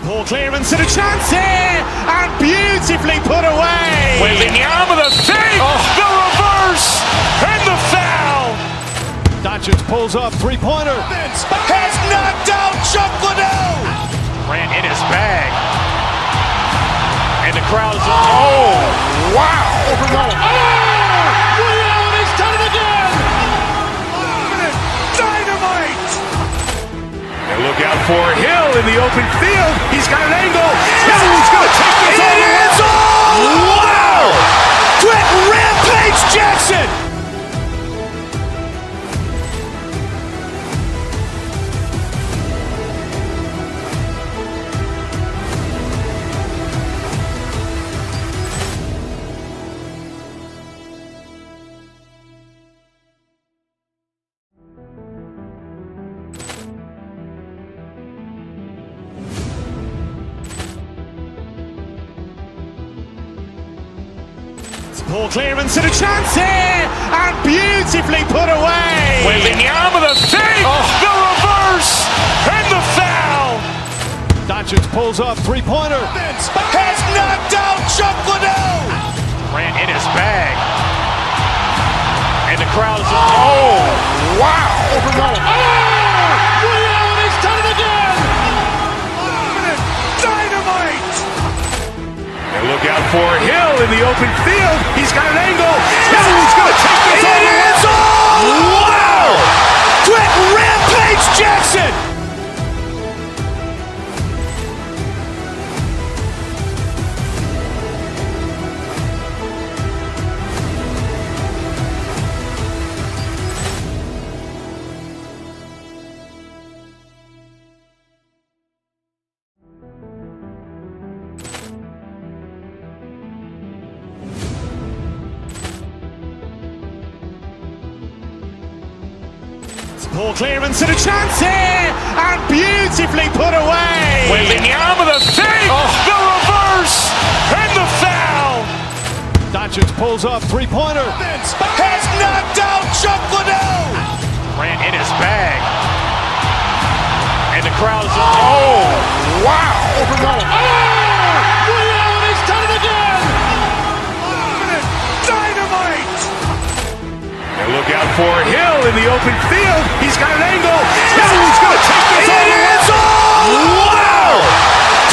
Poor clearance and a chance here, and beautifully put away. Wembanyama the fake, the reverse, and the foul. Doncic pulls up, three-pointer. Has knocked out Chuck Liddell. Ran in his bag. And the crowd is, oh, wow. Ray Allen has done it again. Dynamite. And look out for Hill in the open field. He's got an angle. He's going to take this all the way. It is all. Wow. Quick Rampage Jackson. Poor clearance and a chance here, and beautifully put away. Wembanyama the fake, the reverse, and the foul. Doncic pulls up, three-pointer. Has knocked out Chuck Liddell. Ran in his bag. And the crowd is, oh, wow. Ray Allen has done it again. Dynamite. And look out for Hill in the open field. He's got an angle. He's going to take this all the way. It is all. Wow. Quick Rampage Jackson. Poor clearance and a chance here, and beautifully put away. Wembanyama the fake, the reverse, and the foul. Doncic pulls up, three-pointer. Has knocked out Chuck Liddell. Ran in his bag. And the crowd is, oh, wow. Ray Allen has done it again. Dynamite. And look out for Hill in the open field. He's got an angle. He's going to take this all the way. It is all. Wow.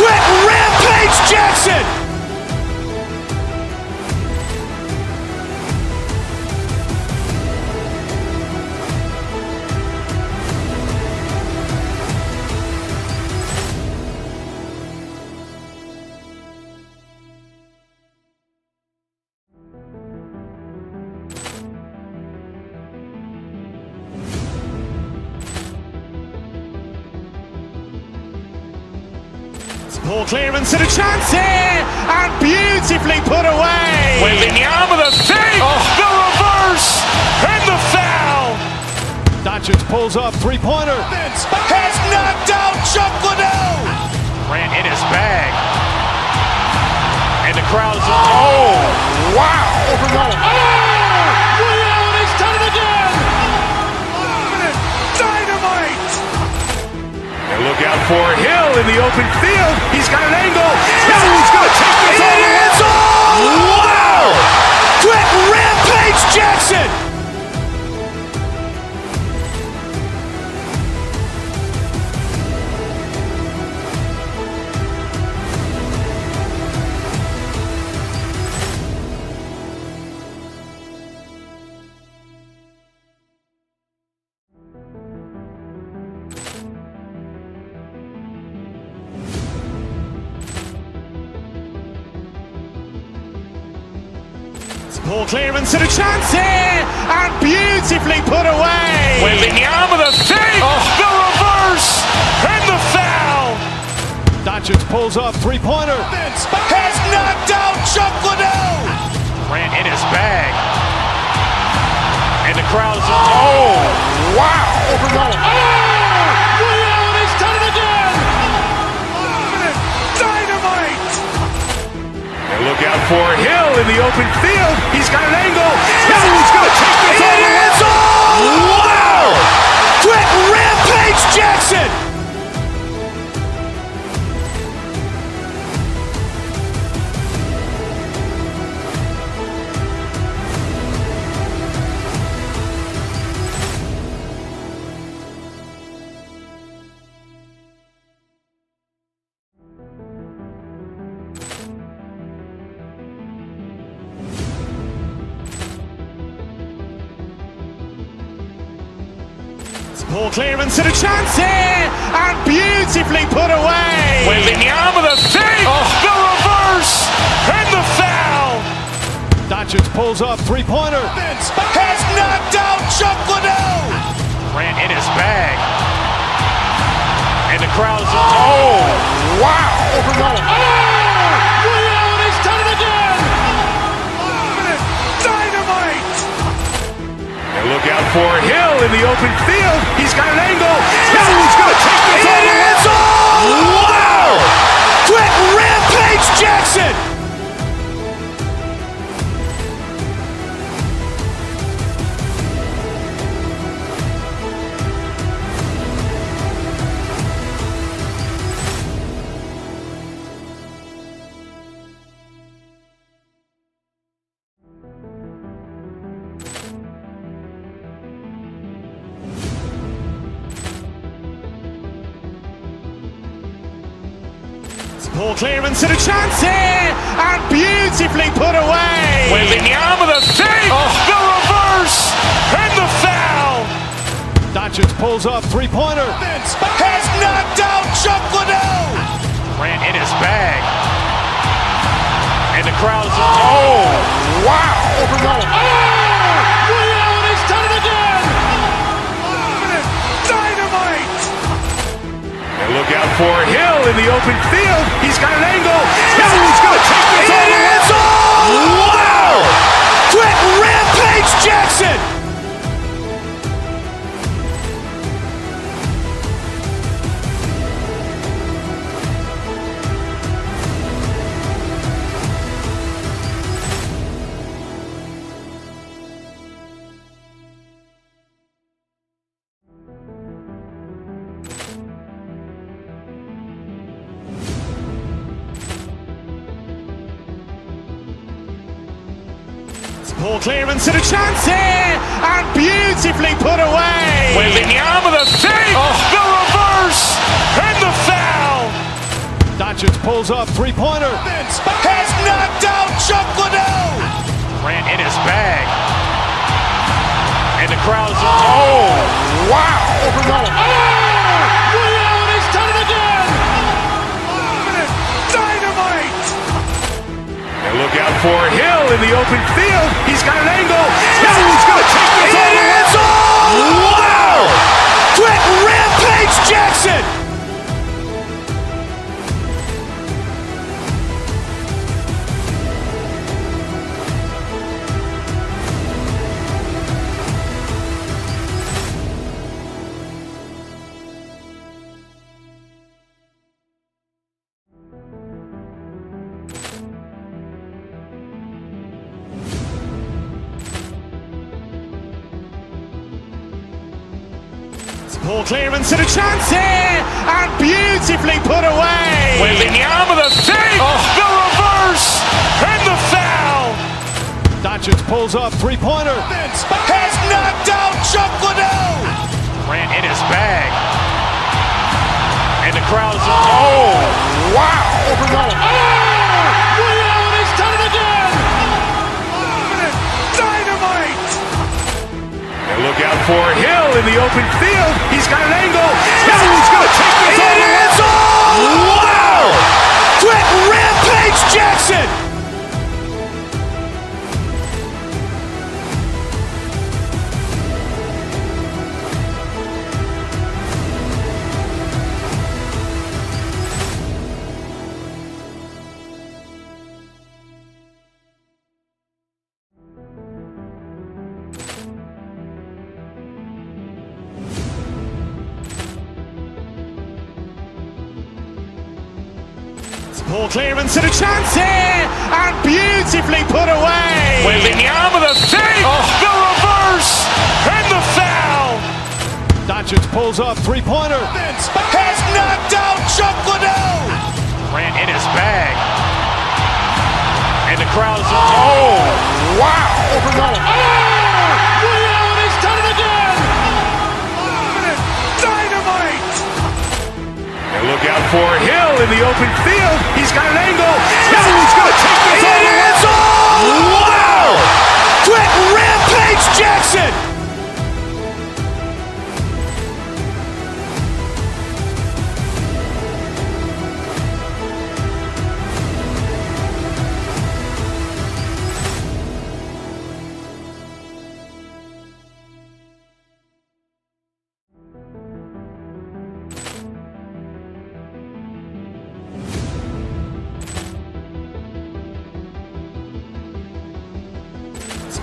Quick Rampage Jackson. Poor clearance and a chance here, and beautifully put away. Wembanyama the fake, the reverse, and the foul. Doncic pulls up, three-pointer. Has knocked out Chuck Liddell. Ran in his bag. And the crowd is, oh, wow. Ray Allen has done it again. Dynamite. And look out for Hill in the open field. He's got an angle. He's going to take this all the way. It is all. Wow. Quick Rampage Jackson. Poor clearance and a chance here, and beautifully put away. Wembanyama the fake, the reverse, and the foul. Doncic pulls up, three-pointer. Has knocked out Chuck Liddell. Ran in his bag. And the crowd is, oh, wow. Ray Allen has done it again. Dynamite. And look out for Hill in the open field. He's got an angle. He's going to take this all the way. It is all. Wow. Quick Rampage Jackson. Poor clearance and a chance here, and beautifully put away. Wembanyama with a fake, the reverse, and the foul. Doncic pulls up, three-pointer. Has knocked out Chuck Liddell. Grant in his bag. And the crowd is, oh, wow. He's done it again. Dynamite. And look out for Hill in the open field. He's got an angle. No, he's going to take this all the way. Wow. Quick Rampage Jackson. Poor clearance and a chance here, and beautifully put away. Wembanyama with a fake, the reverse, and the foul. Doncic pulls up, three-pointer. Has knocked out Chuck Liddell. Grant in his bag. And the crowd is, oh, wow. He's done it again. Dynamite. And look out for Hill in the open field. He's got an angle. No, he's going to take this all the way. Wow. Quick Rampage Jackson. Poor clearance and a chance here, and beautifully put away. Wembanyama with a fake, the reverse, and the foul. Doncic pulls up, three-pointer. Has knocked out Chuck Liddell. Grant in his bag. And the crowd is, oh, wow. He's done it again. Dynamite. And look out for Hill in the open field. He's got an angle. No, he's going to take this all the way. Wow. Quick Rampage Jackson. Poor clearance and a chance here, and beautifully put away. Wembanyama with a fake, the reverse, and the foul. Doncic pulls up, three-pointer. Has knocked out Chuck Liddell. Grant in his bag. And the crowd is, oh, wow. He's done it again. Dynamite. And look out for Hill in the open field. He's got an angle. No, he's going to take this all the way. Wow. Quick Rampage Jackson. Poor clearance and a chance here, and beautifully put away. Wembanyama with a fake, the reverse, and the foul. Doncic pulls up, three-pointer. Has knocked out Chuck Liddell. Grant in his bag. And the crowd is, oh, wow. He's done it again. Dynamite. And look out for Hill in the open field. He's got an angle. No, he's going to take this all the way. Wow. Quick Rampage Jackson.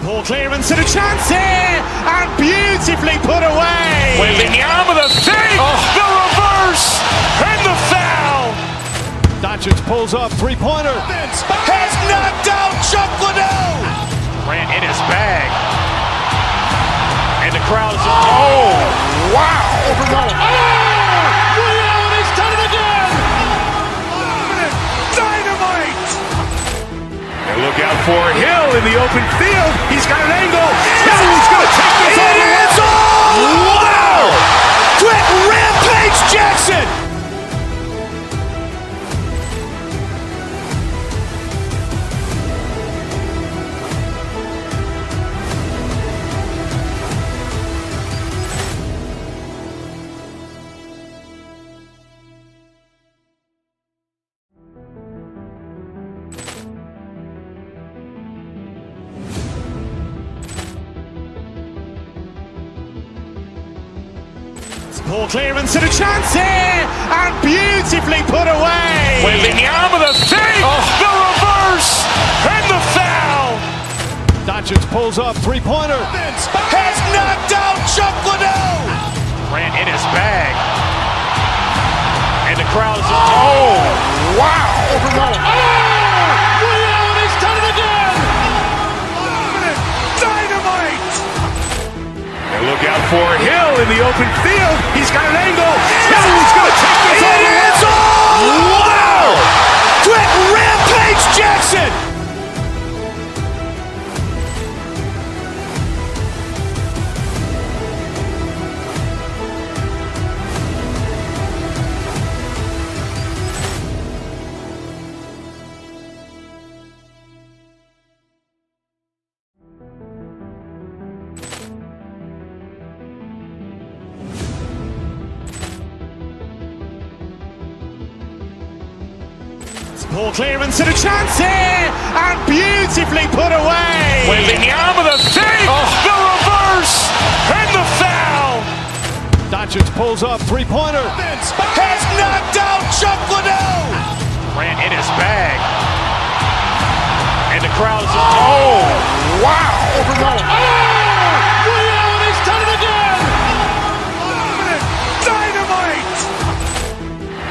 Ball clearance and a chance here, and beautifully put away. Wembanyama the fake, the reverse, and the foul. Doncic pulls up, three-pointer. Has knocked out Chuck Liddell. Grant in his bag. And the crowd is, wow. He's done it again. Dynamite. And look out for Hill in the open field. He's got an angle. Hill's going to take this all the way. Wow. Quick rampage Jackson. Ball clearance and a chance here, and beautifully put away. Wembanyama the fake, the reverse, and the foul. Doncic pulls up, three-pointer. Has knocked out Chuck Liddell. Grant in his bag. And the crowd is, wow. He's done it again. Dynamite. And look out for Hill in the open field. He's got an angle. Hill's going to take this all the way. Wow. Quick rampage Jackson. Ball clearance and a chance here, and beautifully put away. Wembanyama the fake, the reverse, and the foul. Doncic pulls up, three-pointer. Has knocked out Chuck Liddell. Grant in his bag. And the crowd is, wow. He's done it again. Dynamite.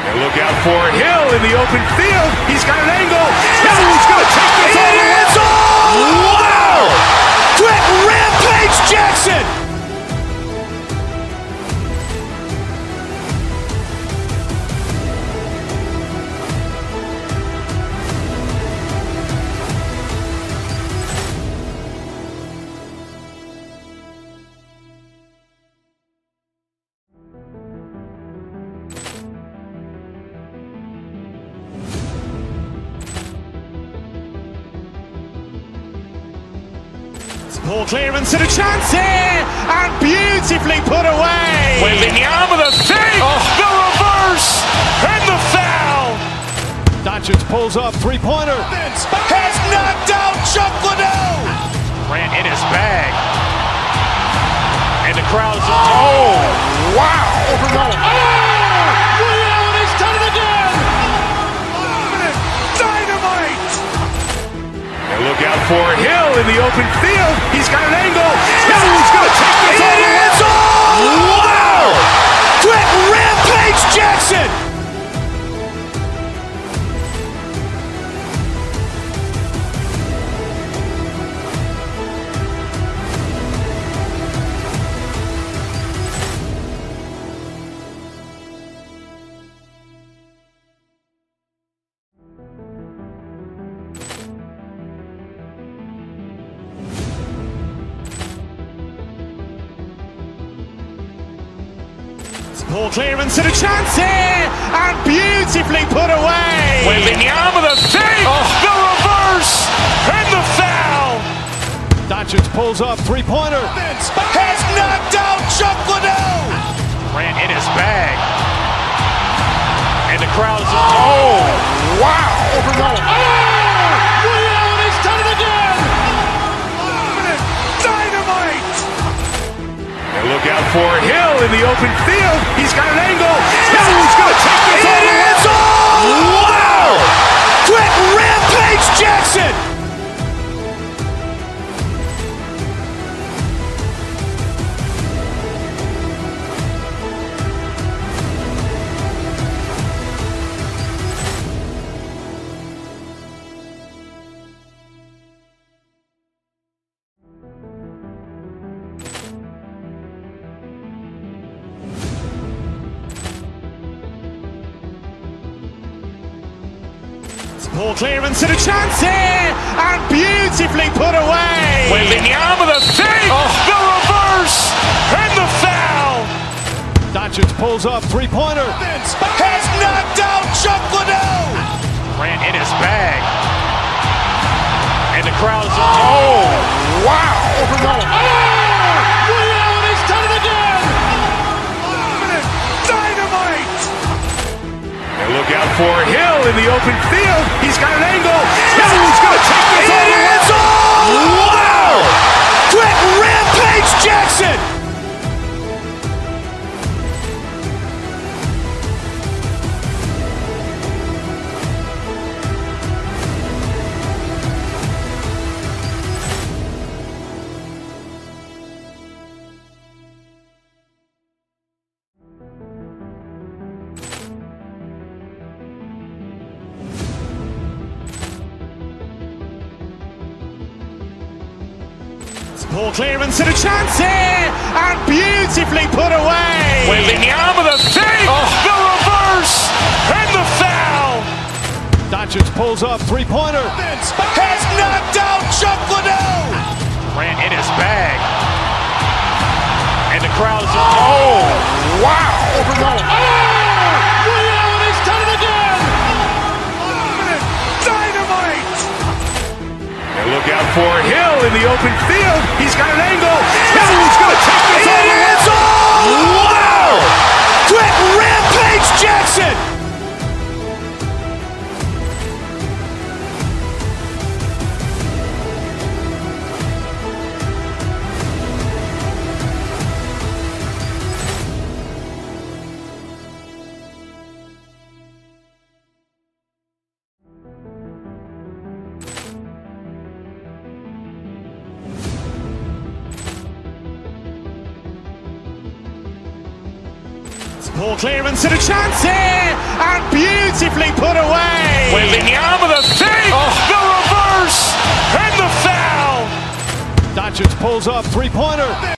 And look out for Hill in the open field. He's got an angle. Hill's going to take this all the way. Wow. Quick rampage Jackson. Ball clearance and a chance here, and beautifully put away. Wembanyama the fake, the reverse, and the foul. Doncic pulls up, three-pointer. Has knocked out Chuck Liddell. Grant in his bag. And the crowd is, wow. He's done it again. Dynamite. And look out for Hill in the open field. He's got an angle. Hill's going to take this all the way. Wow. Quick rampage Jackson. Ball clearance and a chance here, and beautifully put away. Wembanyama the fake, the reverse, and the foul. Doncic pulls up, three-pointer. Has knocked out Chuck Liddell. Grant in his bag. And the crowd is, wow. He's done it again. Dynamite. And look out for Hill in the open field. He's got an angle. Hill's going to take this all the way. Wow. Quick rampage Jackson. Ball clearance and a chance here, and beautifully put away. Wembanyama the fake, the reverse, and the foul. Doncic pulls up, three-pointer. Has knocked out Chuck Liddell. Grant in his bag. And the crowd is... Oh, wow. Ray Allen, he's done it again. Dynamite. And look out for Hill in the open field. He's got an angle. Hill's going to take this all the way. Wow. Quick Rampage Jackson. Ball clearance and a chance here, and beautifully put away. Wembanyama the fake, the reverse, and the foul. Doncic pulls up, three-pointer. Has knocked out Chuck Liddell. Grant in his bag. And the crowd is... Oh, wow. Ray Allen, he's done it again. Dynamite. And look out for Hill in the open field. He's got an angle. Hill's going to take this all the way. Wow. Quick Rampage Jackson. Ball clearance and a chance here, and beautifully put away. Wembanyama the fake, the reverse, and the foul. Doncic pulls up, three-pointer.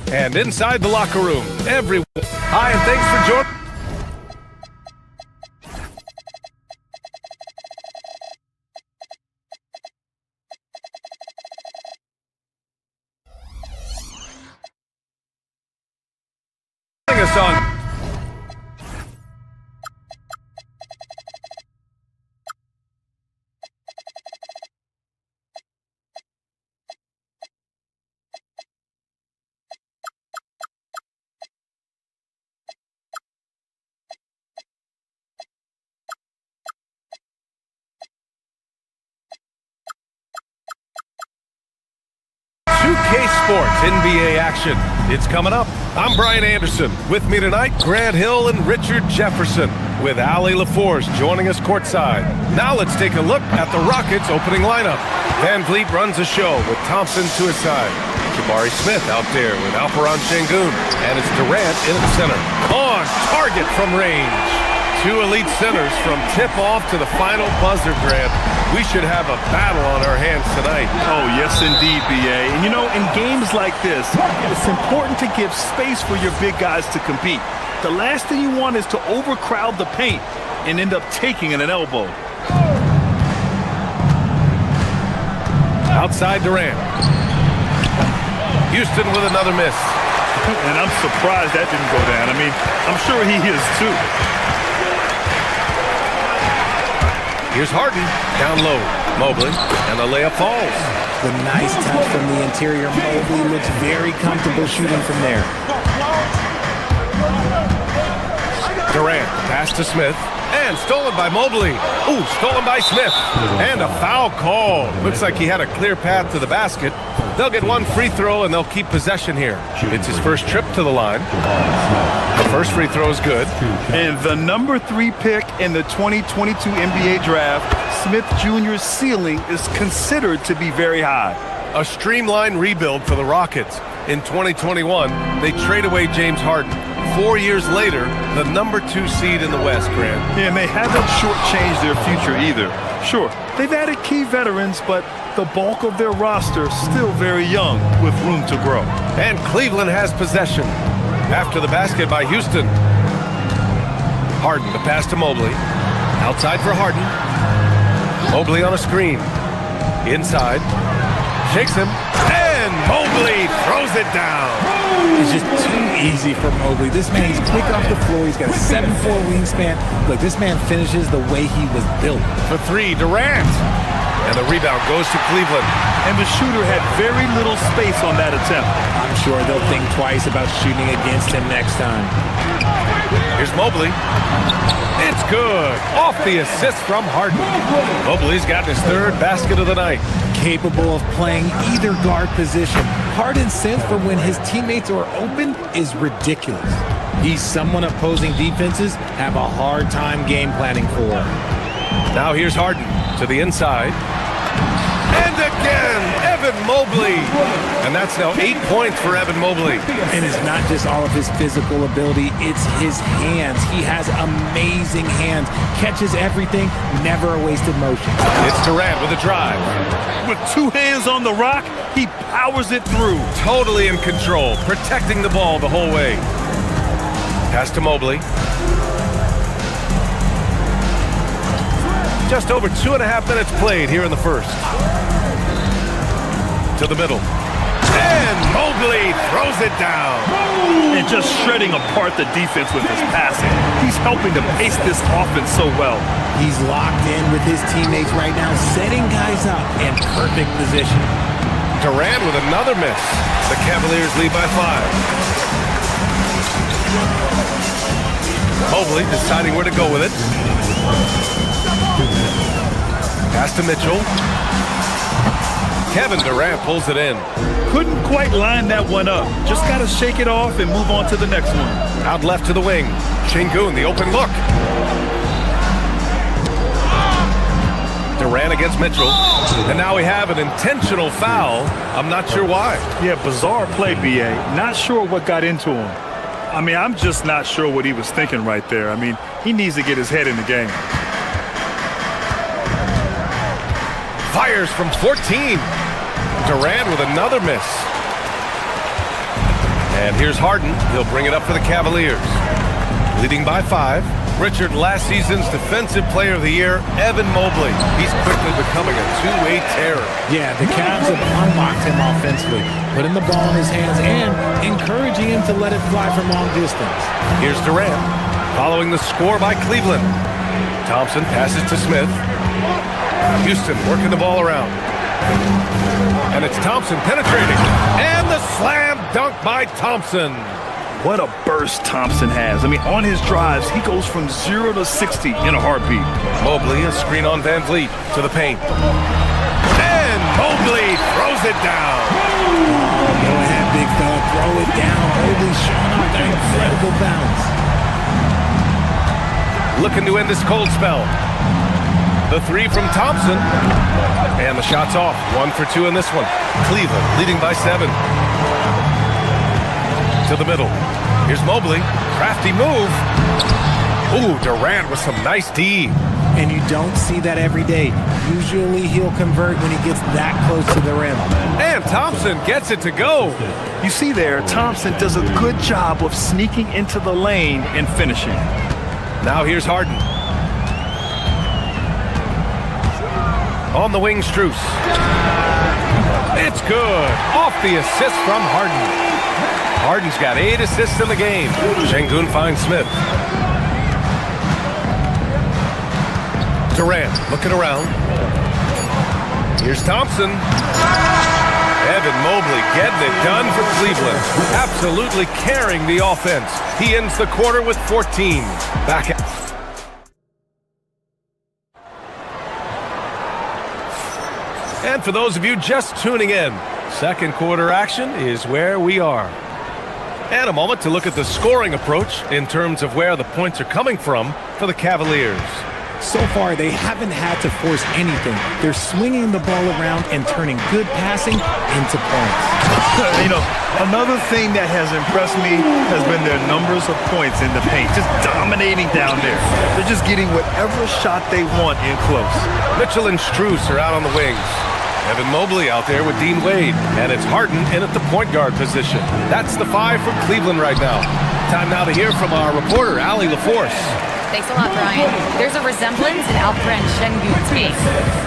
And inside the locker room, everyone. Hi, and thanks for joining. Us on. Sports NBA action. It's coming up. I'm Brian Anderson. With me tonight, Grant Hill and Richard Jefferson, with Allie LaForce joining us courtside. Now let's take a look at the Rockets' opening lineup. Van Vliet runs the show with Thompson to his side. Jabari Smith out there with Alperon Şengün. And it's Durant in the center. On target from range. Two elite centers from tip-off to the final buzzer, Grant. We should have a battle on our hands tonight. Oh, yes, indeed, B.A. And, you know, in games like this, it's important to give space for your big guys to compete. The last thing you want is to overcrowd the paint and end up taking an elbow. Outside Durant. Houston with another miss. And I'm surprised that didn't go down. I mean, I'm sure he is, too. Here's Harden, down low, Mobley, and the layup falls. The nice touch from the interior. Mobley looks very comfortable shooting from there. Durant, pass to Smith, and stolen by Mobley. Ooh, stolen by Smith. And a foul call. Looks like he had a clear path to the basket. They'll get one free throw, and they'll keep possession here. It's his first trip to the line. The first free throw is good. And the number 3 pick in the 2022 NBA draft, Smith Jr.'s ceiling is considered to be very high. A streamlined rebuild for the Rockets. In 2021, they trade away James Harden. 4 years later, the #2 seed in the West, Grant. Yeah, and they haven't shortchanged their future either. Sure, they've added key veterans, but the bulk of their roster still very young with room to grow. And Cleveland has possession. After the basket by Houston. Harden, the pass to Mobley. Outside for Harden. Mobley on a screen. Inside. Shakes him. And Mobley throws it down. It's just too easy for Mobley. This man, he's quick off the floor. He's got a 7'4" wingspan. Look, this man finishes the way he was built. For three, Durant. And the rebound goes to Cleveland. And the shooter had very little space on that attempt. I'm sure they'll think twice about shooting against him next time. Here's Mobley. It's good. Off the assist from Harden. Mobley's gotten his 3rd basket of the night. Capable of playing either guard position. Harden's sense for when his teammates are open is ridiculous. He's someone opposing defenses have a hard time game planning for. Now here's Harden to the inside. And again, Evan Mobley. And that's now 8 points for Evan Mobley. And it's not just all of his physical ability, it's his hands. He has amazing hands. Catches everything, never a wasted motion. It's Durant with a drive. With 2 hands on the rock, he powers it through. Totally in control, protecting the ball the whole way. Pass to Mobley. Just over 2.5 minutes played here in the first. To the middle. And Mobley throws it down. And just shredding apart the defense with his passing. He's helping to pace this offense so well. He's locked in with his teammates right now, setting guys up in perfect position. Durant with another miss. The Cavaliers lead by 5. Mobley deciding where to go with it. Pass to Mitchell. Kevin Durant pulls it in. Couldn't quite line that one up. Just got to shake it off and move on to the next one. Out left to the wing. Şengün, the open look. Durant against Mitchell. And now we have an intentional foul. I'm not sure why. Yeah, bizarre play, B.A. Not sure what got into him. I mean, I'm just not sure what he was thinking right there. I mean, he needs to get his head in the game. Fires from 14. Durant with another miss. And here's Harden. He'll bring it up for the Cavaliers. Leading by 5. Richard, last season's Defensive Player of the Year, Evan Mobley. He's quickly becoming a two-way terror. Yeah, the Cavs have unlocked him offensively, putting the ball in his hands and encouraging him to let it fly from long distance. Here's Durant, following the score by Cleveland. Thompson passes to Smith. Houston working the ball around. And it's Thompson penetrating. And the slam dunk by Thompson. What a burst Thompson has. I mean, on his drives, he goes from 0 to 60 in a heartbeat. Mobley, a screen on Van Vliet to the paint. And Mobley throws it down. Go ahead, big fella. Throw it down. Mobley showing off that incredible bounce. Looking to end this cold spell. The 3 from Thompson. And the shot's off. 1 for 2 in this one. Cleveland leading by 7. To the middle. Here's Mobley. Crafty move. Ooh, Durant with some nice D. And you don't see that every day. Usually he'll convert when he gets that close to the rim. And Thompson gets it to go. You see there, Thompson does a good job of sneaking into the lane and finishing. Now here's Harden. On the wing, Strus. It's good. Off the assist from Harden. Harden's got 8 assists in the game. Şengün finds Smith. Durant looking around. Here's Thompson. Evan Mobley getting it done for Cleveland. Absolutely carrying the offense. He ends the quarter with 14. Back at... And for those of you just tuning in, second quarter action is where we are. And a moment to look at the scoring approach in terms of where the points are coming from for the Cavaliers. So far, they haven't had to force anything. They're swinging the ball around and turning good passing into points. You know, another thing that has impressed me has been their numbers of points in the paint, just dominating down there. They're just getting whatever shot they want in close. Mitchell and Strus are out on the wings. Evan Mobley out there with Dean Wade. And it's Harden in at the point guard position. That's the 5 for Cleveland right now. Time now to hear from our reporter, Allie LaForce. Thanks a lot, Brian. There's a resemblance in Alperen Şengün's game.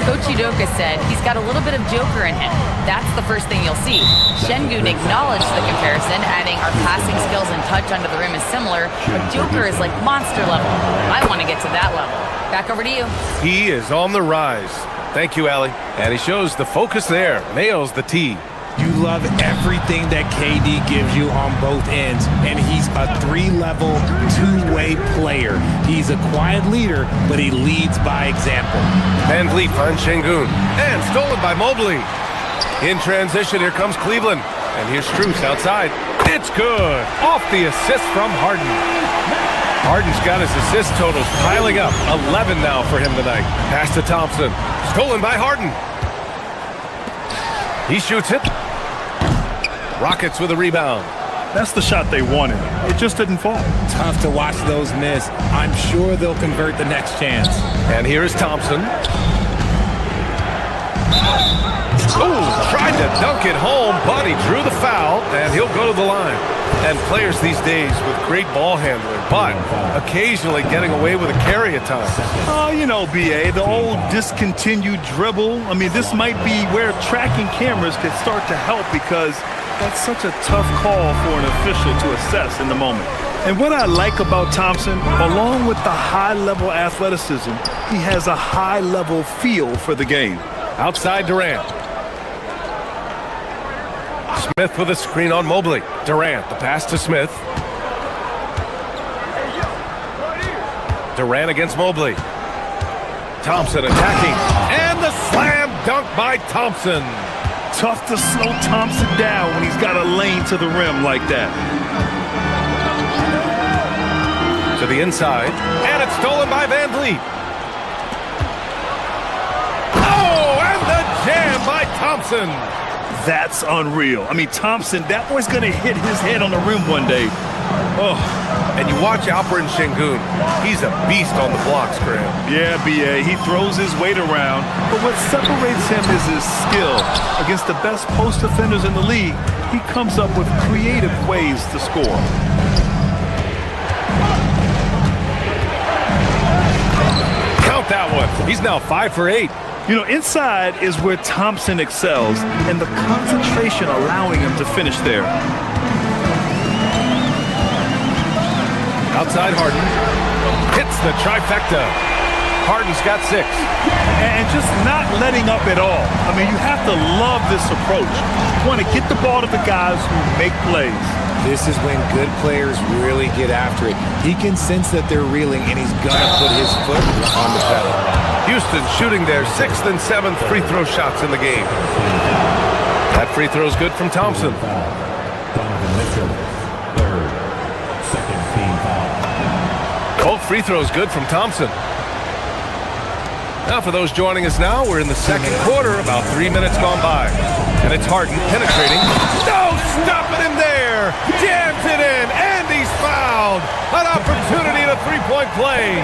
Coach Udoka said he's got a little bit of Joker in him. That's the first thing you'll see. Şengün acknowledged the comparison, adding our passing skills and touch under the rim is similar, but Joker is like monster level. I want to get to that level. Back over to you. He is on the rise. Thank you, Allie. And he shows the focus there. Nails the tee. You love everything that KD gives you on both ends, and he's a 3-level, 2-way player. He's a quiet leader, but he leads by example. Van Vliet finds Şengün. And stolen by Mobley. In transition, here comes Cleveland. And here's Strus outside. It's good. Off the assist from Harden. Harden's got his assist totals piling up. 11 now for him tonight. Pass to Thompson. Stolen by Harden. He shoots it. Rockets with a rebound. That's the shot they wanted. It just didn't fall. Tough to watch those miss. I'm sure they'll convert the next chance. And here is Thompson. Oh, tried to dunk it home, but he drew the foul, and he'll go to the line. And players these days with great ball handling, but occasionally getting away with a carry at times. Oh, you know, BA, the old discontinued dribble. I mean, this might be where tracking cameras could start to help because that's such a tough call for an official to assess in the moment. And what I like about Thompson, along with the high-level athleticism, he has a high-level feel for the game. Outside Durant. Smith with a screen on Mobley. Durant, the pass to Smith. Durant against Mobley. Thompson attacking. And the slam dunk by Thompson. Tough to slow Thompson down when he's got a lane to the rim like that. To the inside. And it's stolen by Van Vliet. Oh, and the jam by Thompson. That's unreal. I mean, Thompson, that boy's going to hit his head on the rim one day. Oh. And you watch Alperen Şengün. He's a beast on the blocks, Graham. Yeah, BA. He throws his weight around, but what separates him is his skill. Against the best post defenders in the league, he comes up with creative ways to score. Count that one. He's now 5 for 8. You know, inside is where Thompson excels, and the concentration allowing him to finish there. Outside Harden. Hits the trifecta. Harden's got 6. And just not letting up at all. I mean, you have to love this approach. You want to get the ball to the guys who make plays. This is when good players really get after it. He can sense that they're reeling, and he's going to put his foot on the pedal. Houston shooting their 6th and 7th free throw shots in the game. That free throw is good from Thompson. Both free throws good from Thompson. Now for those joining us now, we're in the second quarter, about 3 minutes gone by. And it's Harden penetrating. No, stopping him there. Jams it in, and he's fouled. An opportunity at a three-point play.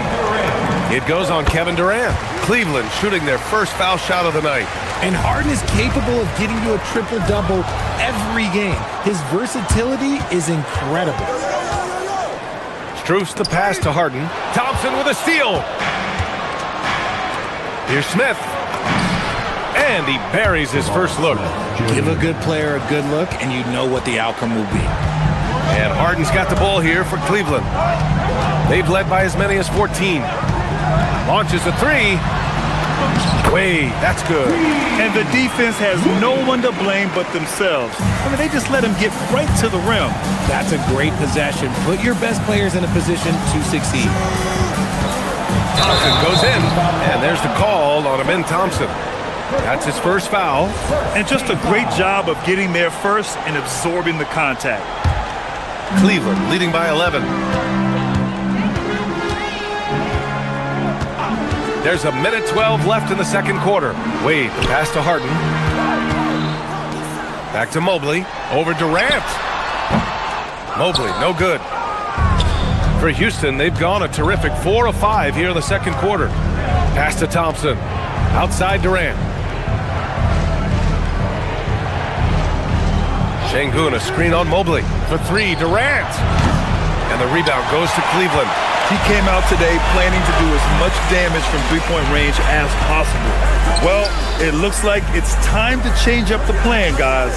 It goes on Kevin Durant. Cleveland shooting their first foul shot of the night. And Harden is capable of getting you a triple-double every game. His versatility is incredible. Strus the pass to Harden. Thompson with a steal. Here's Smith. And he buries his first look. Give a good player a good look, and you know what the outcome will be. And Harden's got the ball here for Cleveland. They've led by as many as 14. Launches a 3. Wade, that's good. And the defense has no one to blame but themselves. I mean, they just let him get right to the rim. That's a great possession. Put your best players in a position to succeed. Thompson goes in, and there's the call on Amin Thompson. That's his first foul. And just a great job of getting there first and absorbing the contact. Cleveland leading by 11. There's a minute 12 left in the second quarter. Wade, the pass to Harden. Back to Mobley. Over Durant. Mobley, no good. For Houston, they've gone a terrific 4 of 5 here in the second quarter. Pass to Thompson. Outside Durant. Şengün, a screen on Mobley. For 3, Durant. And the rebound goes to Cleveland. He came out today planning to do as much damage from three-point range as possible. Well, it looks like it's time to change up the plan, guys.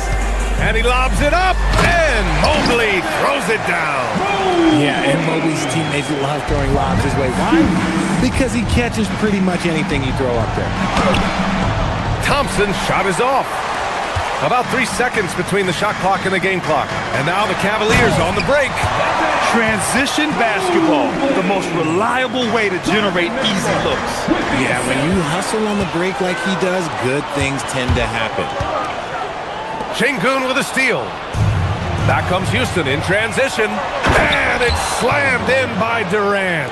And he lobs it up, and Mobley throws it down. Yeah, and Mobley's teammates love throwing lobs his way. Why? Because he catches pretty much anything you throw up there. Thompson's shot is off. About 3 seconds between the shot clock and the game clock. And now the Cavaliers on the break. Transition basketball, the most reliable way to generate easy looks. Yeah, when you hustle on the break like he does, good things tend to happen. Şengün with a steal. Back comes Houston in transition. And it's slammed in by Durant.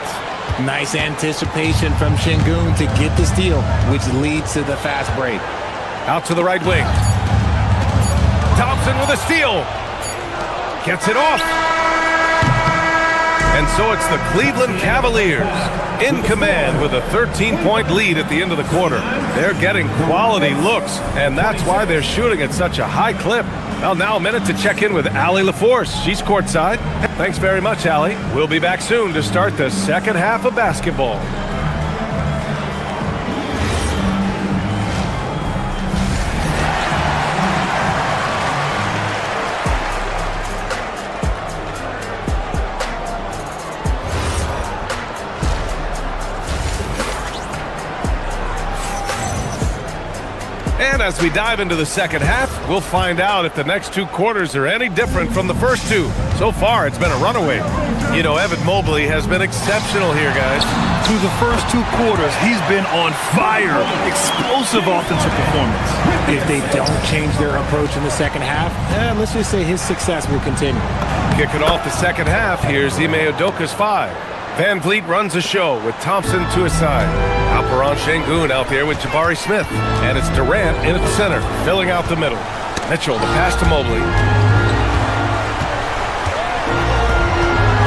Nice anticipation from Şengün to get the steal, which leads to the fast break. Out to the right wing. Thompson with a steal. Gets it off. And so it's the Cleveland Cavaliers in command with a 13-point lead at the end of the quarter. They're getting quality looks, and that's why they're shooting at such a high clip. Well, now a minute to check in with Allie LaForce. She's courtside. Thanks very much, Allie. We'll be back soon to start the second half of basketball. And as we dive into the second half, we'll find out if the next 2 quarters are any different from the first 2. So far, it's been a runaway. You know, Evan Mobley has been exceptional here, guys. Through the first 2 quarters, he's been on fire. Explosive offensive performance. If they don't change their approach in the second half, let's just say his success will continue. Kicking off the second half, here's Ime Udoka's 5. Van Vliet runs the show with Thompson to his side. Alperen Şengün out there with Jabari Smith. And it's Durant in at the center, filling out the middle. Mitchell, the pass to Mobley.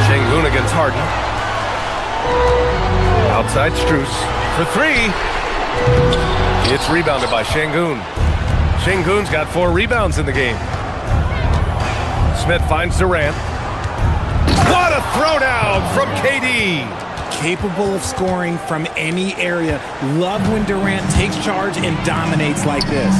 Şengün against Harden. Outside Strus for 3. It's rebounded by Şengün. Şengün's got 4 rebounds in the game. Smith finds Durant. What a throwdown from KD. Capable of scoring from any area. Love when Durant takes charge and dominates like this.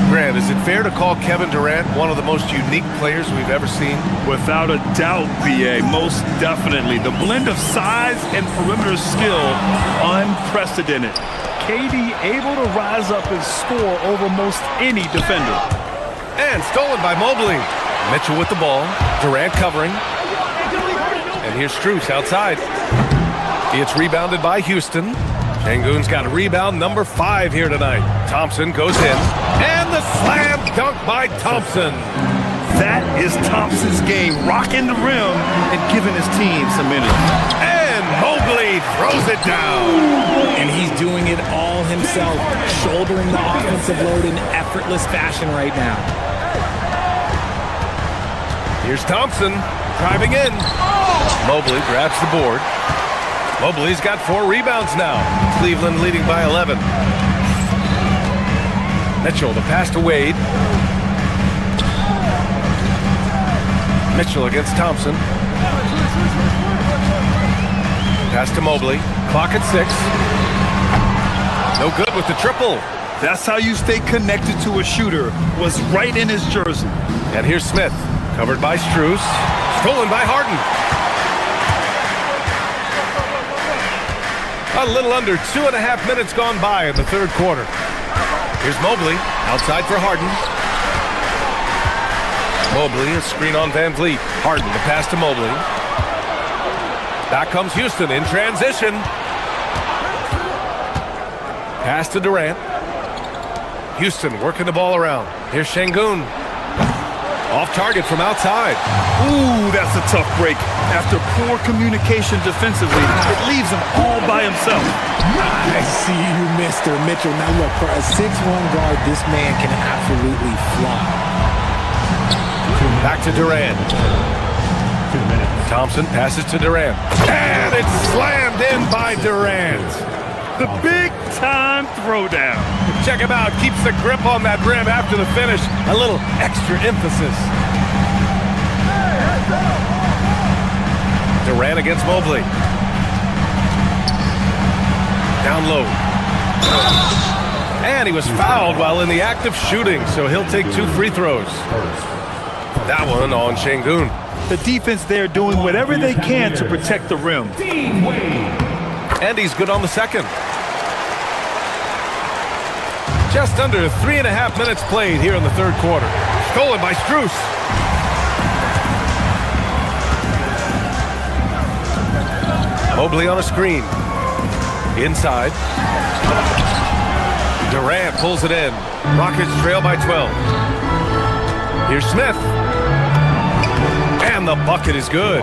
Grant, is it fair to call Kevin Durant one of the most unique players we've ever seen? Without a doubt, BA, most definitely. The blend of size and perimeter skill, unprecedented. KD able to rise up and score over most any defender. And stolen by Mobley. Mitchell with the ball. Durant covering. And here's Strus outside. It's rebounded by Houston. Şengün's got rebound number 5 here tonight. Thompson goes in. And the slam dunk by Thompson. That is Thompson's game, rocking the rim and giving his team some energy. And Mobley throws it down. And he's doing it all himself, shouldering the offensive load in effortless fashion right now. Here's Thompson driving in. Mobley grabs the board. Mobley's got 4 rebounds now. Cleveland leading by 11. Mitchell, the pass to Wade. Mitchell against Thompson. Pass to Mobley. Clock at 6. No good with the triple. That's how you stay connected to a shooter. Was right in his jersey. And here's Smith. Covered by Strus. Stolen by Harden. A little under 2.5 minutes gone by in the third quarter. Here's Mobley. Outside for Harden. Mobley, a screen on Van Vliet. Harden, the pass to Mobley. Back comes Houston in transition. Pass to Durant. Houston working the ball around. Here's Şengün. Off target from outside. Ooh, that's a tough break. After poor communication defensively, it leaves him all by himself. I see you, Mr. Mitchell. Now look, for a 6'1 guard, this man can absolutely fly. Back to Durant. Thompson passes to Durant. And it's slammed in by Durant. The big-time throwdown. Check him out. Keeps the grip on that rim after the finish. A little extra emphasis. Durant against Mobley. Down low. And he was fouled while in the act of shooting, so he'll take 2 free throws. That one on Şengün. The defense there doing whatever they can to protect the rim. And he's good on the second. Just under 3.5 minutes played here in the third quarter. Stolen by Strus. Mobley on a screen. Inside. Durant pulls it in. Rockets trail by 12. Here's Smith. And the bucket is good.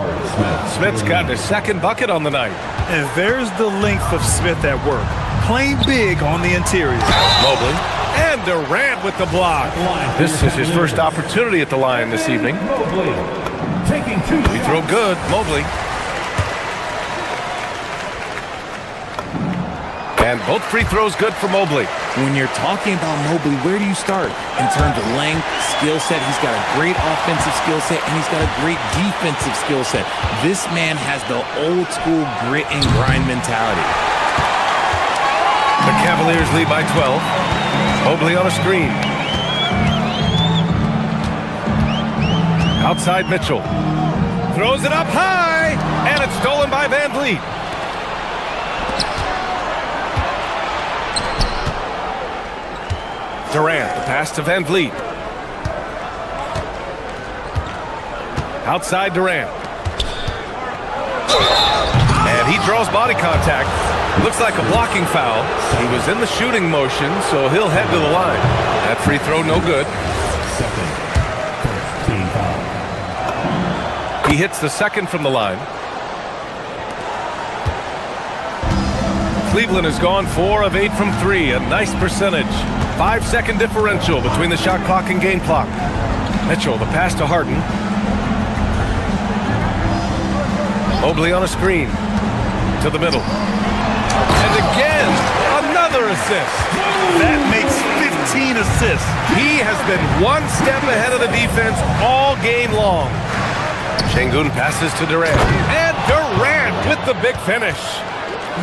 Smith's got his second bucket on the night. And there's the length of Smith at work. Playing big on the interior. Mobley. And Durant with the block. This is his first opportunity at the line this evening. We throw good. Mobley. And both free throws good for Mobley. When you're talking about Mobley, where do you start? In terms of length, skill set, he's got a great offensive skill set, and he's got a great defensive skill set. This man has the old school grit and grind mentality. The Cavaliers lead by 12. Mobley on a screen. Outside Mitchell. Throws it up high, and it's stolen by Van Vliet. Durant, the pass to Van Vliet. Outside Durant. And he draws body contact. Looks like a blocking foul. He was in the shooting motion, so he'll head to the line. That free throw, no good. He hits the second from the line. Cleveland has gone 4 of 8 from 3, a nice percentage. 5-second differential between the shot clock and game clock. Mitchell, the pass to Harden. Mobley on a screen. To the middle. And again, another assist. That makes 15 assists. He has been one step ahead of the defense all game long. Şengün passes to Durant. And Durant with the big finish.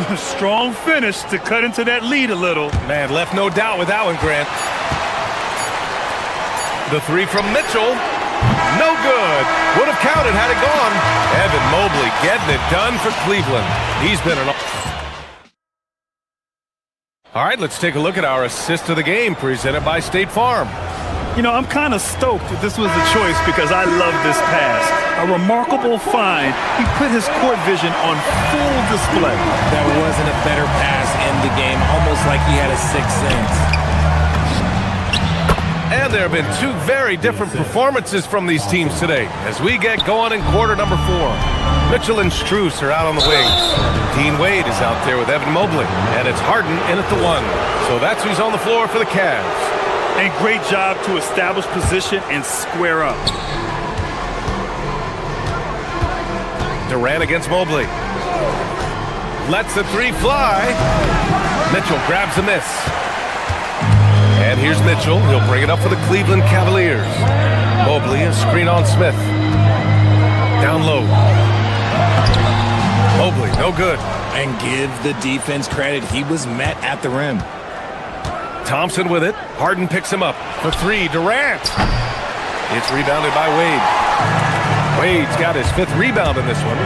A strong finish to cut into that lead a little. Man, left no doubt with that one, Grant. The three from Mitchell. No good. Would have counted had it gone. Evan Mobley getting it done for Cleveland. He's been an... All right, let's take a look at our assist of the game presented by State Farm. You know, I'm kind of stoked that this was a choice because I love this pass. A remarkable find. He put his court vision on full display. That wasn't a better pass in the game, almost like he had a sixth sense. And there have been 2 very different performances from these teams today as we get going in quarter number 4. Mitchell and Strus are out on the wings. Dean Wade is out there with Evan Mobley, and it's Harden in at the 1. So that's who's on the floor for the Cavs. And great job to establish position and square up. Durant against Mobley. Lets the 3 fly. Mitchell grabs a miss. And here's Mitchell. He'll bring it up for the Cleveland Cavaliers. Mobley, a screen on Smith. Down low. Mobley, no good. And give the defense credit. He was met at the rim. Thompson with it. Harden picks him up. For 3, Durant. It's rebounded by Wade. Wade's got his 5th rebound in this one.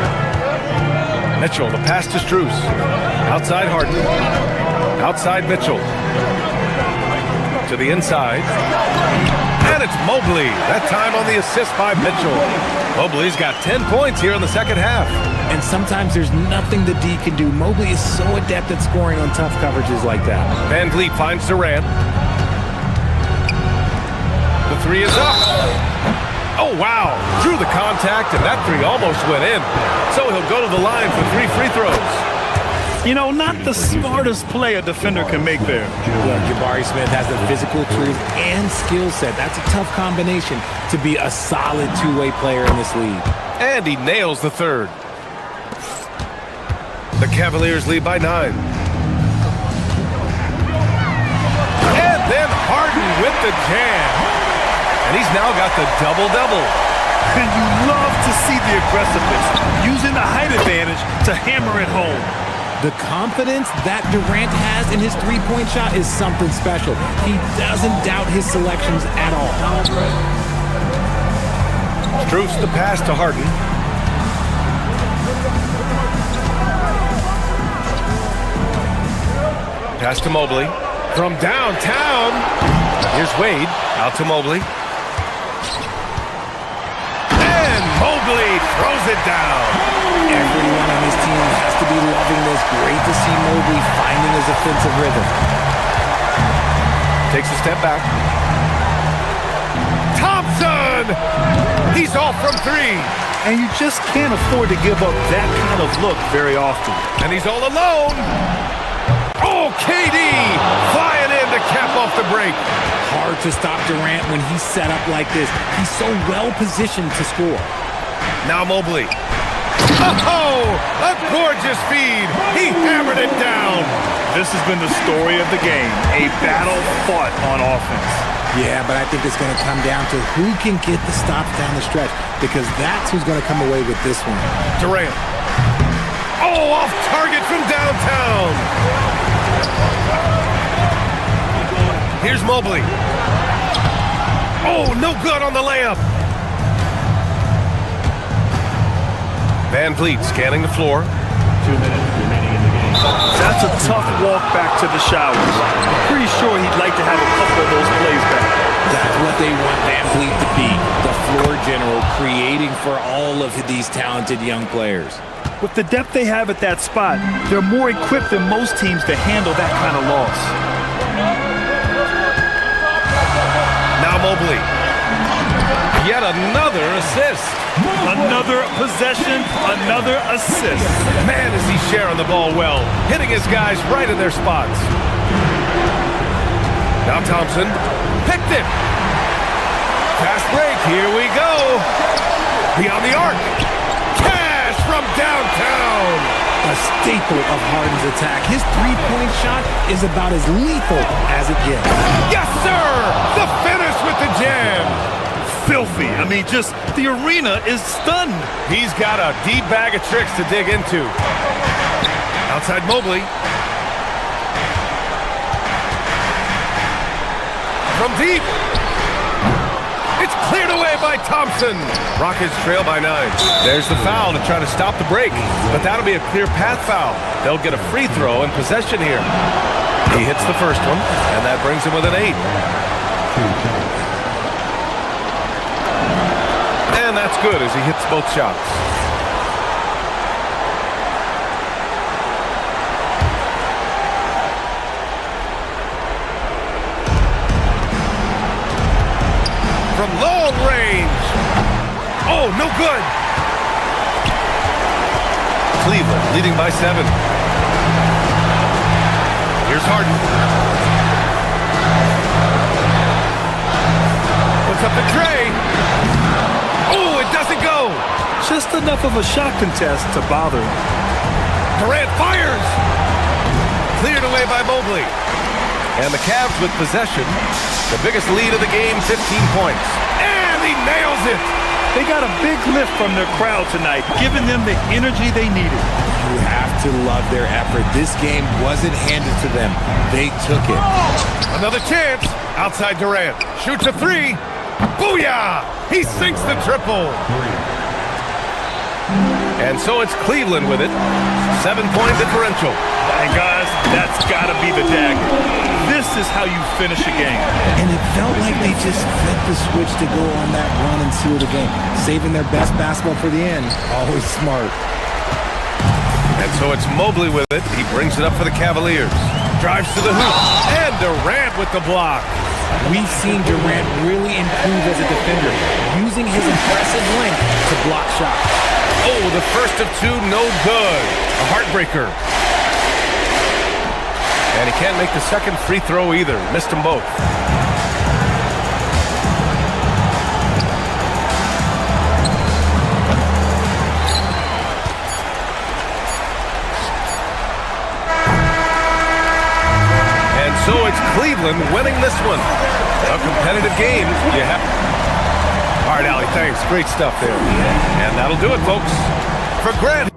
Mitchell, the pass to Strus. Outside Harden. Outside Mitchell. To the inside. And it's Mobley. That time on the assist by Mitchell. Mobley's got 10 points here in the second half. And sometimes there's nothing the D can do. Mobley is so adept at scoring on tough coverages like that. Van Vliet finds Durant. The 3 is up. Oh, wow. Drew the contact, and that three almost went in. So he'll go to the line for 3 free throws. You know, not the smartest play a defender can make there. Well, Jabari Smith has the physical tools and skill set. That's a tough combination to be a solid two-way player in this league. And he nails the third. The Cavaliers lead by 9. And then Harden with the jam. And he's now got the double-double. And you love to see the aggressiveness, using the height advantage to hammer it home. The confidence that Durant has in his three-point shot is something special. He doesn't doubt his selections at all. Strooks the pass to Harden. Pass to Mobley. From downtown. Here's Wade. Out to Mobley. And Mobley throws it down. Everyone on his team has to be loving this. Great to see Mobley finding his offensive rhythm. Takes a step back. Thompson! He's off from 3. And you just can't afford to give up that kind of look very often. And he's all alone. Oh, KD flying in to cap off the break. Hard to stop Durant when he's set up like this. He's so well positioned to score. Now Mobley. Oh, a gorgeous feed. He hammered it down. This has been the story of the game, a battle fought on offense. Yeah, but I think it's going to come down to who can get the stops down the stretch, because that's who's going to come away with this one. Durant. Oh, off target from downtown. Here's Mobley. Oh, no good on the layup. Van Vliet scanning the floor. 2 minutes remaining in the game. That's a tough walk back to the showers. I'm pretty sure he'd like to have a couple of those plays back. That's what they want Van Vliet to be, the floor general, creating for all of these talented young players. With the depth they have at that spot, they're more equipped than most teams to handle that kind of loss. Now Mobley. Yet another assist. Another possession, another assist. Man, is he sharing the ball well, hitting his guys right in their spots. Now Thompson picked it. Fast break, here we go. Beyond the arc. Cash from downtown. A staple of Harden's attack. His three-point shot is about as lethal as it gets. Yes, sir! The finish with the jam. Filthy. I mean, just the arena is stunned. He's got a deep bag of tricks to dig into. Outside Mobley. From deep. It's cleared away by Thompson. Rockets trail by 9. There's the foul to try to stop the break, but that'll be a clear path foul. They'll get a free throw in possession here. He hits the first one, and that brings him with an 8. And that's good as he hits both shots. From long range. Oh, no good. Cleveland leading by 7. Here's Harden. Puts up the tray. Oh, it doesn't go. Just enough of a shot contest to bother him. Durant fires. Cleared away by Mobley. And the Cavs with possession. The biggest lead of the game, 15 points. And he nails it. They got a big lift from their crowd tonight, giving them the energy they needed. You have to love their effort. This game wasn't handed to them. They took it. Another chance. Outside Durant. Shoots a 3. Booyah! He sinks the triple. And so it's Cleveland with it. 7-point differential. And guys, that's got to be the dagger. This is how you finish a game. And it felt like they just flipped the switch to go on that run and seal the game. Saving their best basketball for the end. Always smart. And so it's Mobley with it. He brings it up for the Cavaliers. Drives to the hoop. And Durant with the block. We've seen Durant really improve as a defender, using his impressive length to block shots. Oh, the first of two, no good. A heartbreaker. And he can't make the second free throw either. Missed them both. And so it's Cleveland winning this one. A competitive game. All right, Allie, thanks. Great stuff there. And that'll do it, folks. For Grant.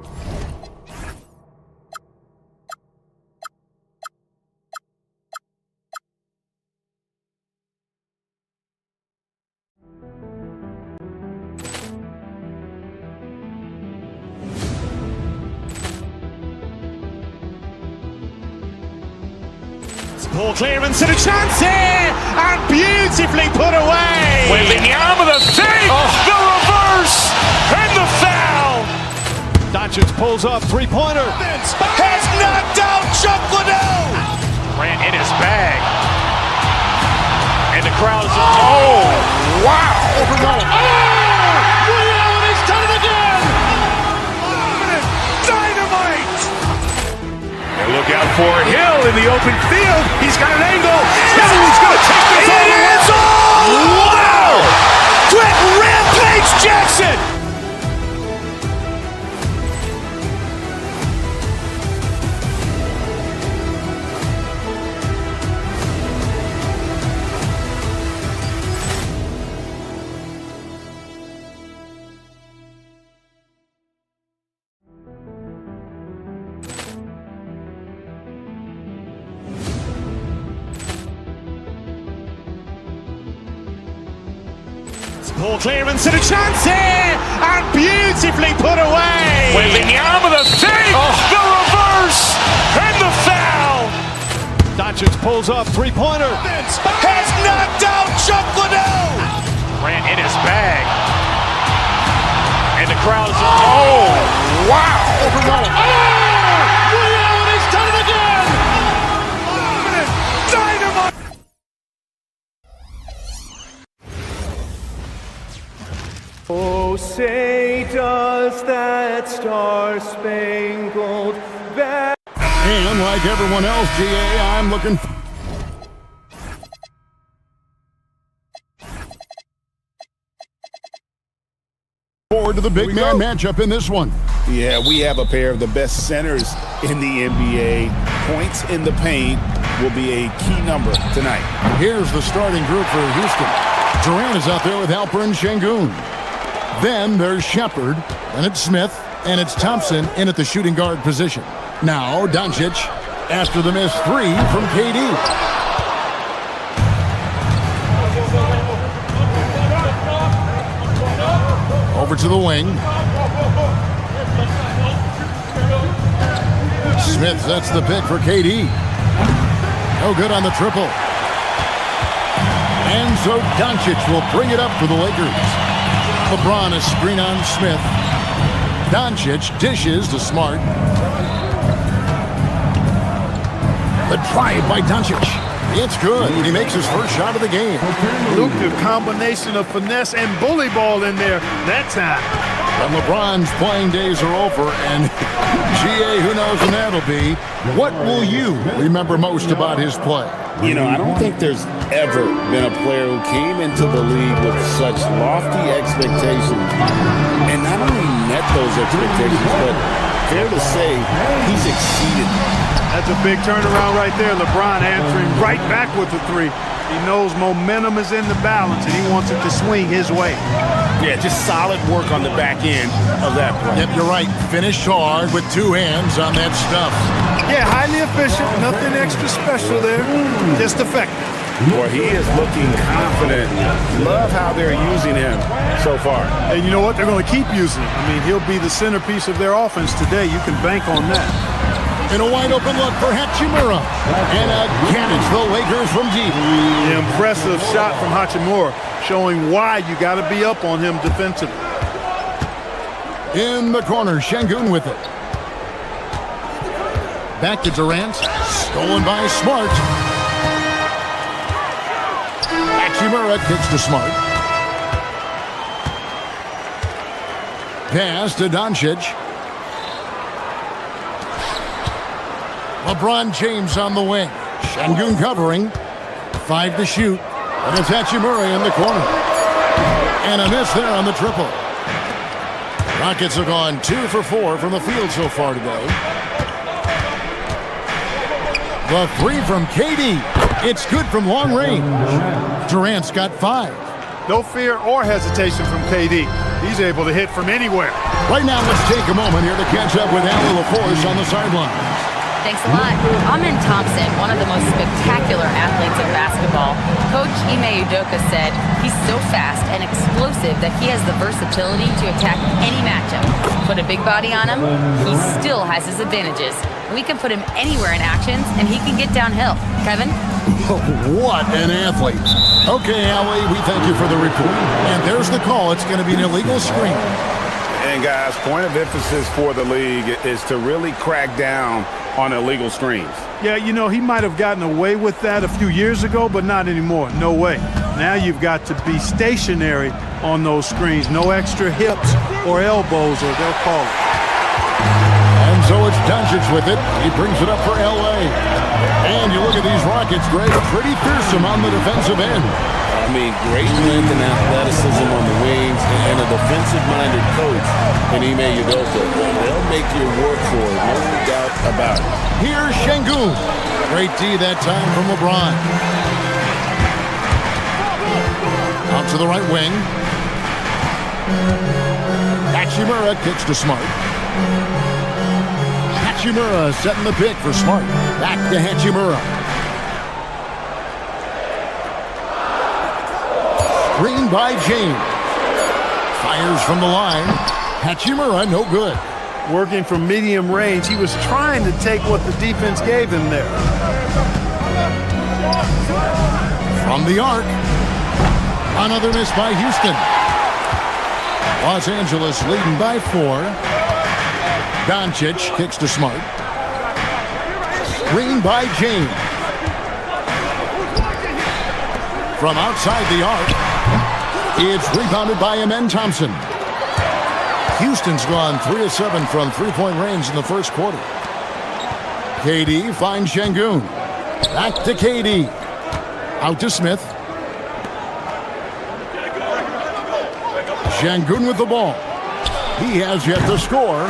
Ball clearance and a chance here, and beautifully put away. Wembanyama the save, the reverse, and the foul. Doncic pulls up, three-pointer. Has knocked out Chuck Liddell. Grant in his bag. And the crowd is, oh, wow. Reality's done it again. Dynamite. And look out for Hill in the open field. He's got an angle. He's going to take this all the way. Wow. Quick rampage Jackson. Ball clearance and a chance here, and beautifully put away. Wembanyama the save, the reverse, and the foul. Doncic pulls up, three-pointer. Has knocked out Chuck Liddell. Grant in his bag. And the crowd is, oh, wow. Reality's done it again. Dynamite. Oh, say does that star-spangled banner. And like everyone else, GA, I'm looking forward to the big man matchup in this one. Yeah, we have a pair of the best centers in the NBA. Points in the paint will be a key number tonight. Here's the starting group for Houston. Durant is out there with Alperen Şengün. Then there's Shepard, and it's Smith, and it's Thompson in at the shooting guard position. Now Doncic after the missed three from KD. Over to the wing. Smith sets the pick for KD. No good on the triple. And so Doncic will bring it up for the Lakers. LeBron a screen on Smith. Doncic dishes to Smart. The drive by Doncic. It's good. He makes his first shot of the game. Lucrative combination of finesse and bully ball in there that time. But LeBron's playing days are over, and GA, who knows when that'll be. What will you remember most about his play? You know, I don't think there's ever been a player who came into the league with such lofty expectations and not only met those expectations, but fair to say, he's exceeded. That's a big turnaround right there. LeBron answering right back with the three. He knows momentum is in the balance, and he wants it to swing his way. Yeah, just solid work on the back end of that play. Yep, you're right. Finished hard with two hands on that stuff. Yeah, highly efficient. Nothing extra special there. Just effective. Boy, he is looking confident. Love how they're using him so far. And you know what? They're going to keep using him. I mean, he'll be the centerpiece of their offense today. You can bank on that. In a wide open look for Hachimura. And again, it's the Lakers from deep. The impressive shot from Hachimura, showing why you got to be up on him defensively. In the corner, Şengün with it. Back to Durant. Stolen by Smart. Hachimura kicks to Smart. Pass to Doncic. LeBron James on the wing. Şengün covering. 5 to shoot. And it's Hachimura in the corner. And a miss there on the triple. Rockets have gone 2 for 4 from the field so far today. The 3 from KD. It's good from long range. Durant's got 5. No fear or hesitation from KD. He's able to hit from anywhere. Right now, let's take a moment here to catch up with Allie LaForce on the sideline. Thanks a lot. Amen Thompson, one of the most spectacular athletes of basketball. Coach Ime Udoka said he's so fast and explosive that he has the versatility to attack any matchup. Put a big body on him, he still has his advantages. We can put him anywhere in actions, and he can get downhill. Kevin? What an athlete. Okay, Allie, we thank you for the report. And there's the call. It's going to be an illegal screen. And guys, point of emphasis for the league is to really crack down on illegal screens. Yeah, you know, he might have gotten away with that a few years ago, but not anymore. No way. Now you've got to be stationary on those screens. No extra hips or elbows, or they'll call it. And so it's Doncic with it. He brings it up for L.A. And you look at these Rockets, Greg, pretty fearsome on the defensive end. I mean, great length and athleticism on the wings, and a defensive-minded coach in Ime Udoka. They'll make you work for it, no doubt about it. Here's Şengün. Great D that time from LeBron. Out to the right wing. Hachimura kicks to Smart. Hachimura setting the pick for Smart. Back to Hachimura. Screen by James. Fires from the line. Hachimura, no good. Working from medium range, he was trying to take what the defense gave him there. From the arc. Another miss by Houston. Los Angeles leading by 4. Doncic kicks to Smart. Screen by James. From outside the arc. It's rebounded by Amen Thompson. Houston's gone 3 of 7 from three-point range in the first quarter. KD finds Şengün. Back to KD. Out to Smith. Şengün with the ball. He has yet to score.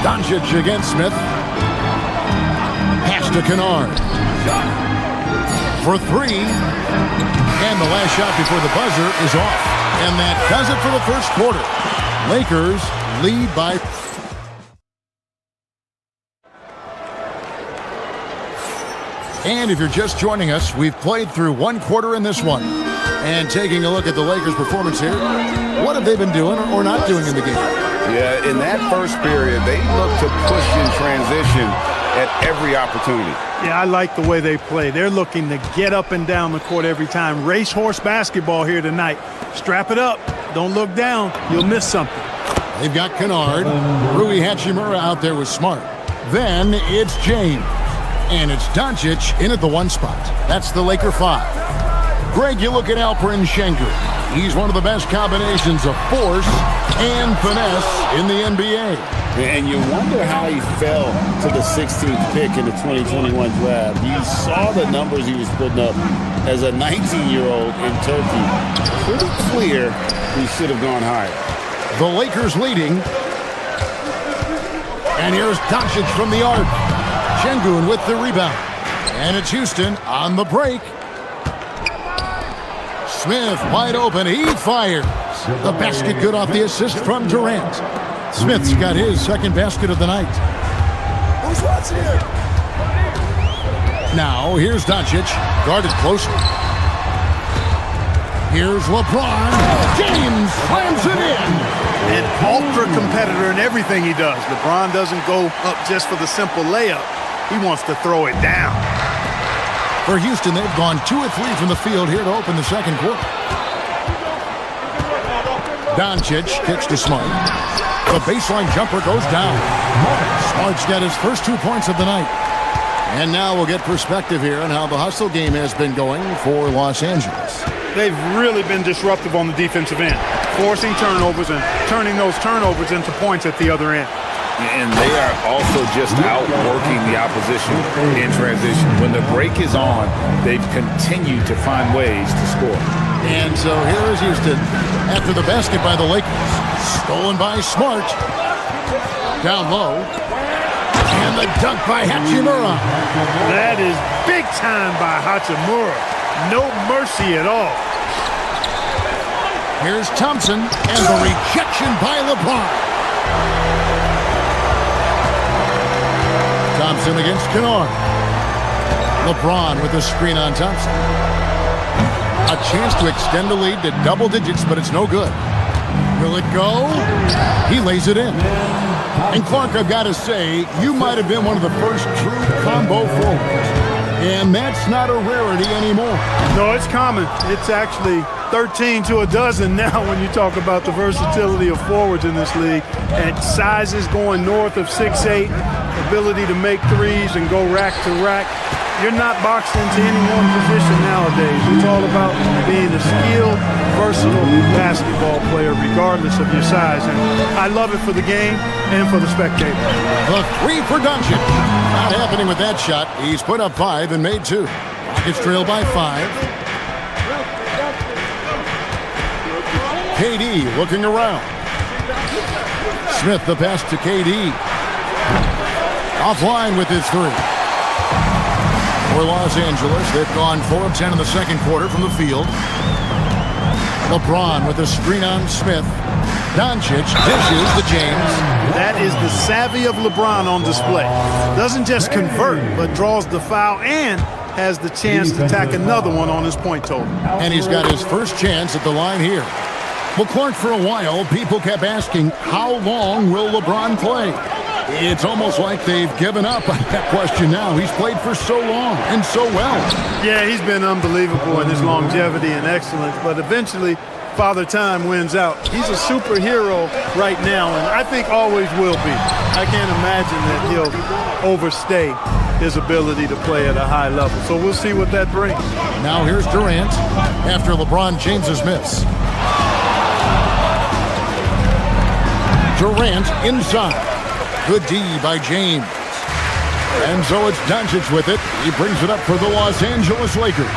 Doncic against Smith. Pass to Kennard. For 3. And the last shot before the buzzer is off. And that does it for the first quarter. Lakers lead by... And if you're just joining us, we've played through one quarter in this one. And taking a look at the Lakers' performance here, what have they been doing or not doing in the game? Yeah, in that first period, they looked to push in transition at every opportunity. Yeah, I like the way they play. They're looking to get up and down the court every time. Racehorse basketball here tonight. Strap it up. Don't look down. You'll miss something. They've got Kennard. Rui Hachimura out there with Smart. Then it's James. And it's Doncic in at the 1 spot. That's the Laker 5. Greg, you look at Alperen Şengün. He's one of the best combinations of force and finesse in the NBA. And you wonder how he fell to the 16th pick in the 2021 draft. You saw the numbers he was putting up as a 19-year-old in Turkey. Pretty clear he should have gone higher. The Lakers leading. And here's Doncic from the arc. Şengün with the rebound. And it's Houston on the break. Smith wide open. He fires. The basket good off the assist from Durant. Smith's got his second basket of the night. Who's watching here? Now here's Doncic, guarded closely. Here's LeBron. James slams it in. An ultra competitor in everything he does. LeBron doesn't go up just for the simple layup. He wants to throw it down. For Houston, they've gone 2 of 3 from the field here to open the second quarter. Doncic kicks to Smart. The baseline jumper goes down. Smart's got his first 2 points of the night. And now we'll get perspective here on how the hustle game has been going for Los Angeles. They've really been disruptive on the defensive end, forcing turnovers and turning those turnovers into points at the other end. And they are also just outworking the opposition in transition. When the break is on, they've continued to find ways to score. And so here is Houston after the basket by the Lakers. Stolen by Smart. Down low. And the dunk by Hachimura. That is big time by Hachimura. No mercy at all. Here's Thompson and the rejection by LeBron. Thompson against Kennard. LeBron with a screen on Thompson. A chance to extend the lead to double digits, but it's no good. Will it go? He lays it in. And Clark, I've got to say, you might have been one of the first true combo forwards. And that's not a rarity anymore. No, it's common. It's actually 13 to a dozen now when you talk about the versatility of forwards in this league. And sizes going north of 6'8", ability to make threes and go rack to rack. You're not boxed into any one position nowadays. It's all about being a skilled, versatile basketball player regardless of your size. And I love it for the game and for the spectator. The three for Doncic. Not happening with that shot. He's put up 5 and made 2. It's trailed by 5. KD looking around. Smith the pass to KD. Offline with his 3. For Los Angeles, they've gone 4 of 10 in the second quarter from the field. LeBron with a screen on Smith. Doncic dishes to James. That is the savvy of LeBron on display. Doesn't just convert, but draws the foul and has the chance to tack another one on his point total. And he's got his first chance at the line here. Well, Clark, for a while, people kept asking, how long will LeBron play? It's almost like they've given up on that question now. He's played for so long and so well. Yeah, he's been unbelievable in his longevity and excellence, but eventually Father Time wins out. He's a superhero right now, and I think always will be. I can't imagine that he'll overstay his ability to play at a high level. So we'll see what that brings. Now here's Durant after LeBron James's miss. Durant inside. Good D by James. And so it's Doncic with it. He brings it up for the Los Angeles Lakers.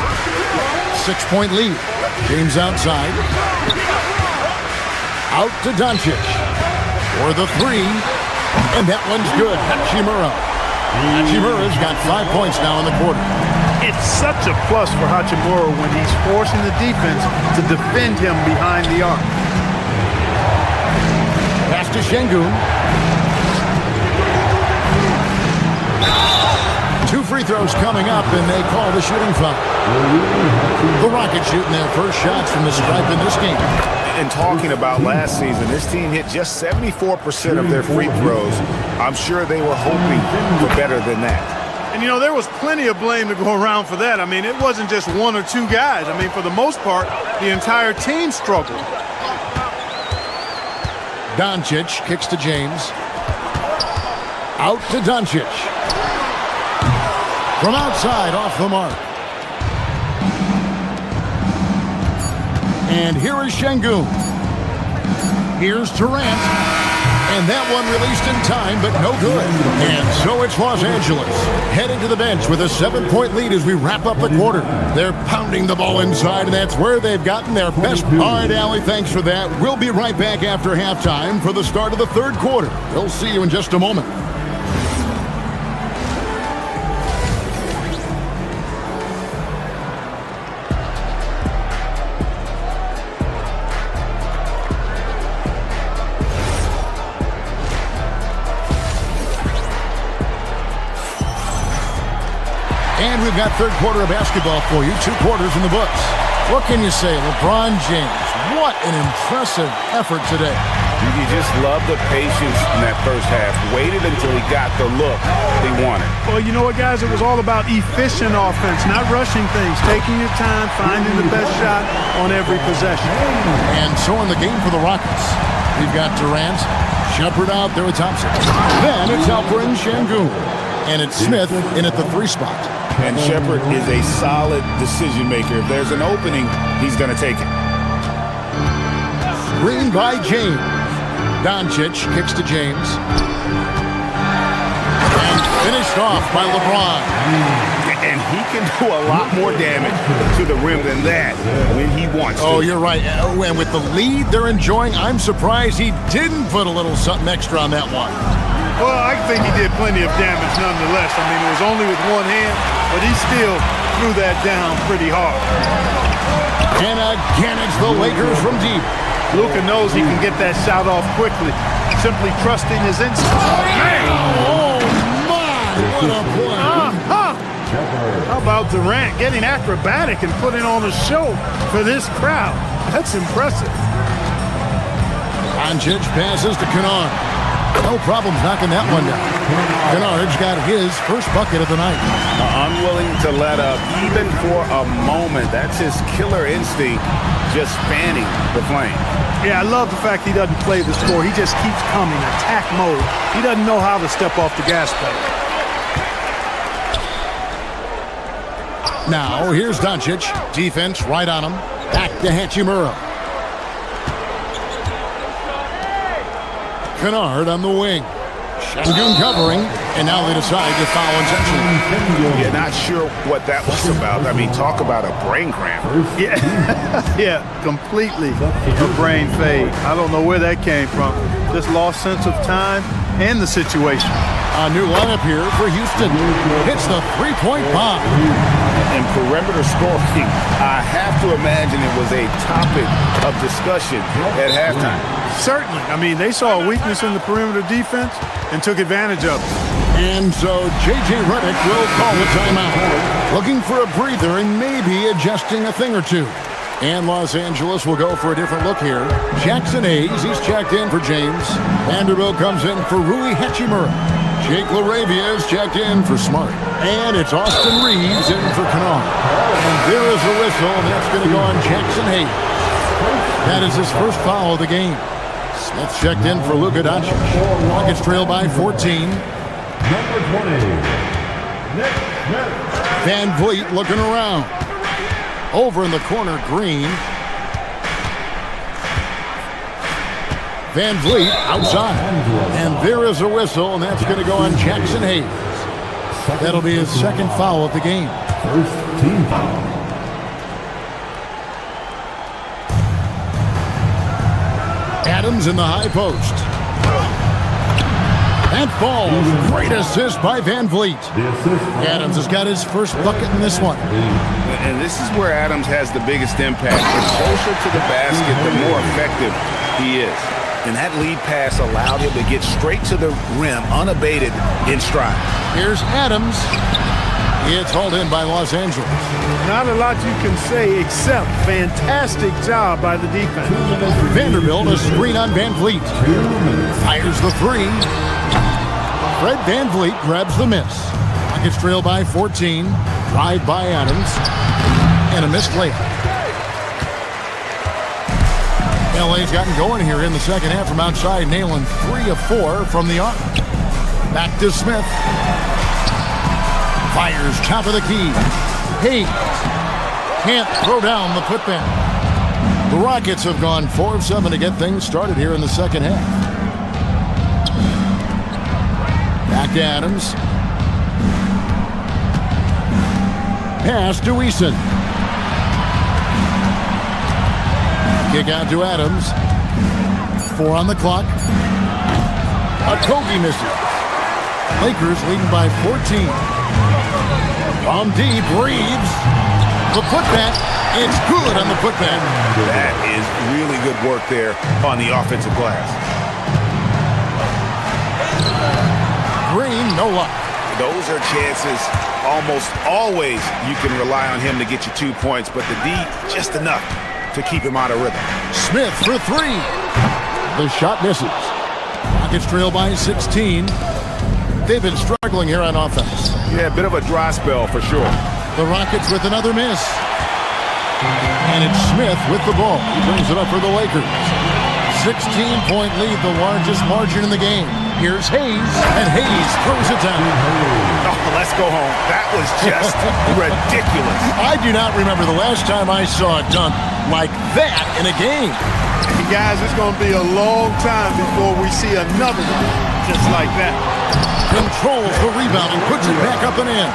6-point lead. James outside. Out to Doncic. For the 3. And that one's good. Hachimura. Hachimura's got 5 points now in the quarter. It's such a plus for Hachimura when he's forcing the defense to defend him behind the arc. Pass to Şengün. 2 free throws coming up, and they call the shooting foul. The Rockets shooting their first shots from the stripe in this game. And talking about last season, this team hit just 74% of their free throws. I'm sure they were hoping for better than that. And, you know, there was plenty of blame to go around for that. I mean, it wasn't just 1 or 2 guys. I mean, for the most part, the entire team struggled. Doncic kicks to James. Out to Doncic. From outside, off the mark. And here is Şengün. Here's Durant. And that one released in time, but no good. And so it's Los Angeles heading to the bench with a 7-point lead as we wrap up the quarter. They're pounding the ball inside, and that's where they've gotten their best. All right, Allie, thanks for that. We'll be right back after halftime for the start of the third quarter. We'll see you in just a moment. And we've got third quarter of basketball for you. 2 quarters in the books. What can you say? LeBron James, what an impressive effort today. You just love the patience in that first half. Waited until he got the look he wanted. Well, you know what, guys? It was all about efficient offense, not rushing things, taking your time, finding the best shot on every possession. And so in the game for the Rockets, we've got Durant, Shepard out there with Thompson. Then it's Alperen Şengün. And it's Smith in at the 3 spot. And Shepard is a solid decision maker. If there's an opening, he's going to take it. Screen by James. Doncic kicks to James. And finished off by LeBron. And he can do a lot more damage to the rim than that when he wants to. Oh, you're right. And with the lead they're enjoying, I'm surprised he didn't put a little something extra on that one. Well, I think he did plenty of damage nonetheless. I mean, it was only with one hand, but he still threw that down pretty hard. And again, it's the Lakers from deep. Luka knows he can get that shot off quickly, simply trusting his instinct. Oh, my! What a play. How about Durant getting acrobatic and putting on a show for this crowd? That's impressive. Doncic passes to Kennard. No problems knocking that one down. Kennard's got his first bucket of the night. Unwilling to let up even for a moment. That's his killer instinct, just fanning the flame. Yeah, I love the fact he doesn't play the score. He just keeps coming, attack mode. He doesn't know how to step off the gas pedal. Now, here's Doncic. Defense right on him. Back to Hachimura. Kennard on the wing. Şengün covering, and now they decide to foul intentionally. Yeah, not sure what that was about. I mean, talk about a brain cramp. Yeah, completely a brain fade. I don't know where that came from. Just lost sense of time and the situation. A new lineup here for Houston. Hits the 3-point bomb. And perimeter scoring, I have to imagine it was a topic of discussion at halftime. Certainly. I mean, they saw a weakness in the perimeter defense and took advantage of it. And so J.J. Redick will call the timeout. Looking for a breather and maybe adjusting a thing or two. And Los Angeles will go for a different look here. Jackson Hayes, he's checked in for James. Vanderbilt comes in for Rui Hachimura. Jake LaRavia is checked in for Smart. And it's Austin Reeves in for Kennard. And there is a whistle, and that's going to go on Jackson Hayes. That is his first foul of the game. Smith checked in for Luka Doncic. Rockets trail by 14. Number 20, NextGen. Van Vliet looking around. Over in the corner, Green. Van Vliet outside. And there is a whistle, and that's going to go on Jackson Hayes. That'll be his second foul of the game. First team foul. Adams in the high post. That falls. Great assist by Van Vliet. Adams has got his first bucket in this one. And this is where Adams has the biggest impact. The closer to the basket, the more effective he is. And that lead pass allowed him to get straight to the rim, unabated in stride. Here's Adams. It's hauled in by Los Angeles. Not a lot you can say except fantastic job by the defense. Vanderbilt, a screen on Van Vliet. Fires the 3. Fred Van Vliet grabs the miss. Rockets trail by 14. Drive by Adams. And a missed layup. LA's gotten going here in the second half from outside, nailing 3 of 4 from the arc. Back to Smith. Fires top of the key. Hayes can't throw down the putback. The Rockets have gone 4 of 7 to get things started here in the second half. Back to Adams. Pass to Eason. Kick out to Adams. 4 on the clock. Okogie misses. Lakers leading by 14. From deep, Reeves. The putback. It's good on the putback. That is really good work there on the offensive glass. Green, no luck. Those are chances almost always you can rely on him to get you 2 points, but the D, just enough to keep him out of rhythm. Smith for 3. The shot misses. Rockets trail by 16. They've been struggling here on offense. Yeah, a bit of a dry spell for sure. The Rockets with another miss. And it's Smith with the ball. He brings it up for the Lakers. 16-point lead, the largest margin in the game. Here's Hayes, and Hayes throws it down. Oh, let's go home. That was just ridiculous. I do not remember the last time I saw a dunk like that in a game. And guys, it's going to be a long time before we see another one just like that. Controls the rebound and puts it back up and in.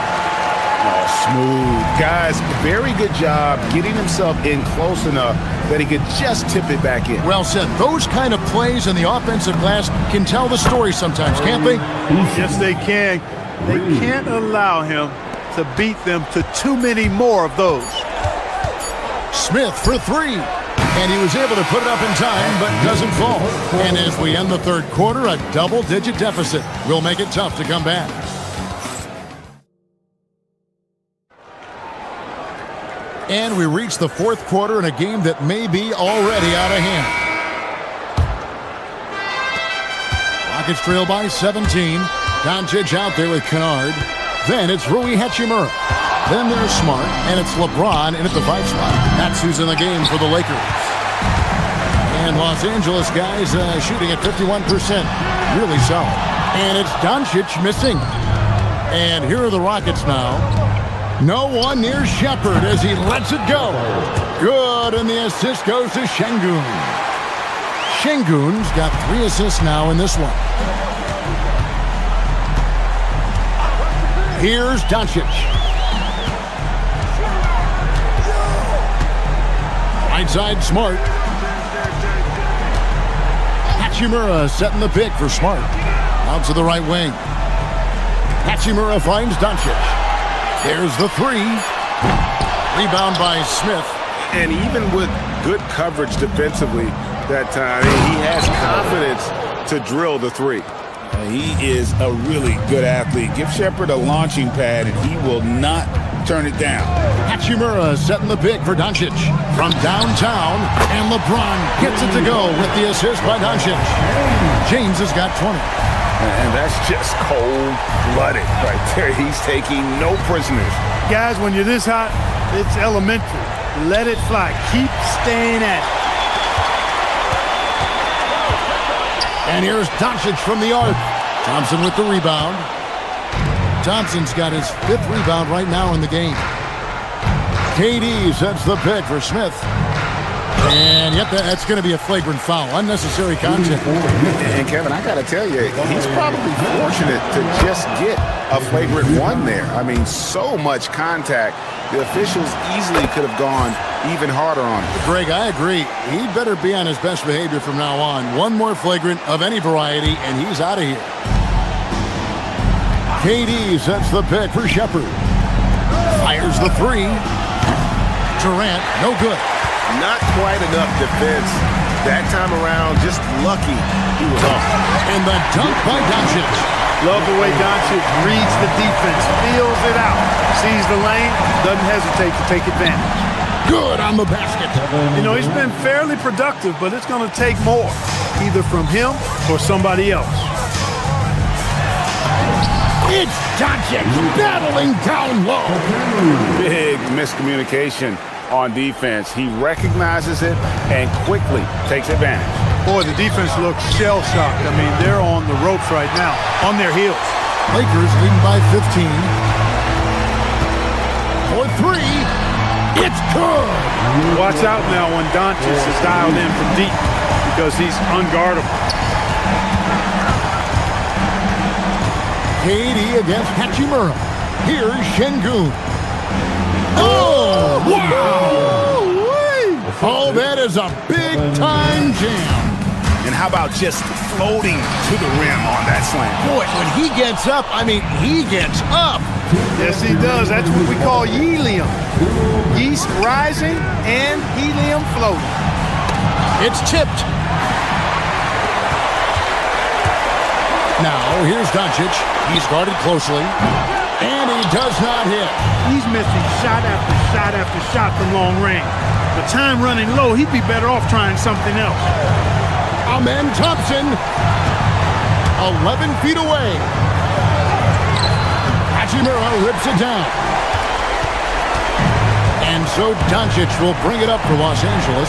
Oh, smooth. Guys, very good job getting himself in close enough that he could just tip it back in. Well said. Those kind of plays in the offensive glass can tell the story sometimes, can't they? Yes, they can. They can't allow him to beat them to too many more of those. Smith for three. And he was able to put it up in time, but doesn't fall. And as we end the third quarter, a double-digit deficit will make it tough to come back. And we reach the fourth quarter in a game that may be already out of hand. Rockets trail by 17. Doncic out there with Kennard. Then it's Rui Hachimura. Then there's Smart, and it's LeBron in at the 5 spot. That's who's in the game for the Lakers. And Los Angeles guys shooting at 51%. Really solid. And it's Doncic missing. And here are the Rockets now. No one near Shepard as he lets it go. Good, and the assist goes to Şengün. Şengün's got 3 assists now in this one. Here's Doncic. Right side, Smart. Hachimura setting the pick for Smart. Out to the right wing. Hachimura finds Doncic. There's the 3. Rebound by Smith. And even with good coverage defensively that time, he has confidence to drill the 3. He is a really good athlete. Give Shepard a launching pad, and he will not turn it down. Hachimura setting the pick for Doncic from downtown, and LeBron gets it to go with the assist by Doncic. James has got 20. And that's just cold-blooded right there. He's taking no prisoners. Guys, when you're this hot, it's elementary. Let it fly. Keep staying at it. And here's Doncic from the arc. Thompson with the rebound. Thompson's got his 5th rebound right now in the game. KD sets the pick for Smith. And yep, that's going to be a flagrant foul. Unnecessary contact. And Kevin, I got to tell you, he's probably fortunate to just get a flagrant 1 there. I mean, so much contact. The officials easily could have gone even harder on him. Greg, I agree. He'd better be on his best behavior from now on. One more flagrant of any variety, and he's out of here. KD sets the pick for Shepard. Fires the 3. Durant, no good. Not quite enough defense that time around. Just lucky he was off. And the dunk by Doncic. Love the way Doncic reads the defense, feels it out, sees the lane, doesn't hesitate to take advantage. Good on the basket. You know, he's been fairly productive, but it's going to take more, either from him or somebody else. It's Doncic battling down low. Big miscommunication on defense. He recognizes it and quickly takes advantage. Boy, the defense looks shell-shocked. I mean, they're on the ropes right now, on their heels. Lakers leading by 15. For 3. It's good. Watch out now when Doncic is dialed in from deep because he's unguardable. KD against Hachimura. Here's Şengün. Oh, wow! Oh, that is a big-time jam. And how about just floating to the rim on that slam? Boy, when he gets up, I mean, he gets up. Yes, he does. That's what we call helium. Yeast rising and helium floating. It's tipped. Now, here's Doncic. He's guarded closely. And he does not hit. He's missing shot after shot after shot from long range. With time running low, he'd be better off trying something else. Amen Thompson, 11 feet away. Hachimura rips it down. And so Doncic will bring it up for Los Angeles.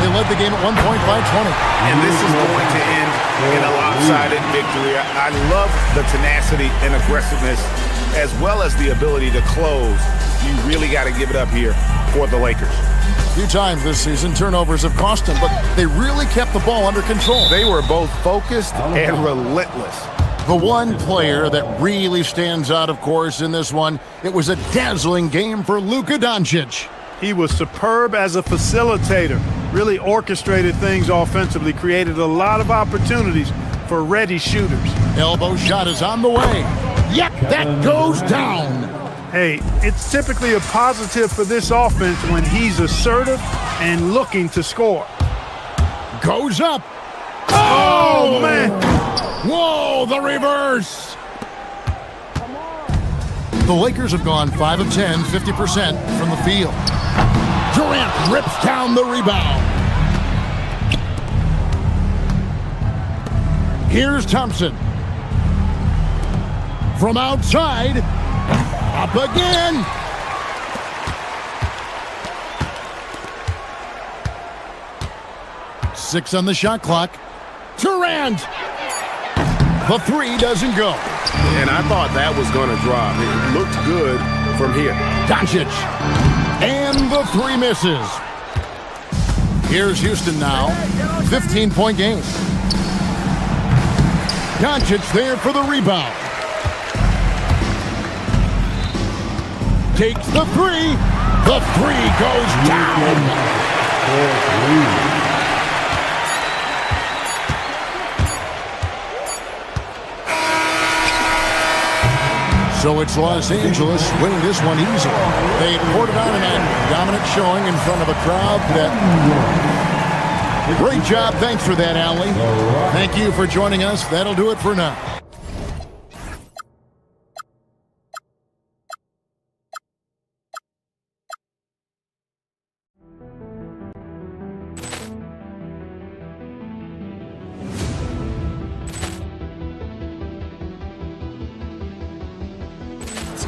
They led the game at one point by 20. And this is going to end in a lopsided victory. I love the tenacity and aggressiveness as well as the ability to close. You really got to give it up here for the Lakers. A few times this season, turnovers have cost them, but they really kept the ball under control. They were both focused and relentless. The one player that really stands out, of course, in this one, it was a dazzling game for Luka Doncic. He was superb as a facilitator, really orchestrated things offensively, created a lot of opportunities for ready shooters. Elbow shot is on the way. Yep, that goes down. Hey, it's typically a positive for this offense when he's assertive and looking to score. Goes up. Oh, man. Whoa, the reverse. The Lakers have gone 5 of 10, 50% from the field. Durant rips down the rebound. Here's Thompson. From outside, up again. Six on the shot clock. Durant. The three doesn't go. And I thought that was going to drop. It looked good from here. Doncic. And the three misses. Here's Houston now. 15-point game. Doncic there for the rebound. Takes the three. The three goes down. So it's Los Angeles winning this one easily. They poured it on in a dominant showing in front of a crowd that... Great job. Thanks for that, Allie. Thank you for joining us. That'll do it for now.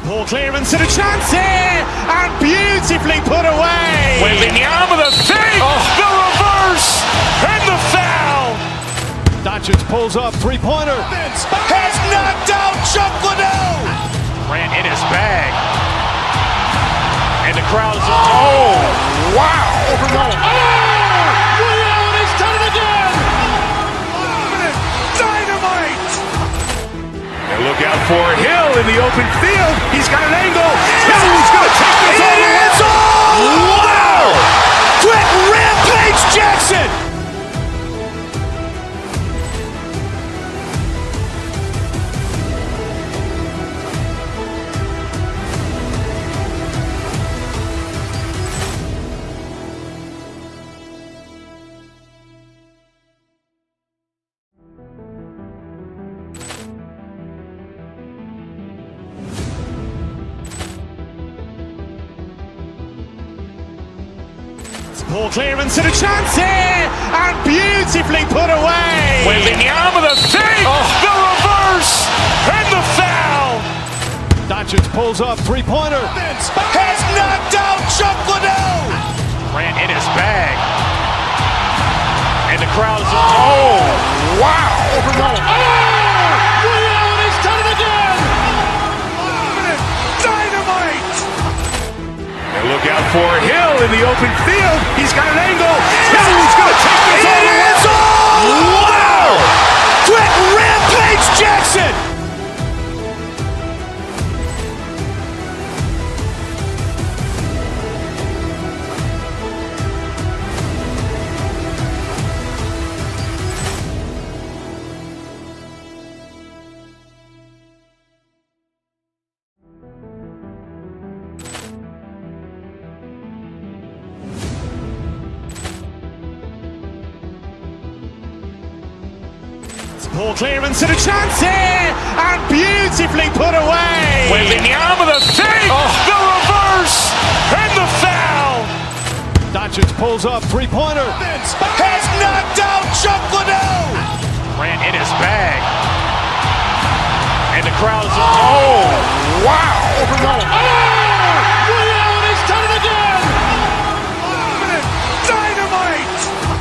Ball clearance and a chance here, and beautifully put away. Wembanyama the fake, the reverse, and the foul. Doncic pulls up, three-pointer. Has knocked out Chuck Liddell. Ran in his bag. And the crowd is... Oh, wow. He's done it again. Dynamite. And look out for Hill in the open field. He's got an angle. Hill's going to take this all the way. Wow! Quick rampage Jackson. Ball clearance and a chance here, and beautifully put away. Wembanyama the fake, the reverse, and the foul. Doncic pulls up, three-pointer. Has knocked out Chuck Liddell. Ran in his bag. And the crowd is... Oh, wow. He's done it again. Dynamite. And look out for Hill in the open field. He's got an angle. Hill's going to take this all the way. Wow! Quick rampage Jackson. Ball clearance and a chance here, and beautifully put away. Wembanyama the fake, the reverse, and the foul. Doncic pulls up, three-pointer. Has knocked out Chuck Liddell. Ran in his bag. And the crowd is... Oh, wow. He's done it again. Dynamite.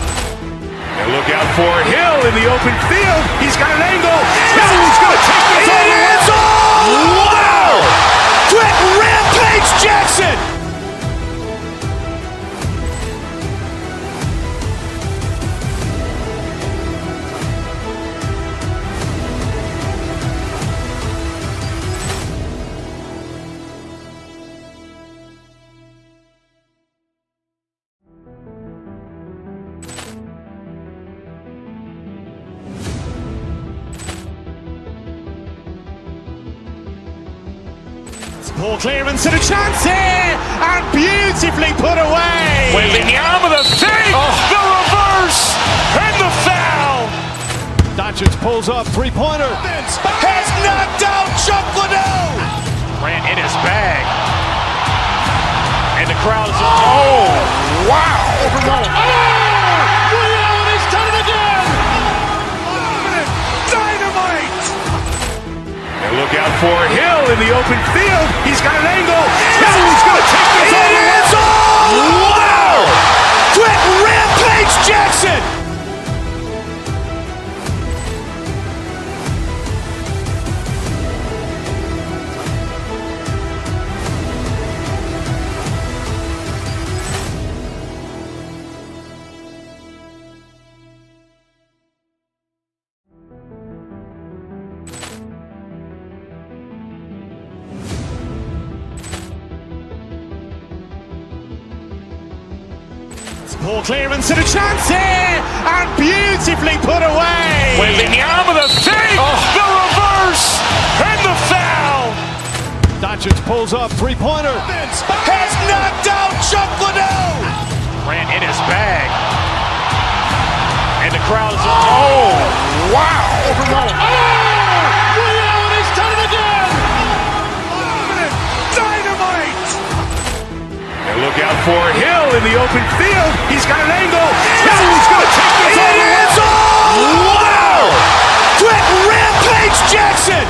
Look out for Hill in the open field. He's got an angle. Hill's going to take this all the way. Wow! Quick rampage Jackson! Ball clearance and a chance here, and beautifully put away. Wembanyama the fake, the reverse, and the foul. Doncic pulls up, three-pointer. Has knocked out Chuck Liddell. Ran in his bag. And the crowd is, oh, wow. Overrun. Oh, Allen has done it again. Dynamite. And look out for Hill in the open field. He's got an angle. Hill's going to take this all the way. Wow. Quick rampage Jackson. Ball clearance and a chance here, and beautifully put away. Wembanyama the fake, the reverse, and the foul. Doncic pulls up, three-pointer. Has knocked out Chuck Liddell. Ran in his bag. And the crowd is, oh, wow. Overrun. Oh, Allen has done it again. Dynamite. And look out for Hill in the open field. He's got an angle. Hill's going to take this all the way. Wow. Quick rampage Jackson.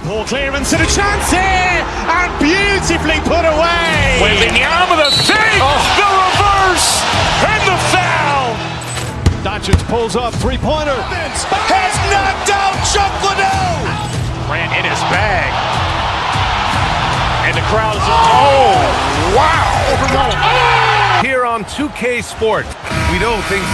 Ball clearance and a chance here, and beautifully put away. Wembanyama the fake, the reverse, and the foul. Doncic pulls up, three-pointer. Has knocked out Chuck Liddell. Ran in his bag. And the crowd is, oh, wow. Overrun. Here on 2K Sport, we know things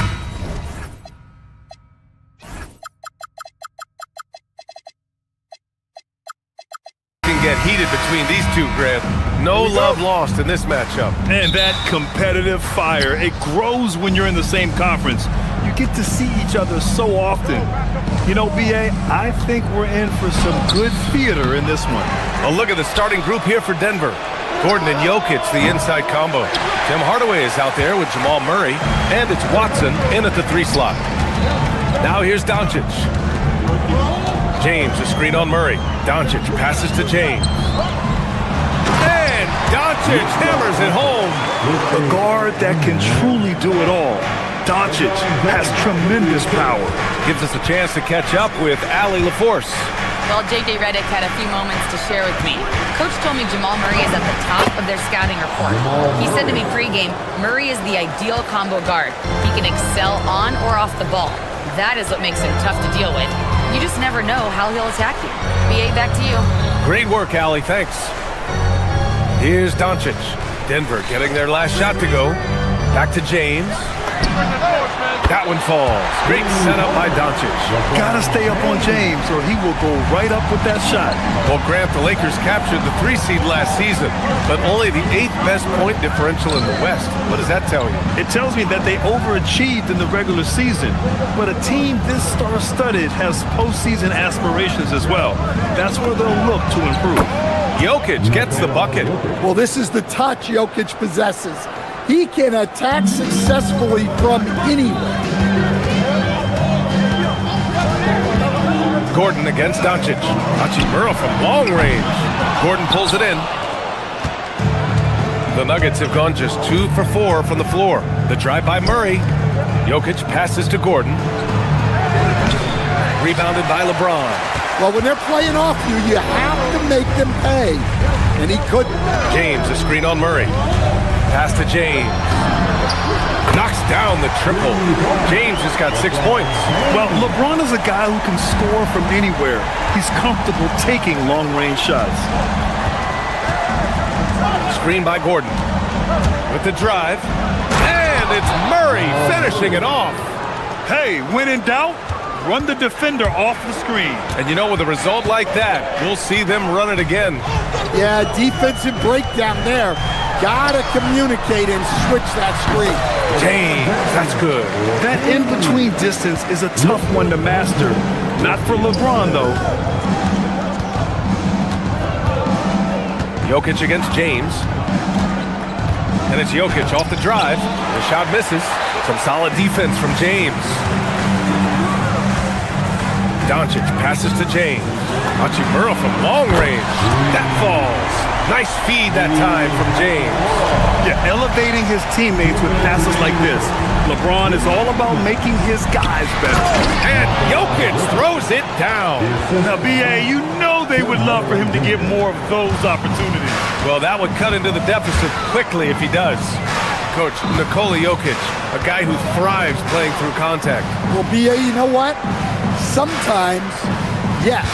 can get heated between these two, Grant. No love lost in this matchup. And that competitive fire, it grows when you're in the same conference. You get to see each other so often. You know, BA, I think we're in for some good theater in this one. A look at the starting group here for Denver. Gordon and Jokic, the inside combo. Tim Hardaway is out there with Jamal Murray, and it's Watson in at the 3 slot. Now here's Doncic. James, a screen on Murray. Doncic passes to James. And Doncic hammers it home. A guard that can truly do it all. Doncic has tremendous power. Gives us a chance to catch up with Allie LaForce. Well, JJ Redick had a few moments to share with me. Coach told me Jamal Murray is at the top of their scouting report. He said to me pregame, Murray is the ideal combo guard. He can excel on or off the ball. That is what makes him tough to deal with. You just never know how he'll attack you. BA, back to you. Great work, Allie. Thanks. Here's Doncic. Denver getting their last shot to go. Back to James. That one falls. Great setup by Doncic. Gotta stay up on James or he will go right up with that shot. Well, Grant, the Lakers captured the 3 seed last season, but only the 8th best point differential in the West. What does that tell you? It tells me that they overachieved in the regular season, but a team this star-studded has postseason aspirations as well. That's where they'll look to improve. Jokic gets the bucket. Well, this is the touch Jokic possesses. He can attack successfully from anywhere. Gordon against Doncic. Hachimura from long range. Gordon pulls it in. The Nuggets have gone just 2 for 4 from the floor. The drive by Murray. Jokic passes to Gordon. Rebounded by LeBron. Well, when they're playing off you, you have to make them pay. And he couldn't. James, a screen on Murray. Pass to James. Knocks down the triple. James has got 6 points. Well, LeBron is a guy who can score from anywhere. He's comfortable taking long-range shots. Screen by Gordon. With the drive. And it's Murray finishing it off. Hey, when in doubt, run the defender off the screen. And you know, with a result like that, we'll see them run it again. Yeah, defensive breakdown there. Gotta communicate and switch that screen. James, that's good. That in-between distance is a tough one to master. Not for LeBron, though. Jokic against James. And it's Jokic off the drive. The shot misses. Some solid defense from James. Doncic passes to James. Hachimura from long range. That falls. Nice feed that time from James. Yeah, elevating his teammates with passes like this. LeBron is all about making his guys better. And Jokic throws it down. Now, B.A., you know they would love for him to get more of those opportunities. Well, that would cut into the deficit quickly if he does. Coach, Nikola Jokic, a guy who thrives playing through contact. Well, B.A., you know what? Sometimes, yes,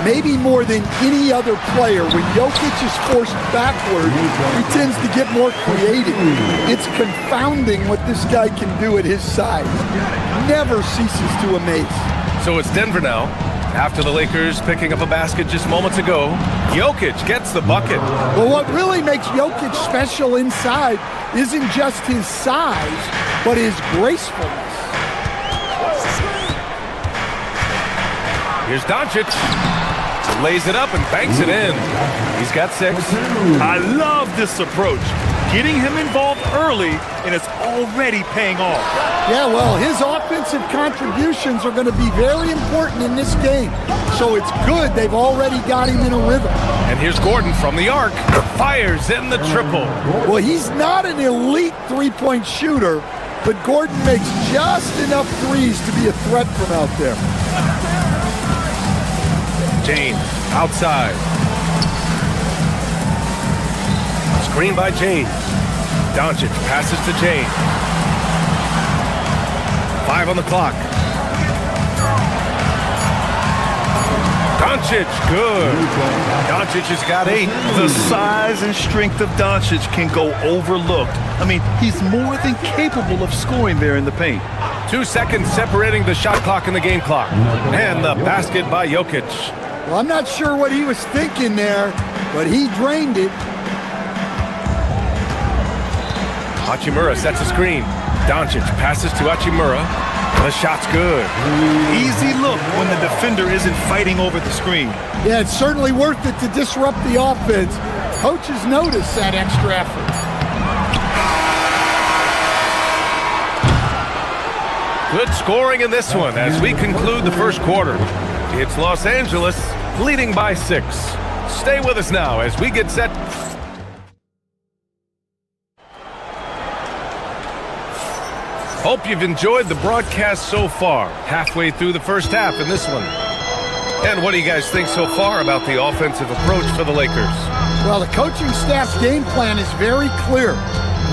maybe more than any other player, when Jokic is forced backward, he tends to get more creative. It's confounding what this guy can do at his size. Never ceases to amaze. So it's Denver now. After the Lakers picking up a basket just moments ago, Jokic gets the bucket. Well, what really makes Jokic special inside isn't just his size, but his gracefulness. Here's Doncic. Lays it up and banks it in. He's got 6. I love this approach. Getting him involved early, and it's already paying off. Yeah, well, his offensive contributions are going to be very important in this game. So it's good they've already got him in a rhythm. And here's Gordon from the arc. Fires in the triple. Well, he's not an elite three-point shooter, but Gordon makes just enough threes to be a threat from out there. James, outside. Screen by James. Doncic passes to James. 5 on the clock. Doncic, good. Doncic has got 8. The size and strength of Doncic can go overlooked. I mean, he's more than capable of scoring there in the paint. 2 seconds separating the shot clock and the game clock. And the basket by Jokic. Well, I'm not sure what he was thinking there, but he drained it. Hachimura sets a screen. Doncic passes to Hachimura. The shot's good. Easy look when the defender isn't fighting over the screen. Yeah, it's certainly worth it to disrupt the offense. Coaches notice that extra effort. Good scoring in this one as we conclude the first quarter. It's Los Angeles leading by 6. Stay with us now as we get set. Hope you've enjoyed the broadcast so far. Halfway through the first half in this one. And what do you guys think so far about the offensive approach for the Lakers? Well, the coaching staff's game plan is very clear.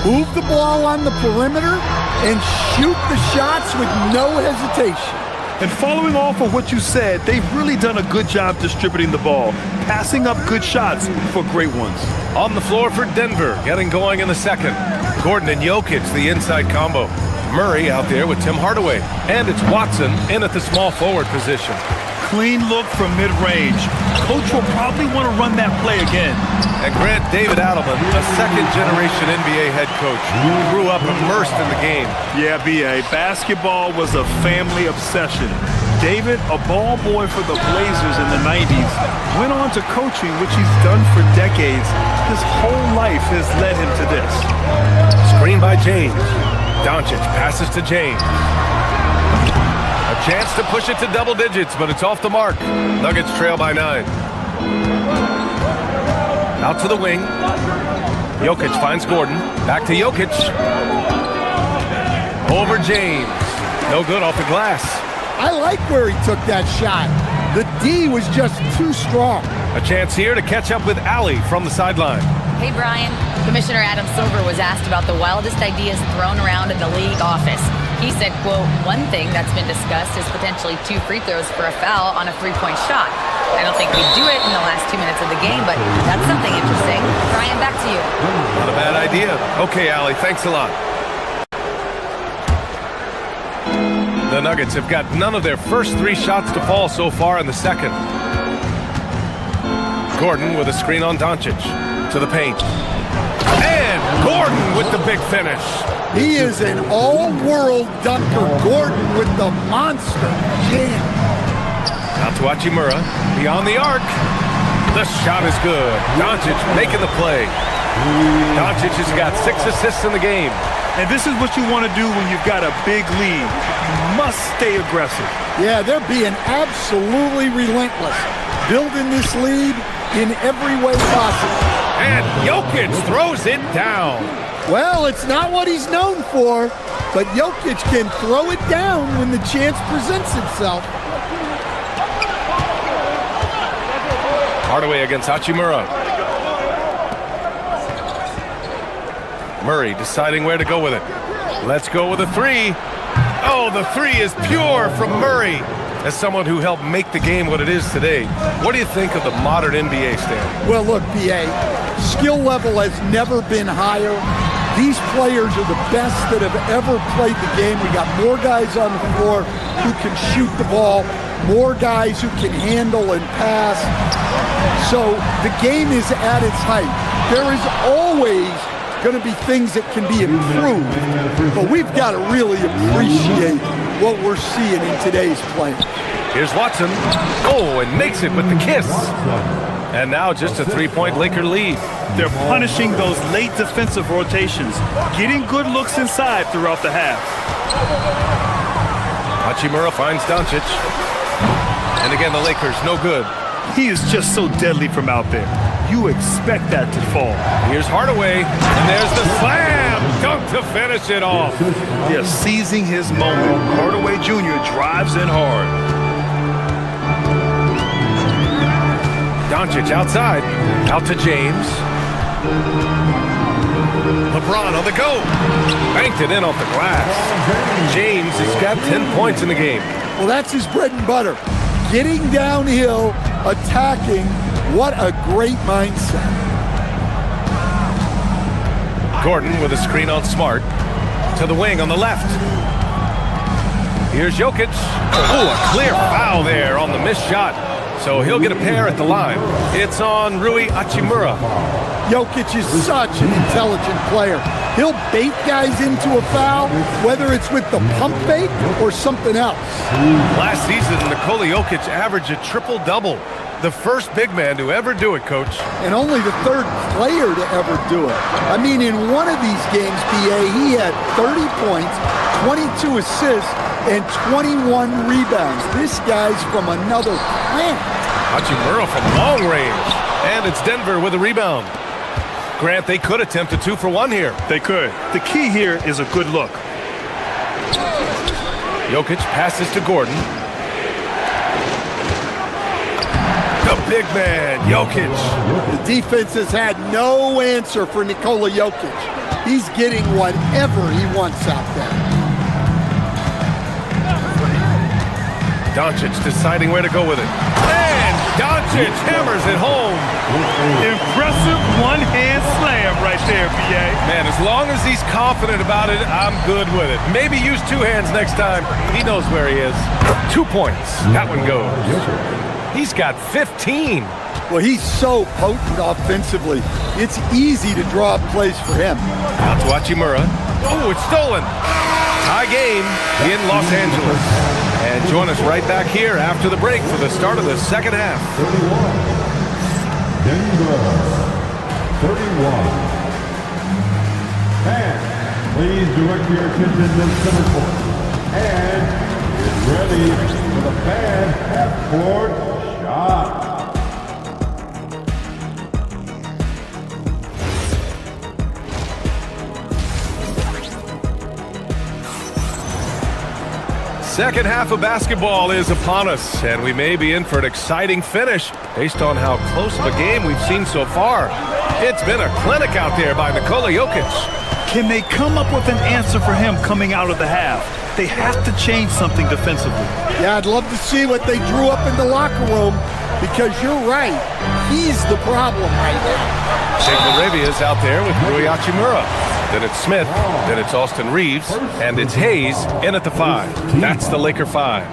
Move the ball on the perimeter and shoot the shots with no hesitation. And following off of what you said, they've really done a good job distributing the ball, passing up good shots for great ones. On the floor for Denver, getting going in the second. Gordon and Jokic, the inside combo. Murray out there with Tim Hardaway. And it's Watson in at the small forward position. Clean look from mid-range. Coach will probably want to run that play again. And Grant David Adelman, a second-generation NBA head coach, who grew up immersed in the game. Yeah, B.A., basketball was a family obsession. David, a ball boy for the Blazers in the 90s, went on to coaching, which he's done for decades. His whole life has led him to this. Screen by James. Doncic passes to James. A chance to push it to double digits, but it's off the mark. Nuggets trail by 9. Out to the wing. Jokic finds Gordon. Back to Jokic. Over James. No good off the glass. I like where he took that shot. The D was just too strong. A chance here to catch up with Allie from the sideline. Hey, Brian. Commissioner Adam Silver was asked about the wildest ideas thrown around in the league office. He said, quote, one thing that's been discussed is potentially 2 free throws for a foul on a 3-point shot. I don't think we'd do it in the last 2 minutes of the game, but that's something interesting. Brian, back to you. Not a bad idea. Okay, Allie, thanks a lot. The Nuggets have got none of their first 3 shots to fall so far in the second. Gordon with a screen on Doncic. To the paint. And Gordon with the big finish. He is an all-world dunker. Gordon with the monster jam. Out to Hachimura. Beyond the arc. The shot is good. Doncic making the play. Doncic has got 6 assists in the game. And this is what you want to do when you've got a big lead. You must stay aggressive. Yeah, they're being absolutely relentless. Building this lead in every way possible. And Jokic throws it down. Well, it's not what he's known for, but Jokic can throw it down when the chance presents itself. Hardaway against Hachimura. Murray deciding where to go with it. Let's go with a 3. Oh, the 3 is pure from Murray. As someone who helped make the game what it is today, what do you think of the modern NBA, Stan? Well, look, BA, skill level has never been higher. These players are the best that have ever played the game. We got more guys on the floor who can shoot the ball, more guys who can handle and pass. So the game is at its height. There is always going to be things that can be improved, but we've got to really appreciate what we're seeing in today's play. Here's Watson. Oh, and makes it with the kiss. And now just a 3-point Laker lead. They're punishing those late defensive rotations, getting good looks inside throughout the half. Hachimura finds Doncic. And again, the Lakers, no good. He is just so deadly from out there. You expect that to fall. Here's Hardaway, and there's the slam! Dunk to finish it off. They're seizing his moment. Hardaway Jr. drives in hard. Doncic outside, out to James. LeBron on the go. Banked it in off the glass. James has got 10 points in the game. Well, that's his bread and butter. Getting downhill, attacking. What a great mindset. Gordon with a screen on Smart. To the wing on the left. Here's Jokic. Oh, a clear foul there on the missed shot. So he'll get a pair at the line. It's on Rui Hachimura. Jokic is such an intelligent player. He'll bait guys into a foul, whether it's with the pump fake or something else. Last season, Nikola Jokic averaged a triple-double. The first big man to ever do it, Coach. And only the 3rd player to ever do it. I mean, in one of these games, BA, he had 30 points, 22 assists, and 21 rebounds. This guy's from another planet. Hachimura from long range. And it's Denver with a rebound. Grant, they could attempt a 2-for-1 here. They could. The key here is a good look. Jokic passes to Gordon. The big man, Jokic. The defense has had no answer for Nikola Jokic. He's getting whatever he wants out there. Doncic deciding where to go with it. And Doncic hammers it home. Impressive one-hand slam right there, BA. Man, as long as he's confident about it, I'm good with it. Maybe use 2 hands next time. He knows where he is. 2 points. That one goes. He's got 15. Well, he's so potent offensively. It's easy to draw up plays for him. Out to Hachimura. Oh, it's stolen. Tie game in Los Angeles. And join us right back here after the break for the start of the second half. Denver, 31. And please direct your attention to center court. And ready for the fan half-court shot. Second half of basketball is upon us, and we may be in for an exciting finish based on how close of a game we've seen so far. It's been a clinic out there by Nikola Jokic. Can they come up with an answer for him coming out of the half? They have to change something defensively. Yeah, I'd love to see what they drew up in the locker room, because you're right. He's the problem right now. Jake LaRavia is out there with Rui Hachimura. Then it's Smith, then it's Austin Reeves, and it's Hayes in at the 5. That's the Laker 5.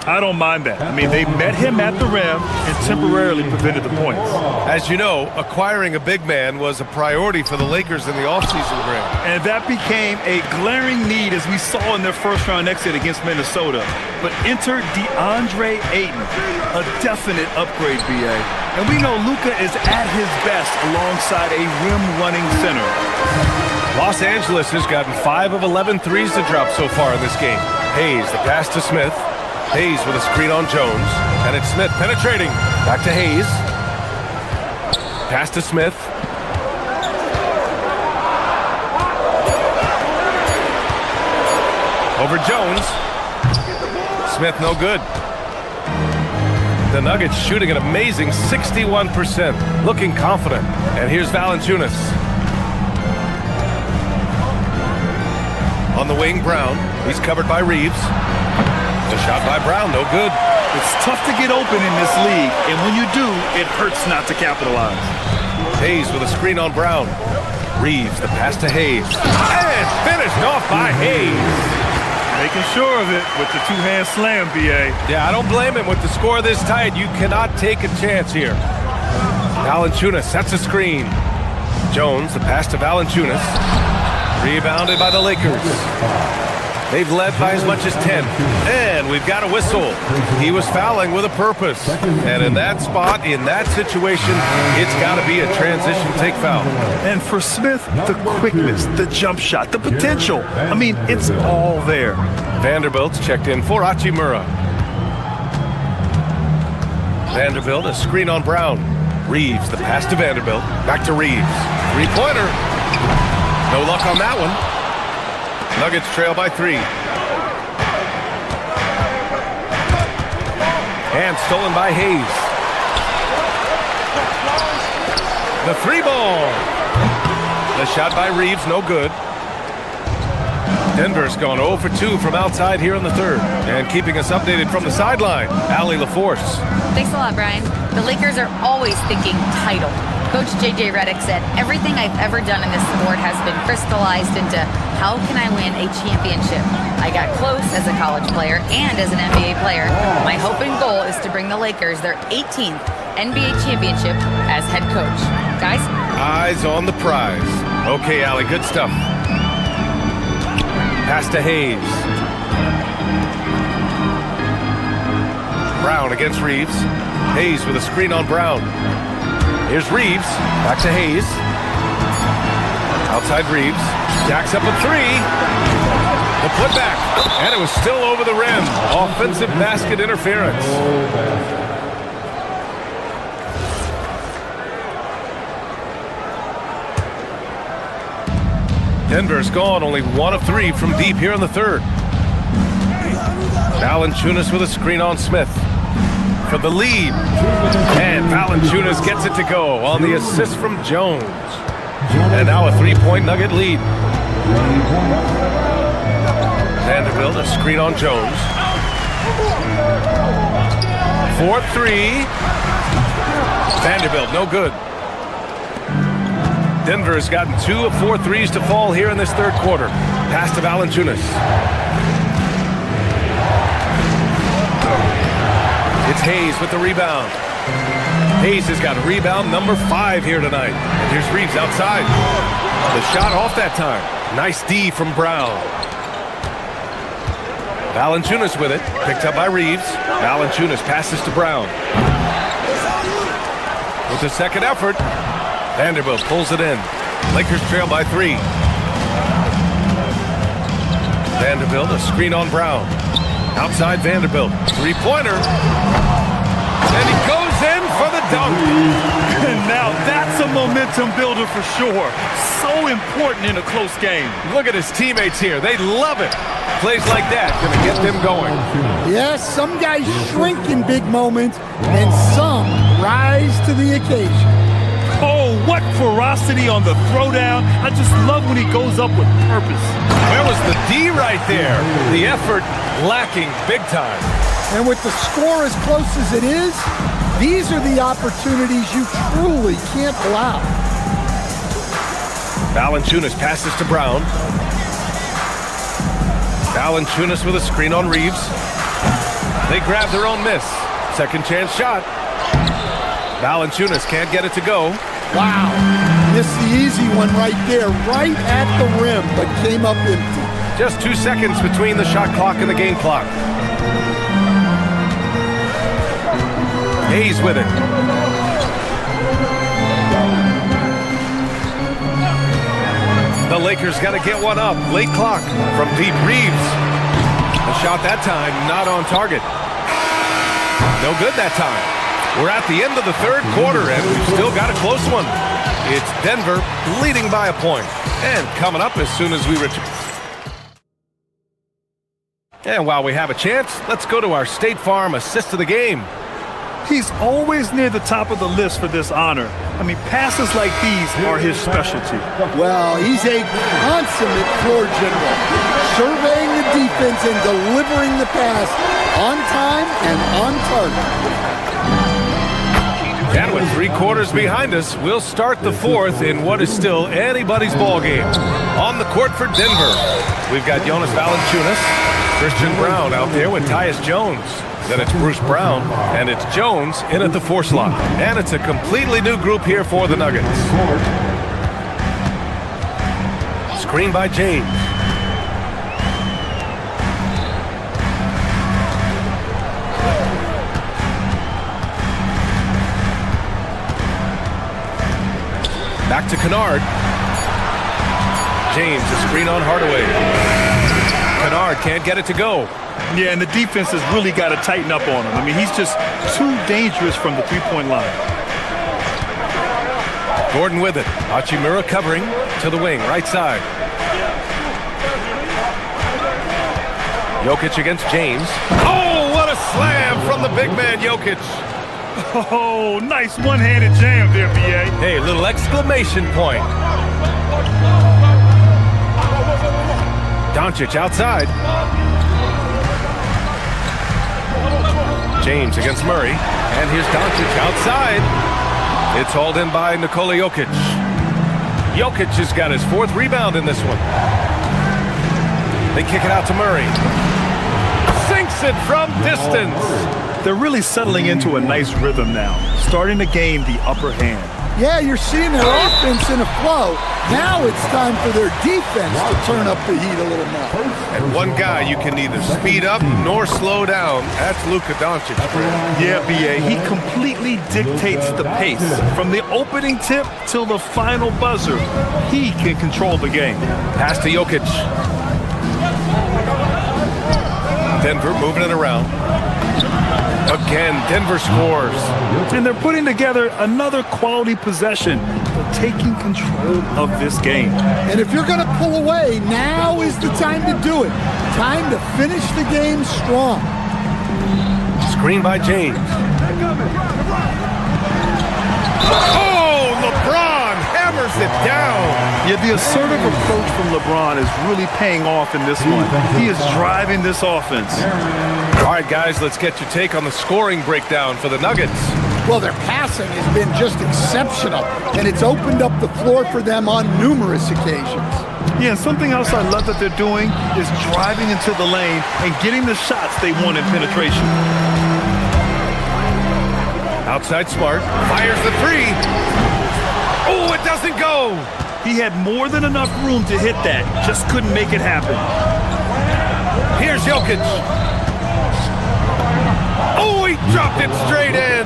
I don't mind that. I mean, they met him at the rim and temporarily prevented the points. As you know, acquiring a big man was a priority for the Lakers in the offseason, Graham. And that became a glaring need, as we saw in their first-round exit against Minnesota. But enter DeAndre Ayton, a definite upgrade, BA. And we know Luka is at his best alongside a rim-running center. Los Angeles has gotten 5 of 11 threes to drop so far in this game. Hayes, the pass to Smith. Hayes with a screen on Jones. And it's Smith penetrating. Back to Hayes. Pass to Smith. Over Jones. Smith no good. The Nuggets shooting an amazing 61%. Looking confident. And here's Valanciunas. On the wing, Brown. He's covered by Reeves. The shot by Brown, no good. It's tough to get open in this league, and when you do, it hurts not to capitalize. Hayes with a screen on Brown. Reeves, the pass to Hayes. And finished off by Hayes. Making sure of it with the two-hand slam, BA. Yeah, I don't blame him. With the score this tight, you cannot take a chance here. Valanciunas sets a screen. Jones, the pass to Valanciunas. Rebounded by the Lakers. They've led by as much as 10. And we've got a whistle. He was fouling with a purpose. And in that spot, in that situation, it's got to be a transition take foul. And for Smith, the quickness, the jump shot, the potential. I mean, it's all there. Vanderbilt's checked in for Hachimura. Vanderbilt, a screen on Brown. Reeves, the pass to Vanderbilt. Back to Reeves. Three-pointer. No luck on that one. Nuggets trail by 3. And stolen by Hayes. The 3-ball. The shot by Reeves, no good. Denver's gone 0 for 2 from outside here in the third. And keeping us updated from the sideline, Allie LaForce. Thanks a lot, Brian. The Lakers are always thinking title. Coach J.J. Redick said, everything I've ever done in this sport has been crystallized into how can I win a championship? I got close as a college player and as an NBA player. My hope and goal is to bring the Lakers their 18th NBA championship as head coach. Guys? Eyes on the prize. Okay, Allie, good stuff. Pass to Hayes. Brown against Reeves. Hayes with a screen on Brown. Here's Reeves. Back to Hayes. Outside Reeves. Jacks up a 3. The putback. And it was still over the rim. Offensive basket interference. Denver's gone only 1 of 3 from deep here in the third. Valanciunas with a screen on Smith for the lead. And Valanciunas gets it to go on the assist from Jones. And now a 3-point Nugget lead. Vanderbilt, a screen on Jones. 4-3. Vanderbilt, no good. Denver has gotten 2 of 4 threes to fall here in this third quarter. Pass to Valanciunas. It's Hayes with the rebound. Hayes has got rebound number 5 here tonight. And here's Reeves outside. The shot off that time. Nice D from Brown. Valanciunas with it. Picked up by Reeves. Valanciunas passes to Brown. With the second effort, Vanderbilt pulls it in. Lakers trail by 3. Vanderbilt, a screen on Brown. Outside Vanderbilt. Three-pointer. And he goes in for the dunk. And now that's a momentum builder for sure. So important in a close game. Look at his teammates here. They love it. Plays like that going to get them going. Yes, some guys shrink in big moments, and some rise to the occasion. Oh, what ferocity on the throwdown. I just love when he goes up with purpose. Where was the D right there? The effort lacking big time. And with the score as close as it is, these are the opportunities you truly can't allow. Valanciunas passes to Brown. Valanciunas with a screen on Reeves. They grab their own miss. Second chance shot. Valanciunas can't get it to go. Wow, missed the easy one right there, right at the rim, but came up empty. Just 2 seconds between the shot clock and the game clock. Hayes with it. The Lakers got to get one up. Late clock from Pete Reeves. The shot that time not on target. No good that time. We're at the end of the third quarter, and we've still got a close one. It's Denver leading by a point. And coming up as soon as we return. And while we have a chance, let's go to our State Farm assist of the game. He's always near the top of the list for this honor. I mean, passes like these are his specialty. Well, he's a consummate floor general, surveying the defense and delivering the pass on time and on target. And with 3 quarters behind us, we'll start the fourth in what is still anybody's ball game. On the court for Denver, we've got Jonas Valanciunas, Christian Brown out there with Tyus Jones. Then it's Bruce Brown, and it's Jones in at the 4 slot. And it's a completely new group here for the Nuggets. Screen by James. Back to Kennard. James, a screen on Hardaway. Kennard can't get it to go. Yeah, and the defense has really got to tighten up on him. I mean, he's just too dangerous from the three-point line. Gordon with it. Hachimura covering to the wing, right side. Jokic against James. Oh, what a slam from the big man, Jokic. Oh, nice one-handed jam there, B.A. Hey, little exclamation point. Doncic outside. James against Murray. And here's Doncic outside. It's hauled in by Nikola Jokic. Jokic has got his 4th rebound in this one. They kick it out to Murray. Sinks it from distance. They're really settling into a nice rhythm now, starting to gain the upper hand. Yeah, you're seeing their offense in a flow. Now it's time for their defense to turn up the heat a little more. And one guy you can neither speed up nor slow down. That's Luka Doncic. Yeah, B.A., he completely dictates the pace. From the opening tip till the final buzzer, he can control the game. Pass to Jokic. Denver moving it around. Again, Denver scores. And they're putting together another quality possession. They're taking control of this game. And if you're going to pull away, now is the time to do it. Time to finish the game strong. Screen by James. Oh, LeBron hammers it down. Yeah, the assertive approach from LeBron is really paying off in this one. He is driving this offense. All right, guys, let's get your take on the scoring breakdown for the Nuggets. Well, their passing has been just exceptional, and it's opened up the floor for them on numerous occasions. Yeah, and something else I love that they're doing is driving into the lane and getting the shots they want in penetration. Outside Smart, fires the 3. Oh, it doesn't go. He had more than enough room to hit that, just couldn't make it happen. Here's Jokic. Oh, he dropped it straight in.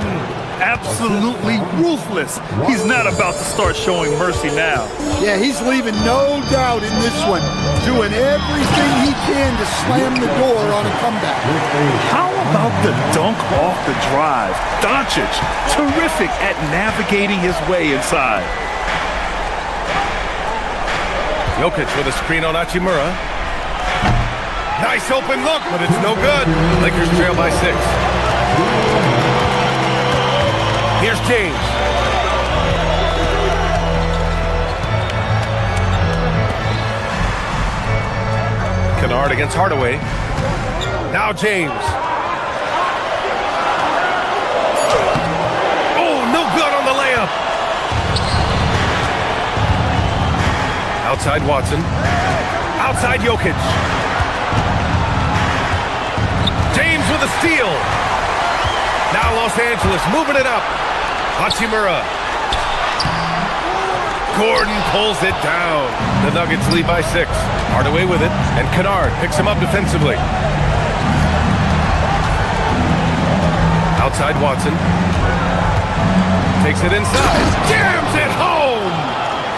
Absolutely ruthless. He's not about to start showing mercy now. Yeah, he's leaving no doubt in this one. doing everything he can to slam the door on a comeback. How about the dunk off the drive? Doncic, terrific at navigating his way inside. Jokic with a screen on Hachimura. Nice open look, but it's no good. Lakers trail by 6. Here's James. Kennard against Hardaway. Now James. Oh, no good on the layup. Outside Watson. Outside Jokic. James with a steal. Now Los Angeles moving it up. Hachimura. Gordon pulls it down. The Nuggets lead by 6. Hardaway with it, and Kennard picks him up defensively. Outside Watson. Takes it inside. Jams it home!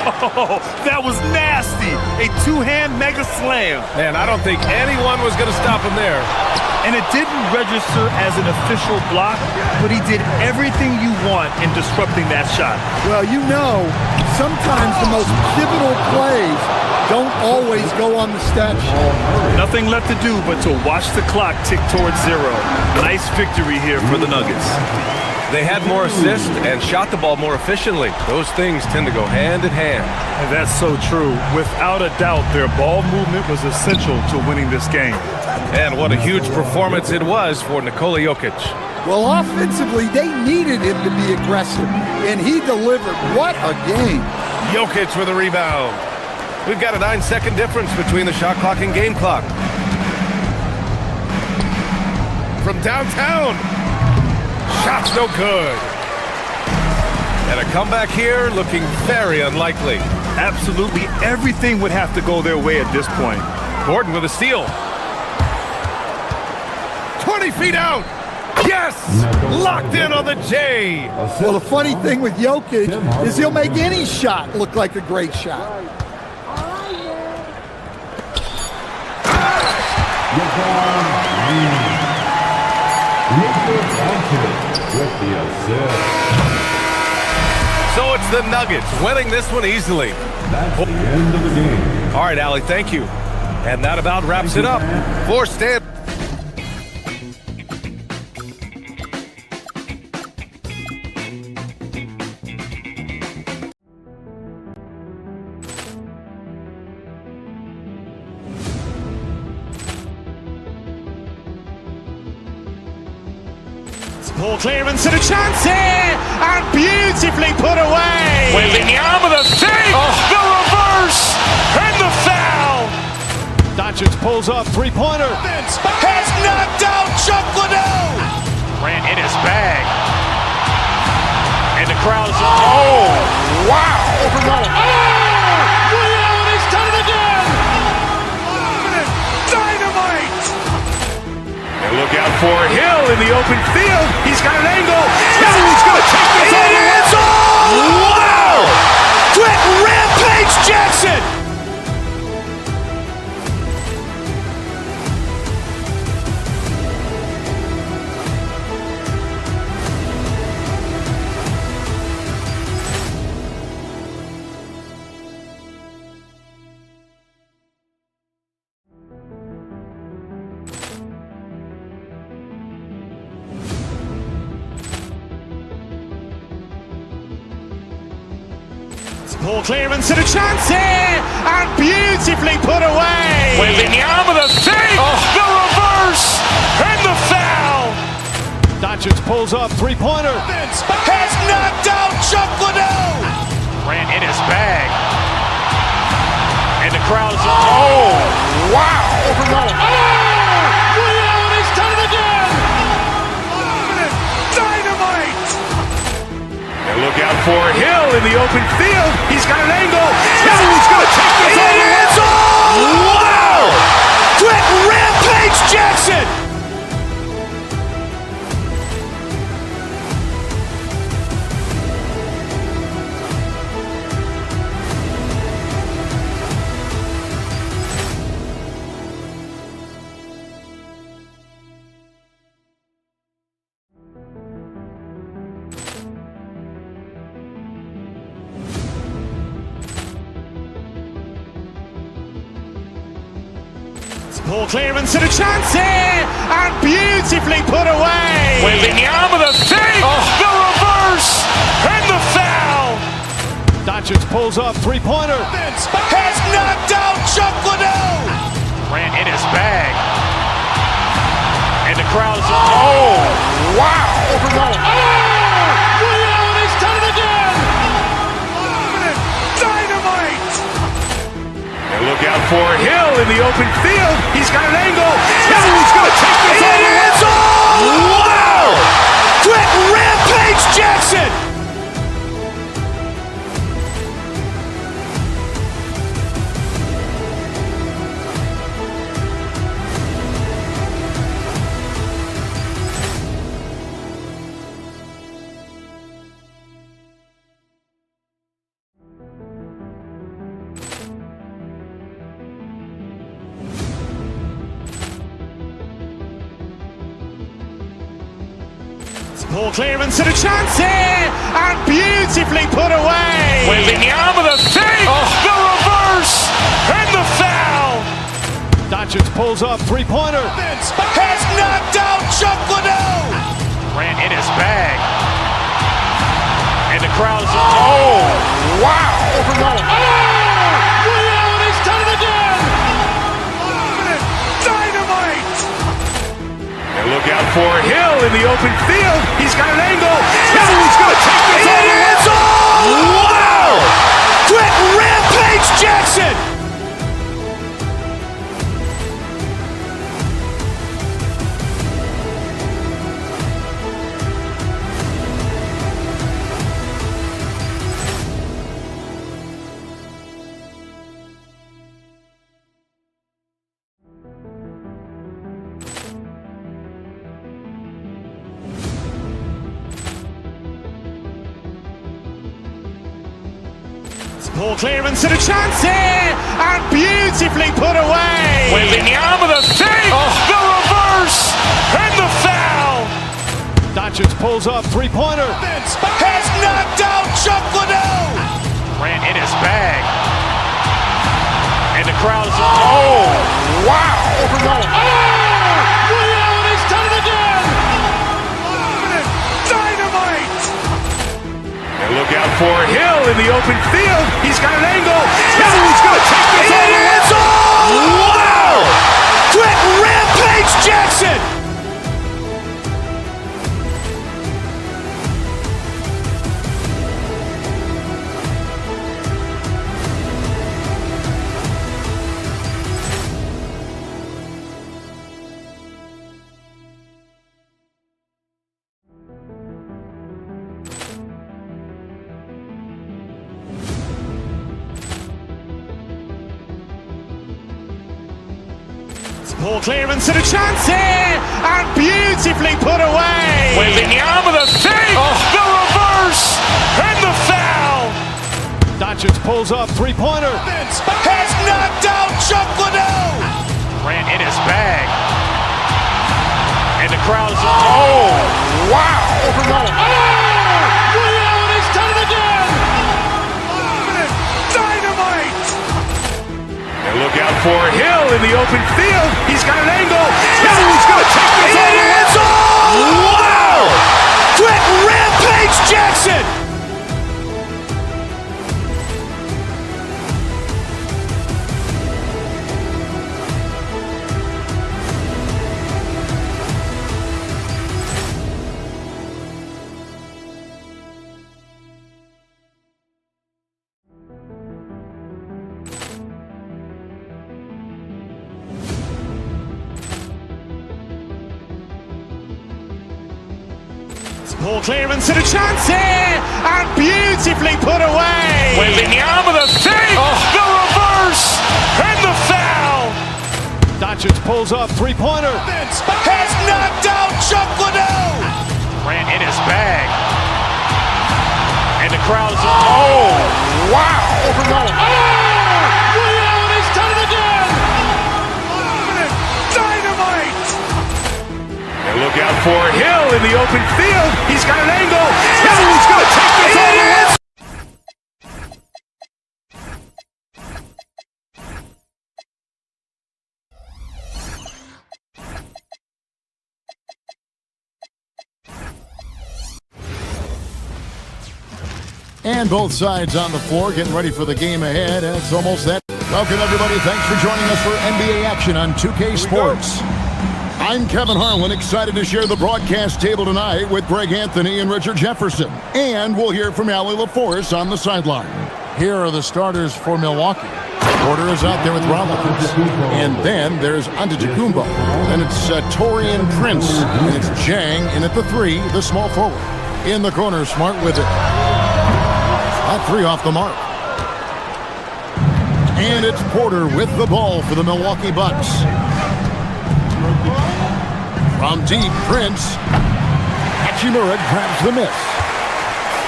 Oh, that was nasty. A two-hand mega slam. Man, I don't think anyone was going to stop him there. And it didn't register as an official block, but he did everything you want in disrupting that shot. Well, you know, sometimes the most pivotal plays don't always go on the stat sheet. Nothing left to do but to watch the clock tick towards 0. Nice victory here for the Nuggets. They had more assists and shot the ball more efficiently. Those things tend to go hand in hand. And that's so true. Without a doubt, their ball movement was essential to winning this game. And what a huge performance it was for Nikola Jokic. Well, offensively, they needed him to be aggressive, and he delivered. What a game. Jokic with a rebound. We've got a 9-second difference between the shot clock and game clock. From downtown. Shot's no good. And a comeback here looking very unlikely. Absolutely everything would have to go their way at this point. Gordon with a steal. 20 feet out. Yes! Locked in on the J. Well, the funny thing with Jokic is he'll make any shot look like a great shot. With the assist. So it's the Nuggets winning this one easily. That's the end of the game. All right, Allie, thank you. And that about wraps it up for Stan. Poor clearance and a chance here, and beautifully put away. Wembanyama the save, the reverse, and the foul. Doncic pulls up, three-pointer. Has knocked out Chuck Liddell. Ran in his bag. And the crowd is, oh, wow. He's done it again. Dynamite. And look out for Hill in the open field. He's got an angle. He's going to take this all the way. Wow! Quick Rampage Jackson. Poor clearance and a chance here, and beautifully put away. Wembanyama the save, the reverse, and the foul. Doncic pulls up, three-pointer. Has knocked out Chuck Liddell. Ran in his bag. And the crowd is, oh, wow. He's done it again. Dynamite. And look out for Hill in the open field. He's got an angle. He's going to take this all the way. Wow! Quick Rampage Jackson. Ball clearance and a chance here, and beautifully put away. Wembanyama the save, the reverse, and the foul. Doncic pulls up, three-pointer. Has knocked out Chuck Liddell. Grant in his bag. And the crowd is, oh, wow. He's done it again. Dynamite. And look out for Hill in the open field. He's got an angle. He's going to take this all the way. Wow! Quick rampage Jackson. Ball clearance and a chance here, and beautifully put away. Wembanyama the save, the reverse, and the foul. Doncic pulls up, three-pointer. Has knocked out Chuck Liddell. Grant in his bag. And the crowd is, oh, wow. He's done it again. Dynamite. And look out for Hill in the open field. He's got an angle. He's going to take this all the way. Wow! Quick rampage Jackson. Ball clearance and a chance here, and beautifully put away. Wembanyama the save, the reverse, and the foul. Doncic pulls up, three-pointer. Has knocked out Chuck Liddell. Grant in his bag. And the crowd is, oh, wow. He's done it again. Dynamite. And look out for Hill in the open field. He's got an angle. He's going to take this all the way. Wow! Quick rampage Jackson. Ball clearance and a chance here, and beautifully put away. Wembanyama the save, the reverse, and the foul. Doncic pulls up, three-pointer. Has knocked out Chuck Liddell. Grant in his bag. And the crowd is, oh, wow. He's done it again. Dynamite. And look out for Hill in the open field. He's got an angle. He's going to take this all the way. Wow! Quick rampage Jackson. Ball clearance and a chance here, and beautifully put away. Wembanyama the save, the reverse, and the foul. Doncic pulls up, three-pointer. Has knocked out Chuck Liddell. Grant in his bag. And the crowd is, oh, wow. He's done it again. Dynamite. And look out for Hill in the open field. He's got an angle. He's going to take this all the way. And both sides on the floor getting ready for the game ahead. And it's almost that. Welcome, everybody. Thanks for joining us for NBA action on 2K Sports. I'm Kevin Harlan, excited to share the broadcast table tonight with Greg Anthony and Richard Jefferson. And we'll hear from Allie LaForce on the sideline. Here are the starters for Milwaukee. Porter is out there with Rollins. And then there's Antetokounmpo. Then it's Taurean Prince. And it's Jang in at the 3, the small forward. In the corner, Smart with it. That 3 off the mark. And it's Porter with the ball for the Milwaukee Bucks. From deep, Prince. Hachimura grabs the miss.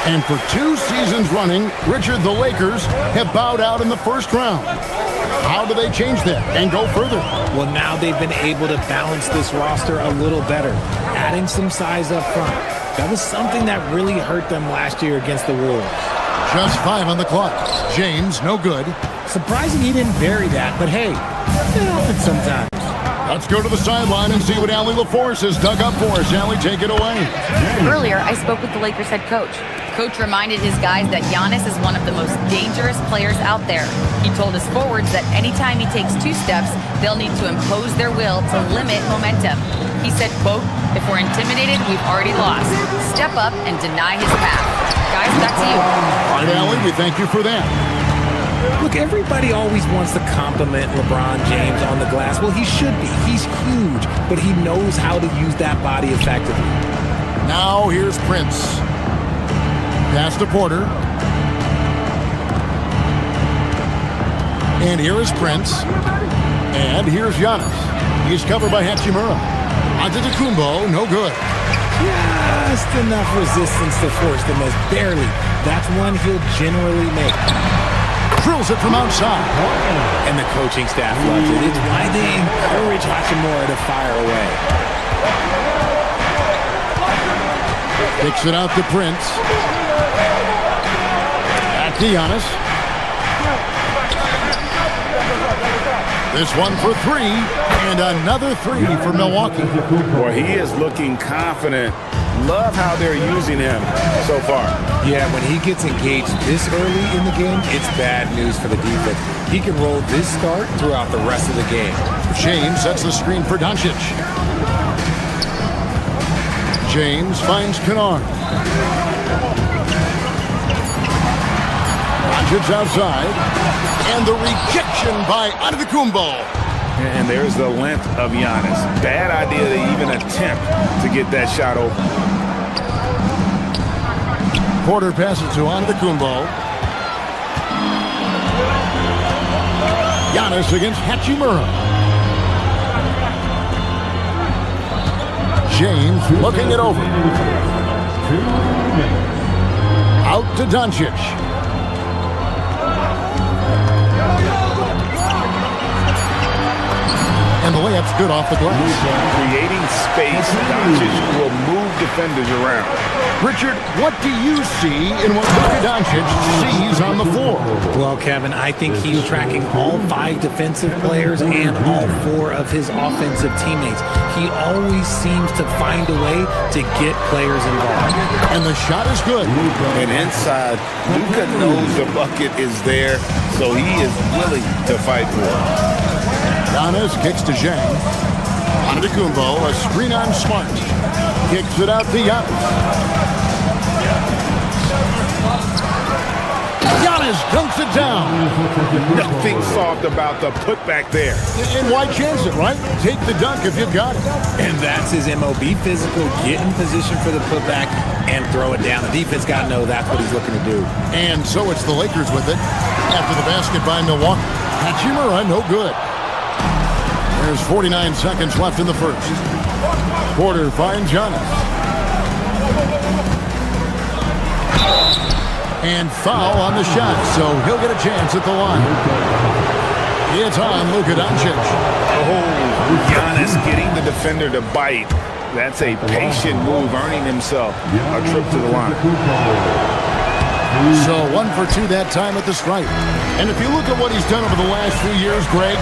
And for 2 seasons running, Richard, the Lakers have bowed out in the first round. How do they change that and go further? Well, now they've been able to balance this roster a little better, adding some size up front. That was something that really hurt them last year against the Wolves. Just 5 on the clock. James, no good. Surprising he didn't bury that, but hey, it happens sometimes. Let's go to the sideline and see what Allie LaForce has dug up for us. Allie, take it away. Earlier, I spoke with the Lakers head coach. Coach reminded his guys that Giannis is one of the most dangerous players out there. He told his forwards that anytime he takes 2 steps, they'll need to impose their will to limit momentum. He said, quote, "If we're intimidated, we've already lost. Step up and deny his path." Guys, back to you. All right, Allie, we thank you for that. Look, everybody always wants to compliment LeBron James on the glass. Well, he should be. He's huge, but he knows how to use that body effectively. Now here's Prince. Pass to Porter. And here is Prince. And here's Giannis. He's covered by Hachimura. Antetokounmpo, no good. Just enough resistance to force the miss. Barely. That's one he'll generally make. Drills it from outside. And the coaching staff loves it. It's why they encourage Hachimura to fire away. Kicks it out to Prince. Back to Giannis. This one for 3, and another 3 for Milwaukee. Boy, he is looking confident. Love how they're using him so far. Yeah, when he gets engaged this early in the game, it's bad news for the defense. He can roll this start throughout the rest of the game. James sets the screen for Doncic. James finds Kennard. Doncic outside. And the rejection by Antetokounmpo. And there's the length of Giannis. Bad idea to even attempt to get that shot open. Porter passes to Antetokounmpo. Giannis against Hachimura. James looking it over. Out to Doncic. And the layup's good off the glass. Creating space, Doncic will move defenders around. Richard, what do you see in what Luka Doncic sees on the floor? Well, Kevin, I think he's tracking all 5 defensive players and all 4 of his offensive teammates. He always seems to find a way to get players involved. And the shot is good. And inside, Luka knows the bucket is there, so he is willing to fight for it. Giannis kicks to Zhang. Antetokounmpo, a screen on Smart. Kicks it out to Giannis. Giannis dunks it down. Nothing soft about the putback there. And why chance it, right? Take the dunk if you've got it. And that's his MO. Be physical, get in position for the putback, and throw it down. The defense got to know that's what he's looking to do. And so it's the Lakers with it. After the basket by Milwaukee. Hachimura, no good. There's 49 seconds left in the first. Porter finds Giannis. And foul on the shot, so he'll get a chance at the line. It's on Luka Doncic. Oh, Giannis getting the defender to bite. That's a patient move, earning himself a trip to the line. So 1 for 2 that time at the stripe. And if you look at what he's done over the last few years, Greg,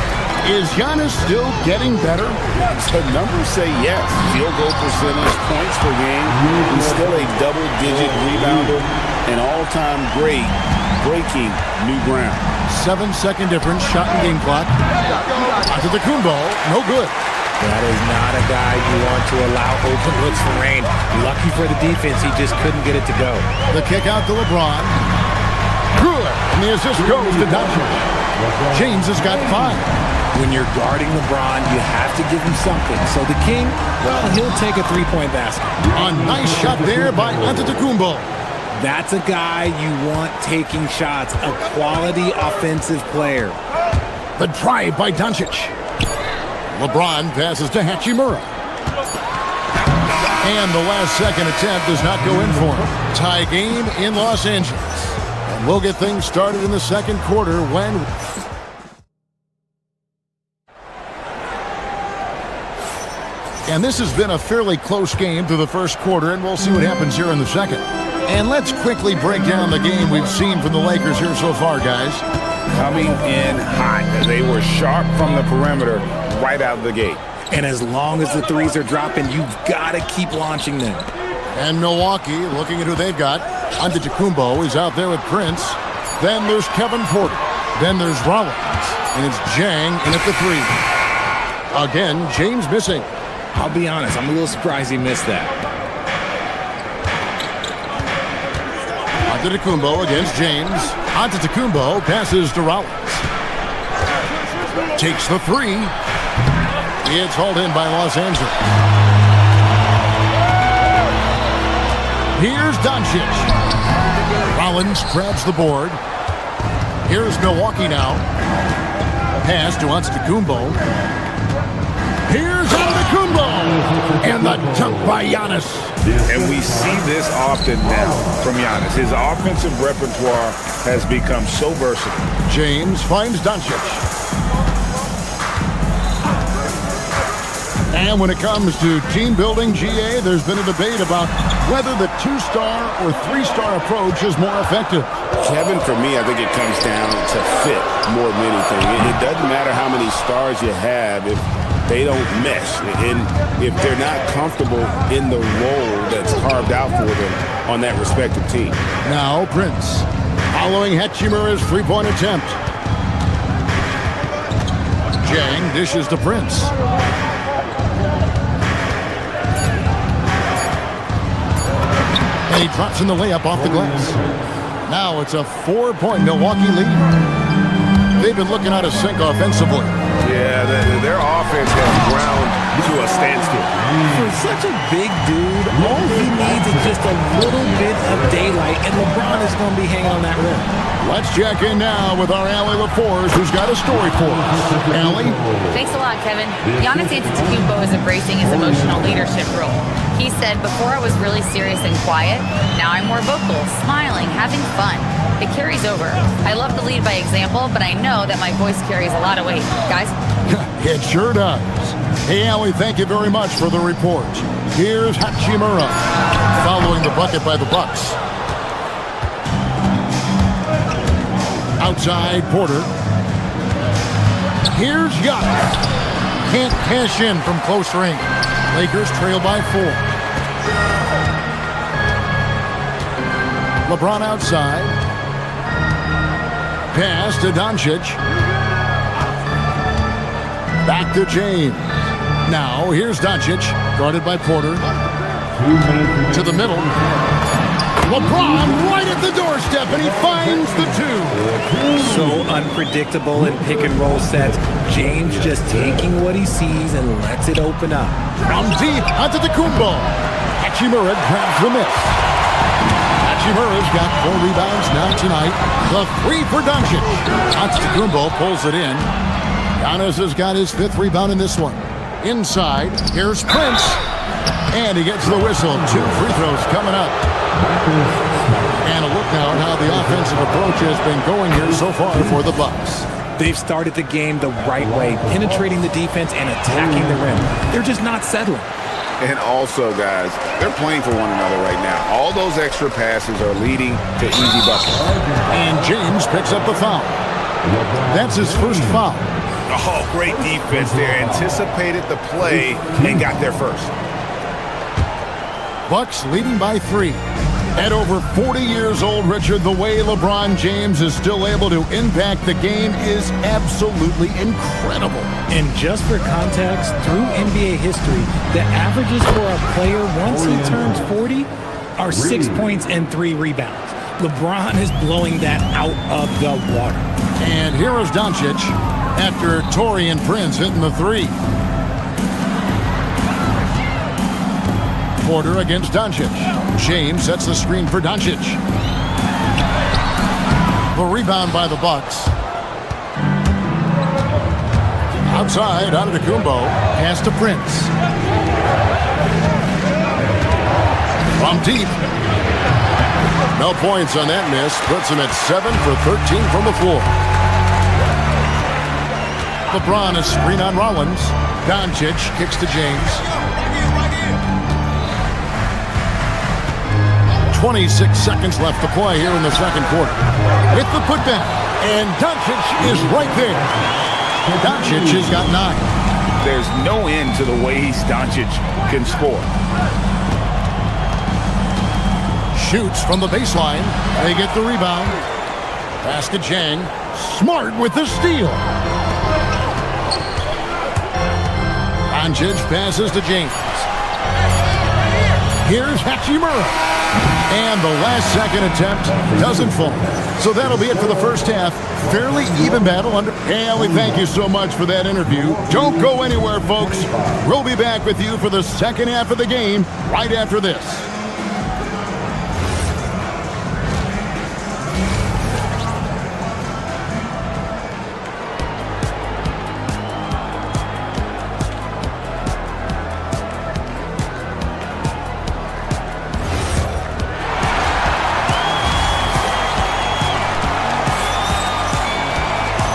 is Giannis still getting better? The numbers say yes. Field goal percentage, points per game. He's still a double-digit rebounder. an all-time great breaking new ground. 7-second difference, shot and game clock. Antetokounmpo, no good. That is not a guy you want to allow open looks for rain. Lucky for the defense, he just couldn't get it to go. The kick out to LeBron. Good. And the assist goes to Doncic. James has got 5. When you're guarding LeBron, you have to give him something. So the King, well, he'll take a three-point basket. A nice shot there by Antetokounmpo. That's a guy you want taking shots, a quality offensive player. The drive by Doncic. LeBron passes to Hachimura. And the last second attempt does not go in for him. Tie game in Los Angeles. And we'll get things started in the second quarter when... And this has been a fairly close game through the first quarter, and we'll see what happens here in the second. And let's quickly break down the game we've seen from the Lakers here so far, guys. Coming in hot as they were sharp from the perimeter right out of the gate. And as long as the threes are dropping, you've got to keep launching them. And Milwaukee, looking at who they've got. Antetokounmpo is out there with Prince. Then there's Kevin Porter. Then there's Rollins. And it's Jang in at the 3. Again, James missing. I'll be honest, I'm a little surprised he missed that. Antetokounmpo against James. Antetokounmpo passes to Rollins. Takes the 3. It's hauled in by Los Angeles. Here's Doncic. Rollins grabs the board. Here's Milwaukee now. Pass to Antetokounmpo. Here's Antetokounmpo. And the dunk by Giannis. And we see this often now from Giannis. His offensive repertoire has become so versatile. James finds Doncic. And when it comes to team building, GA, there's been a debate about whether the 2-star or 3-star approach is more effective. Kevin, for me, I think it comes down to fit more than anything. It doesn't matter how many stars you have if they don't mesh, and if they're not comfortable in the role that's carved out for them on that respective team. Now Prince, following Hachimura's 3-point attempt. Jang dishes to Prince. And he drops in the layup off the glass. Now it's a 4-point Milwaukee lead. They've been looking out of sync offensively. Yeah, their offense has ground to a standstill. For such a big dude, all he needs is just a little bit of daylight, and LeBron is going to be hanging on that rim. Let's check in now with our Allie LaForce, who's got a story for us. Allie? Thanks a lot, Kevin. Giannis Antetokounmpo is embracing his emotional leadership role. He said, before I was really serious and quiet, now I'm more vocal, smiling, having fun. It carries over. I love to lead by example, but I know that my voice carries a lot of weight. Guys? It sure does. Hey, Allie, thank you very much for the report. Here's Hachimura, following the bucket by the Bucks. Outside, Porter. Here's Giannis. Can't cash in from close range. Lakers trail by 4. LeBron outside. Pass to Doncic. Back to James. Now, here's Doncic, guarded by Porter. To the middle. LeBron right at the doorstep, and he finds the 2. So unpredictable in pick-and-roll sets. James just taking what he sees and lets it open up. From deep, Antetokounmpo. Hachimura grabs the miss. Hachimura's got 4 rebounds now tonight. The 3 for Doncic. Antetokounmpo pulls it in. Giannis has got his 5th rebound in this one. Inside, here's Prince. And he gets the whistle. 2 free throws coming up. And a look now at how the offensive approach has been going here so far for the Bucks. They've started the game the right way, penetrating the defense and attacking the rim. They're just not settling. And also, guys, they're playing for one another right now. All those extra passes are leading to easy buckets. And James picks up the foul. That's his first foul. Oh, great defense there. Anticipated the play and got there first. Bucks leading by 3. At over 40 years old, Richard, the way LeBron James is still able to impact the game is absolutely incredible. And just for context, through NBA history, the averages for a player once he turns 40 are 6 points and 3 rebounds. LeBron is blowing that out of the water. And here is Doncic after Taurean Prince hitting the three. Porter against Doncic. James sets the screen for Doncic. The rebound by the Bucks. Outside, Antetokounmpo. Pass to Prince. From deep. No points on that miss. Puts him at 7 for 13 from the floor. LeBron is screen on Rollins. Doncic kicks to James. 26 seconds left to play here in the second quarter. With the putdown, and Doncic is right there. Doncic has got 9. There's no end to the ways Doncic can score. Shoots from the baseline. They get the rebound. Pass to Jang. Smart with the steal. Doncic passes to James. Here's Hachimura. And the last second attempt doesn't fall. So that'll be it for the first half. Fairly even battle under. And we thank you so much for that interview. Don't go anywhere, folks. We'll be back with you for the second half of the game right after this.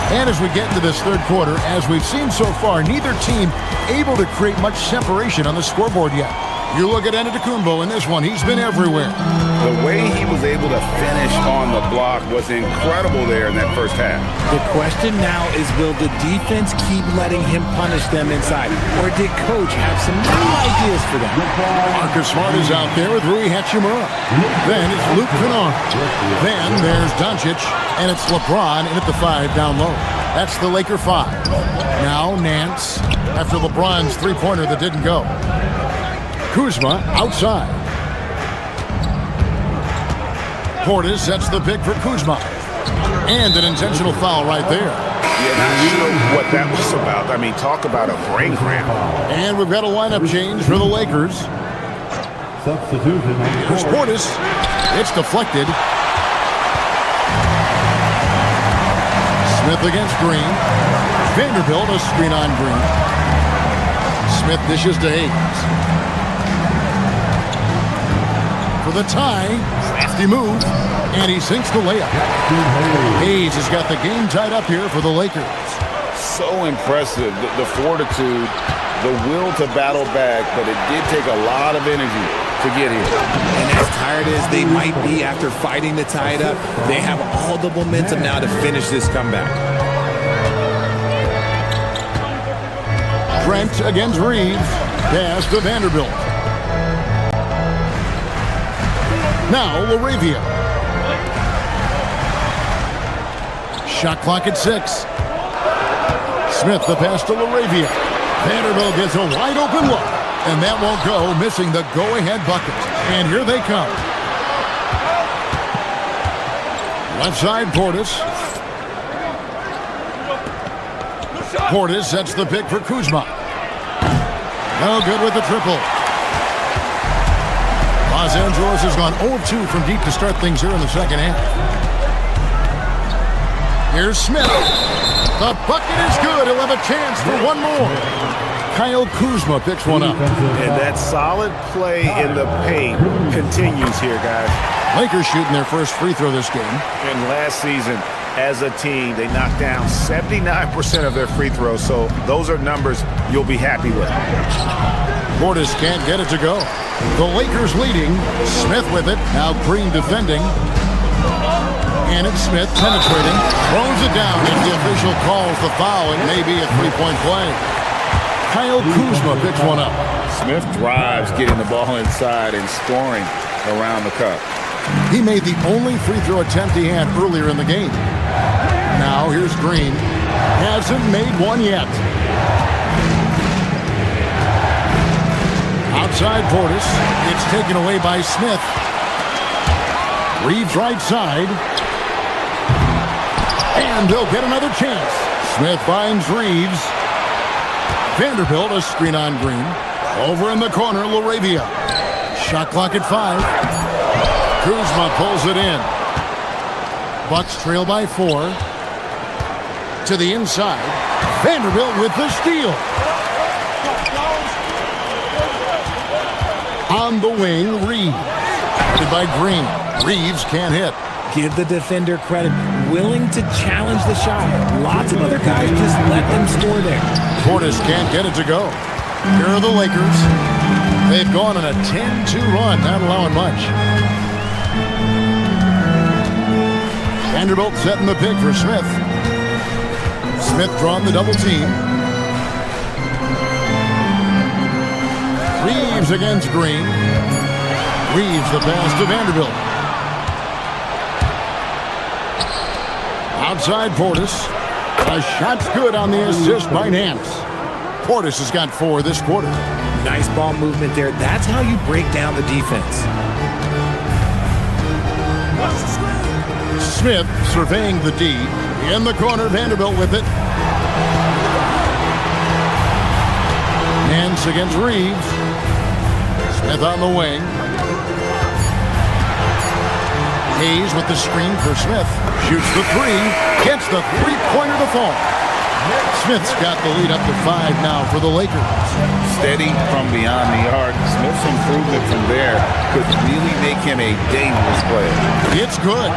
And as we get into this third quarter, as we've seen so far, neither team able to create much separation on the scoreboard yet. You look at Antetokounmpo in this one. He's been everywhere. The way he was able to finish on the block was incredible there in that first half. The question now is, will the defense keep letting him punish them inside? Or did Coach have some new ideas for them? Marcus Smart is out there with Rui Hachimura. Then it's Luke Kennard. Then there's Doncic, and it's LeBron in at the 5 down low. That's the Laker 5. Now Nance after LeBron's three-pointer that didn't go. Kuzma outside. Portis sets the pick for Kuzma. And an intentional foul right there. Yeah, not sure what that was about. I mean, talk about a brain cramp. And we've got a lineup change for the Lakers. Substitution. Here's Portis. It's deflected. Smith against Green. Vanderbilt a screen on Green. Smith dishes to Hayes. For the tie, crafty move, and he sinks the layup. Hayes has got the game tied up here for the Lakers. So impressive, the fortitude, the will to battle back, but it did take a lot of energy to get here. And as tired as they might be after fighting to tie it up, they have all the momentum now to finish this comeback. Trent against Reeves. Pass to Vanderbilt. Now LaRavia. Shot clock at 6. Smith the pass to LaRavia. Vanderbilt gets a wide open look. And that won't go, missing the go-ahead bucket. And here they come. Left side Portis. Portis sets the pick for Kuzma. No good with the triple. Los Angeles has gone 0-2 from deep to start things here in the second half. Here's Smith. The bucket is good. He'll have a chance for one more. Kyle Kuzma picks one up. And that solid play in the paint continues here, guys. Lakers shooting their first free throw this game. And last season, as a team, they knocked down 79% of their free throws, so those are numbers you'll be happy with. Portis can't get it to go. The Lakers leading. Smith with it. Now Green defending. And it's Smith penetrating. Throws it down. If the official calls the foul, it may be a three-point play. Kyle Kuzma picks one up. Smith drives, getting the ball inside and scoring around the cup. He made the only free throw attempt he had earlier in the game. Now here's Green. Hasn't made one yet. Outside Portis. It's taken away by Smith. Reeves right side. And they'll get another chance. Smith finds Reeves. Vanderbilt, a screen on Green. Over in the corner, Laravia. Shot clock at 5. Kuzma pulls it in. Bucks trail by 4. To the inside. Vanderbilt with the steal. On the wing, Reeves. Guarded by Green. Reeves can't hit. Give the defender credit. Willing to challenge the shot. Lots of other guys just let them score there. Portis can't get it to go. Here are the Lakers. They've gone on a 10-2 run, not allowing much. Vanderbilt setting the pick for Smith. Smith drawn the double team. Reeves against Green. Reeves the pass to Vanderbilt. Outside Portis. A shot's good on the assist by Nance. Portis has got 4 this quarter. Nice ball movement there. That's how you break down the defense. Smith surveying the D. In the corner, Vanderbilt with it. Nance against Reeves. Smith on the wing. Hayes with the screen for Smith. Shoots the 3. Gets the three-pointer to fall. Smith's got the lead up to 5 now for the Lakers. Steady from beyond the arc. Smith's improvement from there could really make him a dangerous player. It's good.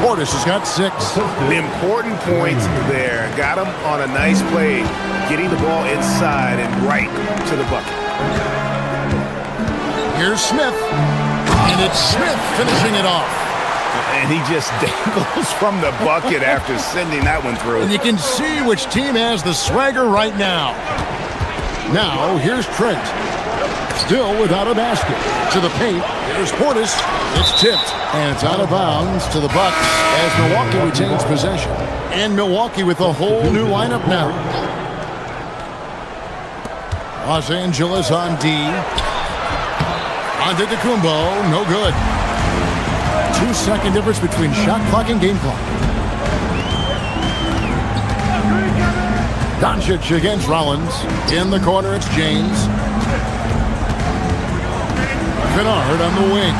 Portis has got 6. The important points there. Got him on a nice play, getting the ball inside and right to the bucket. Here's Smith. And it's Smith finishing it off. And he just dangles from the bucket after sending that one through. And you can see which team has the swagger right now. Now, here's Trent. Still without a basket. To the paint. Here's Portis. It's tipped. And it's out of bounds to the Bucks as Milwaukee retains possession. And Milwaukee with a whole new lineup now. Los Angeles on D. Antetokounmpo, no good. 2-second difference between shot clock and game clock. Doncic against Rollins. In the corner, it's James. Kennard on the wing.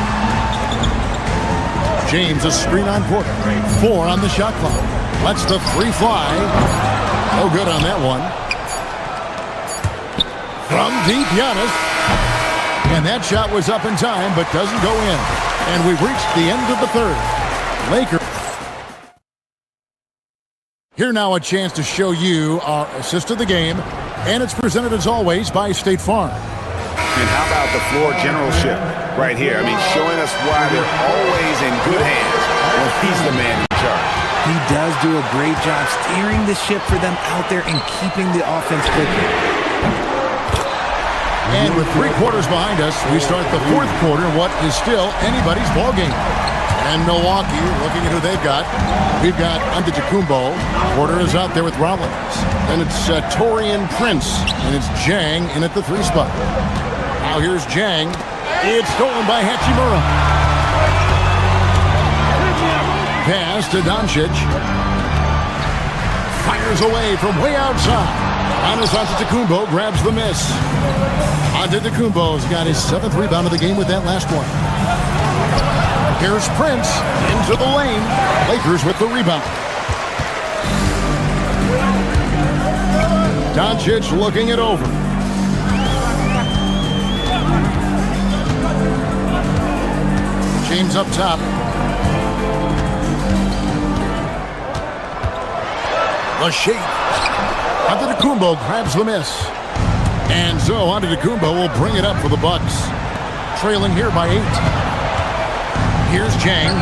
James a screen on Porter. 4 on the shot clock. Lets the 3 fly. No good on that one. From deep, Giannis. And that shot was up in time, but doesn't go in. And we've reached the end of the 3rd. Lakers. Here now a chance to show you our assist of the game. And it's presented as always by State Farm. And how about the floor generalship right here? I mean, showing us why they're always in good hands when he's the man in charge. He does do a great job steering the ship for them out there and keeping the offense clicking. And with 3 quarters behind us, we start the 4th quarter, what is still anybody's ballgame. And Milwaukee, looking at who they've got, we've got Antetokounmpo. Porter is out there with Rollins. Then it's Taurean Prince, and it's Jang in at the 3 spot. Now here's Jang. It's stolen by Hachimura. Pass to Doncic. Fires away from way outside. Giannis Antetokounmpo grabs the miss. Antetokounmpo's got his 7th rebound of the game with that last one. Here's Prince into the lane. Lakers with the rebound. Doncic looking it over. James up top. The shape. Antetokounmpo grabs the miss. And so Antetokounmpo will bring it up for the Bucks. Trailing here by 8. Here's Jang.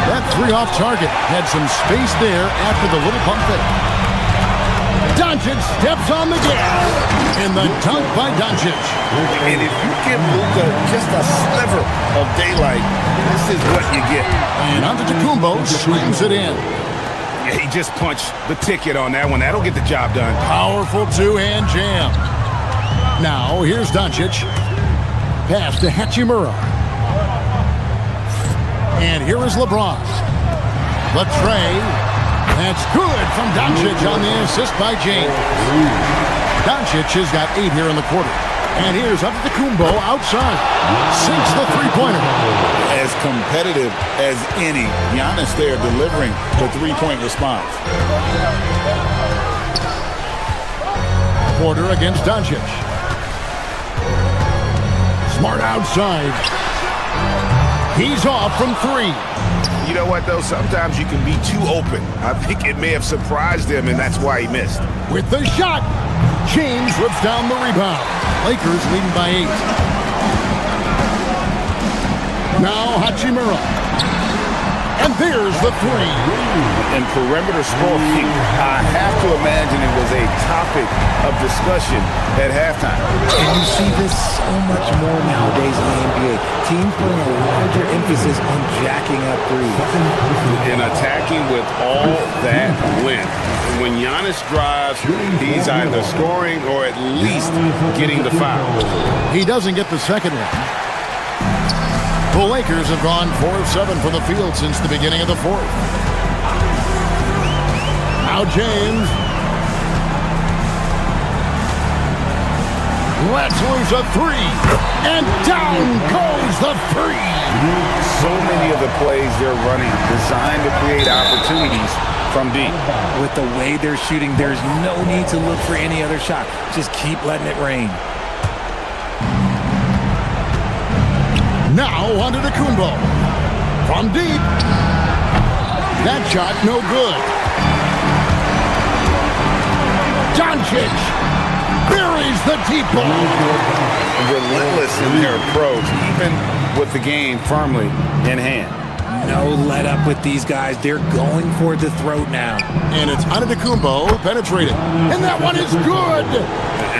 That 3 off target. Had some space there after the little pump fake. Doncic steps on the gas. And the dunk by Doncic. And if you give Luka just a sliver of daylight, this is what you get. And Antetokounmpo swings it in. Yeah, he just punched the ticket on that one. That'll get the job done. Powerful two-hand jam. Now, here's Doncic. Pass to Hachimura. And here is LeBron. The tray. That's good from Doncic on the assist by James. Doncic has got 8 here in the quarter. And here's Antetokounmpo outside. Sinks the three-pointer. As competitive as any, Giannis there delivering the three-point response. Porter against Doncic. Smart outside. He's off from 3. You know what, though? Sometimes you can be too open. I think it may have surprised him, and that's why he missed. With the shot, James rips down the rebound. Lakers leading by 8. Now Hachimura. And there's the 3. And perimeter scoring, I have to imagine it was a topic of discussion at halftime. And you see this so much more nowadays in the NBA. Teams putting a larger emphasis on jacking up threes. And attacking with all that length. When Giannis drives, he's either scoring or at least getting the foul. He doesn't get the second one. The Lakers have gone 4 of 7 from the field since the beginning of the 4th. Now James. Let's lose a 3. And down goes the 3. So many of the plays they're running designed to create opportunities from deep. With the way they're shooting, there's no need to look for any other shot. Just keep letting it rain. Now Antetokounmpo. From deep. That shot no good. Doncic buries the deep ball. Relentless in their approach, even with the game firmly in hand. No let up with these guys. They're going for the throat now. And it's Antetokounmpo penetrating. And that one is good.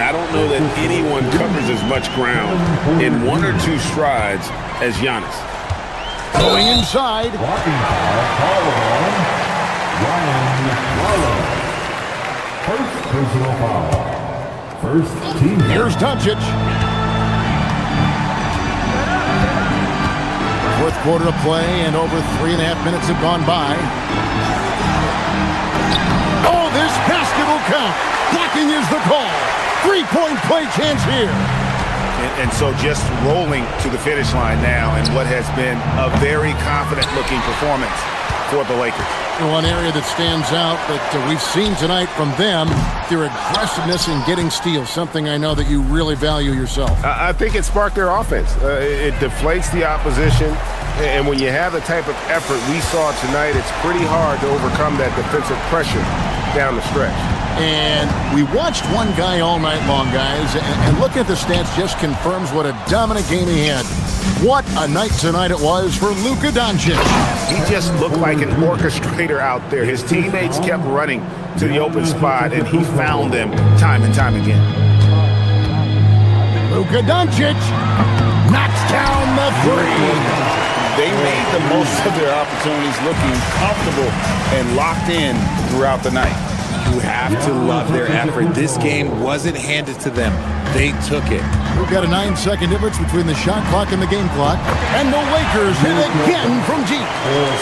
I don't know that anyone covers as much ground in 1 or 2 strides as Giannis. Going inside. First personal foul. First team. Here's Doncic. 4th quarter of play, and over 3.5 minutes have gone by. Oh, this basket will count. Blocking is the call. 3-point play chance here. And so just rolling to the finish line now in what has been a very confident-looking performance for the Lakers. One area that stands out that we've seen tonight from them, their aggressiveness in getting steals, something I know that you really value yourself. I think it sparked their offense. It deflates the opposition, and when you have the type of effort we saw tonight, it's pretty hard to overcome that defensive pressure down the stretch. And we watched one guy all night long, guys, and looking at the stats just confirms what a dominant game he had. What a night tonight it was for Luka Doncic. He just looked like an orchestrator out there. His teammates kept running to the open spot, and he found them time and time again. Luka Doncic knocks down the 3. They made the most of their opportunities, looking comfortable and locked in throughout the night. You have to love their effort. This game wasn't handed to them. They took it. We've got a 9-second difference between the shot clock and the game clock. And the Lakers hit again from deep.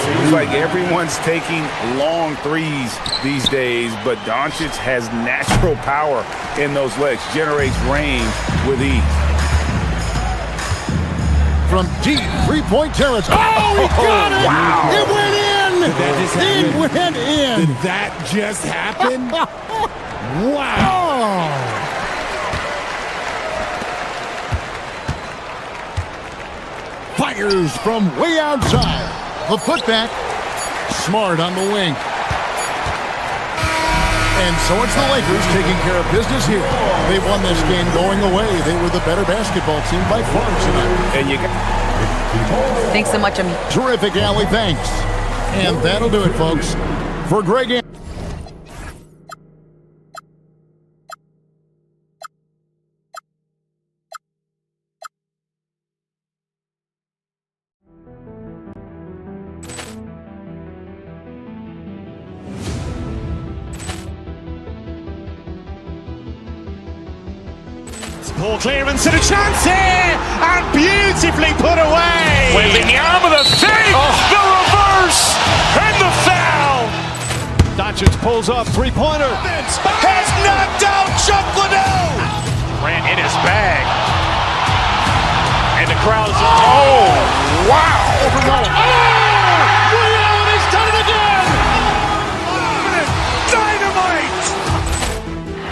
Seems like everyone's taking long threes these days, but Doncic has natural power in those legs, generates range with ease. From deep, 3-point territory. Oh, he got it! Wow. It went in! It went in! Did that just happen? Wow! Fires from way outside. The putback. Smart on the wing. And so it's the Lakers taking care of business here. They won this game going away. They were the better basketball team by far tonight. And you got... Thanks so much. Terrific, Allie. Thanks. And that'll do it, folks. For Greg Poor clearance and a chance here, and beautifully put away. Wembanyama the fake, the reverse, and the foul. Doncic pulls up, three-pointer. Has knocked out Chuck Liddell. Ran in his bag. And the crowd is, oh, wow. Liddell, and he's done it again. Dynamite.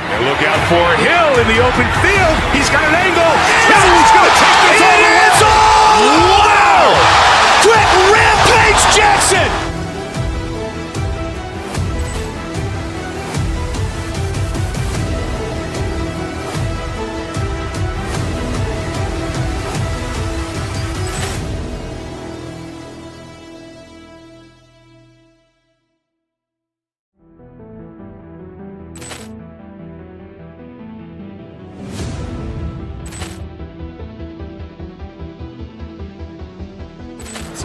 And look out for Hill in the open field. He's got an angle. Hill's going to take this all the way. Wow. Quick rampage Jackson.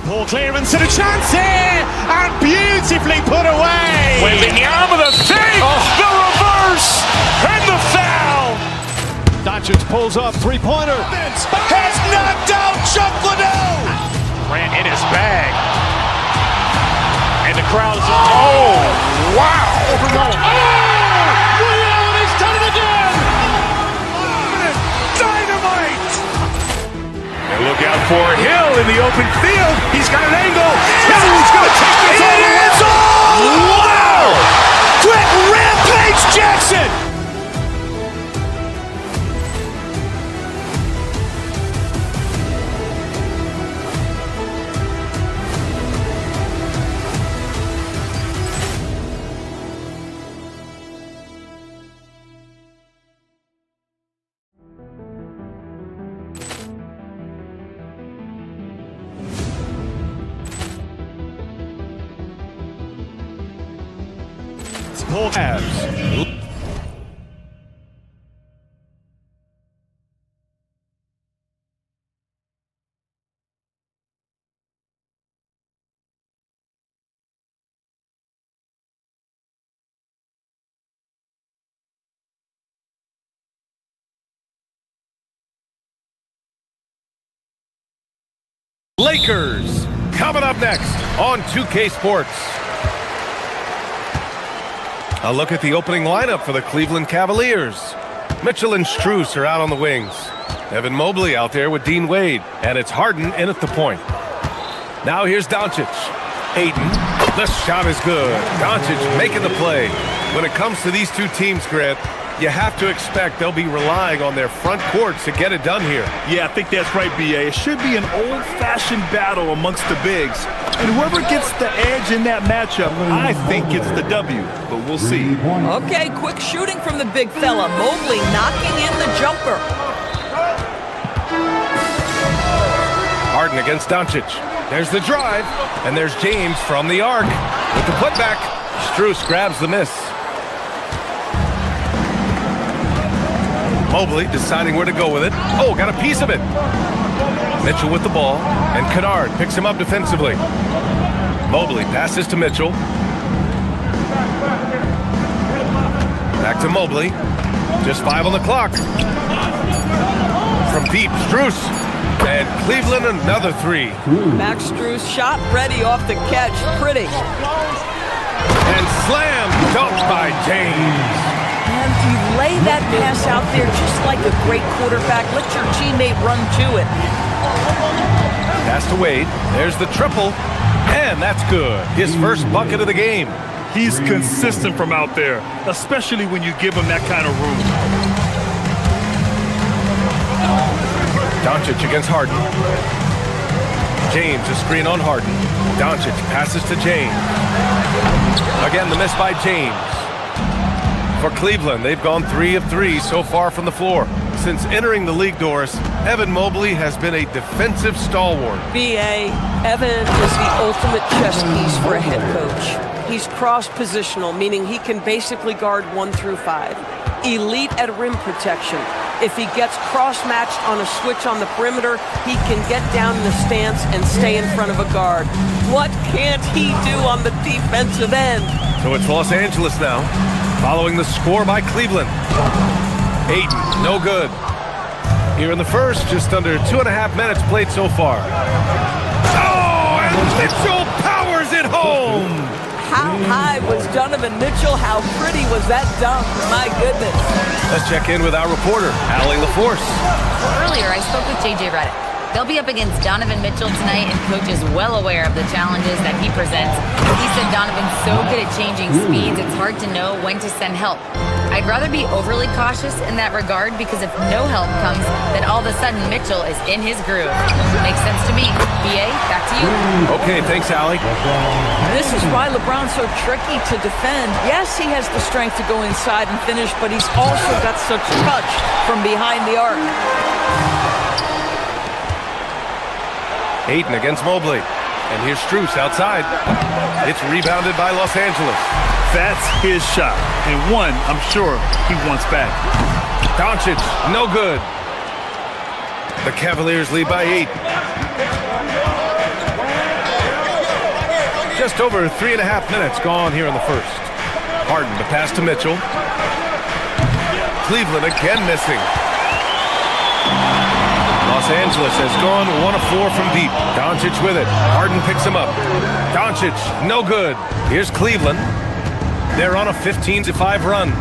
Poor clearance and a chance here, and beautifully put away. Wembanyama the fake, the reverse, and the foul. Doncic pulls up, three-pointer. Has knocked out Chuck Liddell. Ran in his bag. And the crowd is, oh, wow. Liddell, and he's done it again. Dynamite. And look out for Hill in the open field. He's got an angle. Hill's going to take this all the way. Wow. Quick rampage Jackson. Cavs. Lakers coming up next on 2K Sports. A look at the opening lineup for the Cleveland Cavaliers. Mitchell and Strus are out on the wings. Evan Mobley out there with Dean Wade. And it's Harden in at the point. Now here's Doncic. Ayton. The shot is good. Doncic making the play. When it comes to these two teams, Grant, you have to expect they'll be relying on their front courts to get it done here. Yeah, I think that's right, B.A. It should be an old-fashioned battle amongst the bigs. And whoever gets the edge in that matchup, I think gets the W. But we'll see. Okay, quick shooting from the big fella. Mobley knocking in the jumper. Harden against Doncic. There's the drive. And there's James from the arc. With the putback, Strus grabs the miss. Mobley deciding where to go with it. Oh, got a piece of it. Mitchell with the ball, and Kennard picks him up defensively. Mobley passes to Mitchell. Back to Mobley. Just 5 on the clock. From deep, Strus. And Cleveland another 3. Max Strus shot ready off the catch. Pretty. And slam dunked by James. And you lay that pass out there just like a great quarterback. Let your teammate run to it. Pass to Wade. There's the triple. And that's good. His first bucket of the game. He's consistent from out there, especially when you give him that kind of room. Doncic against Harden. James, a screen on Harden. Doncic passes to James. Again, the miss by James. For Cleveland, they've gone 3 of 3 so far from the floor. Since entering the league doors, Evan Mobley has been a defensive stalwart. B.A., Evan is the ultimate chess piece for a head coach. He's cross-positional, meaning he can basically guard 1 through 5. Elite at rim protection. If he gets cross-matched on a switch on the perimeter, he can get down in the stance and stay in front of a guard. What can't he do on the defensive end? So it's Los Angeles now, following the score by Cleveland. Ayton, no good. Here in the first, just under 2.5 minutes played so far. Oh, and Mitchell powers it home! How high was Donovan Mitchell? How pretty was that dunk? My goodness. Let's check in with our reporter, Allie LaForce. Earlier, I spoke with J.J. Redick. They'll be up against Donovan Mitchell tonight, and Coach is well aware of the challenges that he presents. He said Donovan's so good at changing speeds, it's hard to know when to send help. I'd rather be overly cautious in that regard because if no help comes, then all of a sudden Mitchell is in his groove. Makes sense to me. BA, back to you. Okay, thanks, Allie. This is why LeBron's so tricky to defend. Yes, he has the strength to go inside and finish, but he's also got such touch from behind the arc. Ayton against Mobley. And here's Strus outside. It's rebounded by Los Angeles. That's his shot. And one, I'm sure, he wants back. Doncic, no good. The Cavaliers lead by 8. Just over 3.5 minutes gone here in the first. Harden, the pass to Mitchell. Cleveland again missing. Los Angeles has gone 1 of 4 from deep. Doncic with it. Harden picks him up. Doncic, no good. Here's Cleveland. They're on a 15-5 run.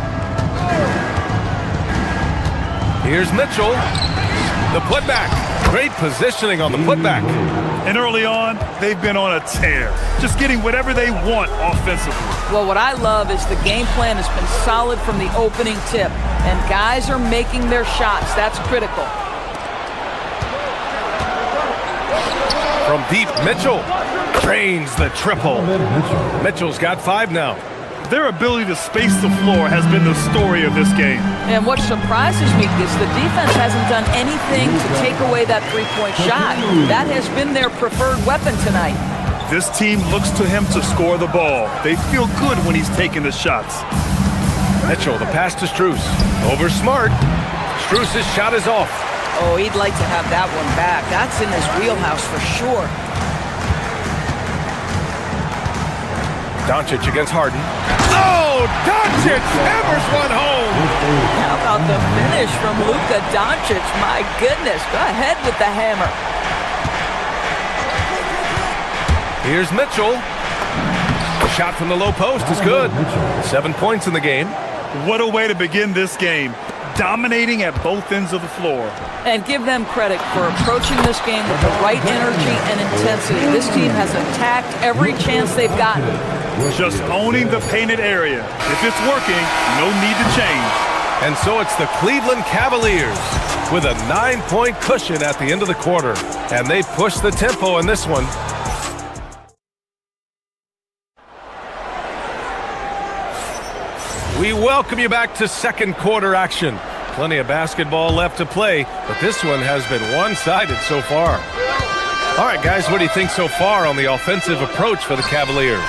Here's Mitchell. The putback. Great positioning on the putback. And early on, they've been on a tear. Just getting whatever they want offensively. Well, what I love is the game plan has been solid from the opening tip. And guys are making their shots. That's critical. From deep, Mitchell drains the triple. Mitchell's got 5 now. Their ability to space the floor has been the story of this game. And what surprises me is the defense hasn't done anything to take away that three-point shot. That has been their preferred weapon tonight. This team looks to him to score the ball. They feel good when he's taking the shots. Mitchell, the pass to Strus. Over Smart. Strus' shot is off. Oh, he'd like to have that one back. That's in his wheelhouse for sure. Doncic against Harden. Oh, Doncic hammers one home. How about the finish from Luka Doncic? My goodness, go ahead with the hammer. Here's Mitchell. The shot from the low post is good. 7 points in the game. What a way to begin this game. Dominating at both ends of the floor. And give them credit for approaching this game with the right energy and intensity. This team has attacked every chance they've gotten. Just owning the painted area. If it's working, no need to change. And so it's the Cleveland Cavaliers with a 9-point cushion at the end of the quarter. And they push the tempo in this one. We welcome you back to second quarter action. Plenty of basketball left to play, but this one has been one-sided so far. All right, guys, what do you think so far on the offensive approach for the Cavaliers?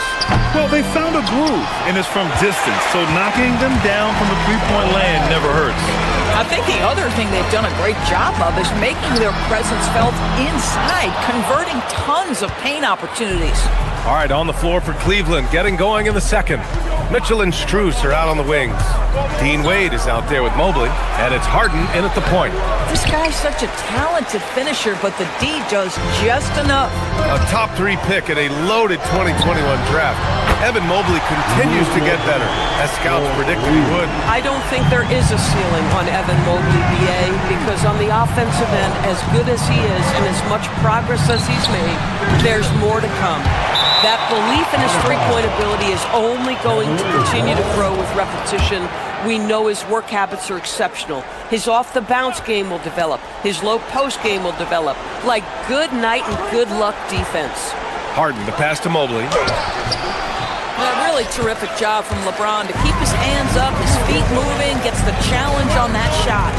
Well, they found a groove, and it's from distance, so knocking them down from the three-point land never hurts. I think the other thing they've done a great job of is making their presence felt inside, converting tons of paint opportunities. All right, on the floor for Cleveland, getting going in the second. Mitchell and Strus are out on the wings. Dean Wade is out there with Mobley, and it's Harden in at the point. This guy's such a talented finisher, but the D does just enough. A top 3 pick in a loaded 2021 draft. Evan Mobley continues to get better, as scouts predicted he would. I don't think there is a ceiling on Evan Mobley, BA, because on the offensive end, as good as he is and as much progress as he's made, there's more to come. That belief in his three-point ability is only going to continue to grow with repetition. We know his work habits are exceptional. His off-the-bounce game will develop. His low-post game will develop. Like good night and good luck defense. Harden, the pass to Mobley. A really terrific job from LeBron to keep his hands up, his feet moving, gets the challenge on that shot.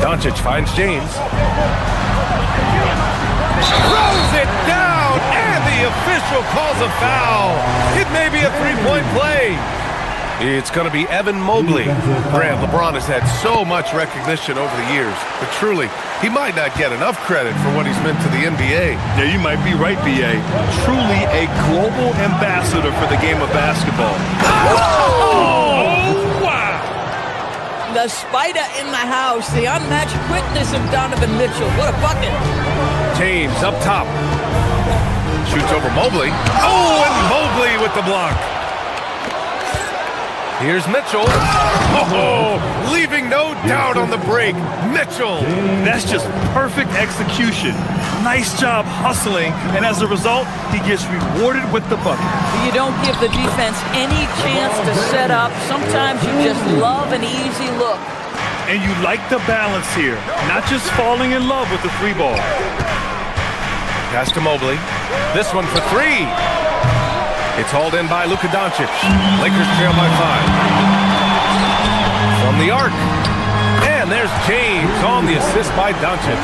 Doncic finds James. Throws it down, and the official calls a foul. It may be a three-point play. It's going to be Evan Mobley. Grant, LeBron has had so much recognition over the years, but truly, he might not get enough credit for what he's meant to the NBA. Yeah, you might be right, BA. Truly a global ambassador for the game of basketball. Oh, wow! The spider in the house. The unmatched quickness of Donovan Mitchell. What a bucket. James up top. Shoots over Mobley. Oh, and Mobley with the block. Here's Mitchell. Oh, leaving no doubt on the break. Mitchell. That's just perfect execution. Nice job hustling, and as a result, he gets rewarded with the bucket. You don't give the defense any chance to set up. Sometimes you just love an easy look. And you like the balance here, not just falling in love with the three ball. Pass to Mobley. This one for three. It's hauled in by Luka Doncic. Lakers trail by 5. From the arc. And there's James on the assist by Doncic.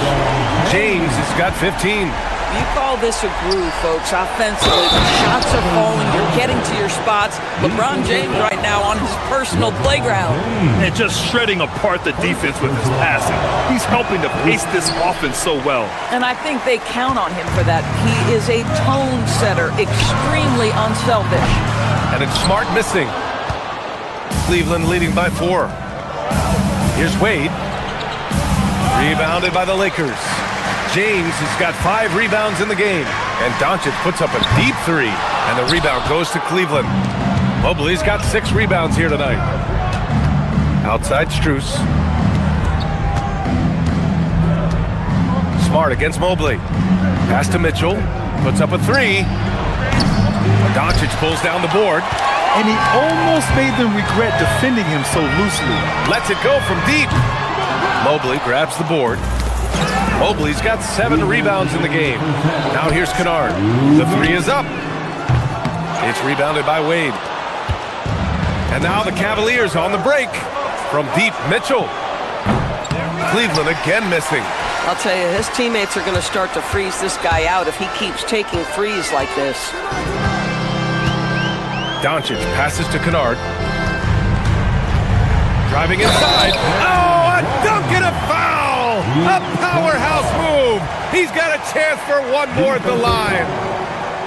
James has got 15. You call this a groove, folks. Offensively, the shots are falling. You're getting to your spots. LeBron James right now on his personal playground. And just shredding apart the defense with his passing. He's helping to pace this offense so well. And I think they count on him for that. He is a tone setter, extremely unselfish. And it's Smart missing. Cleveland leading by 4. Here's Wade. Rebounded by the Lakers. James has got 5 rebounds in the game. And Doncic puts up a deep 3. And the rebound goes to Cleveland. Mobley's got 6 rebounds here tonight. Outside Strus. Smart against Mobley. Pass to Mitchell. Puts up a 3. Doncic pulls down the board. And he almost made them regret defending him so loosely. Lets it go from deep. Mobley grabs the board. Mobley's got 7 rebounds in the game. Now here's Kennard. The 3 is up. It's rebounded by Wade. And now the Cavaliers on the break. From deep, Mitchell. Cleveland again missing. I'll tell you, his teammates are going to start to freeze this guy out if he keeps taking threes like this. Doncic passes to Kennard. Driving inside. Oh, a dunk and a foul! A powerhouse move! He's got a chance for one more at the line.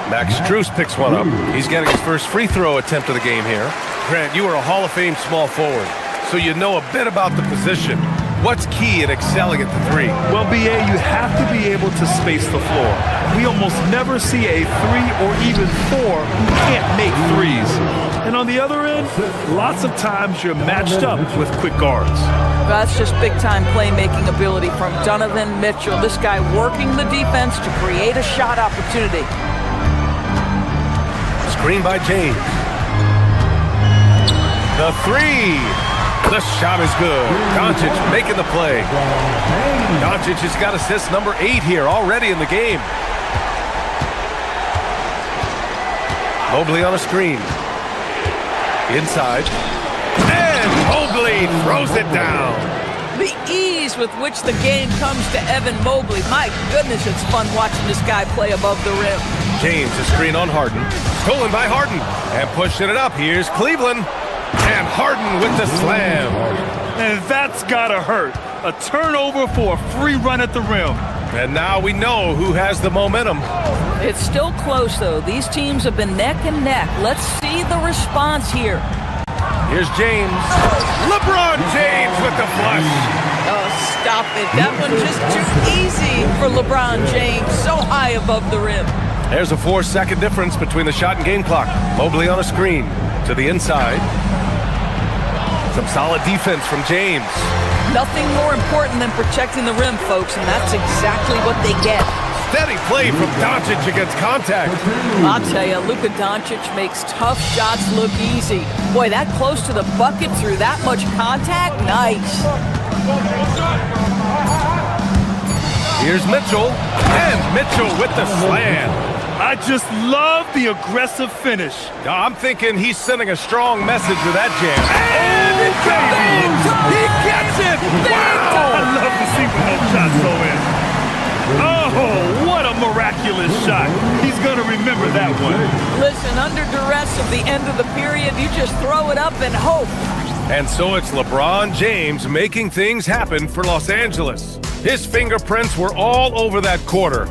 Max Strus picks one up. He's getting his first free throw attempt of the game here. Grant, you are a Hall of Fame small forward, so you know a bit about the position. What's key in excelling at the 3? Well, BA, you have to be able to space the floor. We almost never see a 3 or even 4 who can't make threes. And on the other end, lots of times you're matched up with quick guards. That's just big-time playmaking ability from Donovan Mitchell. This guy working the defense to create a shot opportunity. Screen by James. The 3. The shot is good. Doncic making the play. Doncic has got assist number 8 here already in the game. Mobley on a screen. Inside. And Mobley throws it down. The ease with which the game comes to Evan Mobley. My goodness, it's fun watching this guy play above the rim. James, a screen on Harden. Stolen by Harden. And pushing it up. Here's Cleveland. And Harden with the slam. And that's gotta hurt. A turnover for a free run at the rim. And now we know who has the momentum. It's still close, though. These teams have been neck and neck. Let's see the response here. Here's James. LeBron James with the flush. Oh, stop it. That one's just too easy for LeBron James. So high above the rim. There's a 4-second difference between the shot and game clock. Mobley on a screen to the inside. Some solid defense from James. Nothing more important than protecting the rim, folks, and that's exactly what they get. Steady play from Doncic against contact. I'll tell you, Luka Doncic makes tough shots look easy. Boy, that close to the bucket through that much contact, nice. Here's Mitchell, and Mitchell with the slam. I just love the aggressive finish. I'm thinking he's sending a strong message with that jam. And it's goes! He gets it! Wow! I love to see when those shots go in. Oh, what a miraculous shot. He's going to remember that one. Listen, under duress of the end of the period, you just throw it up and hope. And so it's LeBron James making things happen for Los Angeles. His fingerprints were all over that quarter.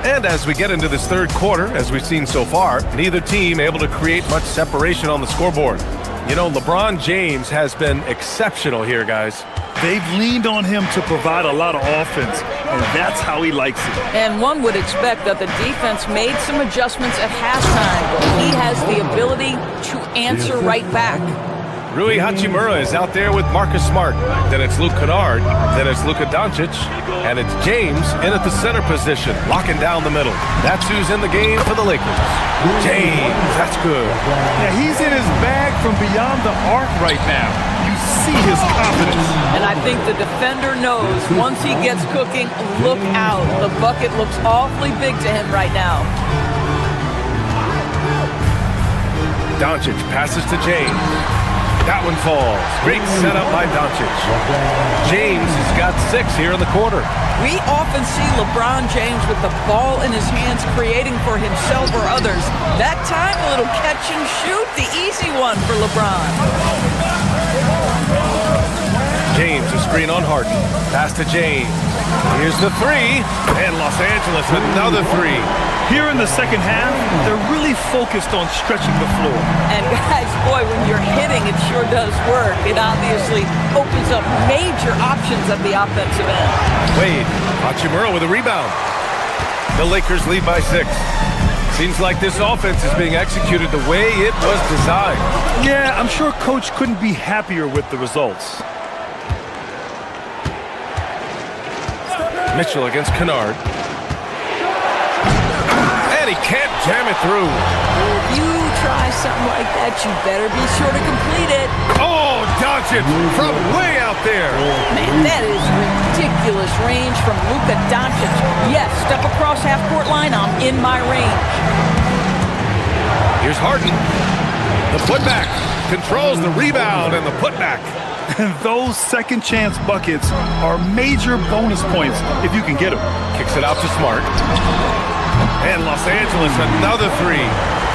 And as we get into this third quarter, as we've seen so far, neither team able to create much separation on the scoreboard. You know, LeBron James has been exceptional here, guys. They've leaned on him to provide a lot of offense, and that's how he likes it. And one would expect that the defense made some adjustments at halftime, but he has the ability to answer right back. Rui Hachimura is out there with Marcus Smart. Then it's Luke Kennard. Then it's Luka Doncic. And it's James in at the center position, locking down the middle. That's who's in the game for the Lakers. James, that's good. Yeah, he's in his bag from beyond the arc right now. You see his confidence. And I think the defender knows once he gets cooking, look out. The bucket looks awfully big to him right now. Doncic passes to James. That one falls. Great setup by Doncic. James has got 6 here in the quarter. We often see LeBron James with the ball in his hands creating for himself or others. That time, a little catch and shoot, the easy one for LeBron. James, a screen on Harden. Pass to James. Here's the 3. And Los Angeles, another 3. Here in the second half, they're really focused on stretching the floor. And guys, boy, when you're hitting, it sure does work. It obviously opens up major options at the offensive end. Wade, Hachimura with a rebound. The Lakers lead by 6. Seems like this offense is being executed the way it was designed. Yeah, I'm sure Coach couldn't be happier with the results. Mitchell against Kennard. And he can't jam it through. If you try something like that, you better be sure to complete it. Oh, Doncic from way out there. Man, that is ridiculous range from Luka Doncic. Yes, step across half-court line, I'm in my range. Here's Harden. The putback. Controls the rebound and the putback. And those second chance buckets are major bonus points if you can get them. Kicks it out to Smart. And Los Angeles, another 3.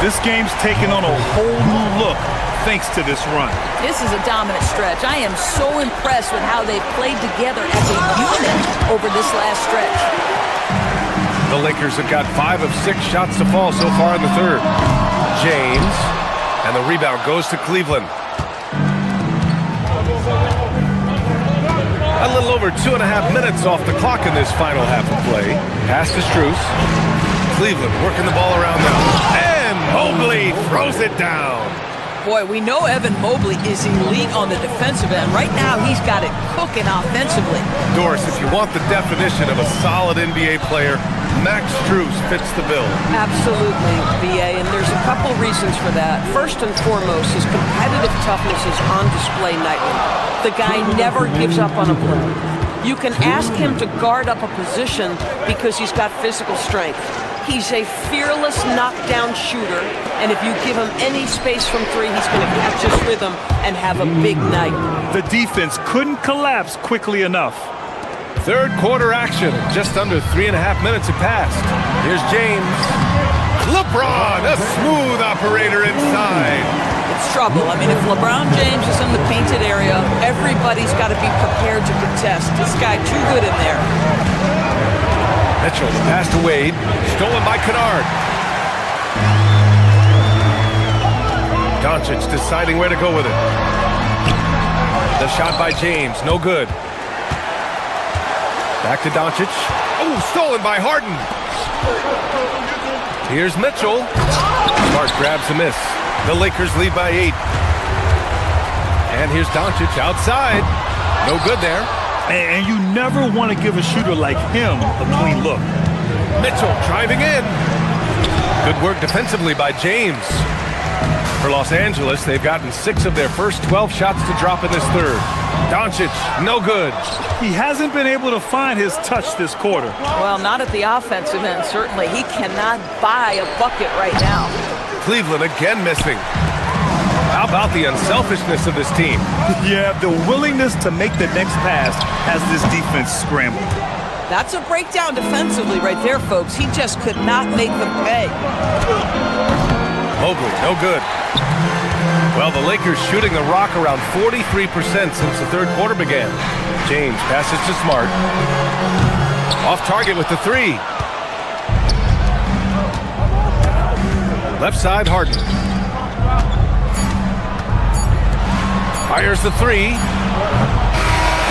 This game's taken on a whole new look thanks to this run. This is a dominant stretch. I am so impressed with how they've played together as a unit over this last stretch. The Lakers have got 5 of 6 shots to fall so far in the third. James. And the rebound goes to Cleveland. A little over 2.5 minutes off the clock in this final half of play. Pass to Strus. Cleveland working the ball around them. And Mobley throws it down. Boy, we know Evan Mobley is elite on the defensive end. Right now, he's got it cooking offensively. Doris, if you want the definition of a solid NBA player, Max Strus fits the bill. Absolutely, BA, and there's a couple reasons for that. First and foremost, his competitive toughness is on display nightly. The guy never gives up on a play. You can ask him to guard up a position because he's got physical strength. He's a fearless knockdown shooter, and if you give him any space from 3, he's going to catch his rhythm and have a big night. The defense couldn't collapse quickly enough. Third quarter action. Just under 3.5 minutes have passed. Here's James. LeBron, a smooth operator inside. It's trouble. I mean, if LeBron James is in the painted area, everybody's got to be prepared to contest. This guy too good in there. Mitchell, the pass to Wade. Stolen by Kennard. Doncic deciding where to go with it. The shot by James, no good. Back to Doncic. Oh, stolen by Harden. Here's Mitchell. Smart grabs a miss. The Lakers lead by 8. And here's Doncic outside. No good there. And you never want to give a shooter like him a clean look. Mitchell driving in. Good work defensively by James. For Los Angeles, they've gotten 6 of their first 12 shots to drop in this third. Doncic, no good. He hasn't been able to find his touch this quarter. Well, not at the offensive end, certainly. He cannot buy a bucket right now. Cleveland again missing. How about the unselfishness of this team? Yeah, the willingness to make the next pass has this defense scrambled. That's a breakdown defensively right there, folks. He just could not make them pay. Mobley, no good. Well, the Lakers shooting the rock around 43% since the third quarter began. James passes to Smart. Off target with the 3. Left side, Harden. Fires the three.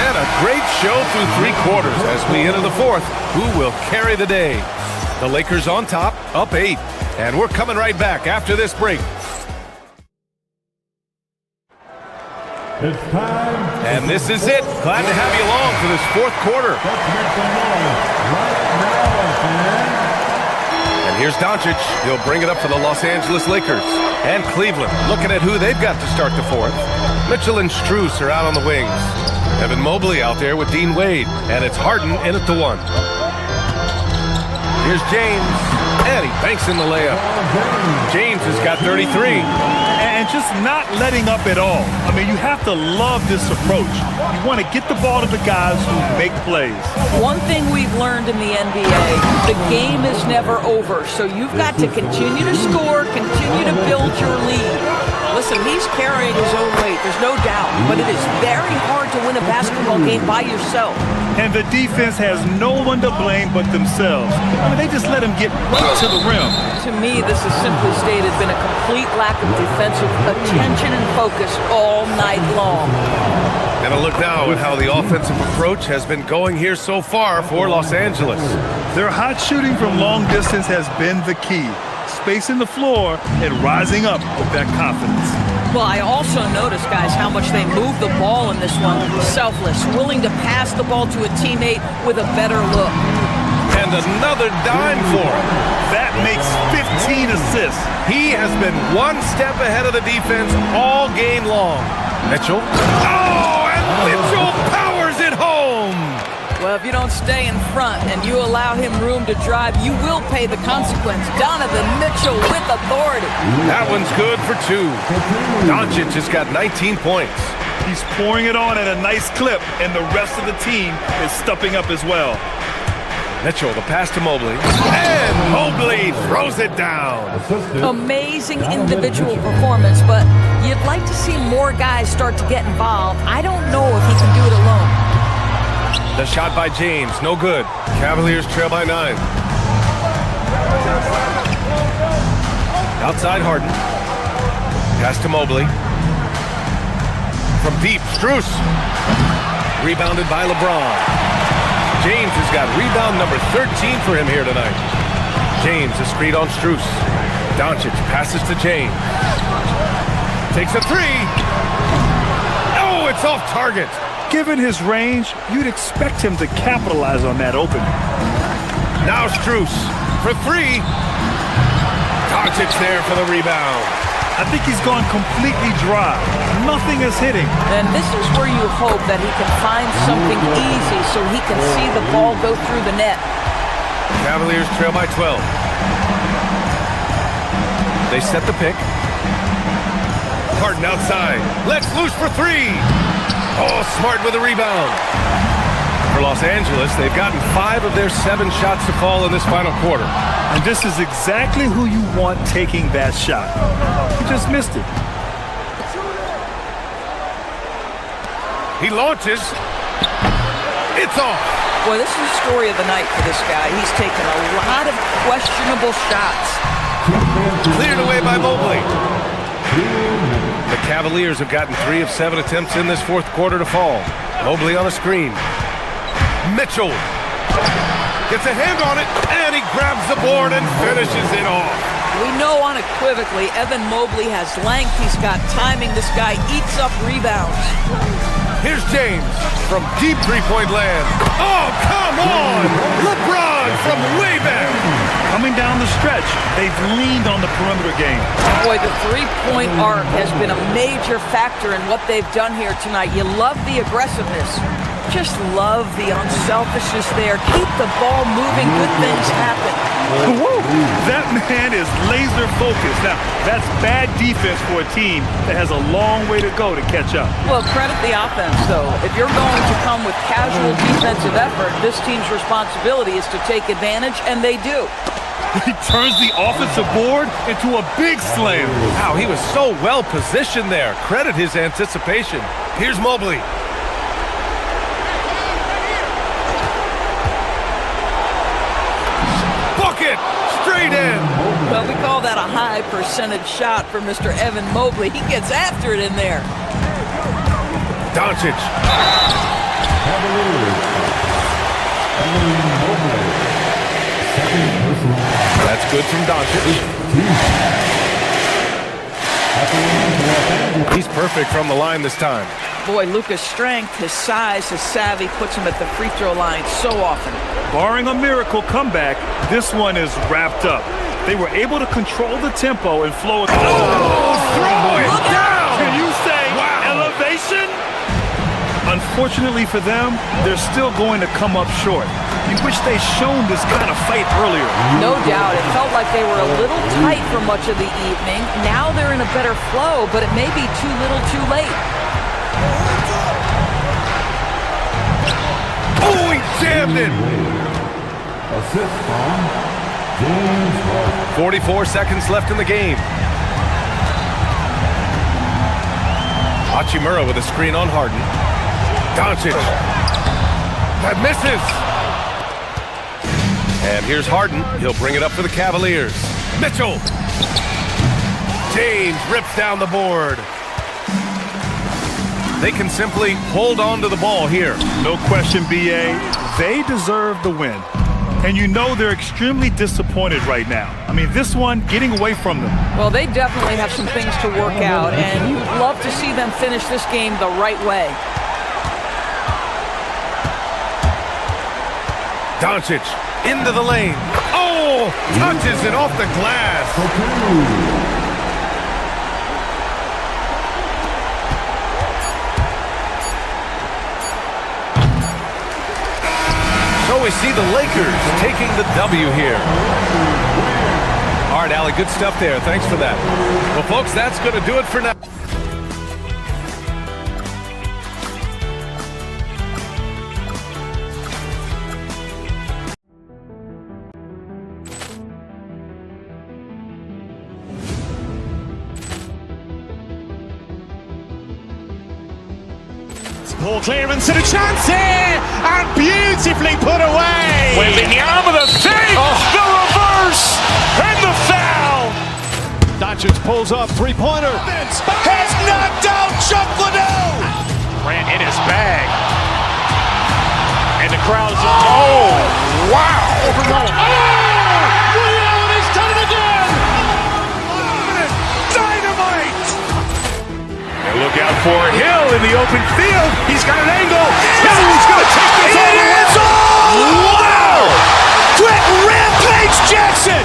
And a great show through 3 quarters as we enter the 4th. Who will carry the day? The Lakers on top, up 8. And we're coming right back after this break. It's time. And this is it. Glad to have you along for this 4th quarter. Let's make some noise right now, fans. And here's Doncic. He'll bring it up for the Los Angeles Lakers. And Cleveland, looking at who they've got to start the 4th. Mitchell and Strus are out on the wings. Evan Mobley out there with Dean Wade. And it's Harden in at the 1. Here's James. And he banks in the layup. James has got 33. And just not letting up at all. I mean, you have to love this approach. You want to get the ball to the guys who make plays. One thing we've learned in the NBA, the game is never over. So you've got to continue to score, continue to build your lead. Listen, he's carrying his own weight, there's no doubt. But it is very hard to win a basketball game by yourself. And the defense has no one to blame but themselves. I mean, they just let him get right to the rim. To me, this has simply stated been a complete lack of defensive attention and focus all night long. And a look now at how the offensive approach has been going here so far for Los Angeles. Their hot shooting from long distance has been the key. Spacing the floor and rising up with that confidence. Well, I also noticed, guys, how much they move the ball in this one. Selfless, willing to pass the ball to a teammate with a better look. And another dime for him. That makes 15 assists. He has been one step ahead of the defense all game long. Mitchell. Oh, and Mitchell powers it home. Well, if you don't stay in front and you allow him room to drive, you will pay the consequence. Donovan Mitchell with authority. That one's good for 2. Doncic has got 19 points. He's pouring it on at a nice clip, and the rest of the team is stepping up as well. Mitchell, the pass to Mobley. And Mobley throws it down. Amazing individual performance, but you'd like to see more guys start to get involved. I don't know if he can do it alone. The shot by James, no good. Cavaliers trail by 9. Outside Harden. Pass to Mobley. From deep, Strus. Rebounded by LeBron. James has got rebound number 13 for him here tonight. James, a screen on Strus. Doncic passes to James. Takes a 3. Oh, it's off target. Given his range, you'd expect him to capitalize on that opening. Now Strus for 3. Doncic there for the rebound. I think he's gone completely dry. Nothing is hitting. And this is where you hope that he can find something easy so he can see the ball go through the net. Cavaliers trail by 12. They set the pick. Harden outside. Let's loose for 3. Oh, Smart with a rebound. For Los Angeles, they've gotten 5 of their 7 shots to fall in this final quarter. And this is exactly who you want taking that shot. He just missed it. He launches. It's off. Well, this is the story of the night for this guy. He's taken a lot of questionable shots. Cleared away by Mobley. The Cavaliers have gotten 3 of 7 attempts in this 4th quarter to fall. Mobley on a screen. Mitchell gets a hand on it, and he grabs the board and finishes it off. We know unequivocally Evan Mobley has length. He's got timing. This guy eats up rebounds. Here's James from deep three-point land. Oh, come on! LeBron from way back. Coming down the stretch, they've leaned on the perimeter game. Boy, the three-point arc has been a major factor in what they've done here tonight. You love the aggressiveness. Just love the unselfishness there. Keep the ball moving. Good things happen. Whoa, that man is laser focused. Now, that's bad defense for a team that has a long way to go to catch up. Well, credit the offense, though. If you're going to come with casual defensive effort, this team's responsibility is to take advantage, and they do. He turns the offensive board into a big slam. Wow, he was so well positioned there. Credit his anticipation. Here's Mobley. Bucket! Straight straight in. Well, we call that a high percentage shot for Mr. Evan Mobley. He gets after it in there. Doncic. That's good from Doncic. He's perfect from the line this time. Boy, Luka's strength, his size, his savvy puts him at the free throw line so often. Barring a miracle comeback, this one is wrapped up. They were able to control the tempo and flow it. Oh, throw it down! Can you say elevation? Unfortunately for them, they're still going to come up short. You wish they'd shown this kind of fight earlier. No doubt. It felt like they were a little tight for much of the evening. Now they're in a better flow, but it may be too little too late. Oh, he jammed it! Assist from James Harden. 44 seconds left in the game. Hachimura with a screen on Harden. Doncic. That misses. And here's Harden. He'll bring it up for the Cavaliers. Mitchell. James rips down the board. They can simply hold on to the ball here. No question, B.A. They deserve the win. And you know they're extremely disappointed right now. I mean, this one getting away from them. Well, they definitely have some things to work out, and you'd love to see them finish this game the right way. Doncic into the lane. Oh, touches it off the glass. So we see the Lakers taking the W here. All right, Allie, good stuff there. Thanks for that. Well, folks, that's going to do it for now. Ball clearance and a chance here, and beautifully put away. Wembanyama the save, the reverse, and the foul. Doncic pulls up, three-pointer. Has knocked out Chuck Liddell. Grant in his bag. And the crowd's oh, wow. He's done it again. Dynamite. And look out for Hill in the open field. He's got an angle. Hill's going to take this all the way. Wow! Quick Rampage Jackson.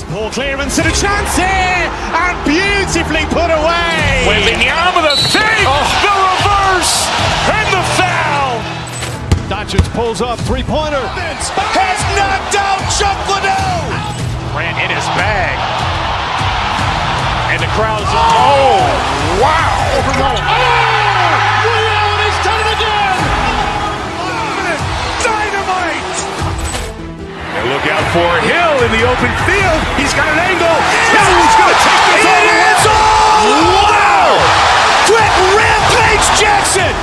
Ball clearance and a chance here, and beautifully put away. Wembanyama the save, the reverse, and the foul. Doncic pulls up, three-pointer. Has knocked out Chuck Liddell. Grant in his bag. And the crowd's oh, wow. He's done it again. Dynamite. And look out for Hill in the open field. He's got an angle. Hill's going to take this all the way. Wow! Quick Rampage Jackson.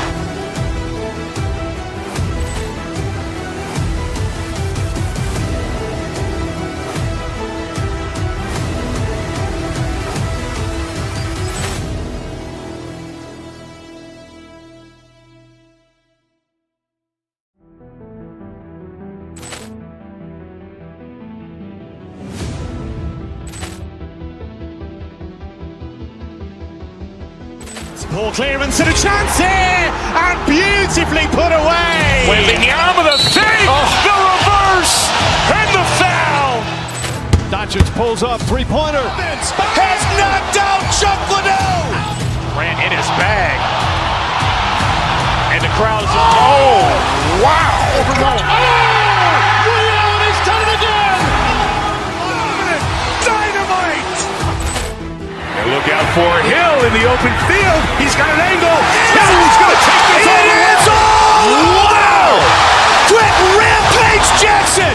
Ball clearance and a chance here, and beautifully put away. Wembanyama the save, the reverse, and the foul. Doncic pulls up, three-pointer. Has knocked out Chuck Liddell. Grant in his bag. And the crowd's oh, wow. He's done it again. Dynamite. open field. He's got an angle. He's going to take this all the way. Wow! Quick rampage Jackson!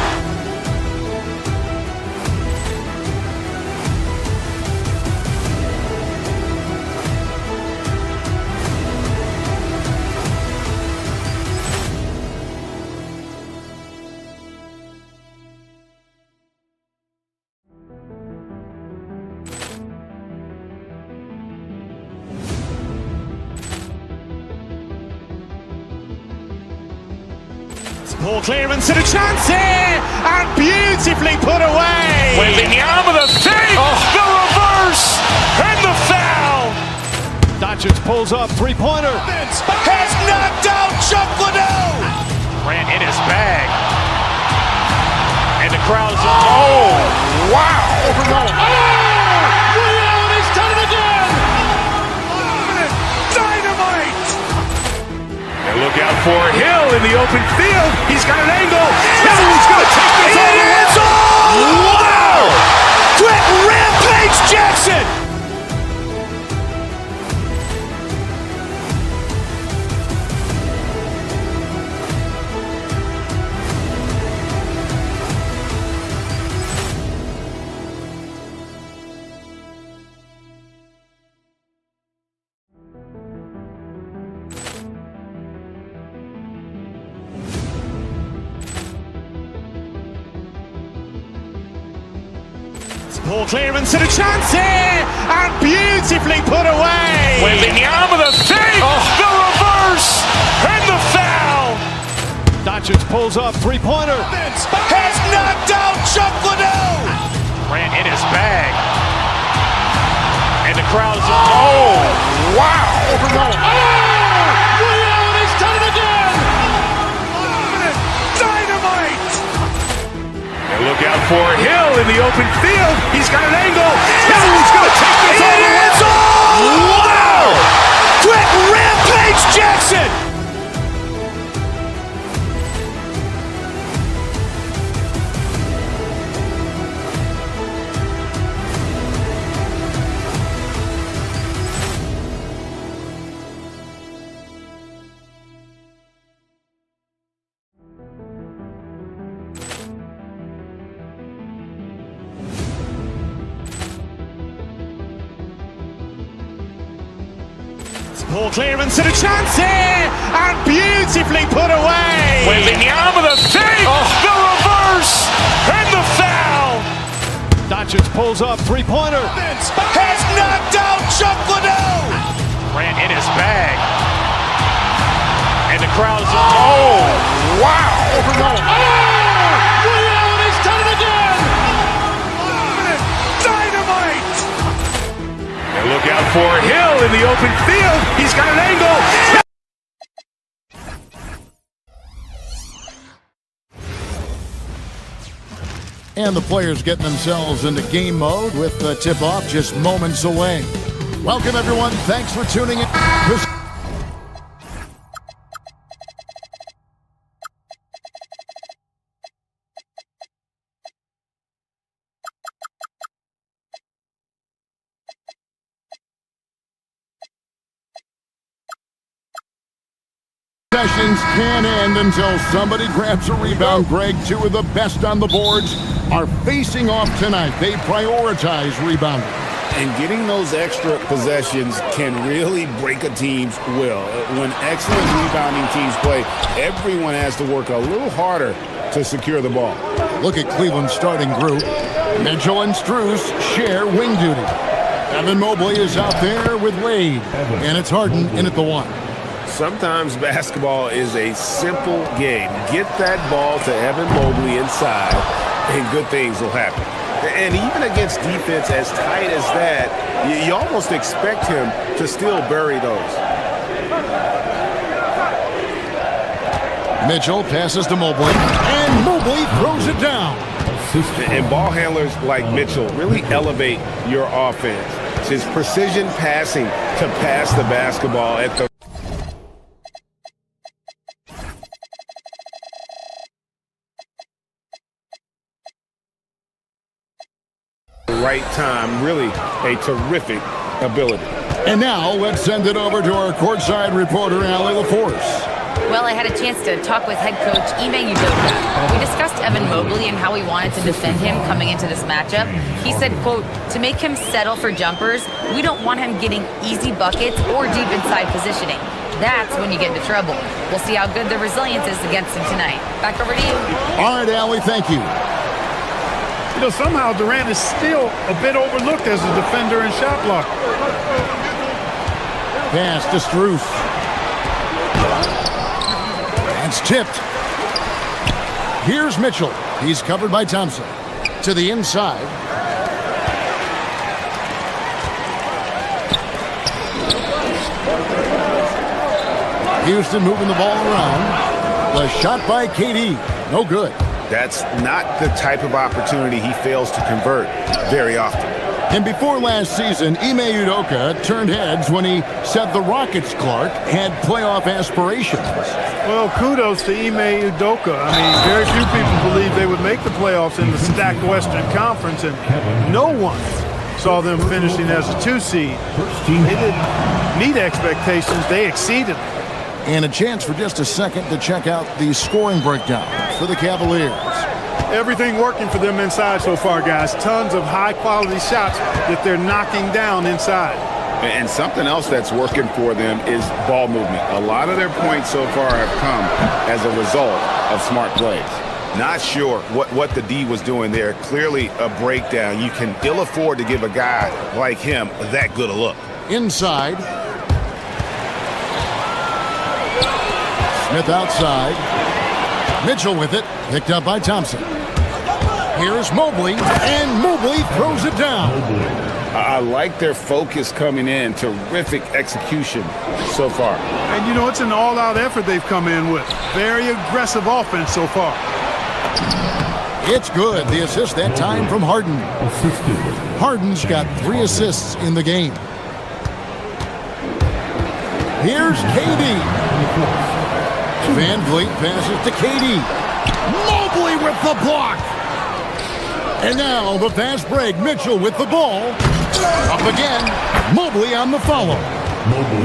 Ball clearance and a chance here, and beautifully put away. Wembanyama the fake, the reverse, and the foul. Doncic pulls up, three-pointer. Has knocked out Chuck Liddell. Ran in his bag. And the crowd is, oh, wow. He's done it again. Dynamite. And look out for Hill in the open field. He's got an angle. He's going to take this all the way. Wow! Quick rampage Jackson. Ball clearance and a chance here, and beautifully put away. Wembanyama the fake, the reverse, and the foul. Doncic pulls up, three-pointer. Has knocked out Chuck Liddell. Ran in his bag. And the crowd is, oh, wow. He's done it again. Dynamite. And look out for Hill in the open field. He's got an angle. He's going to take this all the way. Wow! Quick rampage Jackson. Ball clearance and a chance here, and beautifully put away. Wembanyama the fake, the reverse, and the foul. Doncic pulls up, three-pointer. Has knocked out Chuck Liddell. Ran in his bag. And the crowd is, oh, wow. He's done it again. Dynamite. And look out for Hill in the open field. He's got an angle. And the players getting themselves into game mode with the tip-off just moments away. Welcome, everyone. Thanks for tuning in. Sessions can't end until somebody grabs a rebound. Greg, two of the best on the boards are facing off tonight. They prioritize rebounding. And getting those extra possessions can really break a team's will. When excellent rebounding teams play, everyone has to work a little harder to secure the ball. Look at Cleveland's starting group. Mitchell and Strus share wing duty. Evan Mobley is out there with Wade. And it's Harden in at the one. Sometimes basketball is a simple game. Get that ball to Evan Mobley inside, and good things will happen. And even against defense as tight as that, you almost expect him to still bury those. Mitchell passes to Mobley, and Mobley throws it down. And ball handlers like Mitchell really elevate your offense. It's his precision passing to pass the basketball at the right time. Really a terrific ability. And now let's send it over to our courtside reporter, Allie LaForce. Well, I had a chance to talk with head coach Ime Udoka. We discussed Evan Mobley and how we wanted to defend him coming into this matchup. He said, quote, to make him settle for jumpers, we don't want him getting easy buckets or deep inside positioning. That's when you get into trouble. We'll see how good the resilience is against him tonight. Back over to you. All right, Allie, thank you. You know, somehow Durant is still a bit overlooked as a defender and shot blocker. Pass to Strus. That's tipped. Here's Mitchell. He's covered by Thompson. To the inside. Houston moving the ball around. The shot by KD. No good. That's not the type of opportunity he fails to convert very often. And before last season, Ime Udoka turned heads when he said the Rockets, Clark, had playoff aspirations. Well, kudos to Ime Udoka. I mean, very few people believed they would make the playoffs in the stacked Western Conference, and no one saw them finishing as a 2 seed. They didn't meet expectations. They exceeded them. And a chance for just a second to check out the scoring breakdown for the Cavaliers. Everything working for them inside so far, guys. Tons of high-quality shots that they're knocking down inside. And something else that's working for them is ball movement. A lot of their points so far have come as a result of smart plays. Not sure what the D was doing there. Clearly a breakdown. You can ill afford to give a guy like him that good a look. Inside. Smith outside. Mitchell with it. Picked up by Thompson. Here's Mobley, and Mobley throws it down. I like their focus coming in. Terrific execution so far. And, you know, it's an all-out effort they've come in with. Very aggressive offense so far. It's good. The assist that time from Harden. Harden's got 3 assists in the game. Here's KD. Van Vliet passes to KD. Mobley with the block. And now the fast break. Mitchell with the ball. Up again. Mobley on the follow.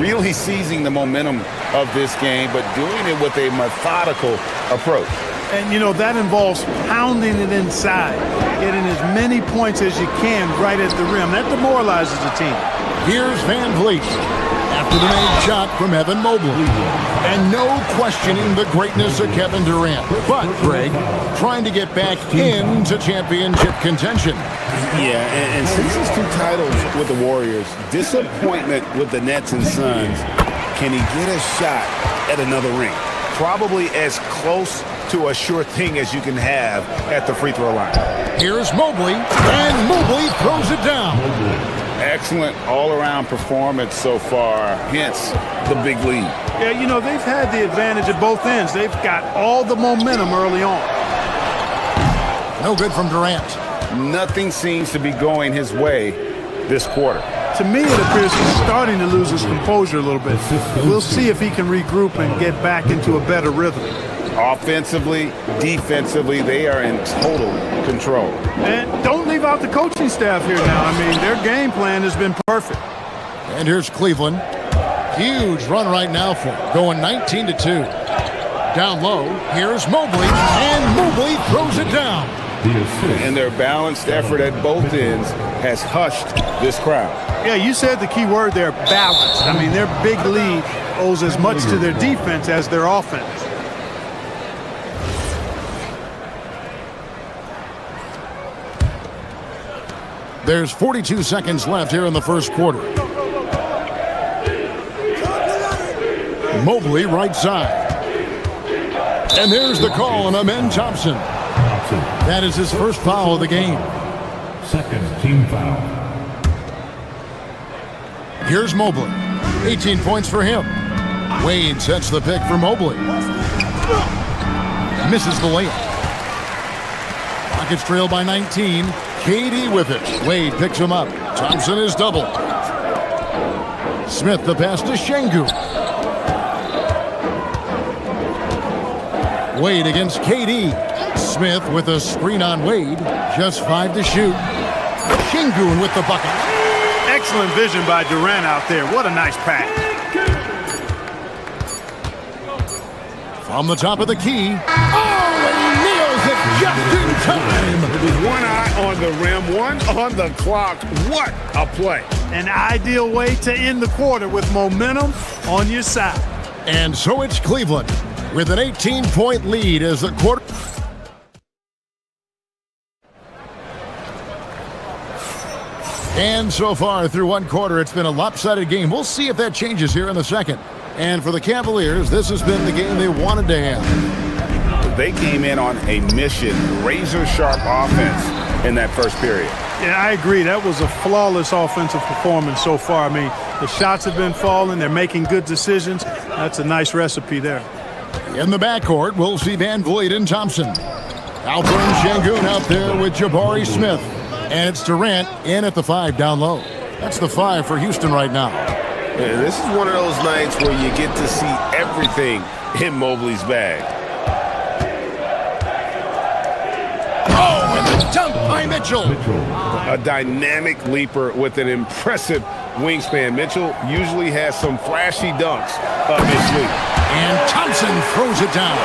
Really seizing the momentum of this game, but doing it with a methodical approach. And, you know, that involves pounding it inside, getting as many points as you can right at the rim. That demoralizes the team. Here's Van Vliet after the made shot from Evan Mobley. And no questioning the greatness of Kevin Durant. But, Greg, trying to get back into championship contention. Yeah, and since his 2 titles with the Warriors, disappointment with the Nets and Suns, can he get a shot at another ring? Probably as close to a sure thing as you can have at the free throw line. Here's Mobley, and Mobley throws it down. Excellent all-around performance so far, hence the big lead. Yeah, you know, they've had the advantage at both ends. They've got all the momentum early on. No good from Durant. Nothing seems to be going his way this quarter. To me, it appears he's starting to lose his composure a little bit. We'll see if he can regroup and get back into a better rhythm. Offensively, defensively, they are in total control. And don't leave out the coaching staff here now. I mean, their game plan has been perfect. And here's Cleveland. Huge run right now for him, going 19-2. Down low, here's Mobley, and Mobley throws it down. And their balanced effort at both ends has hushed this crowd. Yeah, you said the key word there, balance. I mean, their big lead owes as much to their defense as their offense. There's 42 seconds left here in the first quarter. Mobley right side. And there's the call on Amen Thompson. That is his first foul of the game. Second team foul. Here's Mobley. 18 points for him. Wade sets the pick for Mobley. Misses the layup. Rockets trail by 19. KD with it. Wade picks him up. Thompson is doubled. Smith the pass to Şengün. Wade against KD. Smith with a screen on Wade. Just 5 to shoot. Şengün with the bucket. Excellent vision by Durant out there. What a nice pass. From the top of the key. Oh, and he nails it just in time. With one eye on the rim, one on the clock. What a play. An ideal way to end the quarter with momentum on your side. And so it's Cleveland with an 18-point lead as the quarter. And so far through one quarter, it's been a lopsided game. We'll see if that changes here in the second. And for the Cavaliers, this has been the game they wanted to have. They came in on a mission, razor-sharp offense in that first period. Yeah, I agree. That was a flawless offensive performance so far. I mean, the shots have been falling. They're making good decisions. That's a nice recipe there. In the backcourt, we'll see Van Vliet and Thompson. Alperen Şengün out there with Jabari Smith. And it's Durant in at the 5 down low. That's the 5 for Houston right now. Yeah, this is one of those nights where you get to see everything in Mobley's bag. Oh, and the dunk by Mitchell. A dynamic leaper with an impressive wingspan. Mitchell usually has some flashy dunks up his sleeve. And Thompson throws it down.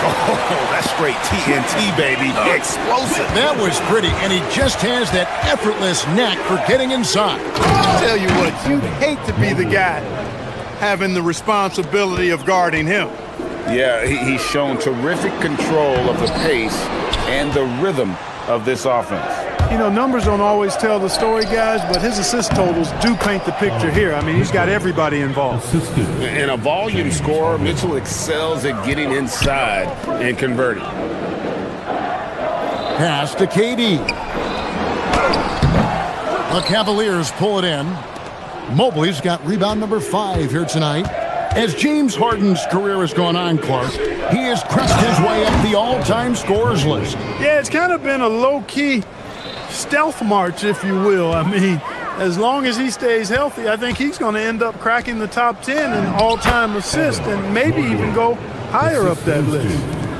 Oh, that's straight TNT, baby. Explosive. That was pretty, and he just has that effortless knack for getting inside. I'll tell you what, you'd hate to be the guy having the responsibility of guarding him. Yeah, he's shown terrific control of the pace and the rhythm of this offense. You know, numbers don't always tell the story, guys, but his assist totals do paint the picture here. I mean, he's got everybody involved. And a volume scorer, Mitchell excels at getting inside and converting. Pass to KD. The Cavaliers pull it in. Mobley's got rebound number 5 here tonight. As James Harden's career has gone on, Clark, he has crested his way up the all-time scorers list. Yeah, it's kind of been a low-key stealth march, if you will. I mean, as long as he stays healthy, I think he's going to end up cracking the top 10 in all-time assists and maybe even go higher up that list.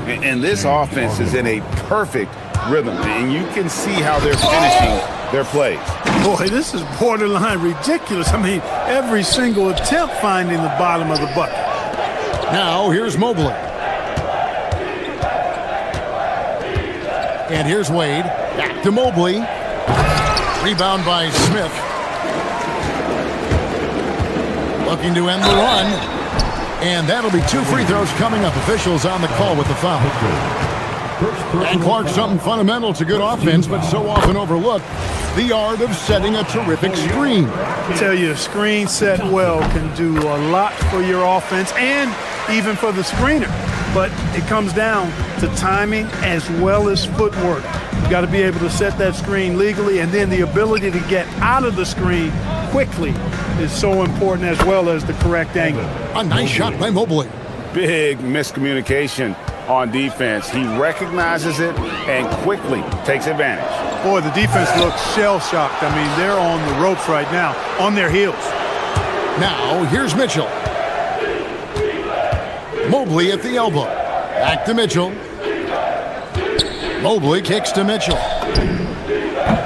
And this offense is in a perfect rhythm, and you can see how they're finishing their plays. Boy, this is borderline ridiculous. I mean, every single attempt finding the bottom of the bucket. Now, here's Mobley. And here's Wade. Back to Mobley. Rebound by Smith. Looking to end the run. And that'll be 2 free throws coming up. Officials on the call with the foul. And Clark, something fundamental to good offense, but so often overlooked. The art of setting a terrific screen. I tell you, a screen set well can do a lot for your offense and even for the screener. But it comes down to timing as well as footwork. You got to be able to set that screen legally, and then the ability to get out of the screen quickly is so important, as well as the correct angle. A nice shot by Mobley. Big miscommunication on defense. He recognizes it and quickly takes advantage. Boy, the defense looks shell-shocked. I mean, they're on the ropes right now, on their heels. Now, here's Mitchell. Mobley at the elbow. Back to Mitchell. Mobley kicks to Mitchell.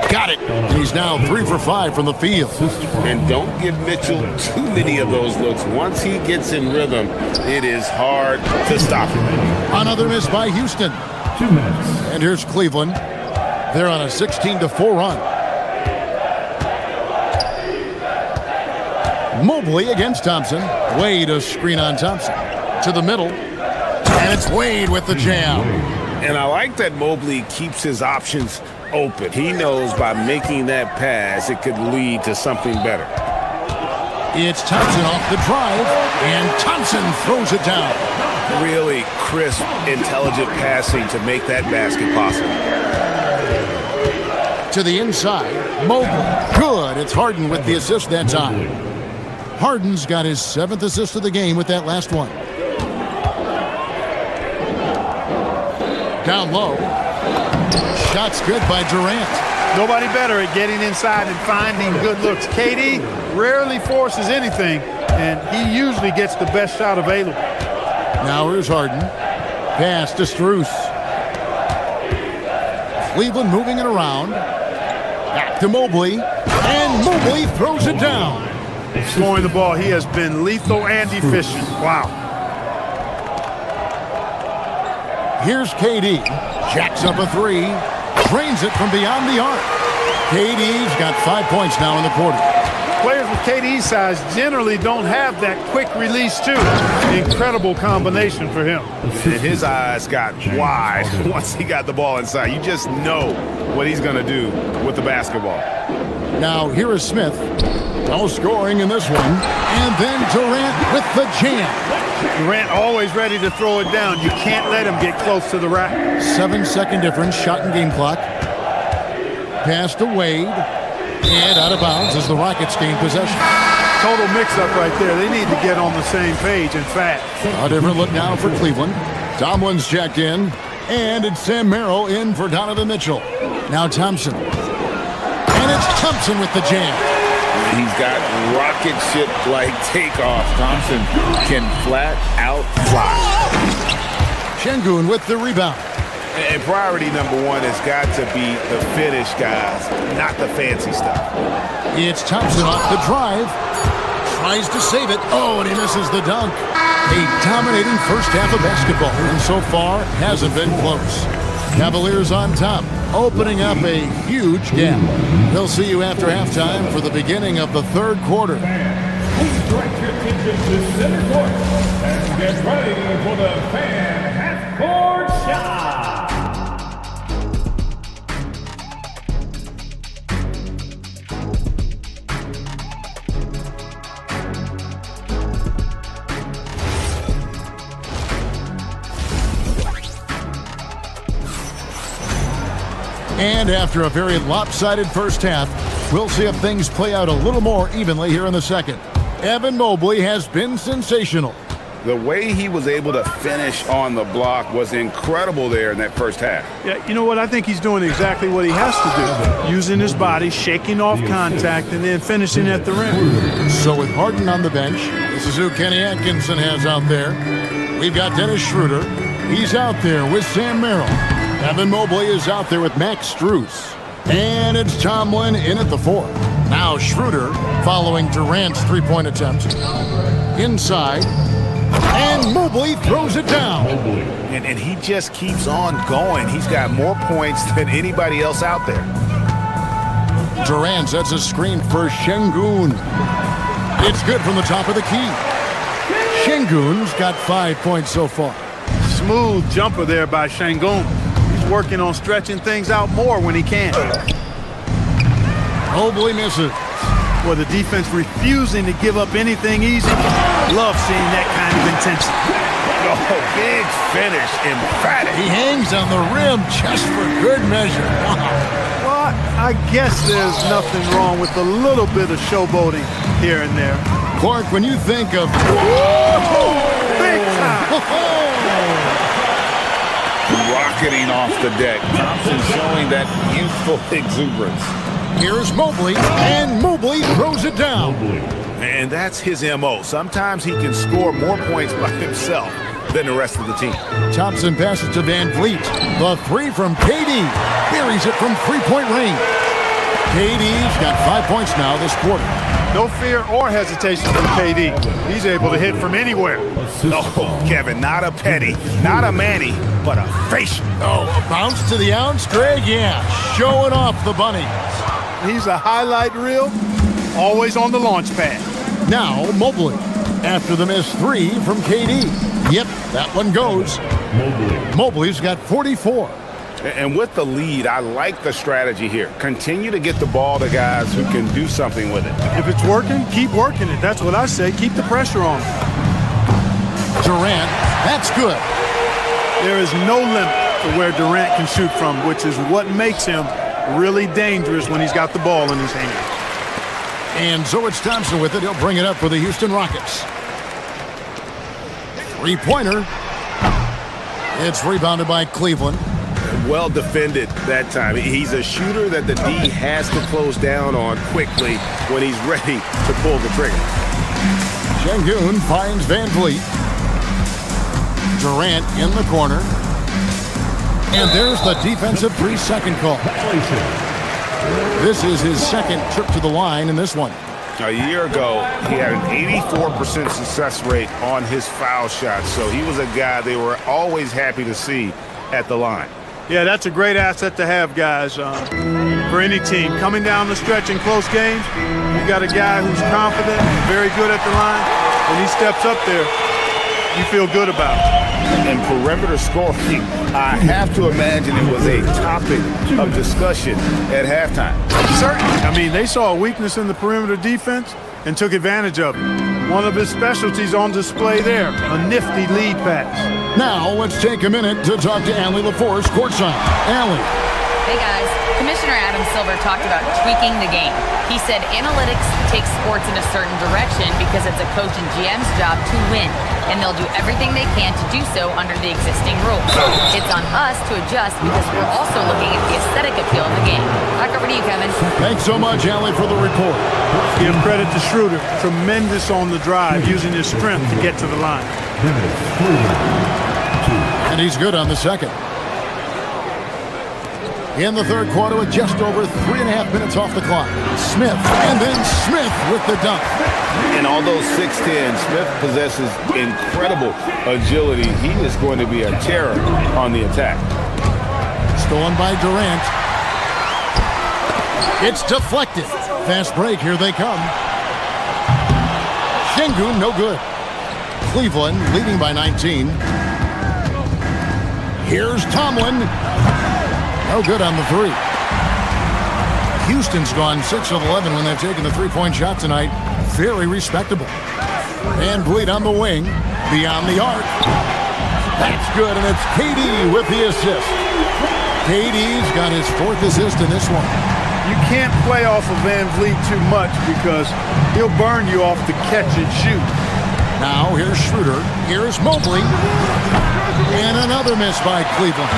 Got it. And he's now 3 for 5 from the field. And don't give Mitchell too many of those looks. Once he gets in rhythm, it is hard to stop him. Another miss by Houston. 2 minutes. And here's Cleveland. They're on a 16-4 run. Mobley against Thompson. Wade a screen on Thompson. To the middle. And it's Wade with the jam. And I like that Mobley keeps his options open. He knows by making that pass, it could lead to something better. It's Thompson off the drive, and Thompson throws it down. Really crisp, intelligent passing to make that basket possible. To the inside, Mobley. Good. It's Harden with the assist that time. Harden's got his 7th assist of the game with that last one. Down low. Shot's good by Durant. Nobody better at getting inside and finding good looks. KD rarely forces anything, and he usually gets the best shot available. Now here's Harden. Pass to Strus. Cleveland moving it around. Back to Mobley, and Mobley throws it down. Scoring the ball, he has been lethal and efficient. Wow. Here's KD. Jacks up a three. Drains it from beyond the arc. KD's got 5 points now in the quarter. Players with KD's size generally don't have that quick release, too. Incredible combination for him. And his eyes got wide once he got the ball inside. You just know what he's going to do with the basketball. Now, here is Smith. No scoring in this one. And then Durant with the jam. Durant always ready to throw it down. You can't let him get close to the rack. 7-second difference, shot and game clock. Pass to Wade. And out of bounds as the Rockets gain possession. Total mix-up right there. They need to get on the same page, in fact. A different look now for Cleveland. Tomlin's checked in. And it's Sam Merrill in for Donovan Mitchell. Now Thompson. And it's Thompson with the jam. He's got rocket ship-like takeoff. Thompson can flat out fly. Şengün with the rebound. And priority number one has got to be the finish, guys, not the fancy stuff. It's Thompson off the drive. Tries to save it. Oh, and he misses the dunk. A dominating first half of basketball, and so far hasn't been close. Cavaliers on top, opening up a huge gap. They'll see you after halftime for the beginning of the third quarter. Please direct your attention to center court and get ready for the fan half-court shot. And after a very lopsided first half, we'll see if things play out a little more evenly here in the second. Evan Mobley has been sensational. The way he was able to finish on the block was incredible there in that first half. Yeah, you know what? I think he's doing exactly what he has to do. Using his body, shaking off contact, and then finishing at the rim. So with Harden on the bench, this is who Kenny Atkinson has out there. We've got Dennis Schroeder. He's out there with Sam Merrill. Evan Mobley is out there with Max Strus. And it's Tomlin in at the fourth. Now Schroeder following Durant's three-point attempt. Inside. And Mobley throws it down. And he just keeps on going. He's got more points than anybody else out there. Durant sets a screen for Şengün. It's good from the top of the key. Şengün's got 5 points so far. Smooth jumper there by Şengün. He's working on stretching things out more when he can. Mobley misses. Well, the defense refusing to give up anything easy. Love seeing that kind of intensity. Oh, big finish, emphatic. He hangs on the rim just for good measure. Well, I guess there's nothing wrong with a little bit of showboating here and there. Clark, when you think of... Big time! Rocketing off the deck. Thompson showing that youthful exuberance. Here's Mobley, and Mobley throws it down. And that's his M.O. Sometimes he can score more points by himself than the rest of the team. Thompson passes to Van Vliet. The three from KD. Buries it from three-point range. KD's got 5 points now this quarter. No fear or hesitation from KD. He's able to hit from anywhere. Oh, Kevin, not a penny, not a Manny, but a facial. Oh, a bounce to the ounce, Greg? Yeah, showing off the bunny. He's a highlight reel, always on the launch pad. Now, Mobley, after the missed three from KD. Yep, that one goes. Mobley's got 44. And with the lead, I like the strategy here. Continue to get the ball to guys who can do something with it. If it's working, keep working it. That's what I say. Keep the pressure on. Durant, that's good. There is no limit to where Durant can shoot from, which is what makes him really dangerous when he's got the ball in his hand. And so it's Thompson with it. He'll bring it up for the Houston Rockets. Three-pointer. It's rebounded by Cleveland. Well defended that time. He's a shooter that the D has to close down on quickly when he's ready to pull the trigger. Şengün finds Van Vliet. Durant in the corner. And there's the defensive 3-second call. This is his second trip to the line in this one. A year ago, he had an 84% success rate on his foul shots, so he was a guy they were always happy to see at the line. Yeah, that's a great asset to have, guys, for any team. Coming down the stretch in close games, you got a guy who's confident and very good at the line. When he steps up there, you feel good about it. And perimeter scoring, I have to imagine it was a topic of discussion at halftime. Certainly. I mean, they saw a weakness in the perimeter defense and took advantage of it. One of his specialties on display there, a nifty lead pass. Now, let's take a minute to talk to Allie LaForce courtside. Allie. Hey guys, Commissioner Adam Silver talked about tweaking the game. He said analytics take sports in a certain direction because it's a coach and GM's job to win, and they'll do everything they can to do so under the existing rules. It's on us to adjust because we're also looking at the aesthetic appeal of the game. Back over to you, Kevin. Thanks so much, Allie, for the report. Give credit to Schroeder. Tremendous on the drive, using his strength to get to the line. And he's good on the second. In the third quarter with just over 3.5 minutes off the clock. Smith, and then Smith with the dunk. And although 6'10", Smith possesses incredible agility, he is going to be a terror on the attack. Stolen by Durant. It's deflected. Fast break, here they come. Şengün, no good. Cleveland leading by 19. Here's Tomlin. No good on the three. Houston's gone 6 of 11 when they've taken the three-point shot tonight. Very respectable. Van Vliet on the wing, beyond the arc. That's good, and it's KD with the assist. KD's got his 4th assist in this one. You can't play off of Van Vliet too much because he'll burn you off the catch and shoot. Now here's Schroeder, here's Mobley, and another miss by Cleveland.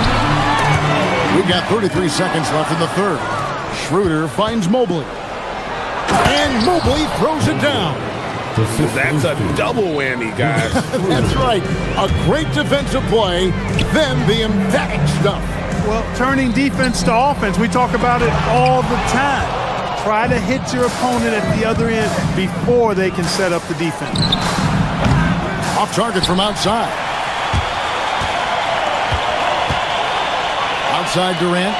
We've got 33 seconds left in the third. Schroeder finds Mobley. And Mobley throws it down. That's a double whammy, guys. That's right. A great defensive play, then the emphatic stuff. Well, turning defense to offense, we talk about it all the time. Try to hit your opponent at the other end before they can set up the defense. Off target from outside. Outside Durant.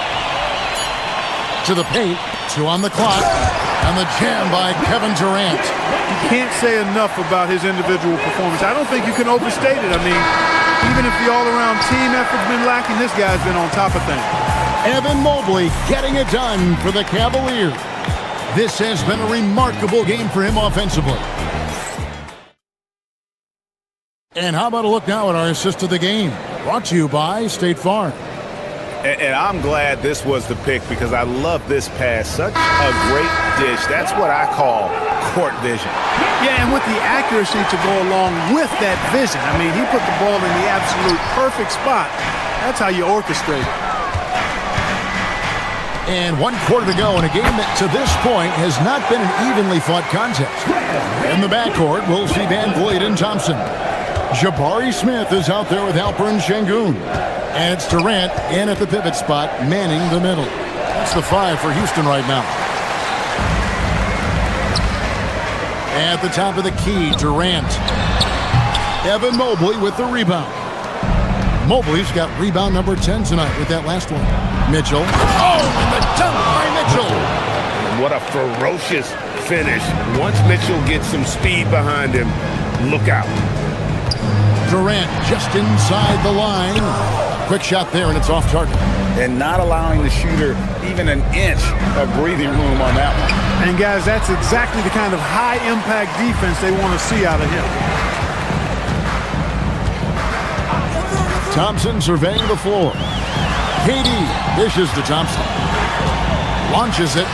To the paint. 2 on the clock. And the jam by Kevin Durant. You can't say enough about his individual performance. I don't think you can overstate it. I mean, even if the all-around team effort's been lacking, this guy's been on top of things. Evan Mobley getting it done for the Cavaliers. This has been a remarkable game for him offensively. And how about a look now at our assist of the game? Brought to you by State Farm. And I'm glad this was the pick because I love this pass. Such a great dish. That's what I call court vision. Yeah, and with the accuracy to go along with that vision. I mean, he put the ball in the absolute perfect spot. That's how you orchestrate it. And 1 quarter to go in a game that to this point has not been an evenly fought contest. In the backcourt, we'll see Van Vliet and Thompson. Jabari Smith is out there with Alperen Şengün. And it's Durant in at the pivot spot, manning the middle. That's the 5 for Houston right now. At the top of the key, Durant. Evan Mobley with the rebound. Mobley's got rebound number 10 tonight with that last one. Mitchell. Oh, and the dunk by Mitchell. What a ferocious finish. Once Mitchell gets some speed behind him, look out. Durant just inside the line. Quick shot there, and it's off target. And not allowing the shooter even an inch of breathing room on that one. And, guys, that's exactly the kind of high-impact defense they want to see out of him. Thompson surveying the floor. KD dishes to Thompson. Launches it.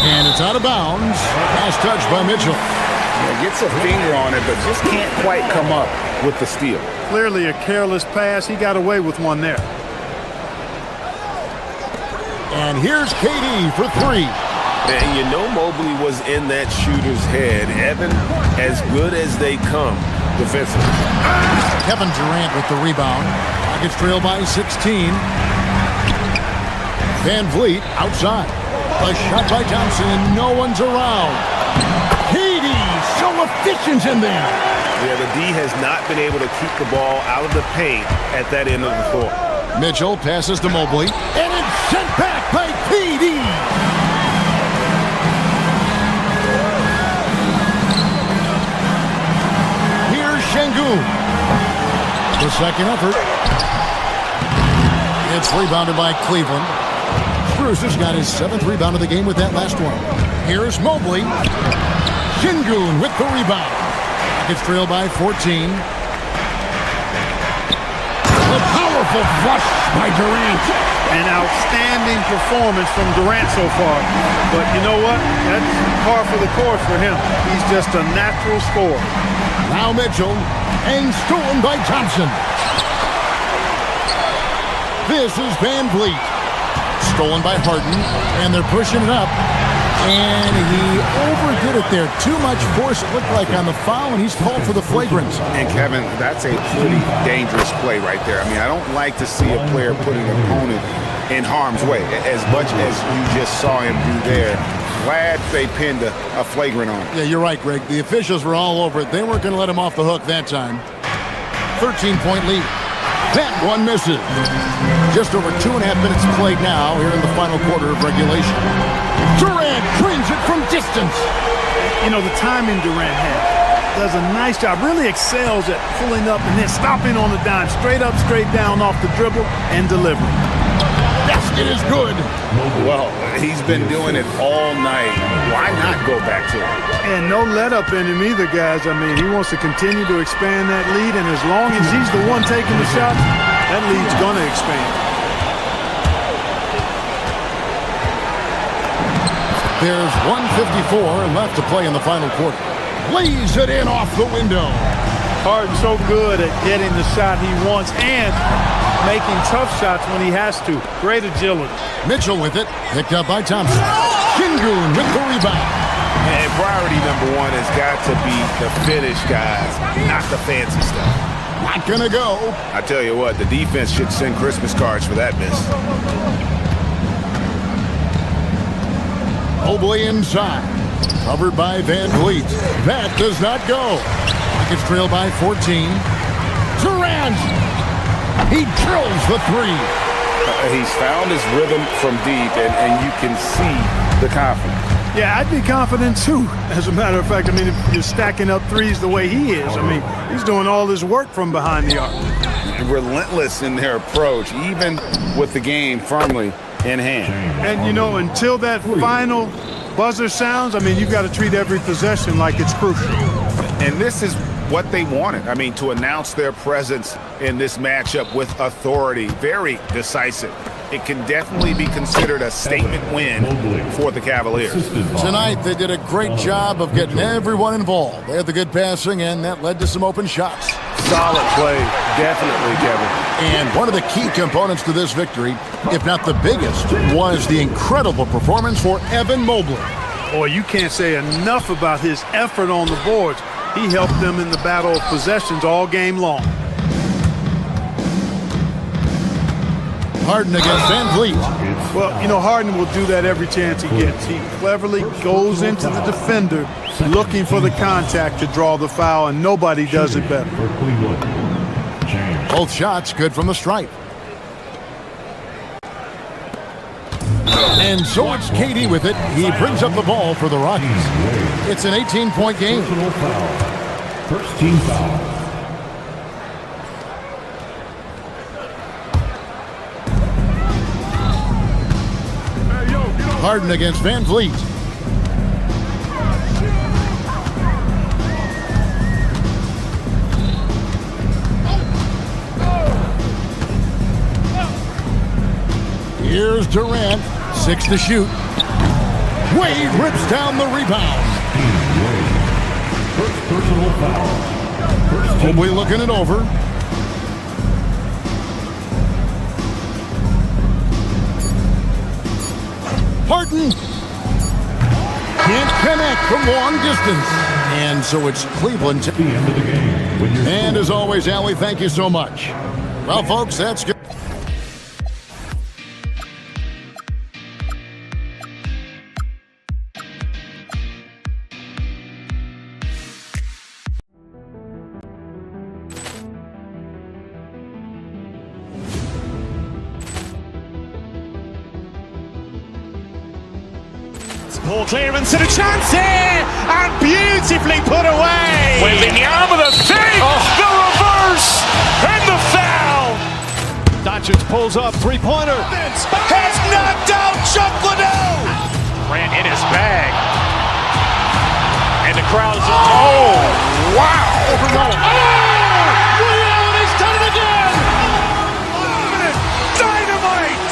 And it's out of bounds. Last touch by Mitchell. Yeah, gets a finger on it, but just can't quite come up with the steal. Clearly a careless pass. He got away with one there. And here's KD for 3. And you know Mobley was in that shooter's head. Evan, as good as they come defensively. Kevin Durant with the rebound. Rockets trail by 16. Van Vliet outside. A shot by Thompson. No one's around. Katie, so efficient in there. Yeah, the D has not been able to keep the ball out of the paint at that end of the floor. Mitchell passes to Mobley. And it's sent back by Katie. Here's Şengün. The second effort. It's rebounded by Cleveland. Bruce has got his 7th rebound of the game with that last one. Here's Mobley. Şengün with the rebound. It's trailed by 14. A powerful flush by Durant. An outstanding performance from Durant so far. But you know what? That's par for the course for him. He's just a natural scorer. Now Mitchell. And stolen by Thompson. This is Van Vliet. Stolen by Harden. And they're pushing it up. And he overdid it there. Too much force, it looked like, on the foul, and he's called for the flagrant. And, Kevin, that's a pretty dangerous play right there. I mean, I don't like to see a player put an opponent in harm's way, as much as you just saw him do there. Glad they pinned a flagrant on him. Yeah, you're right, Greg. The officials were all over it. They weren't going to let him off the hook that time. 13-point lead. That one misses. Just over 2.5 minutes played now here in the final quarter of regulation. Durant brings it from distance. You know, the timing Durant has does a nice job, really excels at pulling up and then stopping on the dime, straight up, straight down off the dribble and delivering. Basket is good. Well, he's been doing it all night. Why not go back to it? And no let up in him either, guys. I mean, he wants to continue to expand that lead, and as long as he's the one taking the shots, that lead's going to expand. There's 1:54 left to play in the final quarter. Lays it in off the window. Harden's so good at getting the shot he wants and making tough shots when he has to. Great agility. Mitchell with it. Picked up by Thompson. Şengün with the rebound. And priority number one has got to be the finish, guys, not the fancy stuff. Not gonna go. I tell you what, the defense should send Christmas cards for that miss. Mobley inside. Covered by Van Vliet. That does not go. It's trailed by 14. Durant. He drills the three. He's found his rhythm from deep, and you can see the confidence. Yeah, I'd be confident too. As a matter of fact, I mean, if you're stacking up threes the way he is, I mean, he's doing all his work from behind the arc. Relentless in their approach, even with the game firmly in hand. And, you know, until that final buzzer sounds, I mean, you've got to treat every possession like it's crucial. And this is what they wanted. I mean, to announce their presence in this matchup with authority, very decisive. It can definitely be considered a statement win for the Cavaliers. Tonight, they did a great job of getting everyone involved. They had the good passing, and that led to some open shots. Solid play, definitely, Kevin. And one of the key components to this victory, if not the biggest, was the incredible performance for Evan Mobley. Boy, you can't say enough about his effort on the boards. He helped them in the battle of possessions all game long. Harden against Van Vliet. Well, you know, Harden will do that every chance he gets. He cleverly goes into the defender looking for the contact to draw the foul, and nobody does it better. Both shots good from the stripe. And so it's KD with it. He brings up the ball for the Rockies. It's an 18-point game. First team foul. Harden against Van Vliet. Here's Durant, 6 to shoot. Wade rips down the rebound. First personal foul. Mobley looking it over. Harden can't connect from long distance. And so it's Cleveland. The end of the game. And as always, Allie, thank you so much. Well, folks, that's good. Ball clearance and a chance here, and beautifully put away. Wembanyama with a save, the reverse, and the foul. Doncic pulls up, three-pointer. Has knocked out Chuck Liddell. Ran in his bag. And the crowd is, oh, wow. Allen has done it again. Dynamite.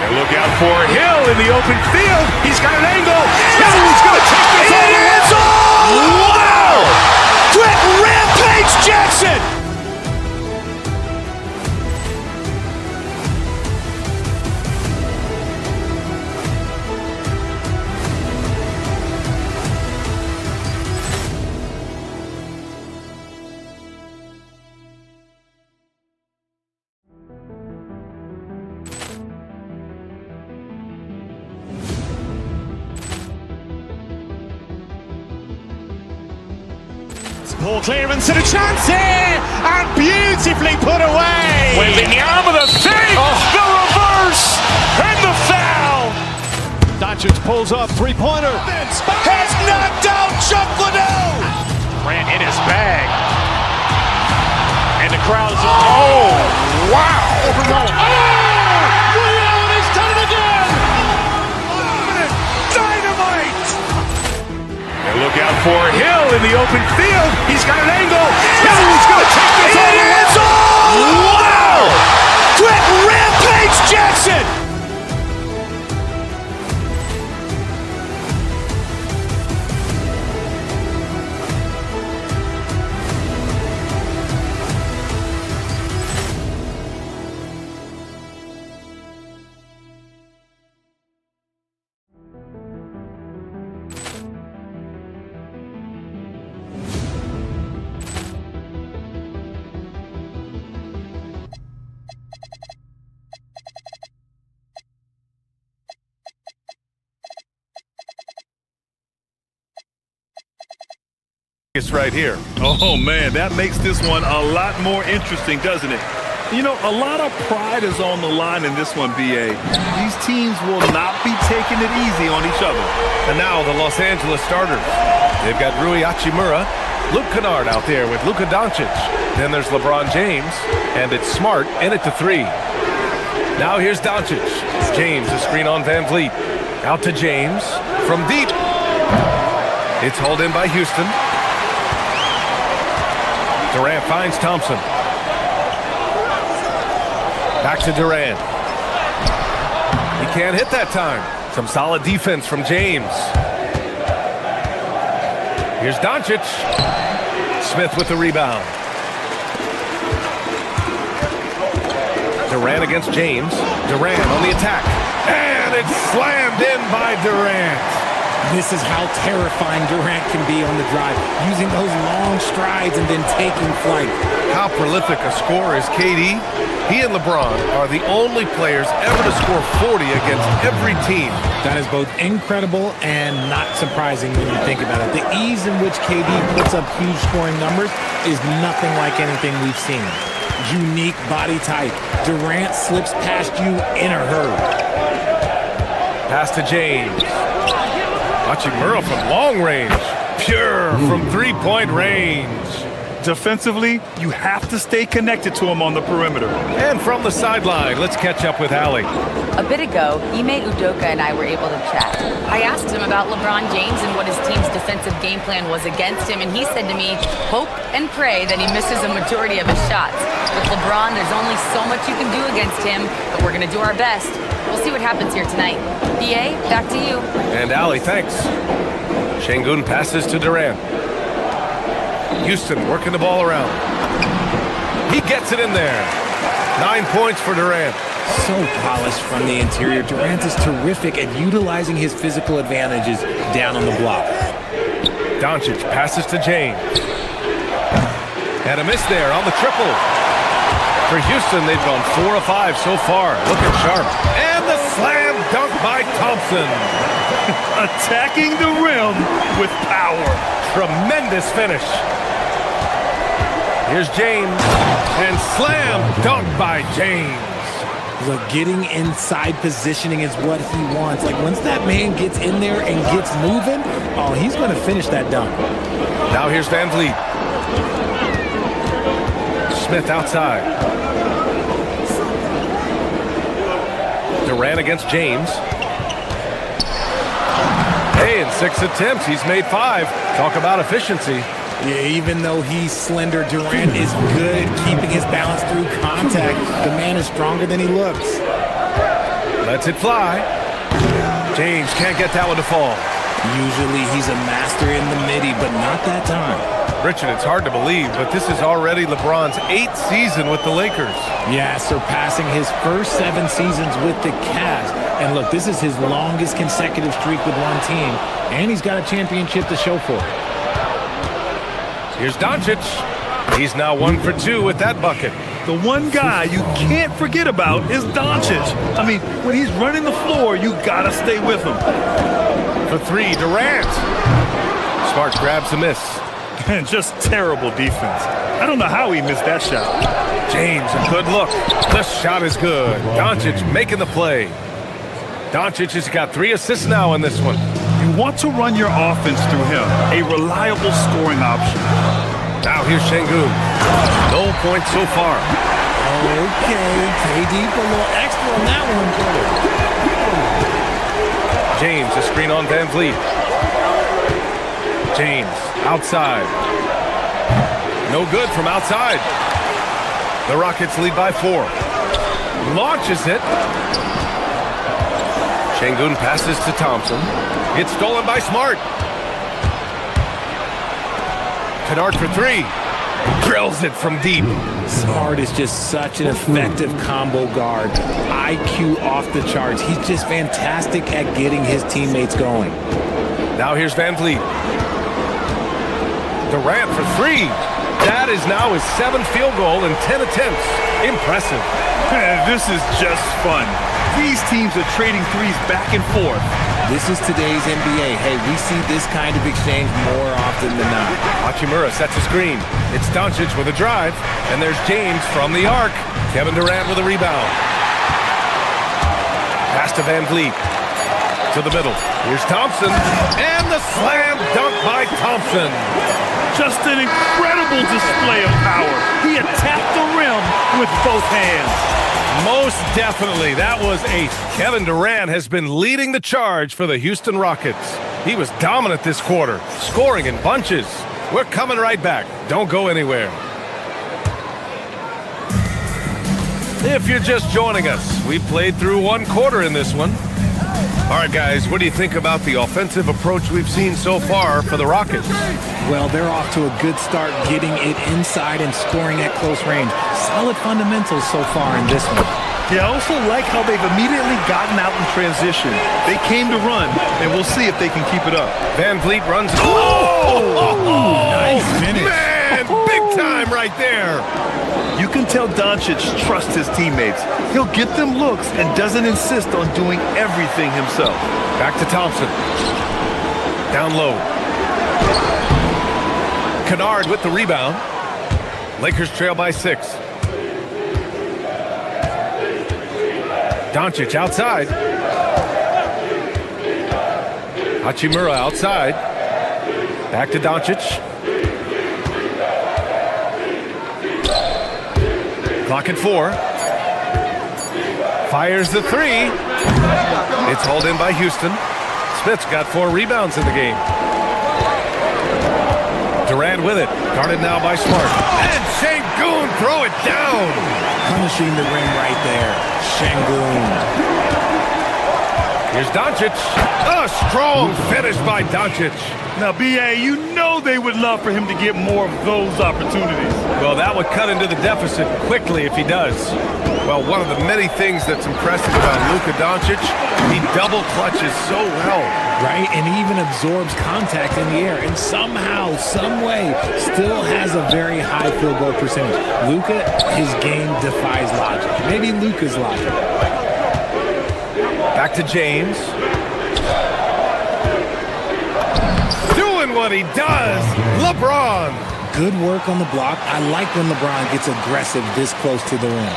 And look out for Hill in the open field. He's got an angle. Hill's going to take this all the way. Wow. Quick Rampage Jackson. Ball clearance and a chance here, and beautifully put away. Wembanyama with a save, the reverse, and the foul. Doncic pulls up, three-pointer. Has knocked out Chuck Liddell. Ran in his bag. And the crowd is, oh, wow. Allen has done it again. Dynamite. And look out for Hill in the open field. He's got an angle. Hill's going to take this all the way. Wow. Quick Rampage Jackson. It's right here. Oh, man, that makes this one a lot more interesting, doesn't it? You know, a lot of pride is on the line in this one, B.A. These teams will not be taking it easy on each other. And now the Los Angeles starters. They've got Rui Hachimura, Luke Kennard out there with Luka Doncic. Then there's LeBron James, and it's Smart in it to three. Now here's Doncic. James, a screen on Van Vliet. Out to James from deep. It's hauled in by Houston. Durant finds Thompson. Back to Durant. He can't hit that time. Some solid defense from James. Here's Doncic. Smith with the rebound. Durant against James. Durant on the attack. And it's slammed in by Durant. This is how terrifying Durant can be on the drive, using those long strides and then taking flight. How prolific a scorer is KD? He and LeBron are the only players ever to score 40 against every team. That is both incredible and not surprising when you think about it. The ease in which KD puts up huge scoring numbers is nothing like anything we've seen. Unique body type. Durant slips past you in a hurry. Pass to James. Hachimura from long range. Pure from three-point range. Defensively, you have to stay connected to him on the perimeter. And from the sideline, let's catch up with Allie. A bit ago, Ime Udoka and I were able to chat. I asked him about LeBron James and what his team's defensive game plan was against him, and he said to me, hope and pray that he misses a majority of his shots. With LeBron, there's only so much you can do against him, but we're going to do our best. We'll see what happens here tonight. BA, back to you. And Allie, thanks. Şengün passes to Durant. Houston working the ball around. He gets it in there. 9 points for Durant. So polished from the interior. Durant is terrific at utilizing his physical advantages down on the block. Doncic passes to James. And a miss there on the triple. For Houston, they've gone 4 of 5 so far. Looking sharp. And the slam dunk by Thompson. Attacking the rim with power. Tremendous finish. Here's James. And slam dunk by James. Look, getting inside positioning is what he wants. Like, once that man gets in there and gets moving, oh, he's going to finish that dunk. Now here's Van Vliet. Smith outside. Durant against James. Hey, in 6 attempts, he's made 5. Talk about efficiency. Yeah, even though he's slender, Durant is good at keeping his balance through contact. The man is stronger than he looks. Lets it fly. James can't get that one to fall. Usually he's a master in the midi, but not that time. Richard, it's hard to believe, but this is already LeBron's 8th season with the Lakers. Yeah, surpassing his first 7 seasons with the Cavs. And look, this is his longest consecutive streak with one team, and he's got a championship to show for it. Here's Doncic. He's now 1 for 2 with that bucket. The one guy you can't forget about is Doncic. I mean, when he's running the floor, you gotta stay with him. For 3, Durant. Smart grabs a miss. And just terrible defense. I don't know how he missed that shot. James, a good look. The shot is good. Doncic making the play. Doncic has got 3 assists now in this one. You want to run your offense through him, a reliable scoring option. Now here's Şengün. No points so far. Okay, KD a little extra on that one. James, a screen on Van Vliet. James, outside. No good from outside. The Rockets lead by 4. Launches it. Şengün passes to Thompson. It's stolen by Smart. Kennard for 3. Drills it from deep. Smart is just such an effective combo guard. IQ off the charts. He's just fantastic at getting his teammates going. Now here's Van Vliet. Durant for 3. That is now his 7th field goal in 10 attempts. Impressive. This is just fun. These teams are trading threes back and forth. This is today's NBA. Hey, we see this kind of exchange more often than not. Hachimura sets a screen. It's Doncic with a drive. And there's James from the arc. Kevin Durant with a rebound. Pass to Van Vliet. To the middle. Here's Thompson. And the slam dunk by Thompson. Just an incredible display of power. He attacked the rim with both hands. Most definitely. That was ace. Kevin Durant has been leading the charge for the Houston Rockets. He was dominant this quarter, scoring in bunches. We're coming right back. Don't go anywhere. If you're just joining us, we played through 1 quarter in this one. All right, guys, what do you think about the offensive approach we've seen so far for the Rockets? Well, they're off to a good start getting it inside and scoring at close range. Solid fundamentals so far in this one. Yeah, I also like how they've immediately gotten out in transition. They came to run, and we'll see if they can keep it up. Van Vliet runs. Oh! Nice finish. Man, big time right there. You can tell Doncic trusts his teammates. He'll get them looks and doesn't insist on doing everything himself. Back to Thompson. Down low. Kennard with the rebound. Lakers trail by 6. Doncic outside. Hachimura outside. Back to Doncic. Clock at 4. Fires the 3. It's hauled in by Houston. Smith's got 4 rebounds in the game. Durant with it. Guarded now by Smart. And Şengün throw it down. Punishing the rim right there. Şengün. Here's Doncic. A strong finish by Doncic. Now, B.A., you know they would love for him to get more of those opportunities. Well, that would cut into the deficit quickly if he does. Well, one of the many things that's impressive about Luka Doncic, he double clutches so well. Right, and he even absorbs contact in the air, and somehow, some way, still has a very high field goal percentage. Luka, his game defies logic. Maybe Luka's logic. Back to James. Doing what he does, LeBron. Good work on the block. I like when LeBron gets aggressive this close to the rim.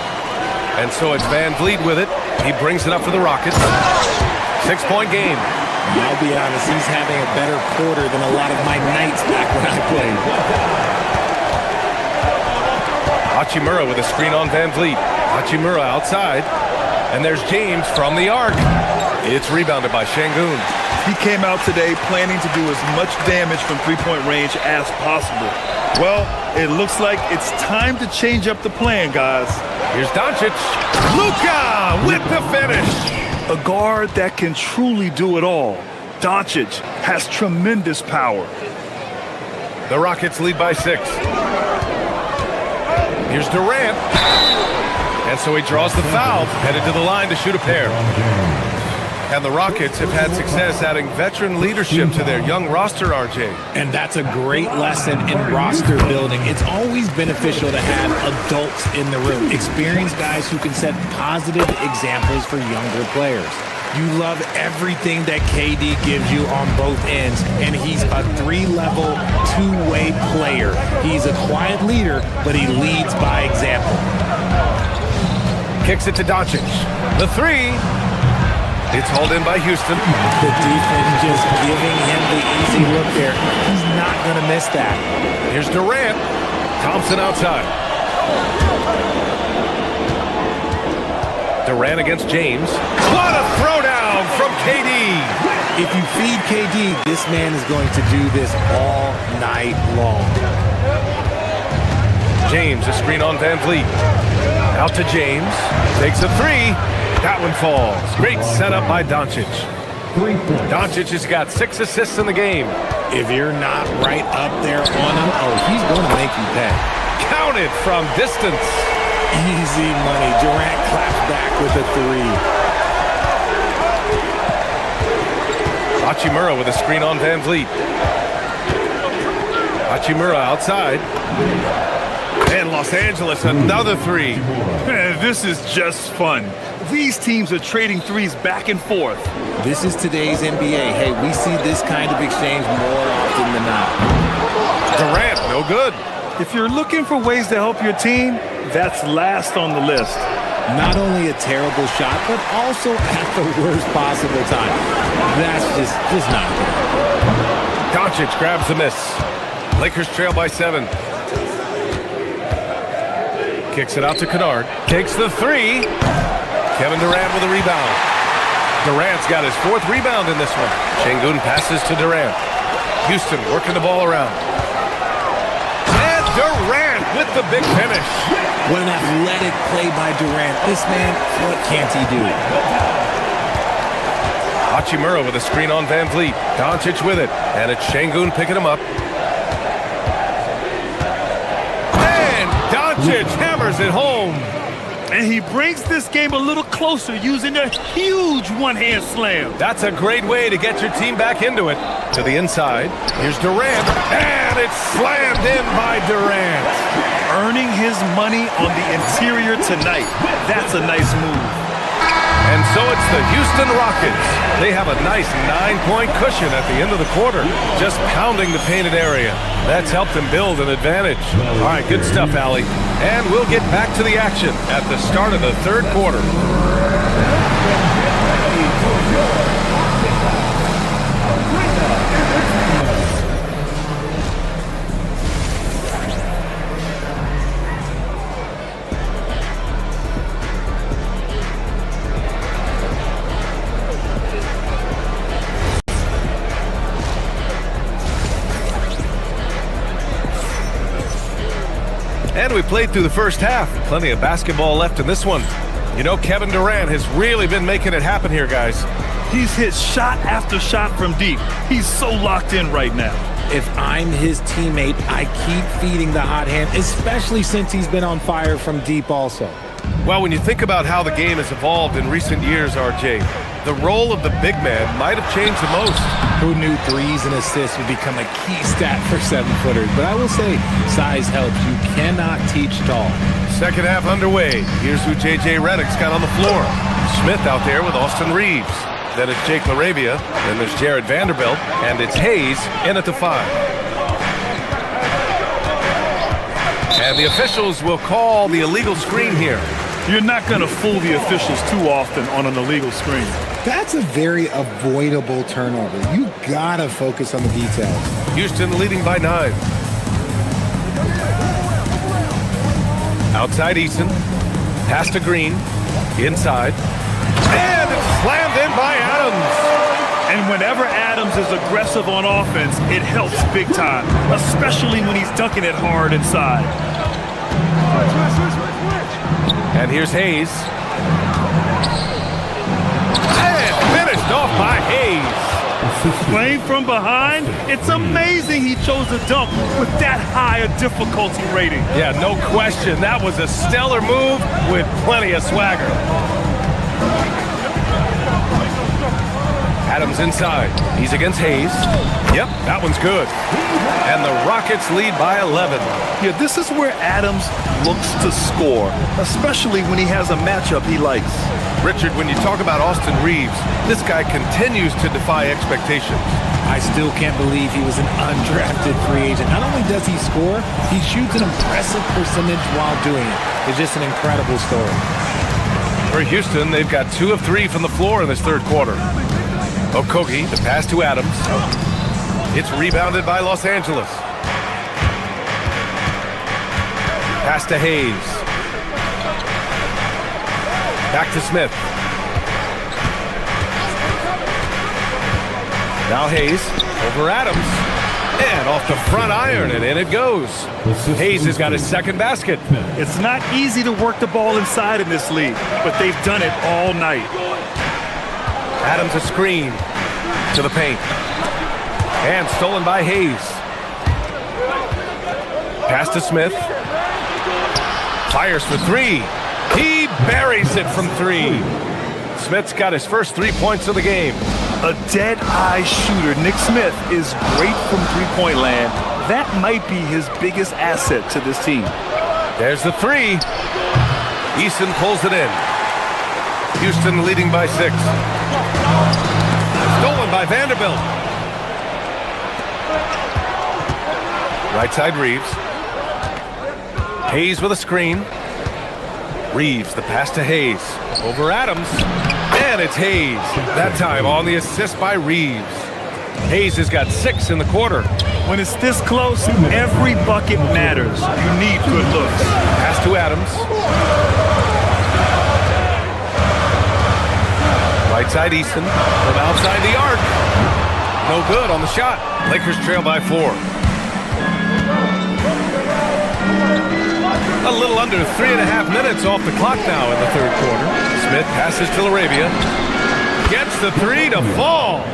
And so it's Van Vliet with it. He brings it up for the Rockets. 6-point game. I'll be honest, he's having a better quarter than a lot of my nights back when I played. Hachimura with a screen on Van Vliet. Hachimura outside. And there's James from the arc. It's rebounded by Şengün. He came out today planning to do as much damage from three-point range as possible. Well, it looks like it's time to change up the plan, guys. Here's Doncic. Luka with the finish. A guard that can truly do it all. Doncic has tremendous power. The Rockets lead by 6. Here's Durant. And so he draws the foul, headed to the line to shoot a pair. And the Rockets have had success adding veteran leadership to their young roster, RJ. And that's a great lesson in roster building. It's always beneficial to have adults in the room, experienced guys who can set positive examples for younger players. You love everything that KD gives you on both ends, and he's a 3-level, 2-way player. He's a quiet leader, but he leads by example. Kicks it to Doncic. The 3. It's hauled in by Houston. The defense just giving him the easy look there. He's not going to miss that. Here's Durant. Thompson outside. Durant against James. What a throwdown from KD. If you feed KD, this man is going to do this all night long. James, a screen on Van Vliet. Out to James. Takes a 3. That one falls. Great setup by Doncic. Doncic has got 6 assists in the game. If you're not right up there on him, he's going to make you pay. Counted from distance. Easy money. Durant claps back with a 3. Hachimura with a screen on Van Vliet. Hachimura outside. And Los Angeles, another 3. This is just fun. These teams are trading threes back and forth. This is today's NBA. Hey, we see this kind of exchange more often than not. Durant, no good. If you're looking for ways to help your team, that's last on the list. Not only a terrible shot, but also at the worst possible time. That's just not good. Doncic grabs the miss. Lakers trail by 7. Kicks it out to Kennard. Takes the 3. Kevin Durant with a rebound. Durant's got his 4th rebound in this one. Şengün passes to Durant. Houston working the ball around. And Durant with the big finish. What an athletic play by Durant. This man, what can't he do? Hachimura with a screen on Van Vliet. Doncic with it. And it's Şengün picking him up. And Doncic hammers it home. And he brings this game a little closer using a huge one-hand slam. That's a great way to get your team back into it. To the inside. Here's Durant. And it's slammed in by Durant. Earning his money on the interior tonight. That's a nice move. And so it's the Houston Rockets. They have a nice 9-point cushion at the end of the quarter, just pounding the painted area. That's helped them build an advantage. All right, good stuff, Allie. And we'll get back to the action at the start of the 3rd quarter. And we played through the first half. Plenty of basketball left in this one. You know, Kevin Durant has really been making it happen here, guys. He's hit shot after shot from deep. He's so locked in right now. If I'm his teammate, I keep feeding the hot hand, especially since he's been on fire from deep also. Well, when you think about how the game has evolved in recent years, RJ, the role of the big man might have changed the most. Who knew threes and assists would become a key stat for 7-footers? But I will say, size helps. You cannot teach tall. Second half underway. Here's who J.J. Redick's got on the floor. Smith out there with Austin Reeves. Then it's Jake LaRavia. Then there's Jared Vanderbilt. And it's Hayes in at the 5. And the officials will call the illegal screen here. You're not going to fool the officials too often on an illegal screen. That's a very avoidable turnover. You gotta focus on the details. Houston leading by 9. Outside Eason. Pass to Green. Inside. And it's slammed in by Adams. And whenever Adams is aggressive on offense, it helps big time, especially when he's dunking it hard inside. And here's Hayes. And finished off by Hayes. Playing from behind, it's amazing he chose to dunk with that high a difficulty rating. Yeah, no question. That was a stellar move with plenty of swagger. Adams inside. He's against Hayes. Yep, that one's good. And the Rockets lead by 11. Yeah, this is where Adams looks to score, especially when he has a matchup he likes. Richard, when you talk about Austin Reeves, this guy continues to defy expectations. I still can't believe he was an undrafted free agent. Not only does he score, he shoots an impressive percentage while doing it. It's just an incredible story. For Houston, they've got 2 of 3 from the floor in this third quarter. Okogie, the pass to Adams. It's rebounded by Los Angeles. Pass to Hayes. Back to Smith. Now Hayes over Adams. And off the front iron, and in it goes. Hayes has got his second basket. It's not easy to work the ball inside in this league, but they've done it all night. Adams a screen to the paint. And stolen by Hayes. Pass to Smith. Fires for 3. He buries it from 3. Smith's got his first 3 points of the game. A dead-eye shooter, Nick Smith, is great from three-point land. That might be his biggest asset to this team. There's the 3. Eason pulls it in. Houston leading by 6. Stolen by Vanderbilt. Right side Reeves. Hayes with a screen. Reeves, the pass to Hayes. Over Adams. And it's Hayes. That time on the assist by Reeves. Hayes has got 6 in the quarter. When it's this close, every bucket matters. You need good looks. Pass to Adams. Right side Easton from outside the arc. No good on the shot. Lakers trail by 4. A little under 3.5 minutes off the clock now in the third quarter. Smith passes to Laravia. Gets the 3 to fall.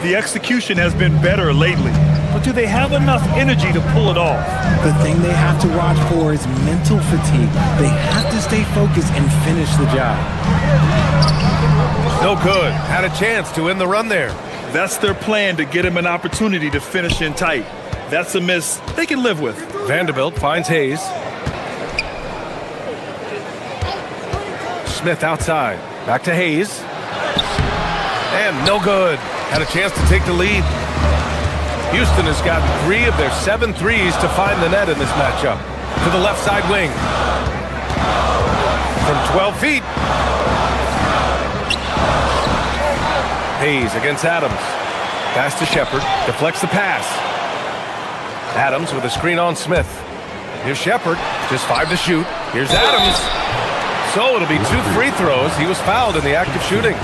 The execution has been better lately, but do they have enough energy to pull it off? The thing they have to watch for is mental fatigue. They have to stay focused and finish the job. No good. Had a chance to end the run there. That's their plan, to get him an opportunity to finish in tight. That's a miss they can live with. Vanderbilt finds Hayes. Smith outside. Back to Hayes. And no good. Had a chance to take the lead. Houston has got 3 of their 7 threes to find the net in this matchup. To the left side wing. From 12 feet. Hayes against Adams. Pass to Shepard. Deflects the pass. Adams with a screen on Smith. Here's Shepard. Just 5 to shoot. Here's Adams. So it'll be 2 free throws. He was fouled in the act of shooting.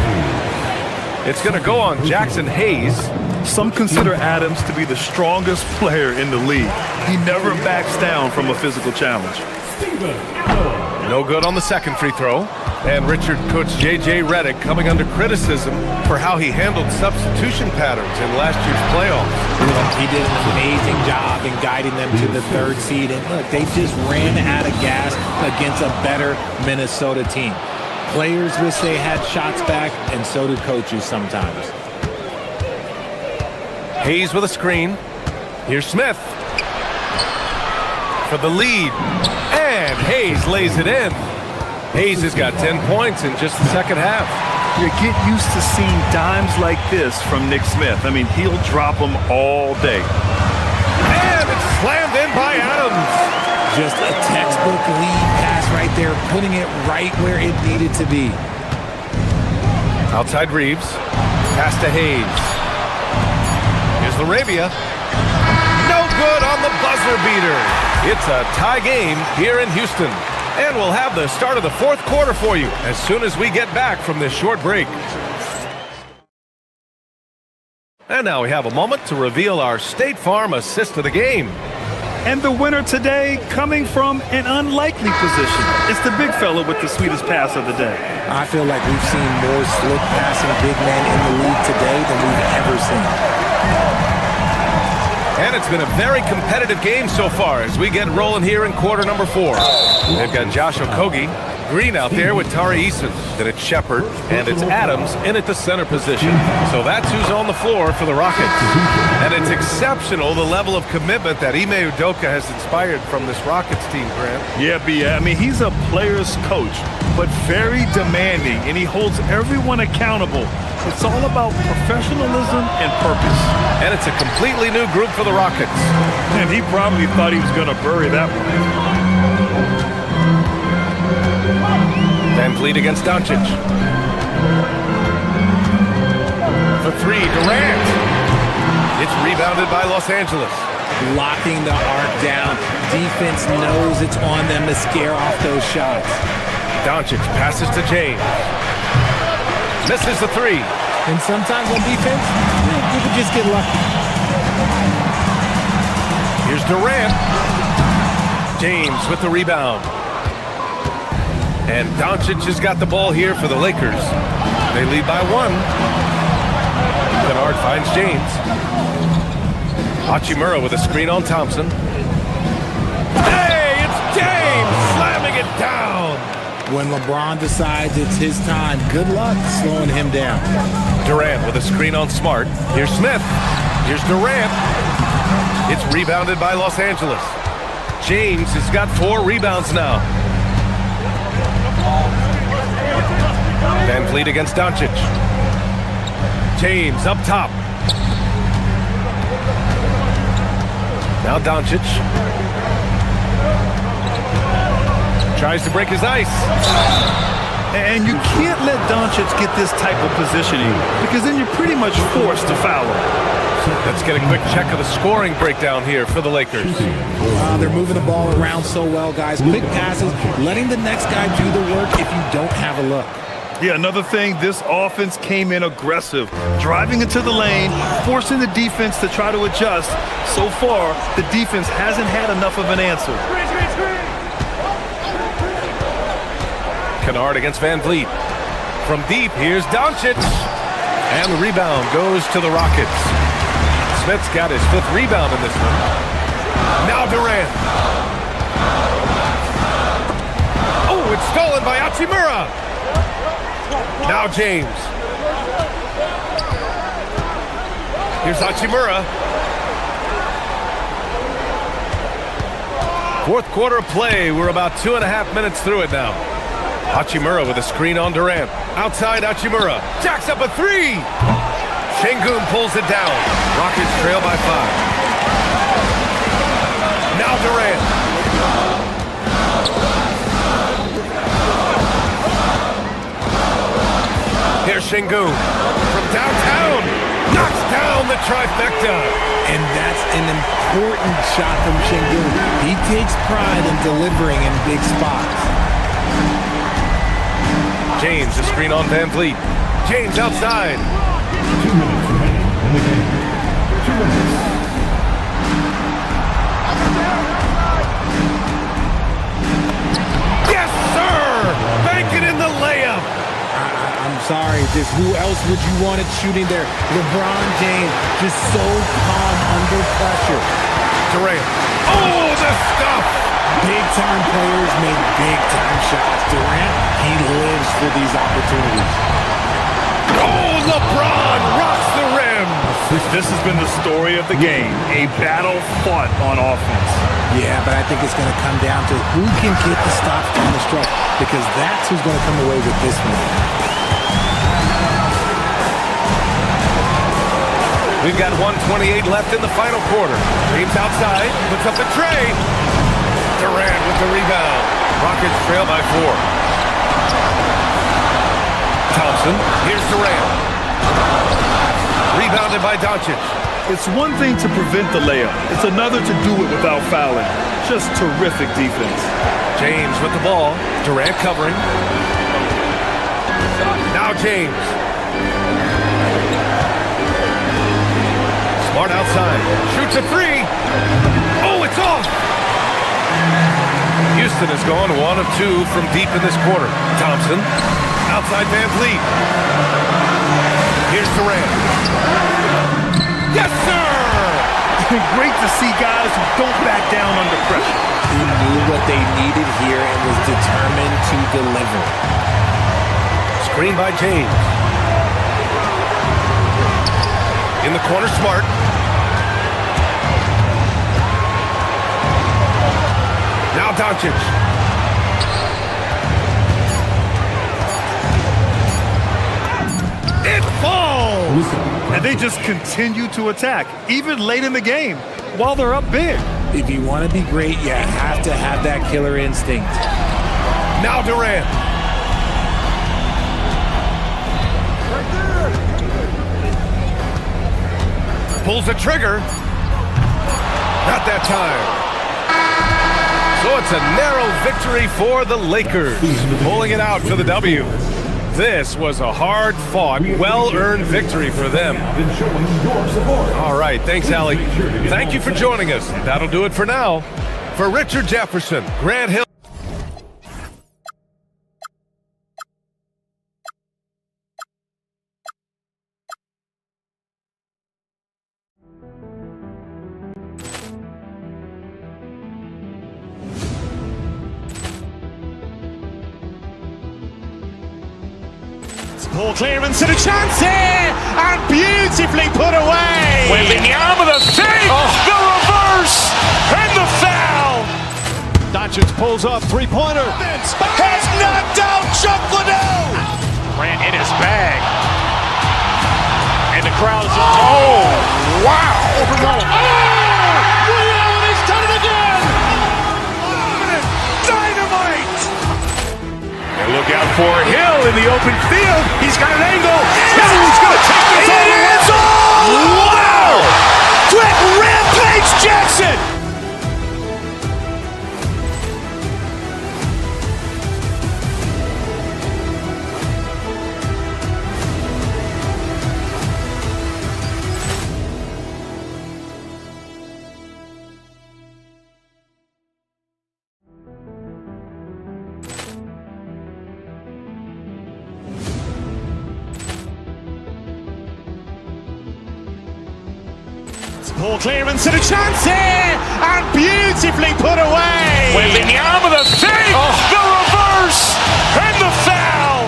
It's going to go on Jackson Hayes. Some consider Adams to be the strongest player in the league. He never backs down from a physical challenge. No good on the second free throw. And Richard, Coach J.J. Redick coming under criticism for how he handled substitution patterns in last year's playoffs. He did an amazing job in guiding them to the 3rd seed. And look, they just ran out of gas against a better Minnesota team. Players wish they had shots back, and so do coaches sometimes. Hayes with a screen. Here's Smith for the lead. And Hayes lays it in. Hayes has got 10 points in just the second half. You get used to seeing dimes like this from Nick Smith. I mean, he'll drop them all day. And it's slammed in by Adams. Just a textbook lead pass right there, putting it right where it needed to be. Outside Reeves. Pass to Hayes. Here's Larabia. No good on the buzzer beater. It's a tie game here in Houston. And we'll have the start of the fourth quarter for you as soon as we get back from this short break. And now we have a moment to reveal our State Farm assist of the game. And the winner today coming from an unlikely position. It's the big fella with the sweetest pass of the day. I feel like we've seen more slick passing big men in the league today than we've ever seen. And it's been a very competitive game so far as we get rolling here in quarter number 4. They've got Josh Okogie, Green out there with Tari Eason. Then it's Shepard, and it's Adams in at the center position. So that's who's on the floor for the Rockets. And it's exceptional, the level of commitment that Ime Udoka has inspired from this Rockets team, Grant. Yeah, I mean, he's a player's coach, but very demanding, and he holds everyone accountable. It's all about professionalism and purpose. And it's a completely new group for the Rockets. And he probably thought he was going to bury that one. Van Vliet against Doncic. For 3, Durant. It's rebounded by Los Angeles. Locking the arc down. Defense knows it's on them to scare off those shots. Doncic passes to James. Misses the 3. And sometimes on defense, you can just get lucky. Here's Durant. James with the rebound. And Doncic has got the ball here for the Lakers. They lead by 1. Kennard finds James. Hachimura with a screen on Thompson. Hey, it's James slamming it down. When LeBron decides it's his time, good luck slowing him down. Durant with a screen on Smart. Here's Smith. Here's Durant. It's rebounded by Los Angeles. James has got 4 rebounds now. Van Vliet against Doncic. James up top. Now Doncic. Tries to break his ice. And you can't let Doncic get this type of positioning because then you're pretty much forced to foul him. Let's get a quick check of the scoring breakdown here for the Lakers. They're moving the ball around so well, guys. Quick passes, letting the next guy do the work if you don't have a look. Yeah, another thing, this offense came in aggressive, driving into the lane, forcing the defense to try to adjust. So far, the defense hasn't had enough of an answer. Kennard against Van Vliet. From deep, here's Doncic. And the rebound goes to the Rockets. Smith's got his 5th rebound in this one. Now Durant. Oh, it's stolen by Hachimura. Now James. Here's Hachimura. 4th quarter play. We're about 2.5 minutes through it now. Hachimura with a screen on Durant. Outside Hachimura. Jacks up a 3. Şengün pulls it down. Rockets trail by 5. Now Durant. Here's Şengün. From downtown. Knocks down the trifecta. And that's an important shot from Şengün. He takes pride in delivering in big spots. James, a screen on Van Vliet. James outside. 2 minutes remaining in the game. 2 minutes. Yes, sir! Bank it in the layup. I'm sorry, just who else would you want it shooting there? LeBron James, just so calm under pressure. Durant. Oh, the stuff! Big-time players make big-time shots. Durant, he lives for these opportunities. Oh, LeBron rocks the rim. This has been the story of the game, a battle fought on offense. Yeah, but I think it's going to come down to who can get the stops down the stretch, because that's who's going to come away with this one. We've got 1:28 left in the final quarter. James outside, puts up the tray. Durant with the rebound. Rockets trail by 4. Thompson, here's Durant. Rebounded by Doncic. It's one thing to prevent the layup. It's another to do it without fouling. Just terrific defense. James with the ball. Durant covering. Now James. Smart outside. Shoots a 3. Oh, it's off. Houston has gone 1 of 2 from deep in this quarter. Thompson. Outside Van Vliet. Here's Durant. Yes, sir! Great to see guys who don't back down under pressure. He knew what they needed here and was determined to deliver. Screen by James. In the corner, Smart. Now Doncic. It falls! And they just continue to attack, even late in the game, while they're up big. If you want to be great, you have to have that killer instinct. Now Durant. Pulls the trigger. Not that time. So it's a narrow victory for the Lakers, pulling it out for the W. This was a hard-fought, well-earned victory for them. All right, thanks, Allie. Thank you for joining us. That'll do it for now. For Richard Jefferson, Grant Hill. Poor clearance and a chance here, and beautifully put away. Wembanyama the save, the reverse, and the foul. Doncic pulls up, three-pointer. Has knocked out Chuck Liddell. Grant in his bag. And the crowd is, oh, wow. He's done it again. Dynamite. And look out for Hill in the open field. He's got an angle. Hill's going to take this all the way. Wow! Quick Rampage Jackson. Poor clearance and a chance here, and beautifully put away. Wembanyama the save, the reverse, and the foul.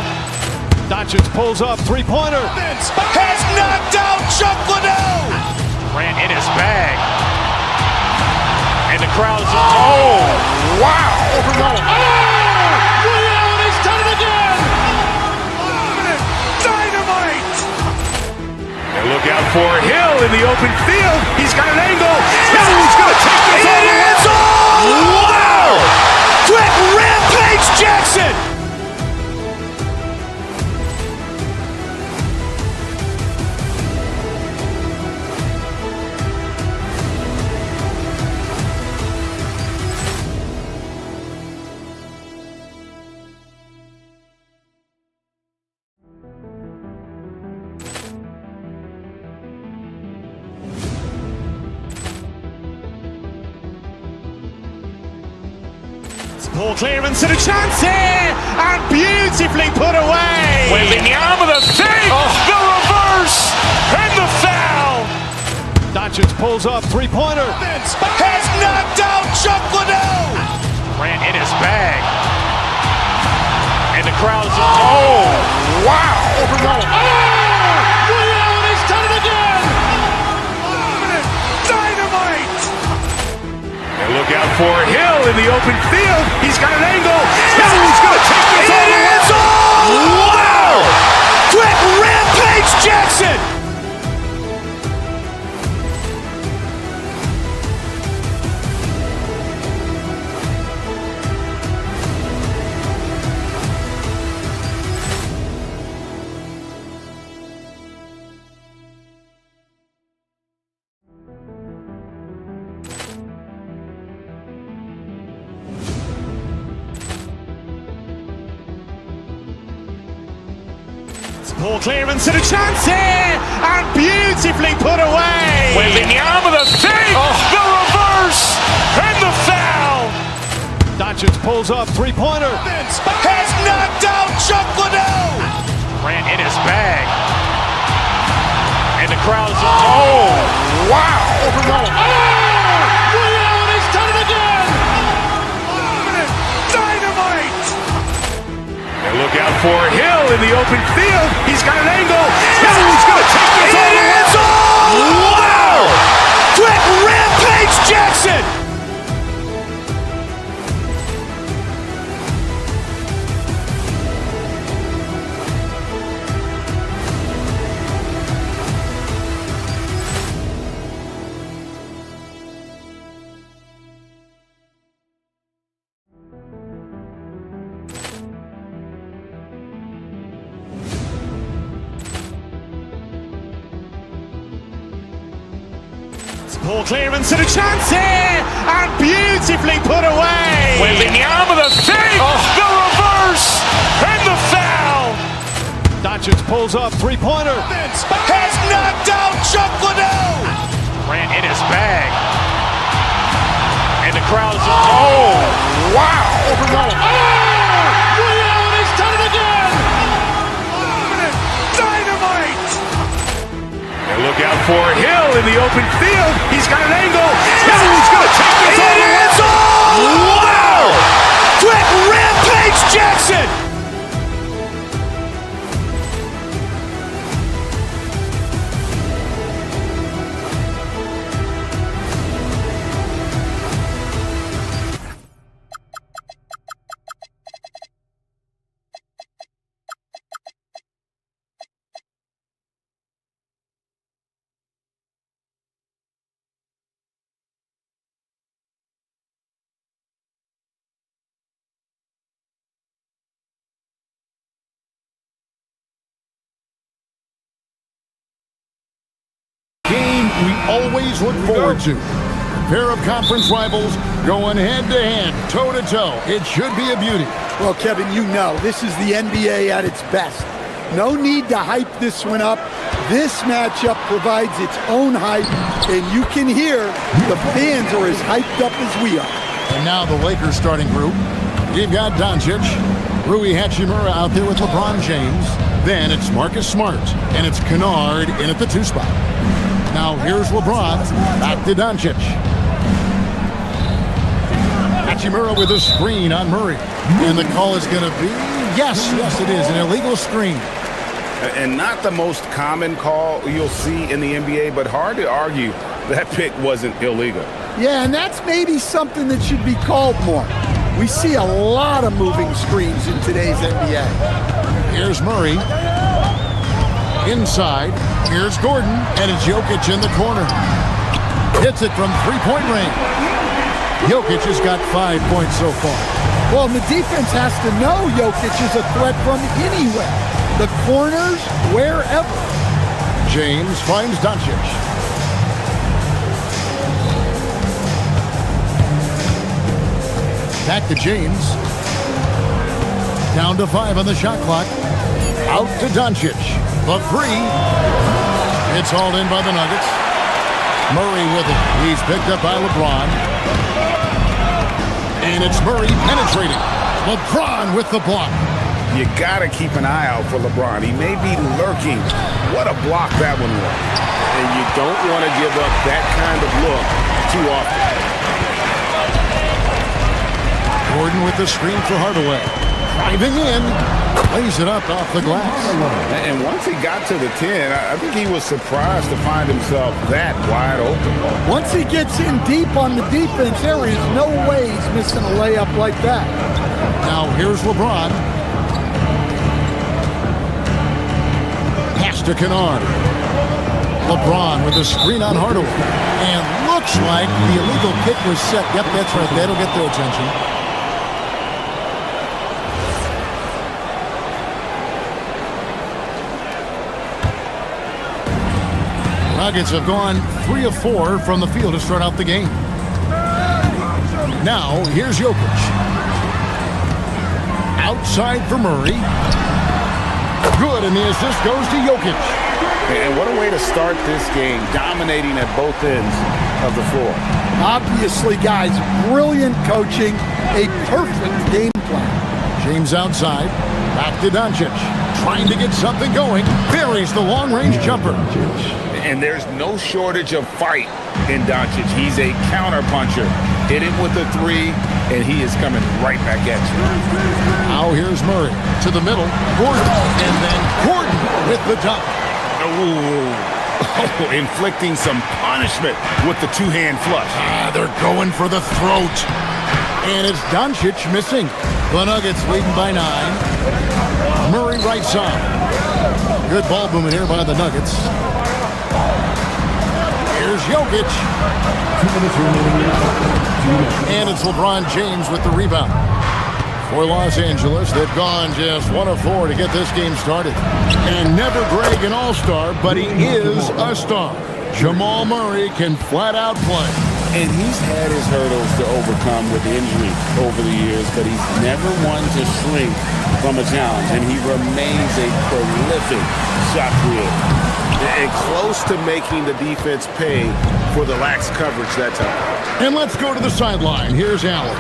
Doncic pulls up, three-pointer. Has knocked out Chuck Liddell. Grant in his bag. And the crowd is, oh, wow. He's done it again. Dynamite. And look out for Hill in the open field. He's got an angle. Hill's going to take this all the way. Wow! Quick Rampage Jackson. Poor clearance and a chance here, and beautifully put away. Wembanyama the save, the reverse, and the foul. Doncic pulls up, three-pointer. Has knocked out Chuck Liddell. Grant in his bag. And the crowd is, oh, wow. He's done it again. Dynamite. And look out for Hill in the open field. He's got an angle. Hill's going to take this all the way. Wow! Quick Rampage Jackson. Poor clearance and a chance here, and beautifully put away. Wembanyama the fake, the reverse, and the foul. Doncic pulls up, three-pointer. Has knocked out Chuck Liddell. Ran in his bag. And the crowd is, oh, wow. Allen has done it again. Dynamite. And look out for Hill in the open field. He's got an angle. Hill's going to take this all the way. Wow. Quick rampage Jackson. Poor clearance and a chance here, and beautifully put away. Wembanyama the fake, the reverse, and the foul. Doncic pulls up, three-pointer. Has knocked out Chuck Liddell. Ran in his bag. And the crowd is, oh, wow. Allen has done it again. Dynamite. And look out for Hill in the open field. He's got an angle. Hill's going to take this all the way. Wow. Quick rampage Jackson. We always look forward to. A pair of conference rivals going head-to-head, toe-to-toe. It should be a beauty. Well, Kevin, you know, this is the NBA at its best. No need to hype this one up. This matchup provides its own hype, and you can hear the fans are as hyped up as we are. And now the Lakers starting group. You've got Doncic, Rui Hachimura out there with LeBron James. Then it's Marcus Smart, and it's Kennard in at the 2 spot. Now here's LeBron, back to Doncic. Hachimura with a screen on Murray. And the call is going to be, yes, it is, an illegal screen. And not the most common call you'll see in the NBA, but hard to argue that pick wasn't illegal. Yeah, and that's maybe something that should be called more. We see a lot of moving screens in today's NBA. Here's Murray. Inside, here's Gordon, and it's Jokic in the corner. Hits it from three-point range. Jokic has got 5 points so far. Well, the defense has to know Jokic is a threat from anywhere. The corners, wherever. James finds Doncic. Back to James. Down to 5 on the shot clock. Out to Doncic. The 3. It's hauled in by the Nuggets. Murray with it. He's picked up by LeBron. And it's Murray penetrating. LeBron with the block. You got to keep an eye out for LeBron. He may be lurking. What a block that one was. And you don't want to give up that kind of look too often. Gordon with the screen for Hardaway. Driving in. Lays it up off the glass. And once he got to the 10, I think he was surprised to find himself that wide open. Once he gets in deep on the defense, there is no way he's missing a layup like that. Now here's LeBron. Pass to Kennard. LeBron with the screen on Hardaway. And looks like the illegal kick was set. Yep, that's right. That'll get their attention. Nuggets have gone 3 of 4 from the field to start out the game. Now, here's Jokic. Outside for Murray. Good, and the assist goes to Jokic. And what a way to start this game, dominating at both ends of the floor. Obviously, guys, brilliant coaching, a perfect game plan. James outside, back to Doncic. Trying to get something going, buries the long-range jumper. And there's no shortage of fight in Doncic. He's a counter-puncher. Hit him with a three, and he is coming right back at you. Now here's Murray to the middle. Gordon, and then Gordon with the dunk. Oh, inflicting some punishment with the two-hand flush. They're going for the throat. And it's Doncic missing. The Nuggets leading by 9. Murray right side. Good ball movement here by the Nuggets. Here's Jokic. And it's LeBron James with the rebound. For Los Angeles, they've gone just 1 of 4 to get this game started. And never Greg an all-star, but he is a star. Jamal Murray can flat out play. And he's had his hurdles to overcome with injury over the years, but he's never one to shrink from a challenge, and he remains a prolific shot creator. And close to making the defense pay for the lax coverage that time. And let's go to the sideline. Here's Allen.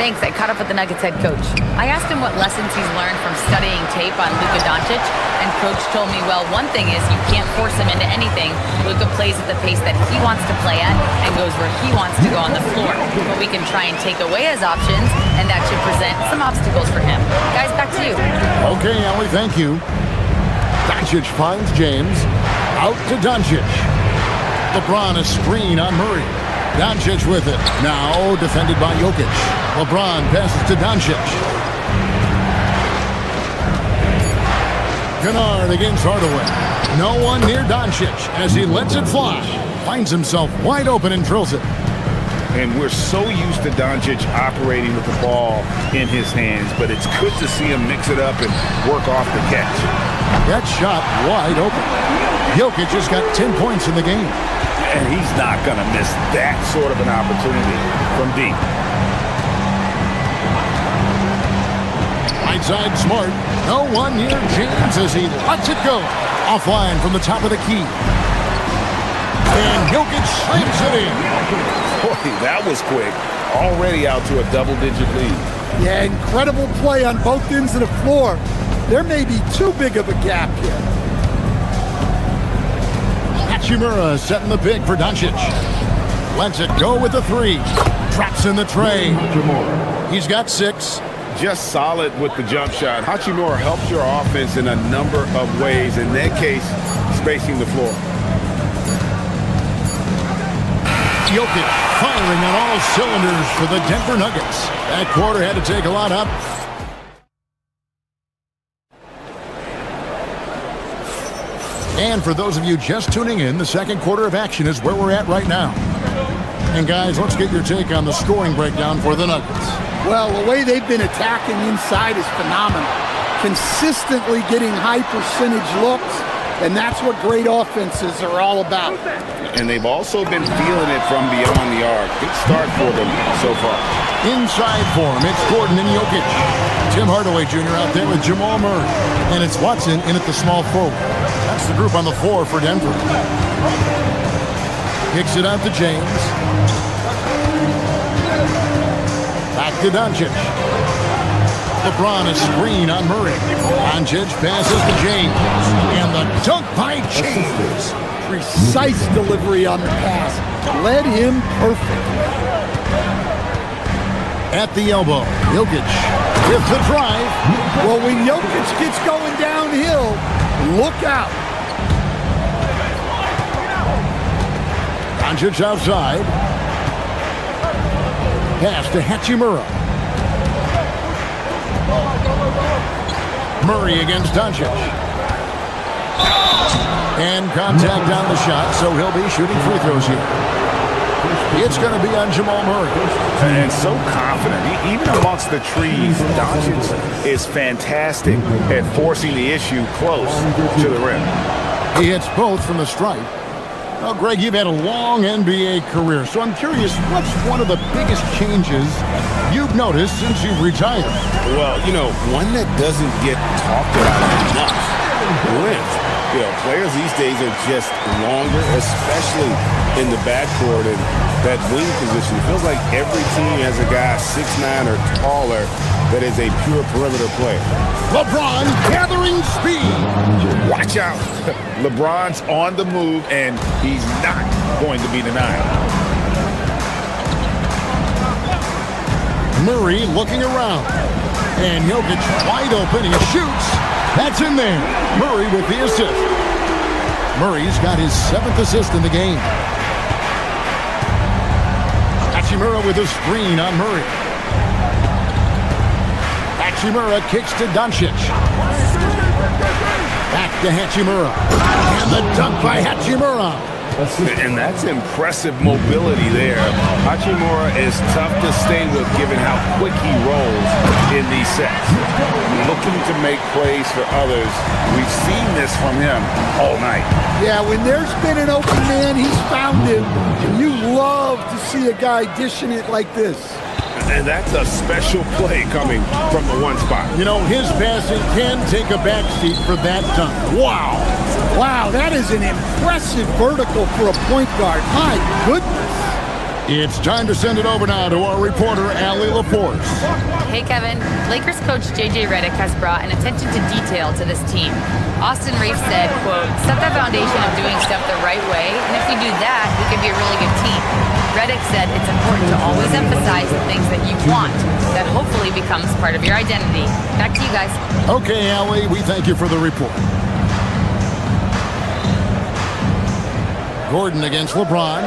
Thanks. I caught up with the Nuggets head coach. I asked him what lessons he's learned from studying tape on Luka Doncic, and coach told me, well, one thing is you can't force him into anything. Luka plays at the pace that he wants to play at and goes where he wants to go on the floor. But we can try and take away his options, and that should present some obstacles for him. Guys, back to you. Okay, Allie, thank you. Doncic finds James. Out to Doncic. LeBron a screen on Murray. Doncic with it. Now defended by Jokic. LeBron passes to Doncic. Kennard against Hardaway. No one near Doncic as he lets it fly. Finds himself wide open and drills it. And we're so used to Doncic operating with the ball in his hands, but it's good to see him mix it up and work off the catch. That shot wide open. Jokic just got 10 points in the game. And he's not going to miss that sort of an opportunity from deep. Right side Smart. No one near James as he lets it go. Offline from the top of the key. And Jokic slams it in. Boy, that was quick. Already out to a double-digit lead. Yeah, incredible play on both ends of the floor. There may be too big of a gap here. Hachimura setting the pick for Doncic. Lets it go with the three. Traps in the tray. He's got 6. Just solid with the jump shot. Hachimura helps your offense in a number of ways. In that case, spacing the floor. Jokic firing on all cylinders for the Denver Nuggets. That quarter had to take a lot up. And for those of you just tuning in, the second quarter of action is where we're at right now. And guys, let's get your take on the scoring breakdown for the Nuggets. Well, the way they've been attacking inside is phenomenal. Consistently getting high percentage looks, and that's what great offenses are all about. And they've also been feeling it from beyond the arc. Good start for them so far. Inside for him, it's Gordon and Jokic. Tim Hardaway Jr. out there with Jamal Murray. And it's Watson in at the small forward. That's the group on the floor for Denver. Kicks it out to James. Back to Doncic. LeBron a screen on Murray. Doncic passes to James. And the dunk by James. Precise delivery on the pass. Led him perfect. At the elbow, Jokic with the drive. Well, when Jokic gets going downhill, look out. Doncic outside. Pass to Hachimura. Murray against Doncic. And contact on the shot, so he'll be shooting free throws here. It's going to be on Jamal Murray. And so confident. Even amongst the trees, Doncic is fantastic at forcing the issue close to the rim. He hits both from the stripe. Well, Greg, you've had a long NBA career, so I'm curious, what's one of the biggest changes you've noticed since you've retired? Well, you know, one that doesn't get talked about enough length. You know, players these days are just longer, especially in the backcourt and that wing position. It feels like every team has a guy 6'9" or taller that is a pure perimeter player. LeBron gathering speed. Watch out. LeBron's on the move, and he's not going to be denied. Murray looking around. And Jokic wide open. He shoots. That's in there. Murray with the assist. Murray's got his 7th assist in the game. Hachimura with a screen on Murray. Hachimura kicks to Doncic. Back to Hachimura. And the dunk by Hachimura. And that's impressive mobility there. Hachimura is tough to stay with given how quick he rolls in these sets. Looking to make plays for others. We've seen this from him all night. Yeah, when there's been an open man, he's found him. And you love to see a guy dishing it like this. And that's a special play coming from the one spot. You know, his passing can take a backseat for that dunk. Wow. Wow, that is an impressive vertical for a point guard. My goodness. It's time to send it over now to our reporter, Allie LaForce. Hey, Kevin. Lakers coach J.J. Redick has brought an attention to detail to this team. Austin Reeves said, quote, set that foundation of doing stuff the right way, and if we do that, we can be a really good team. Redick said it's important to always emphasize the things that you want. That hopefully becomes part of your identity. Back to you guys. Okay, Allie, we thank you for the report. Gordon against LeBron.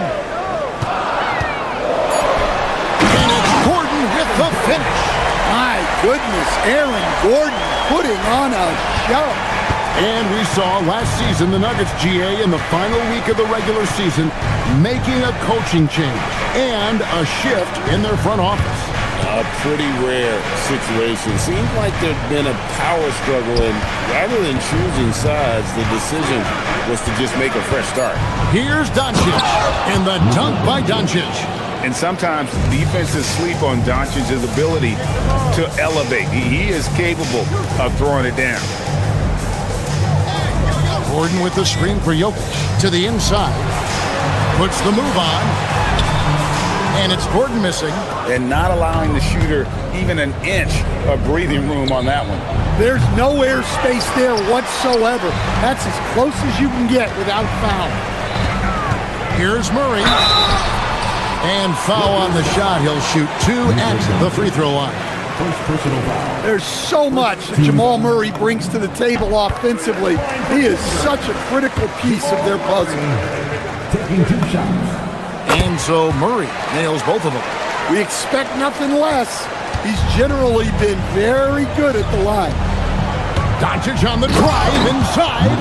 And it's Gordon with the finish. My goodness, Aaron Gordon putting on a show. And we saw last season the Nuggets, GA, in the final week of the regular season, making a coaching change and a shift in their front office. A pretty rare situation. Seems like there'd been a power struggle, and rather than choosing sides, the decision was to just make a fresh start. Here's Doncic, and the dunk by Doncic. And sometimes defenses sleep on Doncic's ability to elevate. He is capable of throwing it down. Gordon with the screen for Jokic to the inside. Puts the move on. And it's Gordon missing. And not allowing the shooter even an inch of breathing room on that one. There's no air space there whatsoever. That's as close as you can get without foul. Here's Murray. And foul on the shot. He'll shoot 2 at the free throw line. There's so much that Jamal Murray brings to the table offensively. He is such a critical piece of their puzzle. Taking 2 shots. And so Murray nails both of them. We expect nothing less. He's generally been very good at the line. Doncic on the drive inside.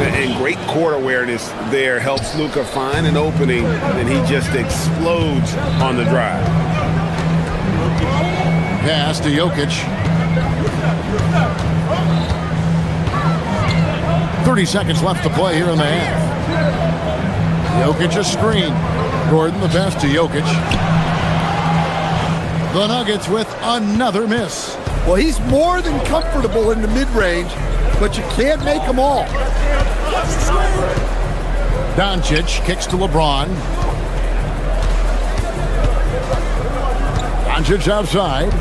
And great court awareness there helps Luka find an opening, and he just explodes on the drive. Pass to Jokic. 30 seconds left to play here in the half. Jokic a screen. Gordon the pass to Jokic. The Nuggets with another miss. Well, he's more than comfortable in the mid-range, but you can't make them all. Doncic kicks to LeBron. Doncic outside.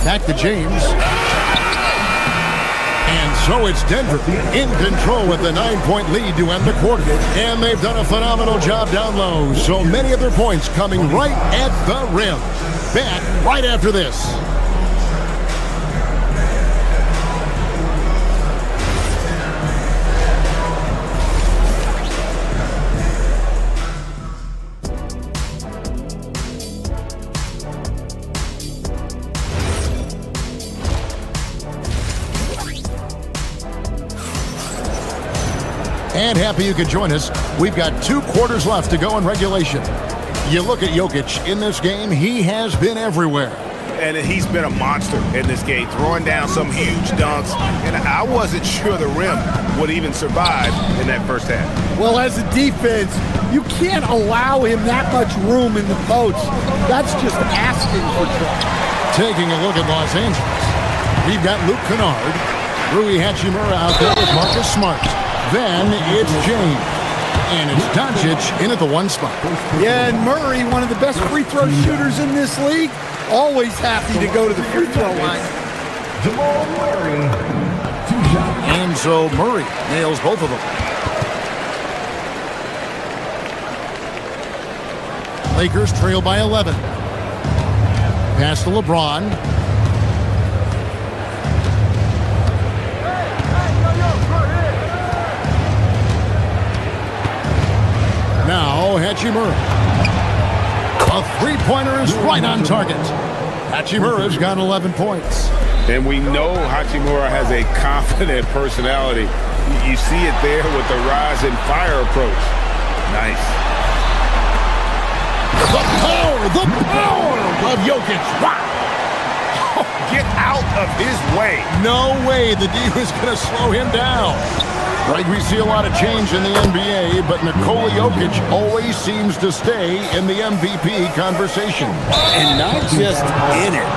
Back to James. And so it's Denver in control with the 9-point lead to end the quarter. And they've done a phenomenal job down low. So many of their points coming right at the rim. Back right after this. And happy you could join us. We've got 2 quarters left to go in regulation. You look at Jokic in this game, he has been everywhere. And he's been a monster in this game, throwing down some huge dunks. And I wasn't sure the rim would even survive in that first half. Well, as a defense, you can't allow him that much room in the post. That's just asking for trouble. Taking a look at Los Angeles. We've got Luke Kennard, Rui Hachimura out there with Marcus Smart. Then it's James. And it's Doncic in at the 1 spot. Yeah, and Murray, one of the best free throw shooters in this league, always happy to go to the free throw line. And so Murray nails both of them. Lakers trail by 11. Pass to LeBron. Now Hachimura. A three-pointer is right on target. Hachimura's got 11 points. And we know Hachimura has a confident personality. You see it there with the rise and fire approach. Nice. The power of Jokic. Wow. Get out of his way. No way the D was going to slow him down. Right, we see a lot of change in the NBA, but Nikola Jokic always seems to stay in the MVP conversation. And not just in it,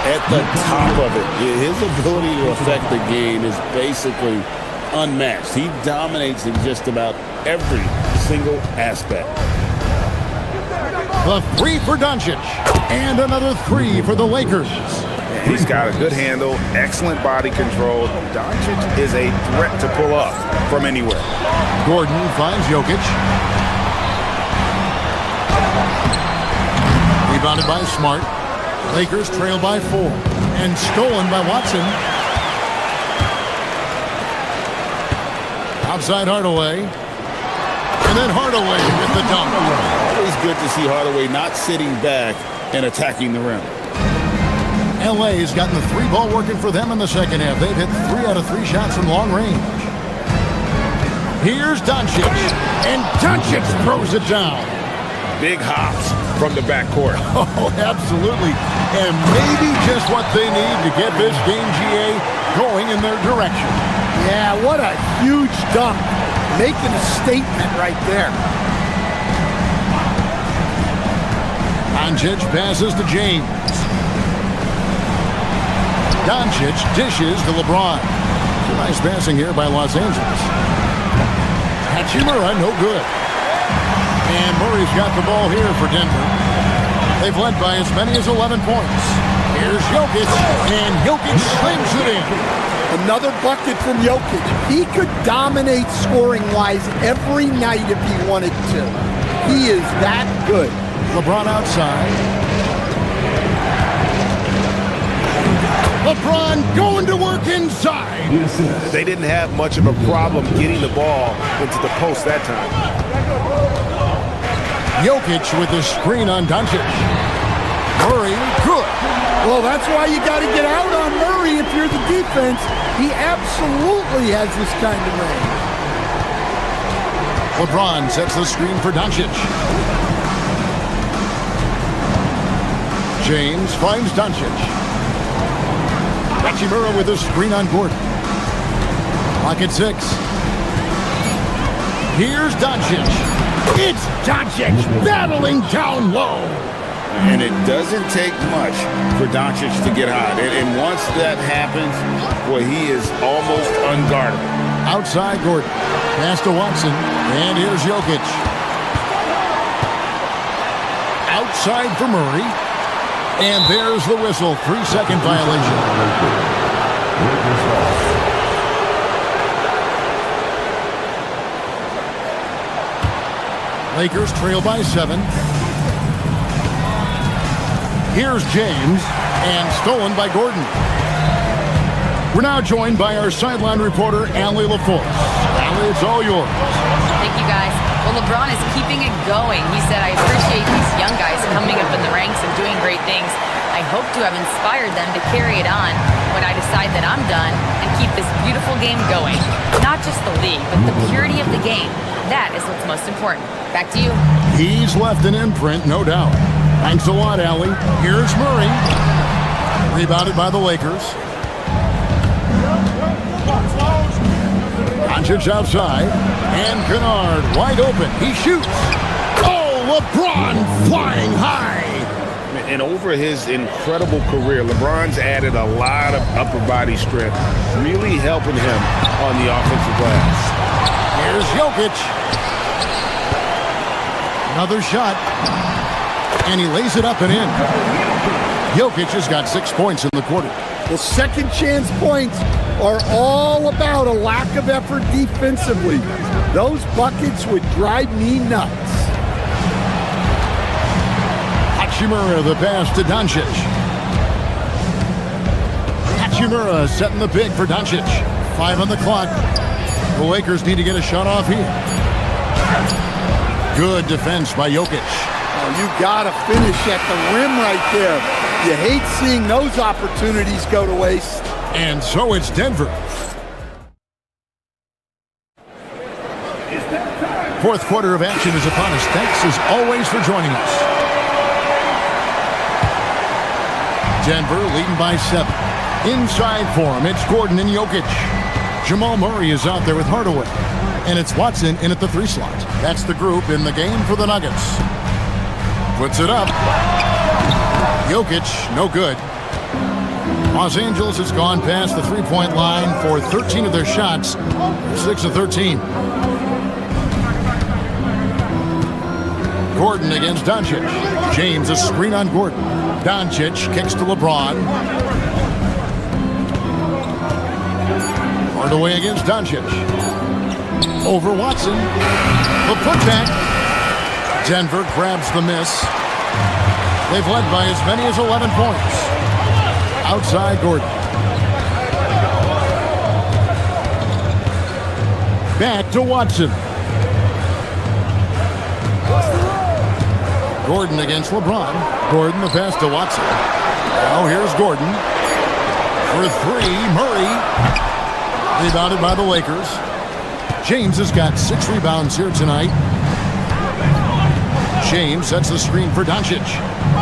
at the top of it. His ability to affect the game is basically unmatched. He dominates in just about every single aspect. The 3 for Doncic, and another 3 for the Lakers. He's got a good handle, excellent body control. Doncic is a threat to pull up from anywhere. Gordon finds Jokic. Rebounded by Smart. Lakers trail by 4. And stolen by Watson. Outside Hardaway. And then Hardaway with the dunk. Always good to see Hardaway not sitting back and attacking the rim. LA's gotten the 3 ball working for them in the second half. They've hit 3 out of 3 shots from long range. Here's Doncic, and Doncic throws it down. Big hops from the backcourt. Oh, absolutely. And maybe just what they need to get this game, GA, going in their direction. Yeah, what a huge dunk. Making a statement right there. Doncic passes to James. Doncic dishes to LeBron. Nice passing here by Los Angeles. Hachimura, no good. And Murray's got the ball here for Denver. They've led by as many as 11 points. Here's Jokic, and Jokic slams it in. Another bucket from Jokic. He could dominate scoring-wise every night if he wanted to. He is that good. LeBron outside. LeBron going to work inside. They didn't have much of a problem getting the ball into the post that time. Jokic with the screen on Doncic. Murray, good. Well, that's why you got to get out on Murray if you're the defense. He absolutely has this kind of range. LeBron sets the screen for Doncic. James finds Doncic. Hachimura with a screen on Gordon. Clock at 6. Here's Doncic. It's Doncic battling down low. And it doesn't take much for Doncic to get hot. And once that happens, well, he is almost unguardable. Outside Gordon. Pass to Watson. And here's Jokic. Outside for Murray. And there's the whistle. 3-second violation. Lakers trail by 7. Here's James, and stolen by Gordon. We're now joined by our sideline reporter, Allie LaForce. Allie, it's all yours. Thank you, guys. Well, LeBron is keeping it going. He said, I appreciate these young guys coming up in the ranks and doing great things. I hope to have inspired them to carry it on when I decide that I'm done and keep this beautiful game going. Not just the league, but the purity of the game. That is what's most important. Back to you. He's left an imprint, no doubt. Thanks a lot, Allie. Here's Murray. Rebounded by the Lakers. Doncic outside. And Kennard wide open. He shoots. Oh, LeBron flying high. And over his incredible career, LeBron's added a lot of upper body strength, really helping him on the offensive glass. Here's Jokic. Another shot. And he lays it up and in. Jokic has got 6 points in the quarter. Well, second chance points are all about a lack of effort defensively. Those buckets would drive me nuts. Hachimura, the pass to Doncic. Hachimura setting the pick for Doncic. 5 on the clock. The Lakers need to get a shot off here. Good defense by Jokic. Oh, you gotta finish at the rim right there. You hate seeing those opportunities go to waste. And so it's Denver. Fourth quarter of action is upon us. Thanks as always for joining us. Denver leading by 7. Inside for him, it's Gordon and Jokic. Jamal Murray is out there with Hardaway. And it's Watson in at the 3 slot. That's the group in the game for the Nuggets. Puts it up. Jokic, no good. Los Angeles has gone past the 3-point line for 13 of their shots. 6 of 13. Gordon against Doncic. James, a screen on Gordon. Doncic kicks to LeBron. Hardaway against Doncic. Over Watson. The putback. Denver grabs the miss. They've led by as many as 11 points. Outside Gordon. Back to Watson. Gordon against LeBron. Gordon, the pass to Watson. Now here's Gordon. For 3, Murray. Rebounded by the Lakers. James has got 6 rebounds here tonight. James sets the screen for Doncic.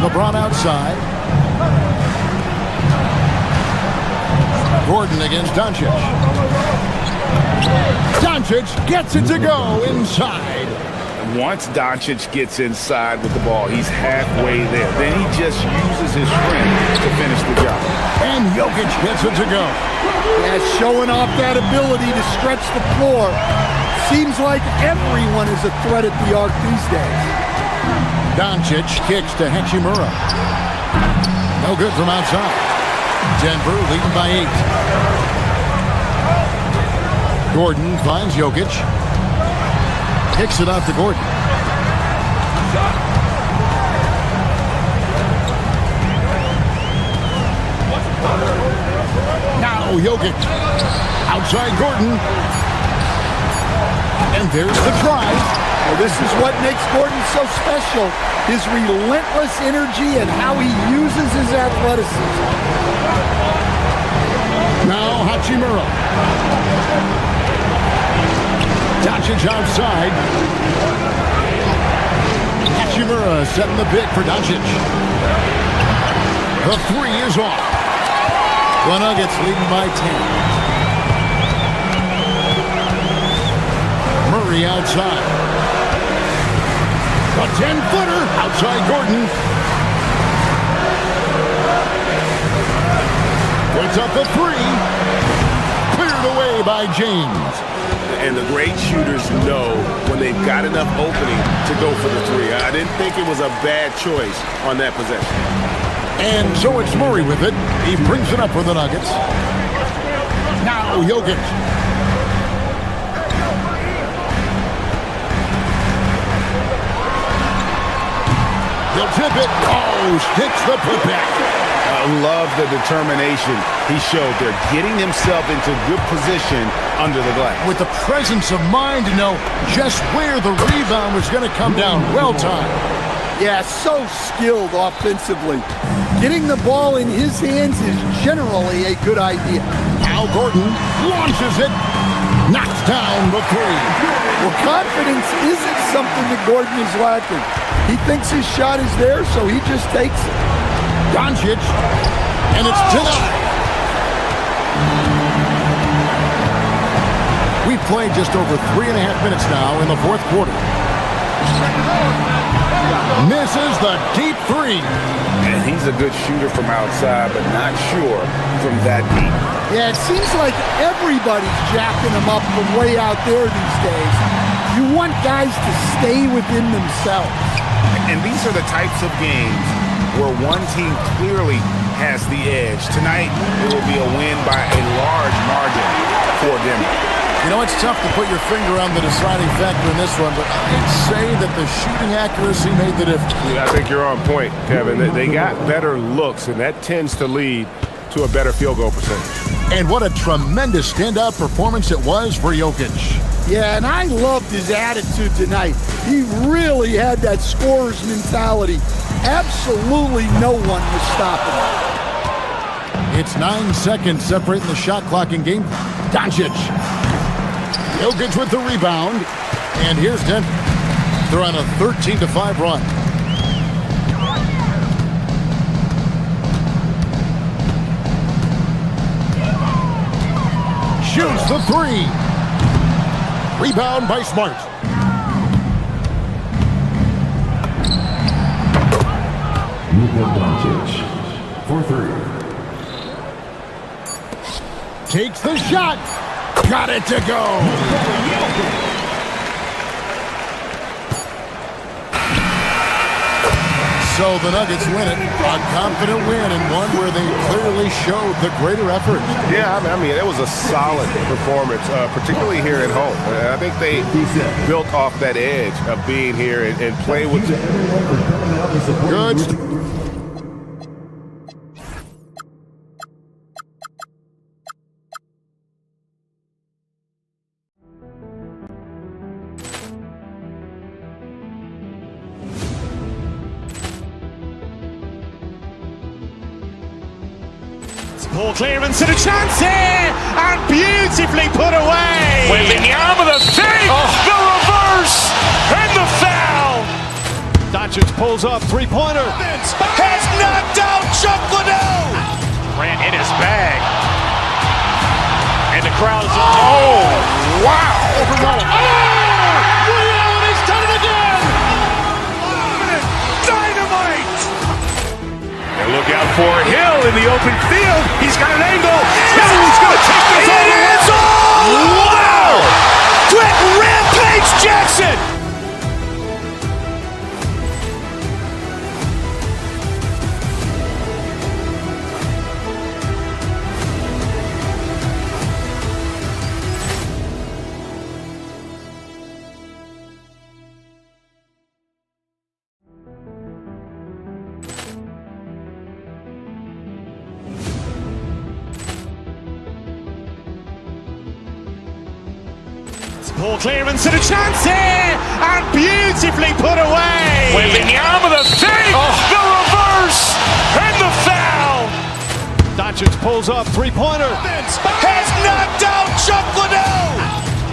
LeBron outside. Gordon against Doncic. Doncic gets it to go inside. Once Doncic gets inside with the ball, he's halfway there. Then he just uses his strength to finish the job. And Jokic gets it to go. Yeah, showing off that ability to stretch the floor. Seems like everyone is a threat at the arc these days. Doncic kicks to Hachimura. No good from outside. Denver leading by 8. Gordon finds Jokic. Kicks it out to Gordon. Now Jokic. Outside Gordon. And there's the try. Well, this is what makes Gordon so special. His relentless energy and how he uses his athleticism. Now Hachimura. Doncic outside. Hachimura setting the pick for Doncic. The 3 is off. The Nuggets leading by 10. Murray outside. A 10-footer outside Gordon. Puts up the 3. Cleared away by James. And the great shooters know when they've got enough opening to go for the 3. I didn't think it was a bad choice on that possession. And so it's Murray with it. He brings it up for the Nuggets. Now Jokic. He'll tip it. Oh, sticks the putback. I love the determination he showed there, getting himself into good position under the glass. With the presence of mind to know just where the rebound was going to come down. Well timed. Yeah, so skilled offensively. Getting the ball in his hands is generally a good idea. Now Gordon launches it. Knocks down the 3. Well, confidence isn't something that Gordon is lacking. He thinks his shot is there, so he just takes it. Doncic, and it's denied. We've played just over 3.5 minutes now in the fourth quarter. Misses the deep 3. And he's a good shooter from outside, but not sure from that deep. Yeah, it seems like everybody's jacking him up from way out there these days. You want guys to stay within themselves. And these are the types of games where one team clearly has the edge. Tonight, it will be a win by a large margin for Denver. You know, it's tough to put your finger on the deciding factor in this one, but I'd say that the shooting accuracy made the difference. Yeah, I think you're on point, Kevin. They got better looks, and that tends to lead to a better field goal percentage. And what a tremendous standout performance it was for Jokic. Yeah, and I loved his attitude tonight. He really had that scorer's mentality. Absolutely no one was stopping him. It's 9 seconds separating the shot clock in game. Doncic. Jokic with the rebound. And here's Denver. They're on a 13-5 run. Shoots the three. Rebound by Smart. Doncic for three. Takes the shot. Got it to go. So the Nuggets win it. A confident win and one where they clearly showed the greater effort. Yeah, I mean, it was a solid performance, particularly here at home. I think they built off that edge of being here and play with... Good. Poor clearance and a chance here, and beautifully put away. Wembanyama the fake, the reverse, and the foul. Doncic pulls up, three-pointer. Has knocked out Chuck Liddell. Ran in his bag. And the crowd is... Oh, wow. Ray Allen has done it again. Dynamite. And look out for Hill in the open field. He's got an angle. Hill's going to take this all the way. Wow. Quick Rampage Jackson. Poor clearance and a chance here, and beautifully put away. Wembanyama the fake, the reverse, and the foul. Doncic pulls up, three-pointer. Has knocked out Chuck Liddell.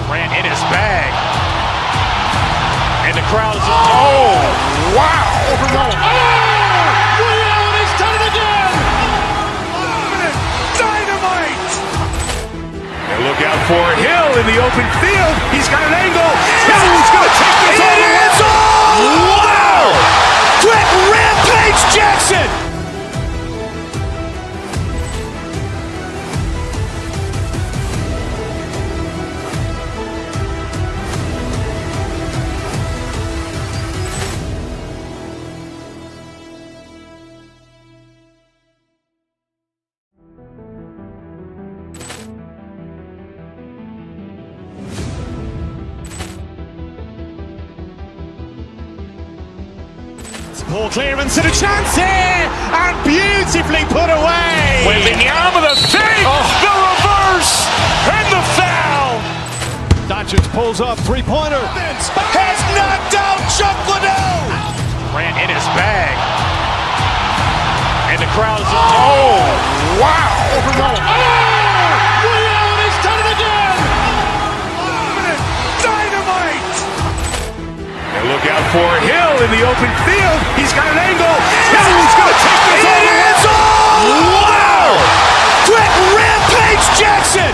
Ran in his bag. And the crowd is... Oh, wow. Ray Allen has done it again. Dynamite. And look out for Hill in the open field. He's got an angle. Hill's going to take this all the way. Wow. Quick Rampage Jackson. Poor clearance and a chance here, and beautifully put away. Wembanyama the fake, the reverse, and the foul. Doncic pulls up, three-pointer. Has knocked out Chuck Liddell. Ran in his bag. And the crowd is... Oh, wow. Ray Allen has done it again. Dynamite. And look out for Hill in the open field. He's got an angle. Hill's going to take this all the way. Wow. Quick Rampage Jackson.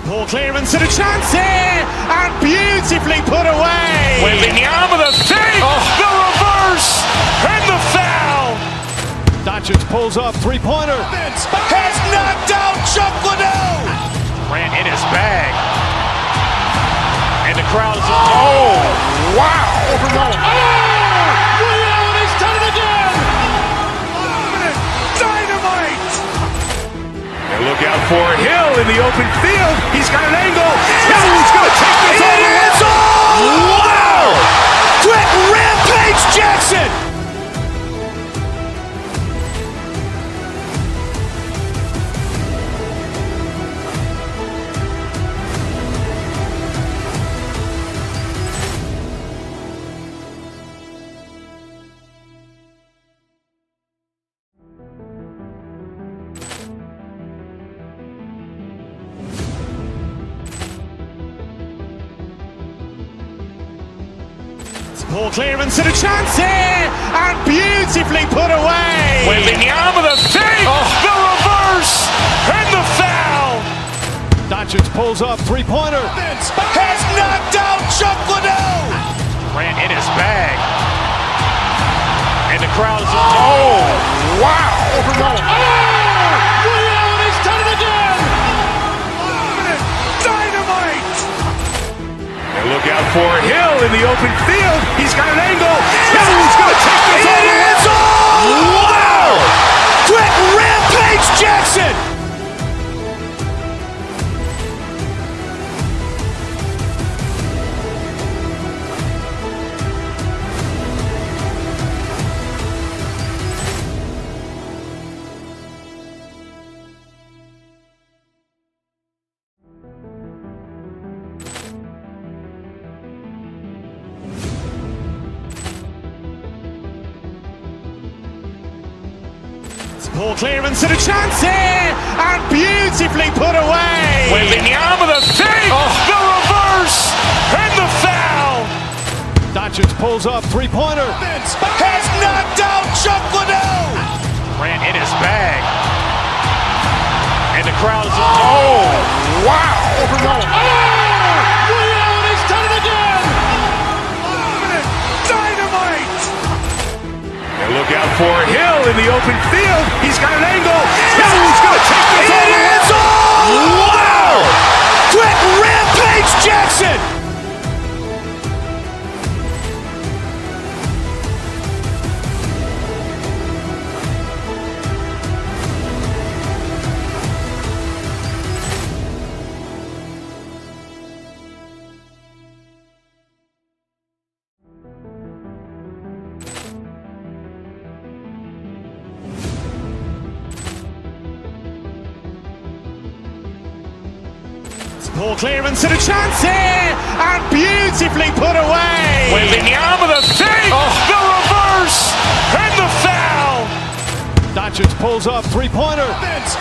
Poor clearance and a chance here, and beautifully put away. Wembanyama the save, the reverse, and the foul. Doncic pulls up, three-pointer. Has knocked out Chuck Liddell. Ran in his bag. And the crowd is... Oh, wow. Liddell, he's done it again. Dynamite. And look out for Hill in the open field. He's got an angle. Hill's going to take this all the way. Wow. Quick Rampage Jackson. Poor clearance and a chance here, and beautifully put away. Wembanyama the save, the reverse, and the foul. Doncic pulls up, three-pointer. Has knocked out Chuck Liddell. Ran in his bag. And the crowd is... Oh, wow. Liddell, he's done it again. Dynamite. And look out for Hill in the open field. He's got an angle. Hill's going to take this all the way. Wow. Quick Rampage Jackson. Poor clearance and a chance here, and beautifully put away. Wembanyama the save, the reverse, and the foul. Doncic pulls up, three-pointer. Has knocked out Chuck Liddell. Ran in his bag. And the crowd is... Oh, wow. Liddell, he's done it again. Dynamite. And look out for Hill in the open field. He's got an angle. Hill's going to take this all the way. Wow. Quick Rampage Jackson. Poor clearance and a chance here, and beautifully put away. Wembanyama the save, the reverse, and the foul. Doncic pulls up, three-pointer. Has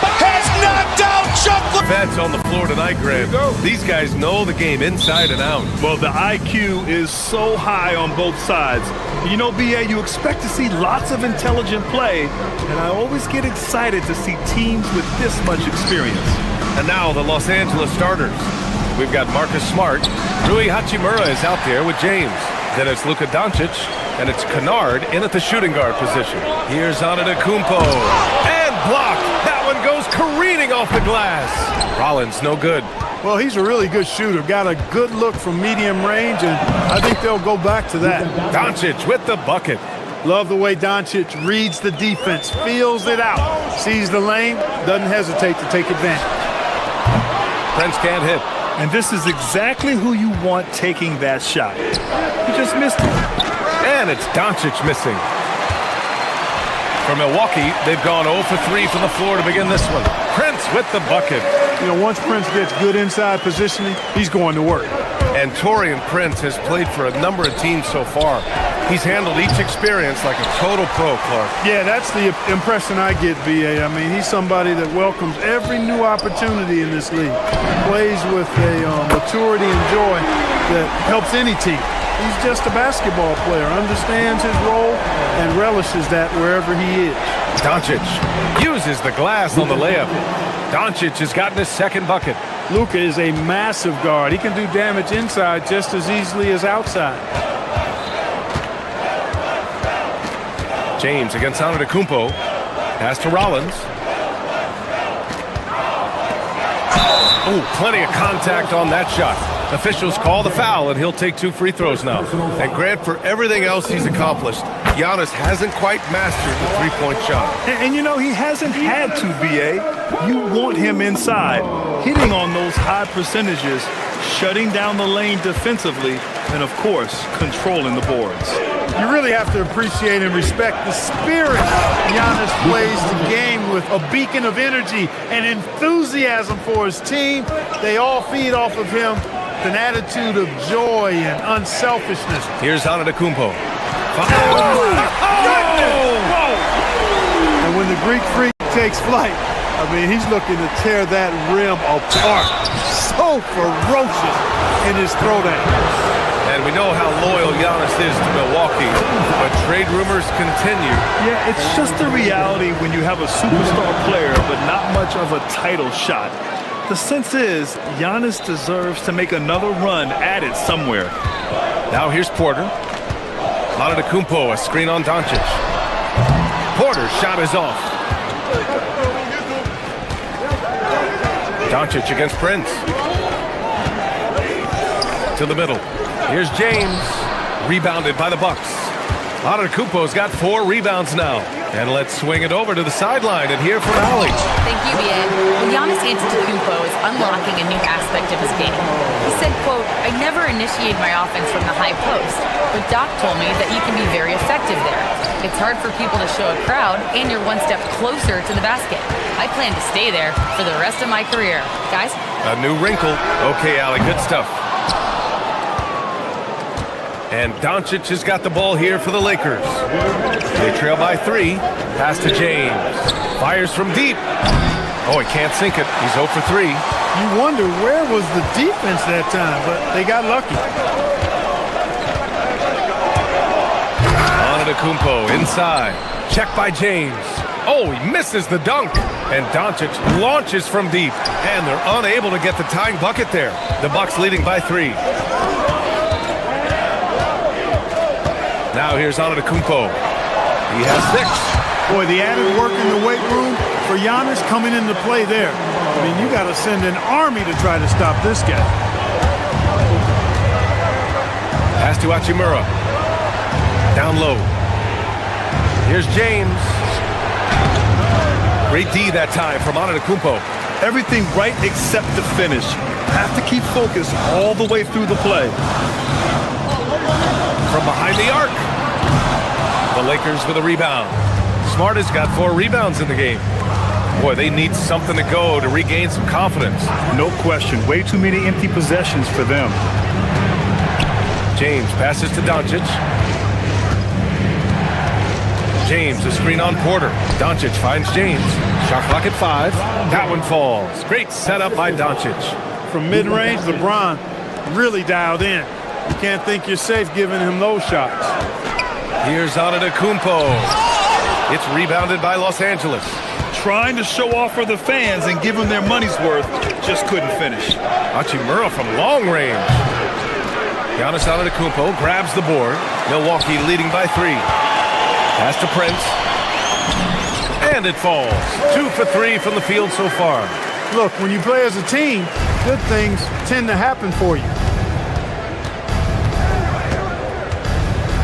knocked out Chuck Liddell. Vets on the floor tonight, Grant. These guys know the game inside and out. Well, the IQ is so high on both sides. You know, BA, you expect to see lots of intelligent play, and I always get excited to see teams with this much experience. And now the Los Angeles starters. We've got Marcus Smart. Rui Hachimura is out there with James. Then it's Luka Doncic, and it's Kennard in at the shooting guard position. Here's Antetokounmpo, and blocked. That one goes careening off the glass. Rollins, no good. Well, he's a really good shooter. Got a good look from medium range, and I think they'll go back to that. Doncic with the bucket. Love the way Doncic reads the defense, feels it out, sees the lane, doesn't hesitate to take advantage. Prince can't hit. And this is exactly who you want taking that shot. He just missed it. And it's Doncic missing. For Milwaukee, they've gone 0 for 3 from the floor to begin this one. Prince with the bucket. You know, once Prince gets good inside positioning, he's going to work. And Taurean Prince has played for a number of teams so far. He's handled each experience like a total pro, Clark. Yeah, that's the impression I get, BA. I mean, he's somebody that welcomes every new opportunity in this league. Plays with a maturity and joy that helps any team. He's just a basketball player, understands his role, and relishes that wherever he is. Doncic uses the glass on the layup. Doncic has gotten his second bucket. Luka is a massive guard. He can do damage inside just as easily as outside. James against Antetokounmpo. Pass to Rollins. Oh, plenty of contact on that shot. Officials call the foul, and he'll take 2 free throws now. And Grant, for everything else he's accomplished, Giannis hasn't quite mastered the three-point shot. And you know, he hasn't had to, B.A. You want him inside, hitting on those high percentages, shutting down the lane defensively, and, of course, controlling the boards. You really have to appreciate and respect the spirit Giannis plays the game with, a beacon of energy and enthusiasm for his team. They all feed off of him, an attitude of joy and unselfishness. Here's Antetokounmpo. And when the Greek freak takes flight, I mean, he's looking to tear that rim apart. So ferocious in his throwdown. And we know how loyal Giannis is to Milwaukee, but trade rumors continue. Yeah, it's just the reality when you have a superstar player, but not much of a title shot. The sense is Giannis deserves to make another run at it somewhere. Now here's Porter. Antetokounmpo, a screen on Doncic. Porter's shot is off. Doncic against Prince. To the middle. Here's James. Rebounded by the Bucks. Antetokounmpo's got 4 rebounds now. And let's swing it over to the sideline and hear from Allie. Thank you, B.A. When Giannis Antetokounmpo is unlocking a new aspect of his game. He said, quote, "I never initiate my offense from the high post, but Doc told me that you can be very effective there. It's hard for people to show a crowd, and you're one step closer to the basket. I plan to stay there for the rest of my career." Guys? A new wrinkle. Okay, Allie, good stuff. And Doncic has got the ball here for the Lakers. They trail by 3. Pass to James. Fires from deep. Oh, he can't sink it. He's 0 for 3. You wonder where was the defense that time, but they got lucky. Antetokounmpo inside. Check by James. Oh, he misses the dunk. And Doncic launches from deep. And they're unable to get the tying bucket there. The Bucks leading by 3. Now here's Antetokounmpo. He has 6. Boy, the added work in the weight room for Giannis coming into play there. I mean, you got to send an army to try to stop this guy. Pass to Hachimura. Down low. Here's James. Great D that time from Antetokounmpo. Everything right except the finish. Have to keep focused all the way through the play. From behind the arc. The Lakers with a rebound. Smart has got 4 rebounds in the game. Boy, they need something to go to regain some confidence. No question. Way too many empty possessions for them. James passes to Doncic. James, a screen on Porter. Doncic finds James. Shot clock at 5. That one falls. Great setup by Doncic. From mid-range, LeBron really dialed in. You can't think you're safe giving him those shots. Here's Antetokounmpo. It's rebounded by Los Angeles. Trying to show off for the fans and give them their money's worth, just couldn't finish. Hachimura from long range. Giannis Antetokounmpo grabs the board. Milwaukee leading by 3. Pass to Prince. And it falls. 2 for 3 from the field so far. Look, when you play as a team, good things tend to happen for you.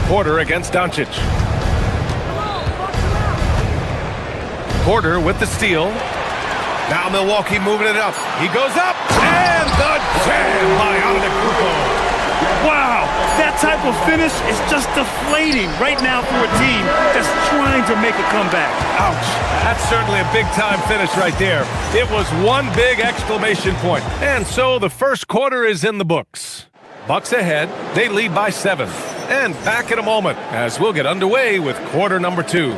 Porter against Doncic. Porter with the steal. Now Milwaukee moving it up. He goes up, and the jam by Antetokounmpo. Wow, that type of finish is just deflating right now for a team that's trying to make a comeback. Ouch. That's certainly a big-time finish right there. It was one big exclamation point. And so the first quarter is in the books. Bucks ahead. They lead by 7. And back in a moment as we'll get underway with quarter number 2.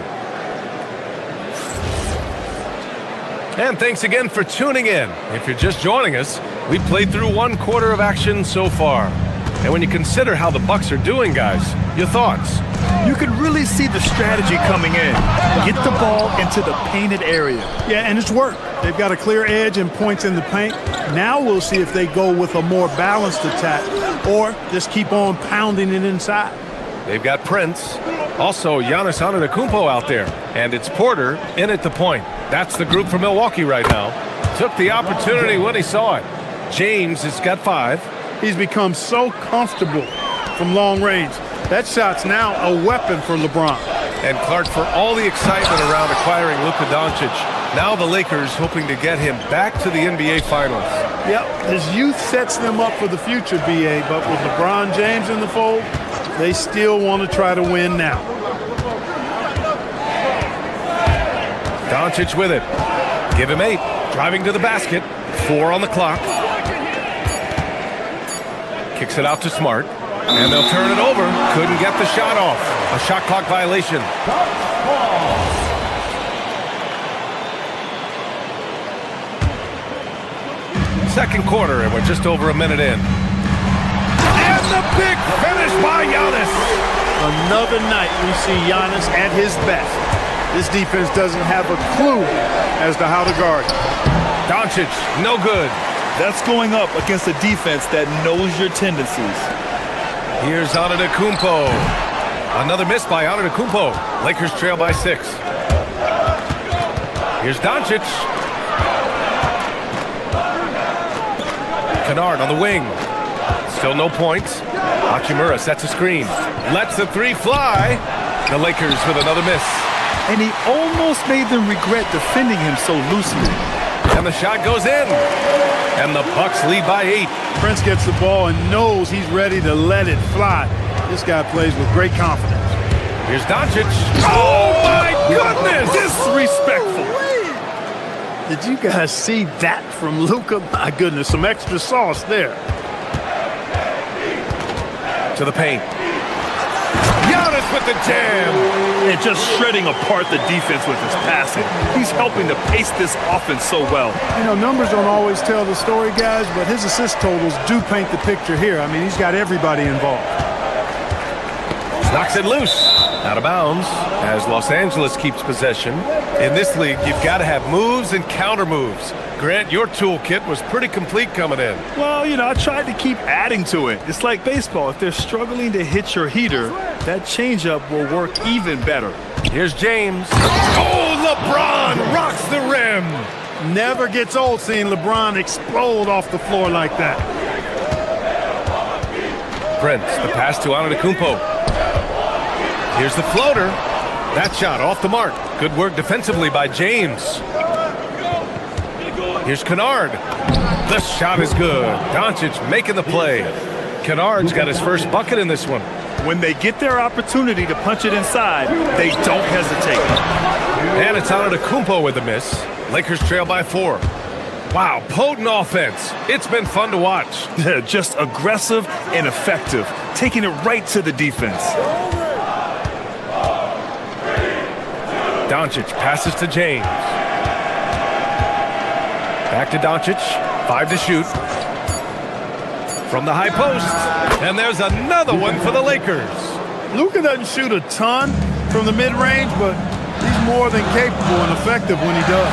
And thanks again for tuning in. If you're just joining us, we played through 1 quarter of action so far. And when you consider how the Bucks are doing, guys, your thoughts? You can really see the strategy coming in. Get the ball into the painted area. Yeah, and it's worked. They've got a clear edge and points in the paint. Now we'll see if they go with a more balanced attack or just keep on pounding it inside. They've got Prince, also Giannis Antetokounmpo out there, and it's Porter in at the point. That's the group for Milwaukee right now. Took the opportunity when he saw it. James has got 5. He's become so comfortable from long range. That shot's now a weapon for LeBron. And Clark, for all the excitement around acquiring Luka Doncic, now the Lakers hoping to get him back to the NBA Finals. Yep, his youth sets them up for the future, BA, but with LeBron James in the fold, they still want to try to win now. Doncic with it. Give him 8. Driving to the basket. 4 on the clock. Kicks it out to Smart. And they'll turn it over. Couldn't get the shot off. A shot clock violation. Second quarter, and we're just over a minute in. And the big finish by Giannis. Another night we see Giannis at his best. This defense doesn't have a clue as to how to guard. Doncic, no good. That's going up against a defense that knows your tendencies. Here's Antetokounmpo. Another miss by Antetokounmpo. Lakers trail by 6. Here's Doncic. Kennard on the wing. Still no points. Hachimura sets a screen. Lets the 3 fly. The Lakers with another miss. And he almost made them regret defending him so loosely. And the shot goes in. And the Bucks lead by 8. Prince gets the ball and knows he's ready to let it fly. This guy plays with great confidence. Here's Doncic. Oh, my goodness! Disrespectful. Did you guys see that from Luka? My goodness, some extra sauce there. To the paint. Giannis with the jam. And just shredding apart the defense with his passing. He's helping to pace this offense so well. You know, numbers don't always tell the story, guys, but his assist totals do paint the picture here. I mean, he's got everybody involved. Knocks it loose. Out of bounds as Los Angeles keeps possession. In this league, you've got to have moves and counter moves. Grant, your toolkit was pretty complete coming in. Well, you know, I tried to keep adding to it. It's like baseball. If they're struggling to hit your heater, that changeup will work even better. Here's James. Oh, LeBron rocks the rim. Never gets old seeing LeBron explode off the floor like that. Prince, the pass to Antetokounmpo. Here's the floater. That shot off the mark. Good work defensively by James. Here's Kennard. The shot is good. Doncic making the play. Kennard's got his first bucket in this one. When they get their opportunity to punch it inside, they don't hesitate. And it's Antetokounmpo with the miss. Lakers trail by 4. Wow, potent offense. It's been fun to watch. Just aggressive and effective, taking it right to the defense. Doncic passes to James. Back to Doncic. 5 to shoot. From the high post. And there's another one for the Lakers. Luka doesn't shoot a ton from the mid-range, but he's more than capable and effective when he does.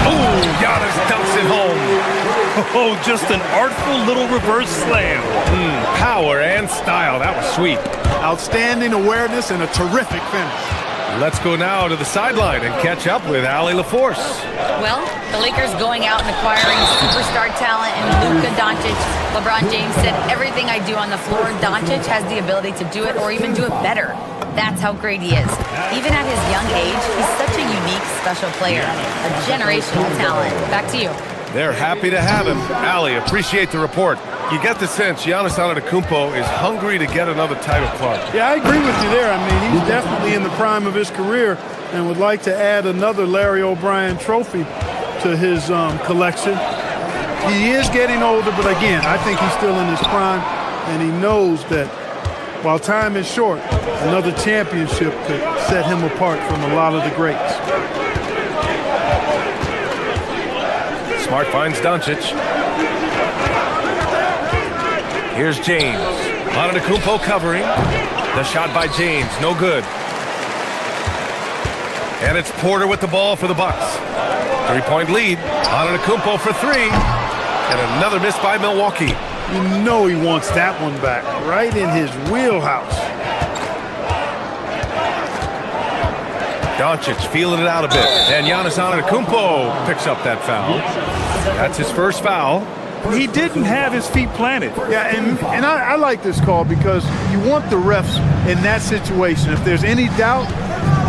Oh, Giannis dunks it home. Oh, just an artful little reverse slam. Power and style. That was sweet. Outstanding awareness and a terrific finish. Let's go now to the sideline and catch up with Allie LaForce. Well, the Lakers going out and acquiring superstar talent in Luka Doncic. LeBron James said, everything I do on the floor, Doncic has the ability to do it or even do it better. That's how great he is. Even at his young age, he's such a unique, special player. A generational talent. Back to you. They're happy to have him. Allie, appreciate the report. You get the sense Giannis Antetokounmpo is hungry to get another title, Clark. Yeah, I agree with you there. I mean, he's definitely in the prime of his career and would like to add another Larry O'Brien trophy to his collection. He is getting older, but again, I think he's still in his prime, and he knows that while time is short, another championship could set him apart from a lot of the greats. Smart finds Doncic. Here's James. Antetokounmpo covering. The shot by James, no good. And it's Porter with the ball for the Bucks. 3-point lead. Antetokounmpo for three. And another miss by Milwaukee. You know he wants that one back, right in his wheelhouse. Doncic feeling it out a bit. And Giannis Antetokounmpo picks up that foul. That's his first foul. He didn't have his feet planted. Yeah, and I like this call because you want the refs in that situation. If there's any doubt,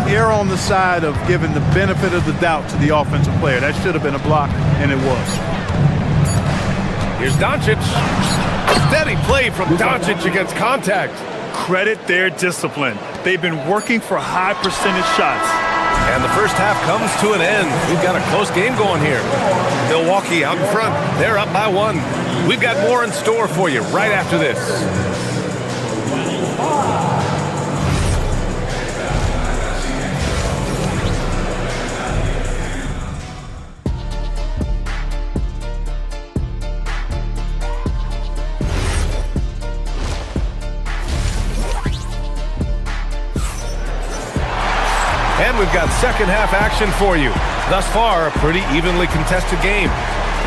err on the side of giving the benefit of the doubt to the offensive player. That should have been a block, and it was. Here's Doncic. Steady play from Doncic against contact. Credit their discipline. They've been working for high percentage shots. And the first half comes to an end. We've got a close game going here. Milwaukee out in front. They're up by one. We've got more in store for you right after this. And we've got second half action for you. Thus far, a pretty evenly contested game.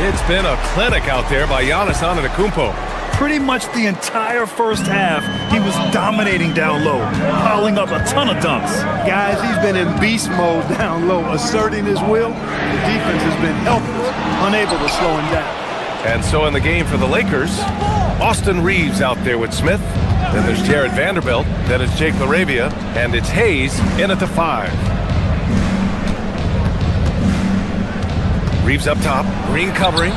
It's been a clinic out there by Giannis Antetokounmpo. Pretty much the entire first half, he was dominating down low, piling up a ton of dunks. Guys, he's been in beast mode down low, asserting his will. The defense has been helpless, unable to slow him down. And so in the game for the Lakers, Austin Reeves out there with Smith. Then there's Jared Vanderbilt. Then it's Jake LaRavia. And it's Hayes in at the 5. Reeves up top. Green covering.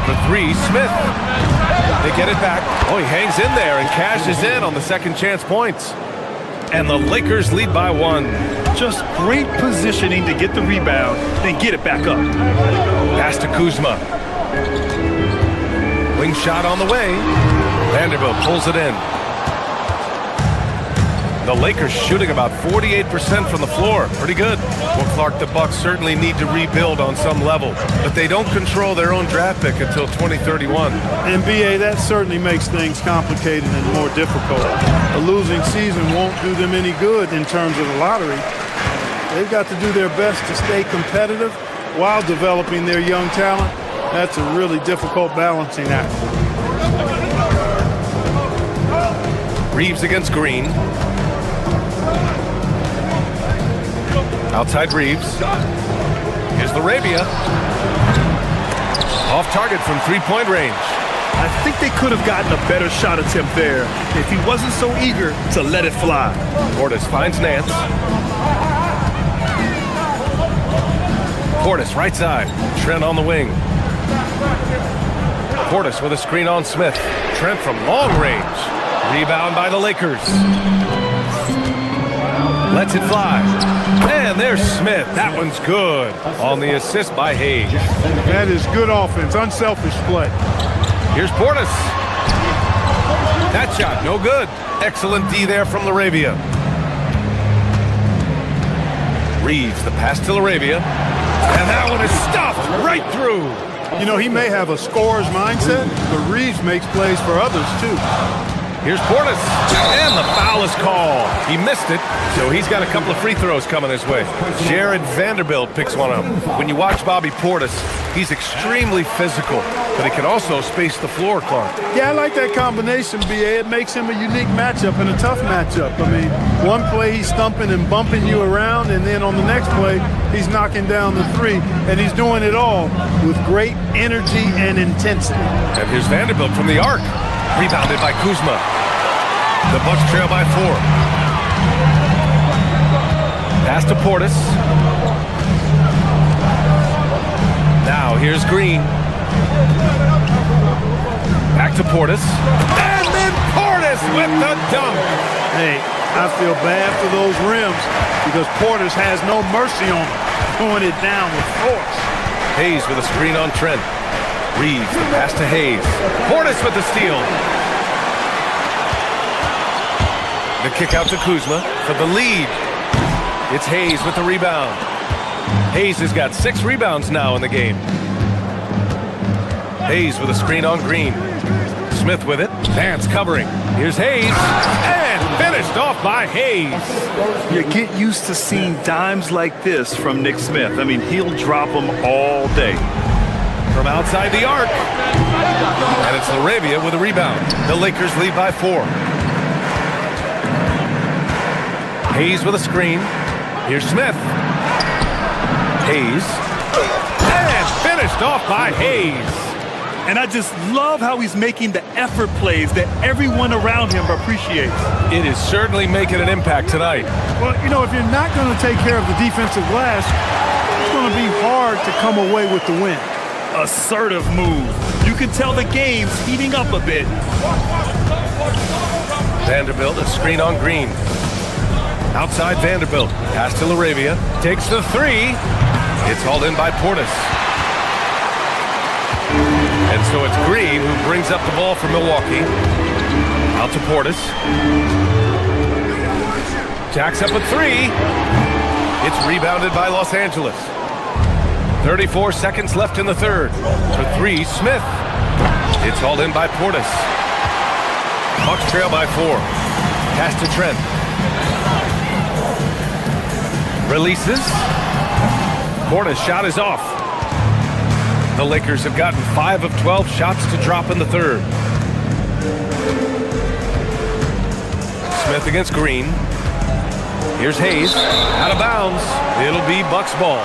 For three, Smith. They get it back. Oh, he hangs in there and cashes in on the second chance points. And the Lakers lead by one. Just great positioning to get the rebound, then get it back up. Pass to Kuzma. Wing shot on the way. Vanderbilt pulls it in. The Lakers shooting about 48% from the floor. Pretty good. Well, Clark, the Bucks certainly need to rebuild on some level, but they don't control their own draft pick until 2031. And BA, that certainly makes things complicated and more difficult. A losing season won't do them any good in terms of the lottery. They've got to do their best to stay competitive while developing their young talent. That's a really difficult balancing act. Reeves against Green. Outside Reeves. Here's LaRavia. Off target from three-point range. I think they could have gotten a better shot attempt there if he wasn't so eager to let it fly. Portis finds Nance. Portis right side. Trent on the wing. Portis with a screen on Smith. Trent from long range. Rebound by the Lakers. Lets it fly. And there's Smith. That one's good. On the assist by Hayes. That is good offense. Unselfish play. Here's Portis. That shot, no good. Excellent D there from LaRavia. Reeves, the pass to LaRavia. And that one is stuffed right through. You know, he may have a scorer's mindset, but Reeves makes plays for others, too. Here's Portis, and the foul is called. He missed it, so he's got a couple of free throws coming his way. Jared Vanderbilt picks one up. When you watch Bobby Portis, he's extremely physical, but he can also space the floor, Clark. Yeah, I like that combination, BA. It makes him a unique matchup and a tough matchup. I mean, one play he's thumping and bumping you around, and then on the next play, he's knocking down the three, and he's doing it all with great energy and intensity. And here's Vanderbilt from the arc. Rebounded by Kuzma. The Bucks trail by 4. Pass to Portis. Now here's Green. Back to Portis. And then Portis with the dunk. Hey, I feel bad for those rims because Portis has no mercy on them, throwing it down with force. Hayes with a screen on Trent. Reeves, the pass to Hayes. Portis with the steal. The kick out to Kuzma for the lead. It's Hayes with the rebound. Hayes has got 6 rebounds now in the game. Hayes with a screen on Green. Smith with it. Vance covering. Here's Hayes. And finished off by Hayes. You get used to seeing dimes like this from Nick Smith. I mean, he'll drop them all day. From outside the arc. And it's Laravia with a rebound. The Lakers lead by 4. Hayes with a screen. Here's Smith. Hayes. And finished off by Hayes. And I just love how he's making the effort plays that everyone around him appreciates. It is certainly making an impact tonight. Well, you know, if you're not going to take care of the defensive glass, it's going to be hard to come away with the win. Assertive move. You can tell the game's heating up a bit. Vanderbilt, a screen on Green. Outside Vanderbilt. Pass to Laravia. Takes the 3. It's hauled in by Portis. And so it's Green who brings up the ball for Milwaukee. Out to Portis. Jacks up a 3. It's rebounded by Los Angeles. 34 seconds left in the third. For 3, Smith. It's hauled in by Portis. Bucks trail by 4. Pass to Trent. Releases. Portis' shot is off. The Lakers have gotten 5 of 12 shots to drop in the third. Smith against Green. Here's Hayes. Out of bounds. It'll be Bucks ball.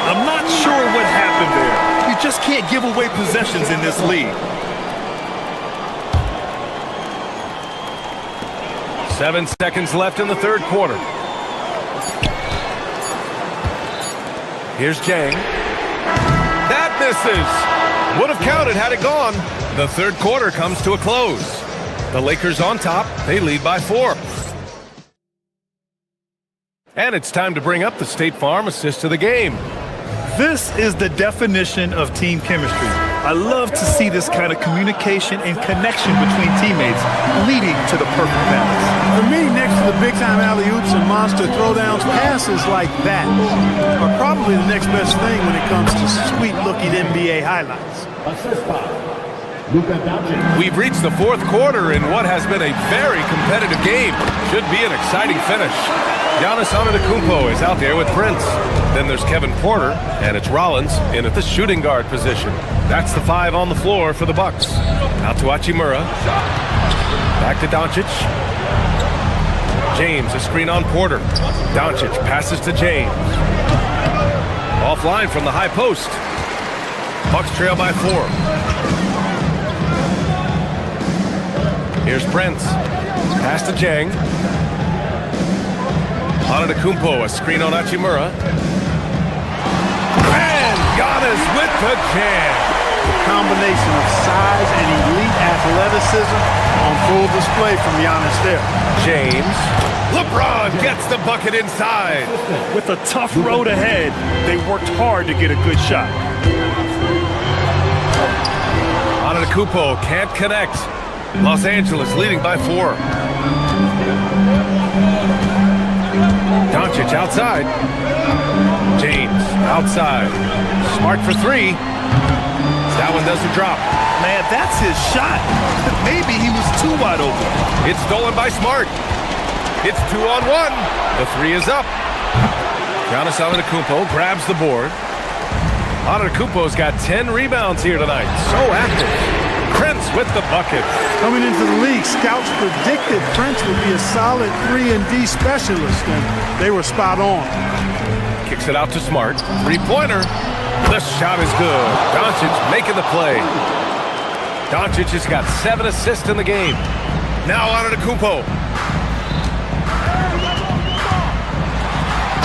I'm not sure what happened there. You just can't give away possessions in this league. 7 seconds left in the third quarter. Here's Jang. That misses. Would have counted had it gone. The third quarter comes to a close. The Lakers on top. They lead by 4. And it's time to bring up the State Farm assist of the game. This is the definition of team chemistry. I love to see this kind of communication and connection between teammates leading to the perfect balance. For me, next to the big-time alley-oops and monster throwdowns, passes like that are probably the next best thing when it comes to sweet-looking NBA highlights. We've reached the fourth quarter in what has been a very competitive game. Should be an exciting finish. Giannis Antetokounmpo is out there with Prince. Then there's Kevin Porter, and it's Rollins in at the shooting guard position. That's the 5 on the floor for the Bucks. Out to Hachimura. Back to Doncic. James, a screen on Porter. Doncic passes to James. Offline from the high post. Bucks trail by 4. Here's Prince. Pass to Jang. Antetokounmpo, a screen on Hachimura. And Giannis with the jam. The combination of size and elite athleticism on full display from Giannis there. James. LeBron gets the bucket inside. With a tough road ahead, they worked hard to get a good shot. Antetokounmpo can't connect. Los Angeles leading by 4. Doncic outside. James outside. Smart for 3. That one doesn't drop. Man, that's his shot. Maybe he was too wide open. It's stolen by Smart. It's 2-on-1. The 3 is up. Giannis Antetokounmpo grabs the board. Antetokounmpo's got 10 rebounds here tonight. So active. Prince with the bucket. Coming into the league, scouts predicted Prince would be a solid 3-and-D specialist, and they were spot on. Kicks it out to Smart. 3-pointer. The shot is good. Doncic making the play. Doncic has got 7 assists in the game. Now Antetokounmpo.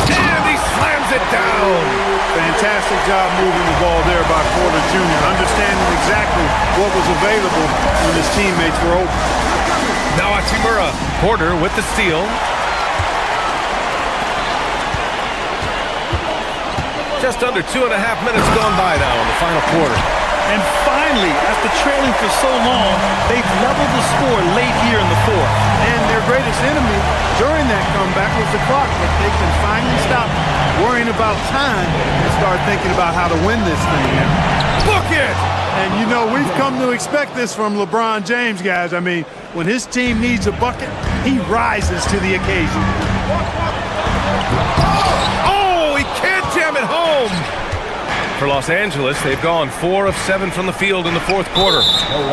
And he slams it down. Fantastic job moving the ball there by Porter Jr., understanding exactly what was available when his teammates were open. Now Hachimura. Porter with the steal. Just under 2.5 minutes gone by now in the final quarter. And finally, after trailing for so long, they've leveled the score late here in the fourth. And their greatest enemy during that comeback was the clock, but they can finally stop worrying about time and start thinking about how to win this thing now. Book it! And you know, we've come to expect this from LeBron James, guys. I mean, when his team needs a bucket, he rises to the occasion. Oh, he can't jam it home! For Los Angeles, they've gone 4 of 7 from the field in the fourth quarter.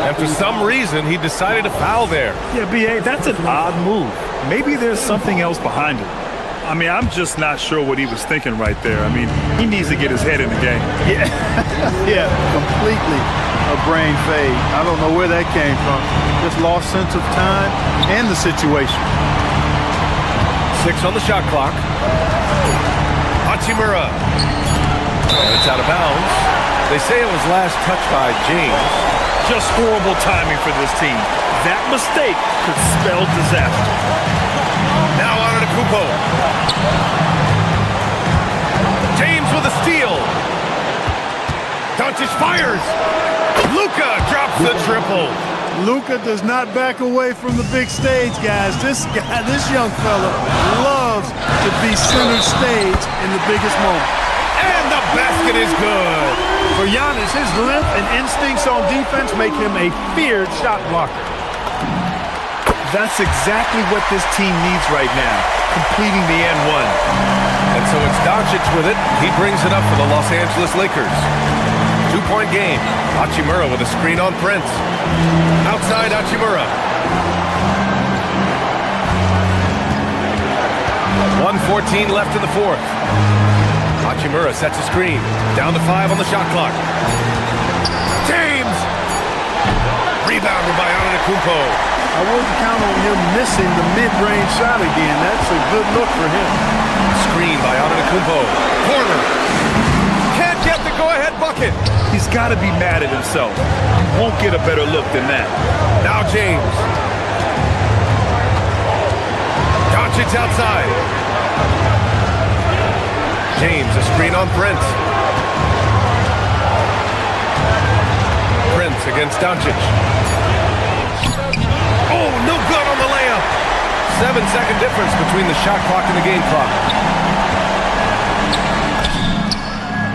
And for some reason, he decided to foul there. Yeah, B.A., that's an odd move. Maybe there's something else behind it. I mean, I'm just not sure what he was thinking right there. I mean, he needs to get his head in the game. Yeah, yeah, completely a brain fade. I don't know where that came from. Just lost sense of time and the situation. 6 on the shot clock. Hachimura. And it's out of bounds. They say it was last touched by James. Just horrible timing for this team. That mistake could spell disaster. Now on to Kupo. James with a steal. Doncic fires. Luka drops the triple. Luka does not back away from the big stage, guys. This young fella loves to be center stage in the biggest moment. And the basket is good. For Giannis, his length and instincts on defense make him a feared shot blocker. That's exactly what this team needs right now, completing the N1. And so it's Doncic with it. He brings it up for the Los Angeles Lakers. 2-point game. Hachimura with a screen on Prince. Outside Hachimura. 1:14 left in the fourth. Hachimura sets a screen. Down to 5 on the shot clock. James! Rebounded by Antetokounmpo. I wouldn't count on him missing the mid-range shot again. That's a good look for him. Screen by Antetokounmpo. Corner. Can't get the go-ahead bucket. He's got to be mad at himself. Won't get a better look than that. Now James. Doncic outside. James, a screen on Prince. Prince against Doncic. Oh, no good on the layup. 7-second difference between the shot clock and the game clock.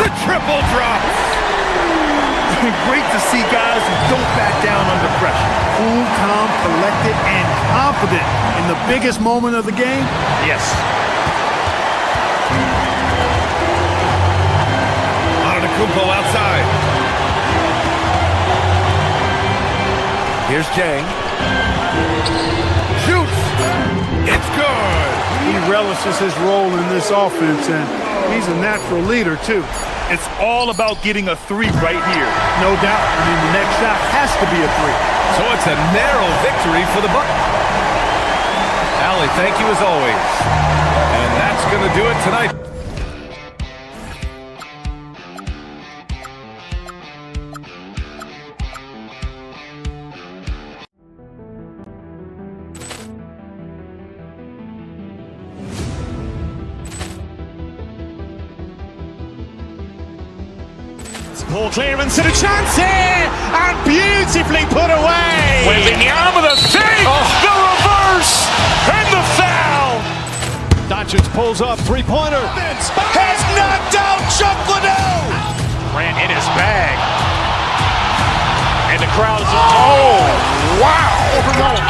The triple drops. Great to see guys who don't back down under pressure. Cool, calm, collected, and confident in the biggest moment of the game. Yes. Antetokounmpo outside. Here's Jang. Shoots. It's good. He relishes his role in this offense, and he's a natural leader, too. It's all about getting a 3 right here. No doubt. I mean, the next shot has to be a 3. So it's a narrow victory for the Bucks. Allie, thank you as always. And that's going to do it tonight. Ball clearance and a chance here, and beautifully put away. Wembanyama with a save, the reverse, and the foul. Doncic pulls up, three-pointer. Has knocked out Chuck Liddell. Ran in his bag. And the crowd is, oh, wow. Liddell,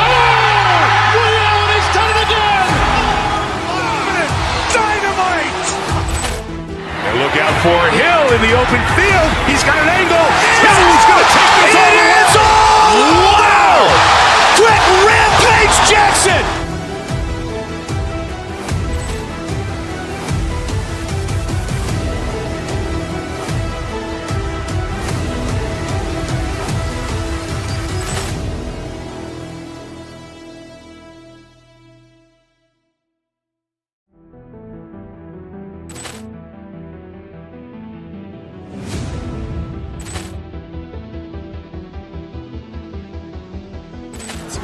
and he's done it again. Dynamite. And look out for Hill in the open field. He's got an angle. Hill's going to take this all the way. Wow! Quick rampage Jackson.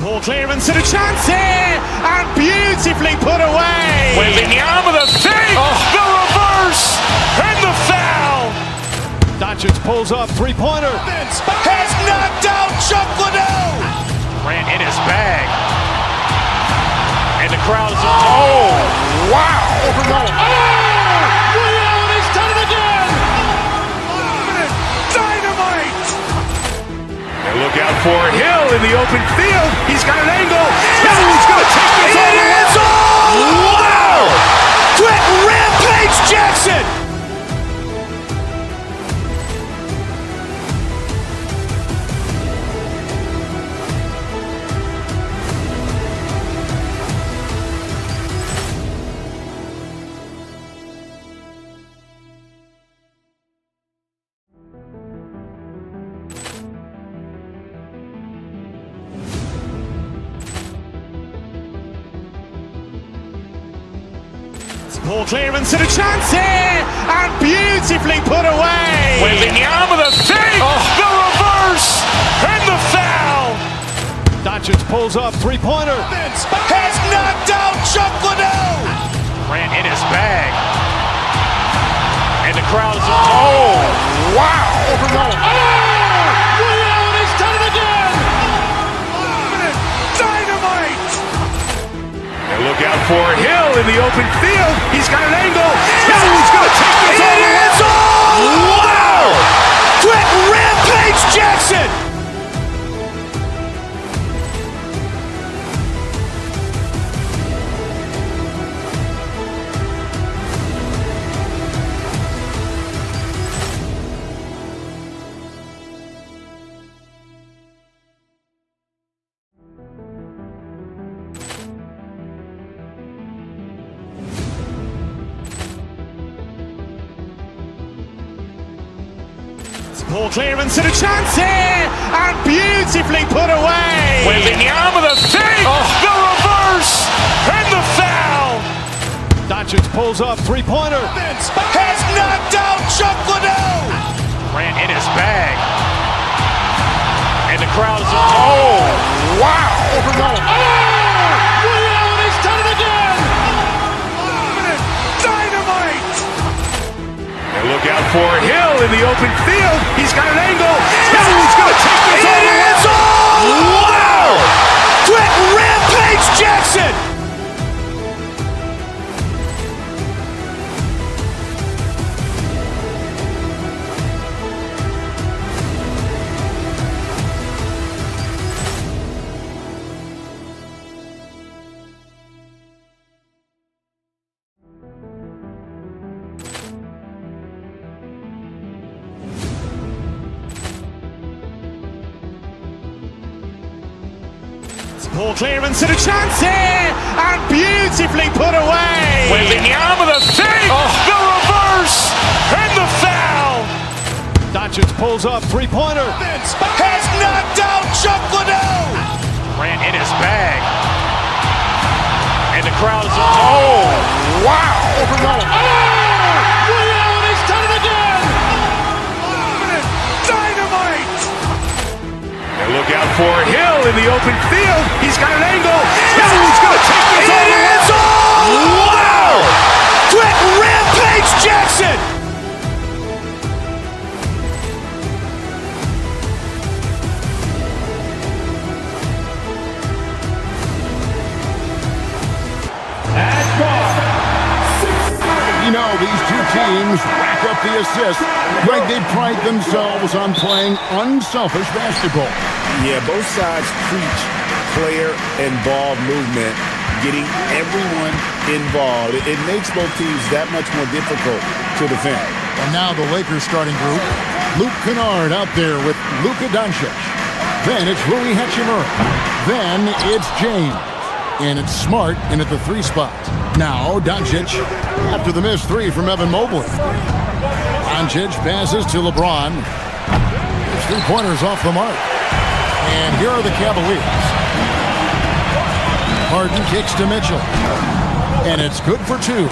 Ball clearance and a chance here, and beautifully put away. Wembanyama with a save, the reverse, and the foul. Doncic Doncic pulls up, three-pointer. Has knocked out Chuck Liddell. Grant in his bag. And the crowd is... Oh, wow. Ray Allen has done it again. Dynamite. And look out for Hill in the open field. He's got an angle. Hill's going to take this all the way. Wow. Quick Rampage Jackson. Ball clearance and a chance here, and beautifully put away. Wembanyama the fake, the reverse, and the foul. Doncic pulls up, three-pointer. Has knocked out Chuck Liddell. Grant in his bag. And the crowd is... Oh, wow. Ray Allen has done it again. Dynamite. And look out for Hill in the open field. He's got an angle. Hill's going to take this all the way. Wow. Quick Rampage Jackson. Ball clearance and a chance here, and beautifully put away. Wembanyama the fake, the reverse, and the foul. Doncic pulls up, three-pointer. Has knocked out Chuck Liddell. Grant in his bag. And the crowd is... Oh, wow. Ray Allen has done it again. Dynamite. And look out for Hill in the open field. He's got an angle. Hill's going to take this all the way. Wow. Quick Rampage Jackson. Ball clearance and a chance here, and beautifully put away. Wembanyama the fake, the reverse, and the foul. Doncic pulls up, three-pointer. Has knocked out Chuck Liddell. Grant in his bag. And the crowd is... Oh, wow. Ray Allen has done it again. Dynamite. And look out for Hill in the open field. He's got an angle. Hill's going to take this all the way. Wow. Quick Rampage Jackson. You know, these two teams rack up the assists. Greg, they pride themselves on playing unselfish basketball. Yeah, both sides preach player and ball movement, getting everyone involved. It makes both teams that much more difficult to defend. And now the Lakers starting group. Luke Kennard out there with Luka Doncic. Then it's Rui Hachimura. Then it's James. And it's Smart in at the 3 spot. Now Doncic after the missed 3 from Evan Mobley. Doncic passes to LeBron. His 3-pointers off the mark. And here are the Cavaliers. Harden kicks to Mitchell. And it's good for 2.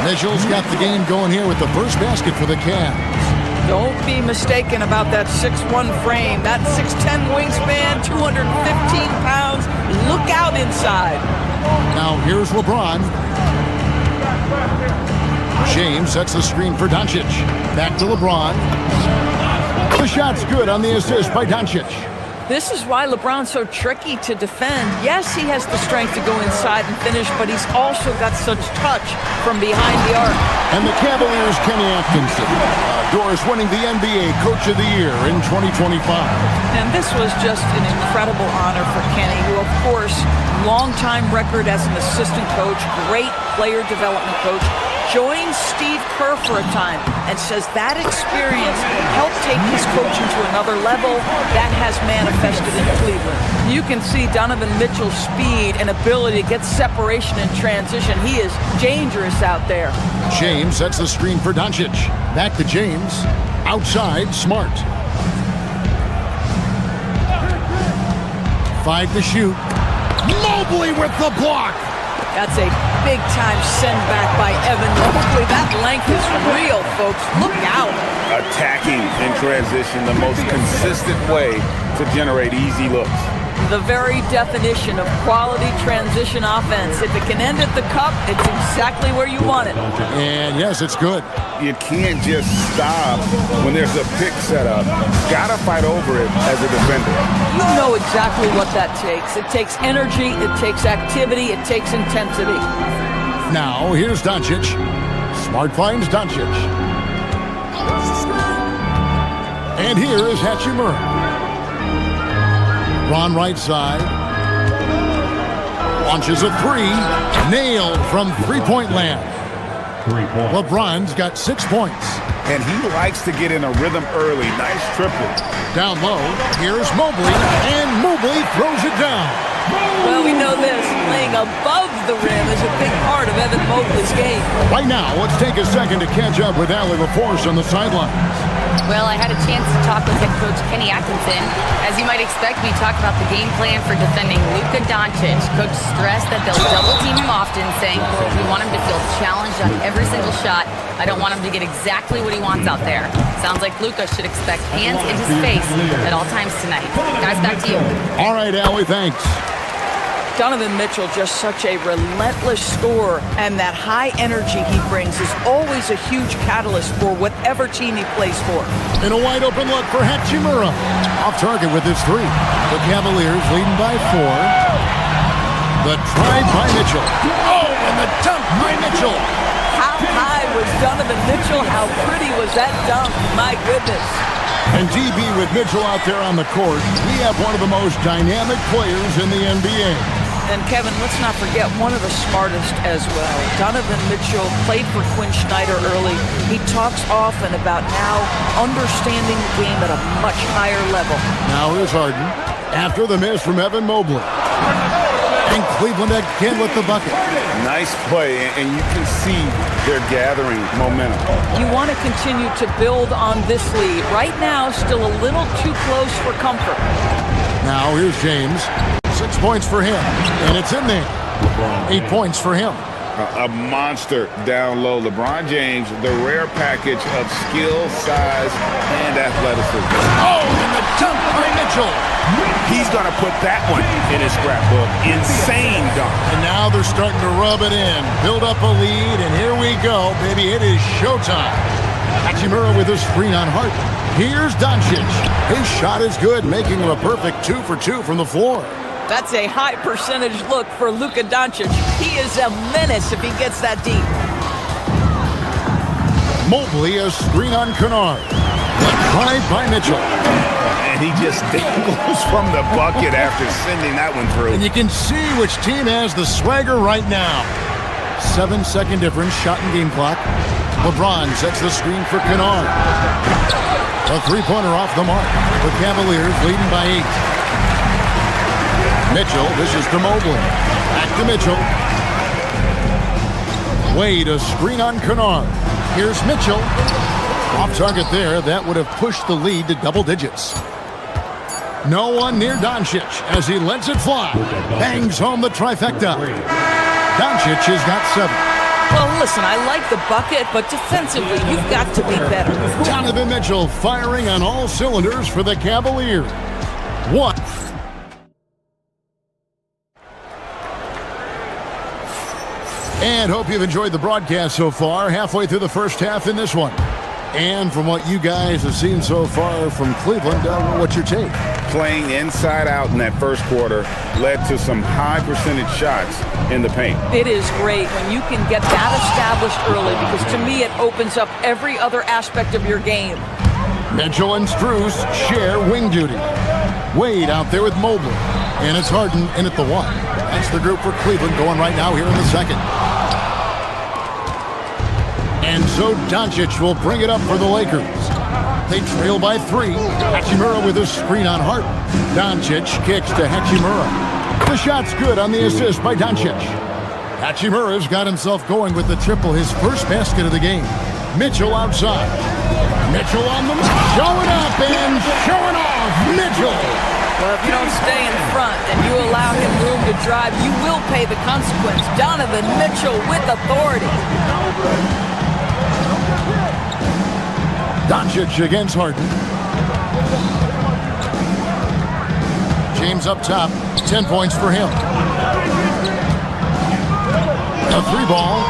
Mitchell's got the game going here with the first basket for the Cavs. Don't be mistaken about that 6'1 frame, that 6'10 wingspan, 215 pounds. Look out inside. Now here's LeBron. James sets the screen for Doncic. Back to LeBron. shot's good on the assist by Doncic. This is why LeBron's so tricky to defend. Yes, he has the strength to go inside and finish, but he's also got such touch from behind the arc. And the Cavaliers' Kenny Atkinson. Doris winning the NBA Coach of the Year in 2025. And this was just an incredible honor for Kenny, who, of course, long-time record as an assistant coach, great player development coach, joined Steve Kerr for a time and says that experience helped take his coaching to another level. That has manifested in Cleveland. You can see Donovan Mitchell's speed and ability to get separation in transition. He is dangerous out there. James sets the screen for Doncic. Back to James. Outside, Smart. 5 to shoot. Mobley with the block. That's a big-time send back by Evan Mobley. That length is real, folks. Look out. Attacking in transition, the most consistent way to generate easy looks. The very definition of quality transition offense. If it can end at the cup, it's exactly where you want it. And yes, it's good. You can't just stop when there's a pick set up. Gotta fight over it as a defender. You know exactly what that takes. It takes energy, it takes activity, it takes intensity. Now, here's Doncic. Smart finds Doncic. And here is Hachimura. Ron right side. Launches a three. Nailed from three-point land. LeBron's got 6 points. And he likes to get in a rhythm early. Nice triple. Down low, here's Mobley, and Mobley throws it down. Well, we know this. Playing above the rim is a big part of Evan Mobley's game. Right now, let's take a second to catch up with Allie LaForce on the sidelines. Well, I had a chance to talk with head coach Kenny Atkinson. As you might expect, we talked about the game plan for defending Luka Doncic. Coach stressed that they'll double team him often, saying, we want him to feel challenged on every single shot. I don't want him to get exactly what he wants out there. Sounds like Luka should expect hands in his face at all times tonight. Guys, back to you. All right, Allie, thanks. Donovan Mitchell, just such a relentless scorer, and that high energy he brings is always a huge catalyst for whatever team he plays for. In a wide open look for Hachimura. Off target with his three. The Cavaliers leading by 4. The try by Mitchell. Oh, and the dunk by Mitchell. How high was Donovan Mitchell? How pretty was that dunk? My goodness. And DB with Mitchell out there on the court, we have one of the most dynamic players in the NBA. And Kevin, let's not forget one of the smartest as well. Donovan Mitchell played for Quinn Snyder early. He talks often about now understanding the game at a much higher level. Now here's Harden after the miss from Evan Mobley. And Cleveland again with the bucket. Nice play, and you can see they're gathering momentum. You want to continue to build on this lead. Right now, still a little too close for comfort. Now here's James. 6 points for him, and it's in there. 8 points for him. A monster down low. LeBron James, the rare package of skill, size, and athleticism. Oh, and the dunk by Mitchell. He's going to put that one in his scrapbook. Insane dunk. And now they're starting to rub it in, build up a lead, and here we go, baby. It is showtime. Hachimura with a screen on Hart. Here's Doncic. His shot is good, making him a perfect 2 for 2 from the floor. That's a high percentage look for Luka Doncic. He is a menace if he gets that deep. Mobley, a screen on Kennard. The drive by Mitchell. And he just dangles from the bucket after sending that one through. And you can see which team has the swagger right now. 7-second difference, shot and game clock. LeBron sets the screen for Kennard. A three-pointer off the mark. The Cavaliers leading by 8. Mitchell, this is to Mobley. Back to Mitchell. Wade, a screen on Kennard. Here's Mitchell. Off target there. That would have pushed the lead to double digits. No one near Doncic as he lets it fly. Bangs home the trifecta. Doncic has got 7. Well, listen, I like the bucket, but defensively, you've got to be better. Donovan Mitchell firing on all cylinders for the Cavaliers. 1. And hope you've enjoyed the broadcast so far. Halfway through the first half in this one. And from what you guys have seen so far from Cleveland, what's your take? Playing inside out in that first quarter led to some high percentage shots in the paint. It is great when you can get that established early because to me it opens up every other aspect of your game. Mitchell and Strus share wing duty. Wade out there with Mobley. And it's Harden in at the 1. That's the group for Cleveland going right now here in the second. And so Doncic will bring it up for the Lakers. They trail by 3. Hachimura with a screen on Harden. Doncic kicks to Hachimura. The shot's good on the assist by Doncic. Hachimura's got himself going with the triple, his first basket of the game. Mitchell outside. Mitchell on the move. Showing up and showing off. Mitchell. Well, if you don't stay in front and you allow him room to drive, you will pay the consequence. Donovan Mitchell with authority. Doncic against Harden. James up top, 10 points for him. A 3 ball.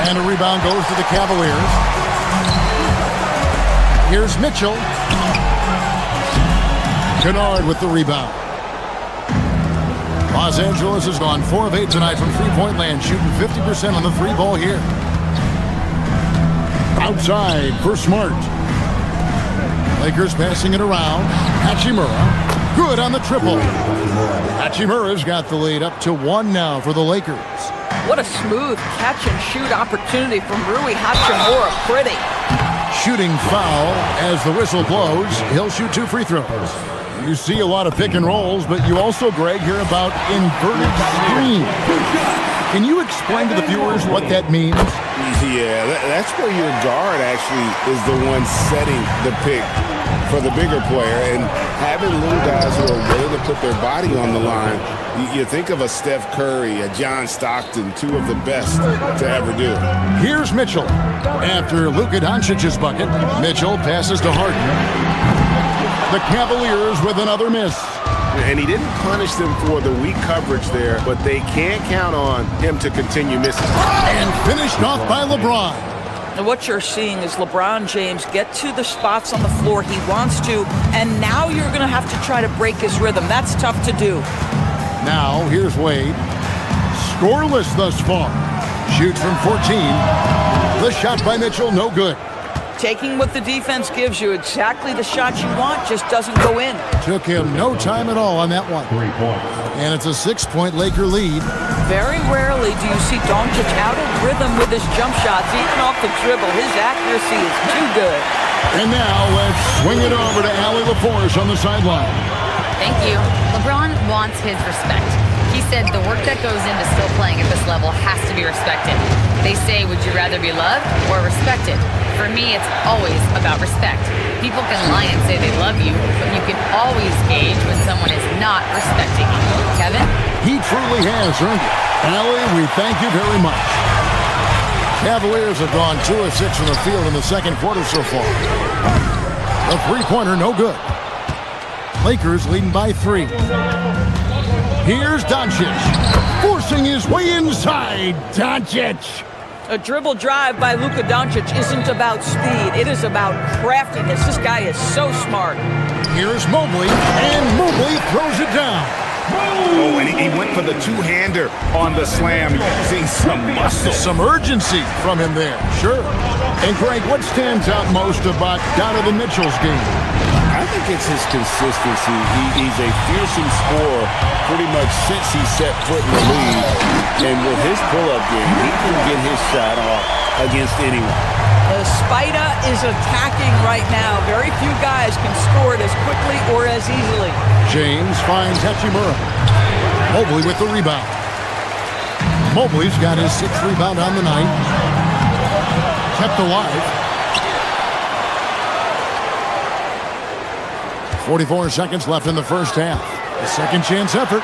And a rebound goes to the Cavaliers. Here's Mitchell. Kennard with the rebound. Los Angeles has gone 4 of 8 tonight from three-point land, shooting 50% on the 3 ball here. Outside for Smart. Lakers passing it around. Hachimura. Good on the triple. Hachimura's got the lead up to 1 now for the Lakers. What a smooth catch and shoot opportunity from Rui Hachimura. Pretty. Shooting foul as the whistle blows. He'll shoot 2 free throws. You see a lot of pick and rolls, but you also, Greg, hear about inverted screen. Can you explain to the viewers what that means? Yeah, that's where your guard actually is the one setting the pick for the bigger player, and having little guys who are willing to put their body on the line. You think of a Steph Curry, a John Stockton, 2 of the best to ever do it. Here's Mitchell. After Luka Doncic's bucket, Mitchell passes to Harden. The Cavaliers with another miss. And he didn't punish them for the weak coverage there, but they can't count on him to continue missing. And finished off by LeBron. And what you're seeing is LeBron James get to the spots on the floor he wants to, and now you're going to have to try to break his rhythm. That's tough to do. Now, here's Wade. Scoreless thus far. Shoots from 14. The shot by Mitchell, no good. Taking what the defense gives you, exactly the shot you want, just doesn't go in. Took him no time at all on that one. 3 points. And it's a 6-point Laker lead. Very rarely do you see Doncic out of rhythm with his jump shots, even off the dribble. His accuracy is too good. And now let's swing it over to Allie LaForce on the sideline. Thank you. LeBron wants his respect. He said the work that goes into still playing at this level has to be respected. They say, would you rather be loved or respected? For me, it's always about respect. People can lie and say they love you, but you can always gauge when someone is not respecting you. Kevin? He truly has earned it. Allie, we thank you very much. Cavaliers have gone 2 of 6 from the field in the second quarter so far. The three-pointer, no good. Lakers leading by 3. Here's Doncic, forcing his way inside. Doncic. A dribble drive by Luka Doncic isn't about speed. It is about craftiness. This guy is so smart. Here's Mobley, and Mobley throws it down. Oh, and he went for the 2-hander on the slam. You can see some muscle. Some urgency from him there, sure. And Greg, what stands out most about Donovan Mitchell's game? I think it's his consistency. He's a fearsome scorer pretty much since he set foot in the league. And with his pull-up game, he can get his shot off against anyone. The Spider is attacking right now. Very few guys can score it as quickly or as easily. James finds Hachimura. Mobley with the rebound. Mobley's got his 6th rebound on the night. Kept alive. 44 seconds left in the first half. A second chance effort.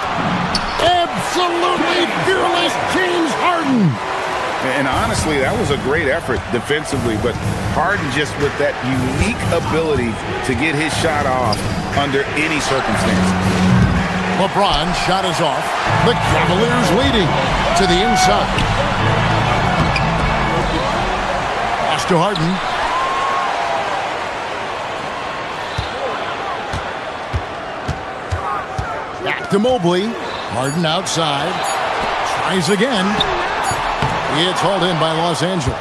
Absolutely fearless James Harden. And honestly, that was a great effort defensively, but Harden just with that unique ability to get his shot off under any circumstance. LeBron's shot is off. The Cavaliers leading to the inside. Pitch to Harden. Back to Mobley. Harden outside. Tries again. It's hauled in by Los Angeles.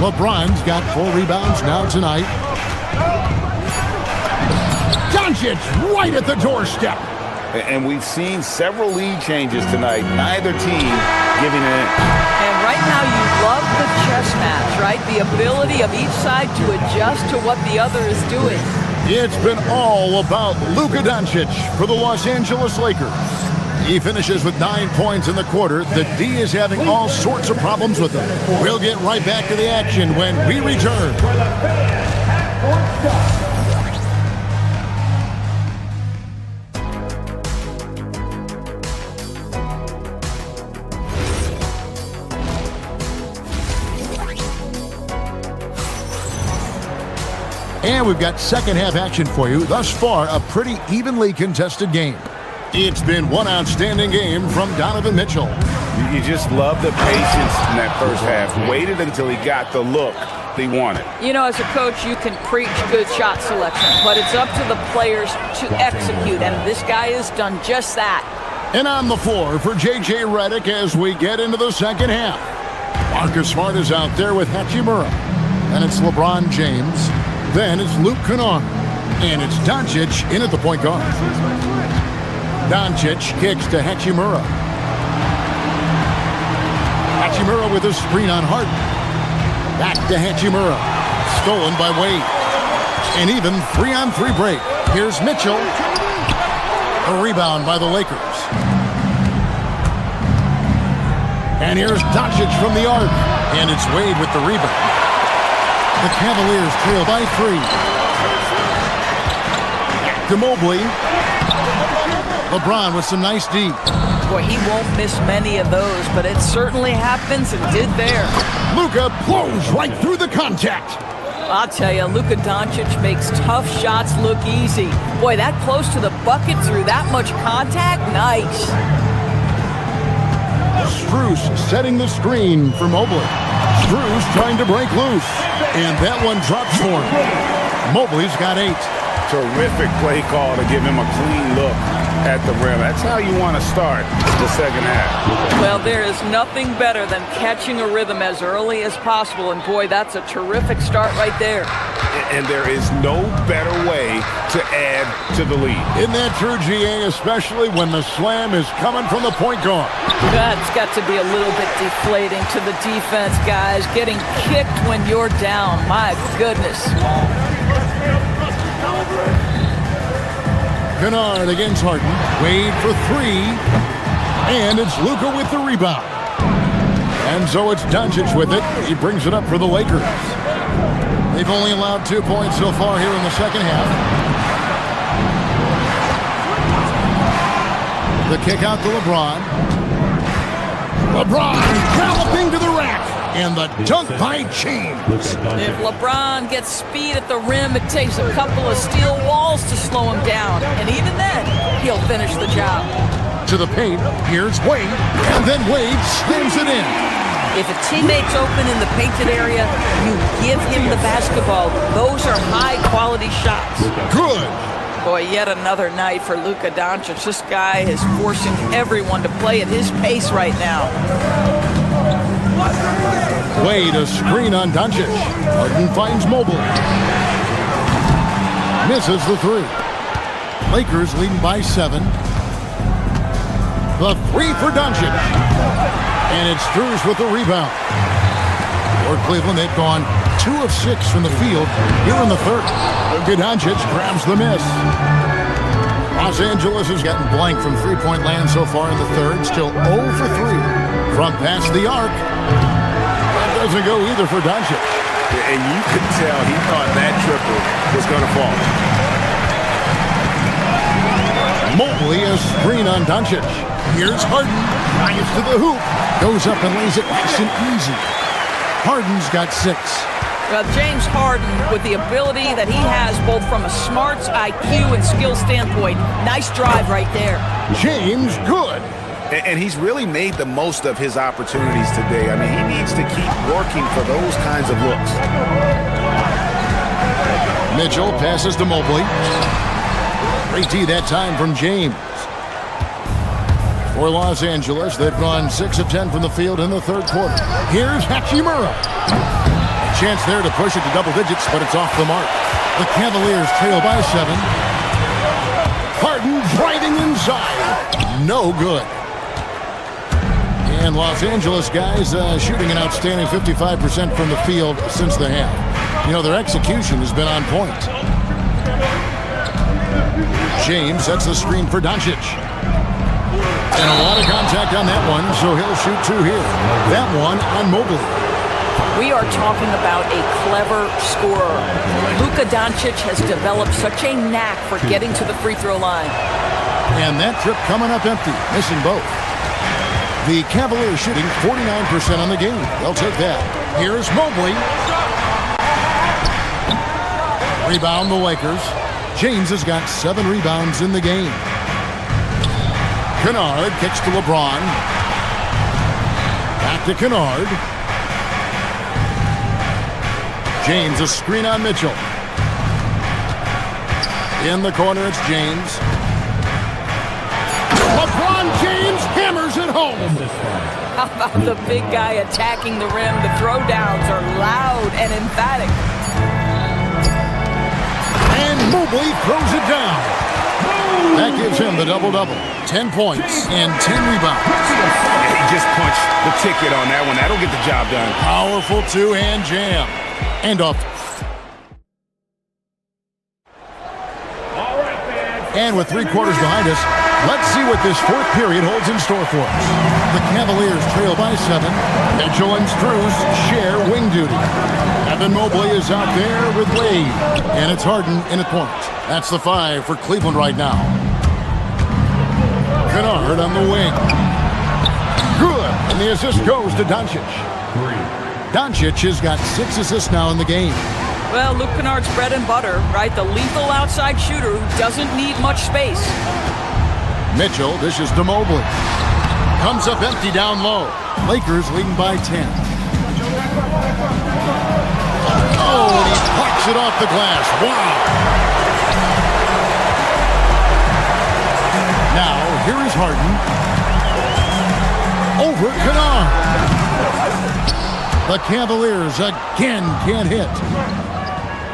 LeBron's got 4 rebounds now tonight. Doncic right at the doorstep. And we've seen several lead changes tonight. Neither team giving in. And right now you love the chess match, right? The ability of each side to adjust to what the other is doing. It's been all about Luka Doncic for the Los Angeles Lakers. He finishes with 9 points in the quarter. The D is having all sorts of problems with him. We'll get right back to the action when we return. And we've got second half action for you. Thus far, a pretty evenly contested game. It's been one outstanding game from Donovan Mitchell. You just love the patience in that first half. Waited until he got the look he wanted. You know, as a coach, you can preach good shot selection, but it's up to the players to execute, and this guy has done just that. And on the floor for J.J. Redick as we get into the second half. Marcus Smart is out there with Hachimura. And it's LeBron James. Then it's Luke Kennard. And it's Doncic in at the point guard. Doncic kicks to Hachimura. Hachimura with a screen on Harden. Back to Hachimura. Stolen by Wade. An even 3-on-3 break. Here's Mitchell. A rebound by the Lakers. And here's Doncic from the arc. And it's Wade with the rebound. The Cavaliers trail by 3. Back to Mobley. LeBron with some nice D. Boy, he won't miss many of those, but it certainly happens and did there. Luka blows right through the contact. I'll tell you, Luka Doncic makes tough shots look easy. Boy, that close to the bucket through that much contact, nice. Strus setting the screen for Mobley. Strus trying to break loose. And that one drops for him. Mobley's got 8. Terrific play call to give him a clean look at the rim. That's how you want to start the second half. Well, there is nothing better than catching a rhythm as early as possible, and boy, that's a terrific start right there. And there is no better way to add to the lead. Isn't that true, GA, especially when the slam is coming from the point guard? That's got to be a little bit deflating to the defense, guys. Getting kicked when you're down, my goodness. Kennard against Harden. Wade for 3. And it's Luka with the rebound. And so it's Doncic with it. He brings it up for the Lakers. They've only allowed 2 points so far here in the second half. The kick out to LeBron. LeBron galloping to the rack. And the dunk by James. If LeBron gets speed at the rim, it takes a couple of steel walls to slow him down. And even then, he'll finish the job. To the paint, here's Wade. And then Wade slams it in. If a teammate's open in the painted area, you give him the basketball. Those are high-quality shots. Good. Boy, yet another night for Luka Doncic. This guy is forcing everyone to play at his pace right now. Wade, a screen on Doncic. Harden finds Mobley. Misses the 3. Lakers leading by 7. The 3 for Doncic. And it's Strus with the rebound. For Cleveland, they've gone 2 of 6 from the field here in the third. Luka Doncic grabs the miss. Los Angeles has gotten blank from three-point land so far in the third. Still 0 for 3 from past the arc. That doesn't go either for Doncic. And you could tell he thought that triple was going to fall. Mobley, a screen on Doncic. Here's Harden. Drives to the hoop. Goes up and lays it nice and easy. Harden's got 6. Well, James Harden, with the ability that he has both from a smarts, IQ, and skill standpoint, nice drive right there. James, good. And he's really made the most of his opportunities today. I mean, he needs to keep working for those kinds of looks. Mitchell passes to Mobley. Great D that time from James. For Los Angeles, they've gone 6 of 10 from the field in the third quarter. Here's Hachimura. A chance there to push it to double digits, but it's off the mark. The Cavaliers trail by 7. Harden driving inside. No good. And Los Angeles guys shooting an outstanding 55% from the field since the half. You know, their execution has been on point. James sets the screen for Doncic. And a lot of contact on that one, so he'll shoot 2 here. That one on Mobley. We are talking about a clever scorer. Luka Doncic has developed such a knack for getting to the free throw line. And that trip coming up empty, missing both. The Cavaliers shooting 49% on the game. They'll take that. Here's Mobley. Rebound the Lakers. James has got 7 rebounds in the game. Kennard kicks to LeBron. Back to Kennard. James, a screen on Mitchell. In the corner, it's James. LeBron James hammers it home. How about the big guy attacking the rim? The throwdowns are loud and emphatic. And Mobley throws it down. That gives him the double-double. 10 points and 10 rebounds. He just punched the ticket on that one. That'll get the job done. Powerful two-hand jam. And off. And with 3 quarters behind us, let's see what this fourth period holds in store for us. The Cavaliers trail by 7. Mitchell and Strus share wing duty. Evan Mobley is out there with Wade. And it's Harden in at point. That's the 5 for Cleveland right now. Kennard on the wing. Good. And the assist goes to Doncic. Doncic has got 6 assists now in the game. Well, Luke Kennard's bread and butter, right? The lethal outside shooter who doesn't need much space. Mitchell dishes to Mobley. Comes up empty down low. Lakers leading by 10. Oh, and he pucks it off the glass. Wow. Now, here is Harden. Over Kennard. The Cavaliers again can't hit.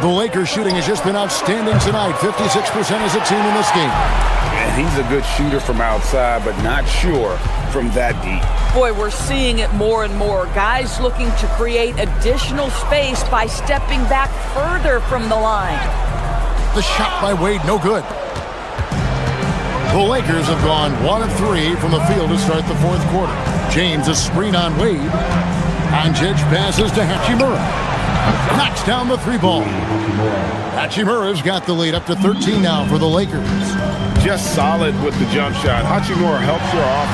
The Lakers shooting has just been outstanding tonight. 56% as a team in this game. And he's a good shooter from outside, but not sure from that deep. Boy, we're seeing it more and more. Guys looking to create additional space by stepping back further from the line. The shot by Wade, no good. The Lakers have gone 1 of 3 from the field to start the fourth quarter. James, a screen on Wade. Doncic passes to Hachimura. Knocks down the 3-ball. Hachimura's got the lead up to 13 now for the Lakers. Just solid with the jump shot. Hachimura helps her off.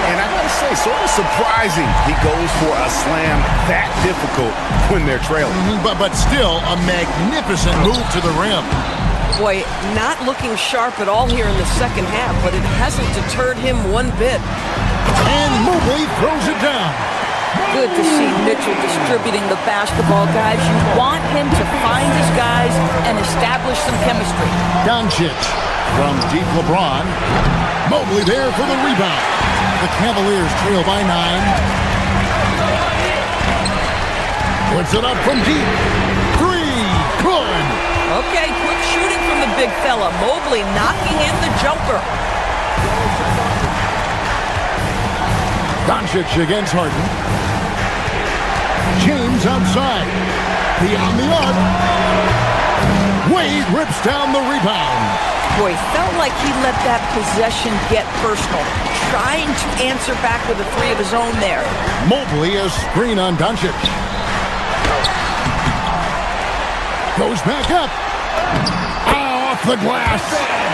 And I gotta say, sort of surprising he goes for a slam that difficult when they're trailing. But still a magnificent move to the rim. Boy, not looking sharp at all here in the second half, but it hasn't deterred him one bit. And Mobley throws it down. Good to see Mitchell distributing the basketball, guys. You want him to find his guys and establish some chemistry. Doncic from deep LeBron. Mobley there for the rebound. The Cavaliers trail by 9. Puts it up from deep. 3. Good. Okay, quick shooting from the big fella. Mobley knocking in the jumper. Doncic against Harden. James outside. Beyond the arc. Wade rips down the rebound. Boy, felt like he let that possession get personal. Trying to answer back with a 3 of his own there. Mobley a screen on Doncic. Goes back up. Off the glass.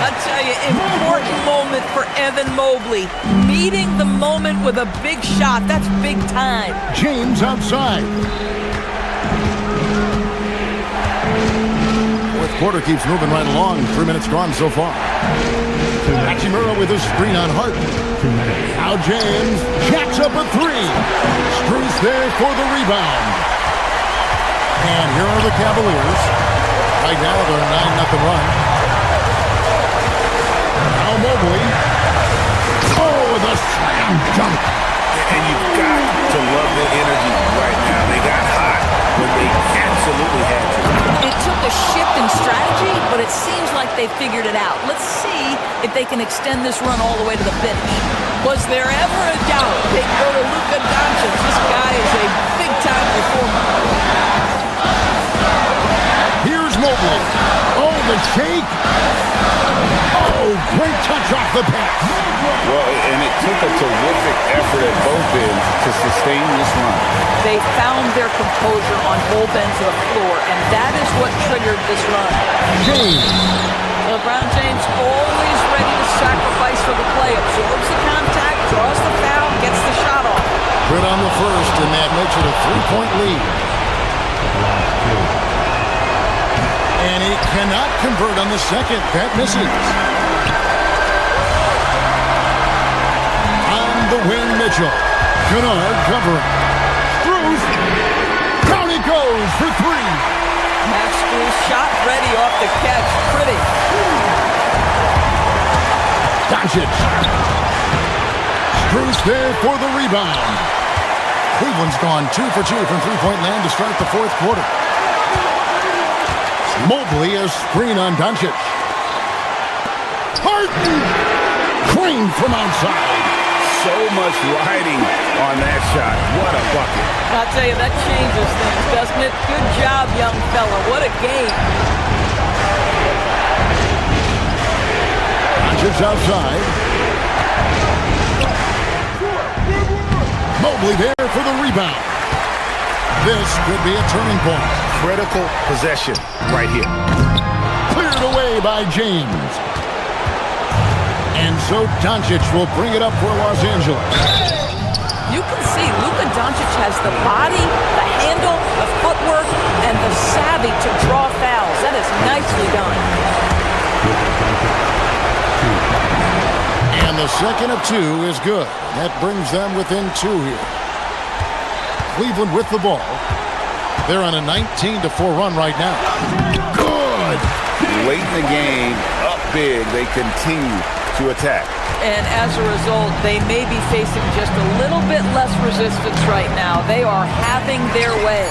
I tell you, important moment for Evan Mobley. Meeting the moment with a big shot. That's big time. James outside. Fourth quarter keeps moving right along. 3 minutes gone so far. Hachimura with a screen on Harden. Now James jacks up a three. Strus there for the rebound. And here are the Cavaliers. Right now they're a 9-0 run. Now Mobley. Oh, the slam dunk. And you've got to love the energy right now. They got hot when they absolutely had to. It took a shift in strategy, but it seems like they figured it out. Let's see if they can extend this run all the way to the finish. Was there ever a doubt they'd go to Luka Doncic? This guy is a big-time performer. Here's Mobley. Oh, the shake. Oh, great touch off the pass. Well, and it took a terrific effort at both ends to sustain this run. They found their composure on both ends of the floor, and that is what triggered this run. James. LeBron James always ready to sacrifice for the play. Absorbs the contact, draws the foul, gets the shot off. Good on the first, and that makes it a 3-point lead. And he cannot convert on the second. That misses. On the wing, Mitchell. Kennard covering. Strus. Down he goes for three. Max Strus shot ready off the catch. Pretty. Doncic. Strus there for the rebound. Cleveland's gone 2 for 2 from three-point land to start the fourth quarter. Mobley a screen on Doncic. Harden! Clean from outside. So much riding on that shot. What a bucket. I'll tell you, that changes things, doesn't it? Good job, young fella. What a game. Doncic outside. Mobley there for the rebound. This could be a turning point. Critical possession right here. Cleared away by James. And so Doncic will bring it up for Los Angeles. You can see Luka Doncic has the body, the handle, the footwork, and the savvy to draw fouls. That is nicely done. And the second of two is good. That brings them within 2 here. Cleveland with the ball. They're on a 19-4 run right now. Good. Late in the game, up big, they continue to attack. And as a result, they may be facing just a little bit less resistance right now. They are having their way.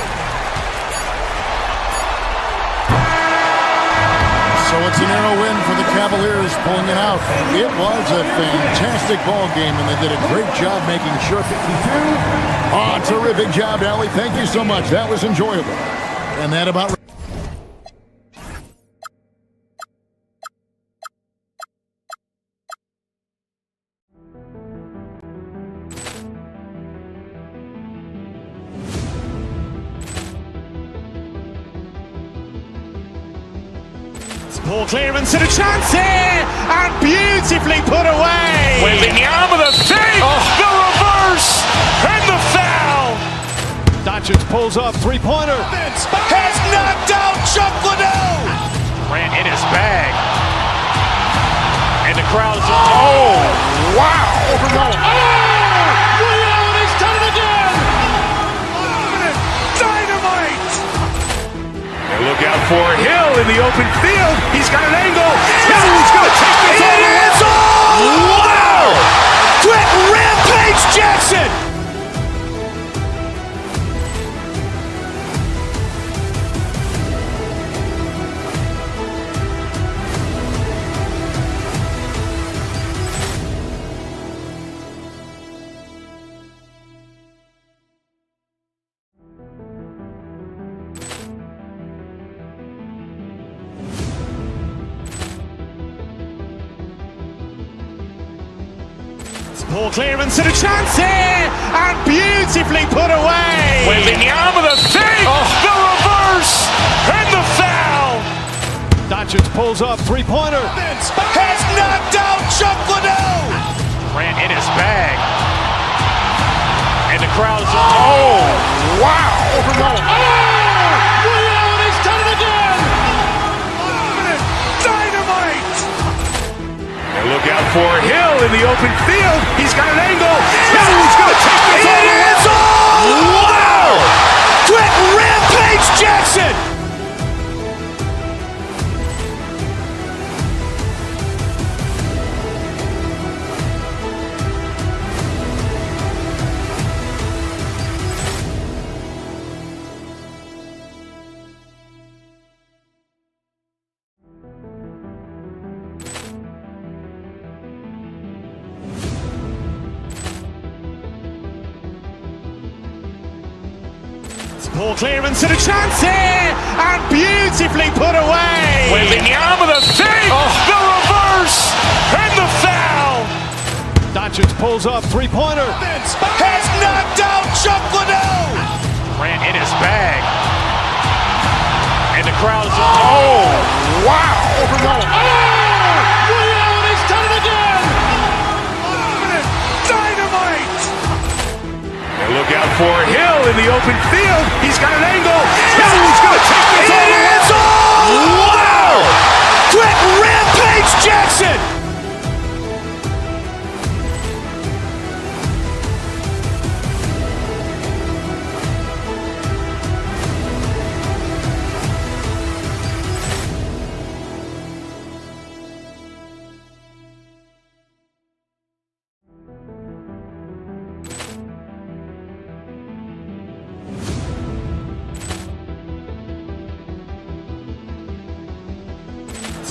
So it's a narrow win for the Cavaliers, pulling it out. It was a fantastic ball game, and they did a great job making sure. Oh, terrific job, Allie. Thank you so much. That was enjoyable. And that about... Ball clearance and a chance here, and beautifully put away. Wembanyama the save, the reverse, and the foul. Doncic pulls up, three-pointer. Has knocked out Chuck Liddell. Ran in his bag. And the crowd is... Oh, wow. Leon has done it again. Dynamite. And look out for Hill in the open field. He's got an angle. He's going to take this all the way. Wow. Quick Rampage Jackson. Ball clearance and a chance here, and beautifully put away. Wembanyama the save, the reverse, and the foul. Doncic pulls up, three-pointer. Has knocked out Chuck Liddell. Ran in his bag. And the crowd is... Oh, wow. Leon has done it again. Dynamite. And look Look out for Hill in the open field. He's got an angle. Hill's going to take this all the way. Wow! Quick Rampage Jackson! Ball clearance and a chance here, and beautifully put away. Wembanyama the save, the reverse, and the foul. Doncic pulls up, three-pointer. Has knocked out Chuck Liddell. Grant in his bag. And the crowd is, oh, wow. Ray Allen has done it again. Dynamite. And look out for Hill in the open field. He's got an angle. Hill's going to take this all the way. Wow. Quick Rampage Jackson.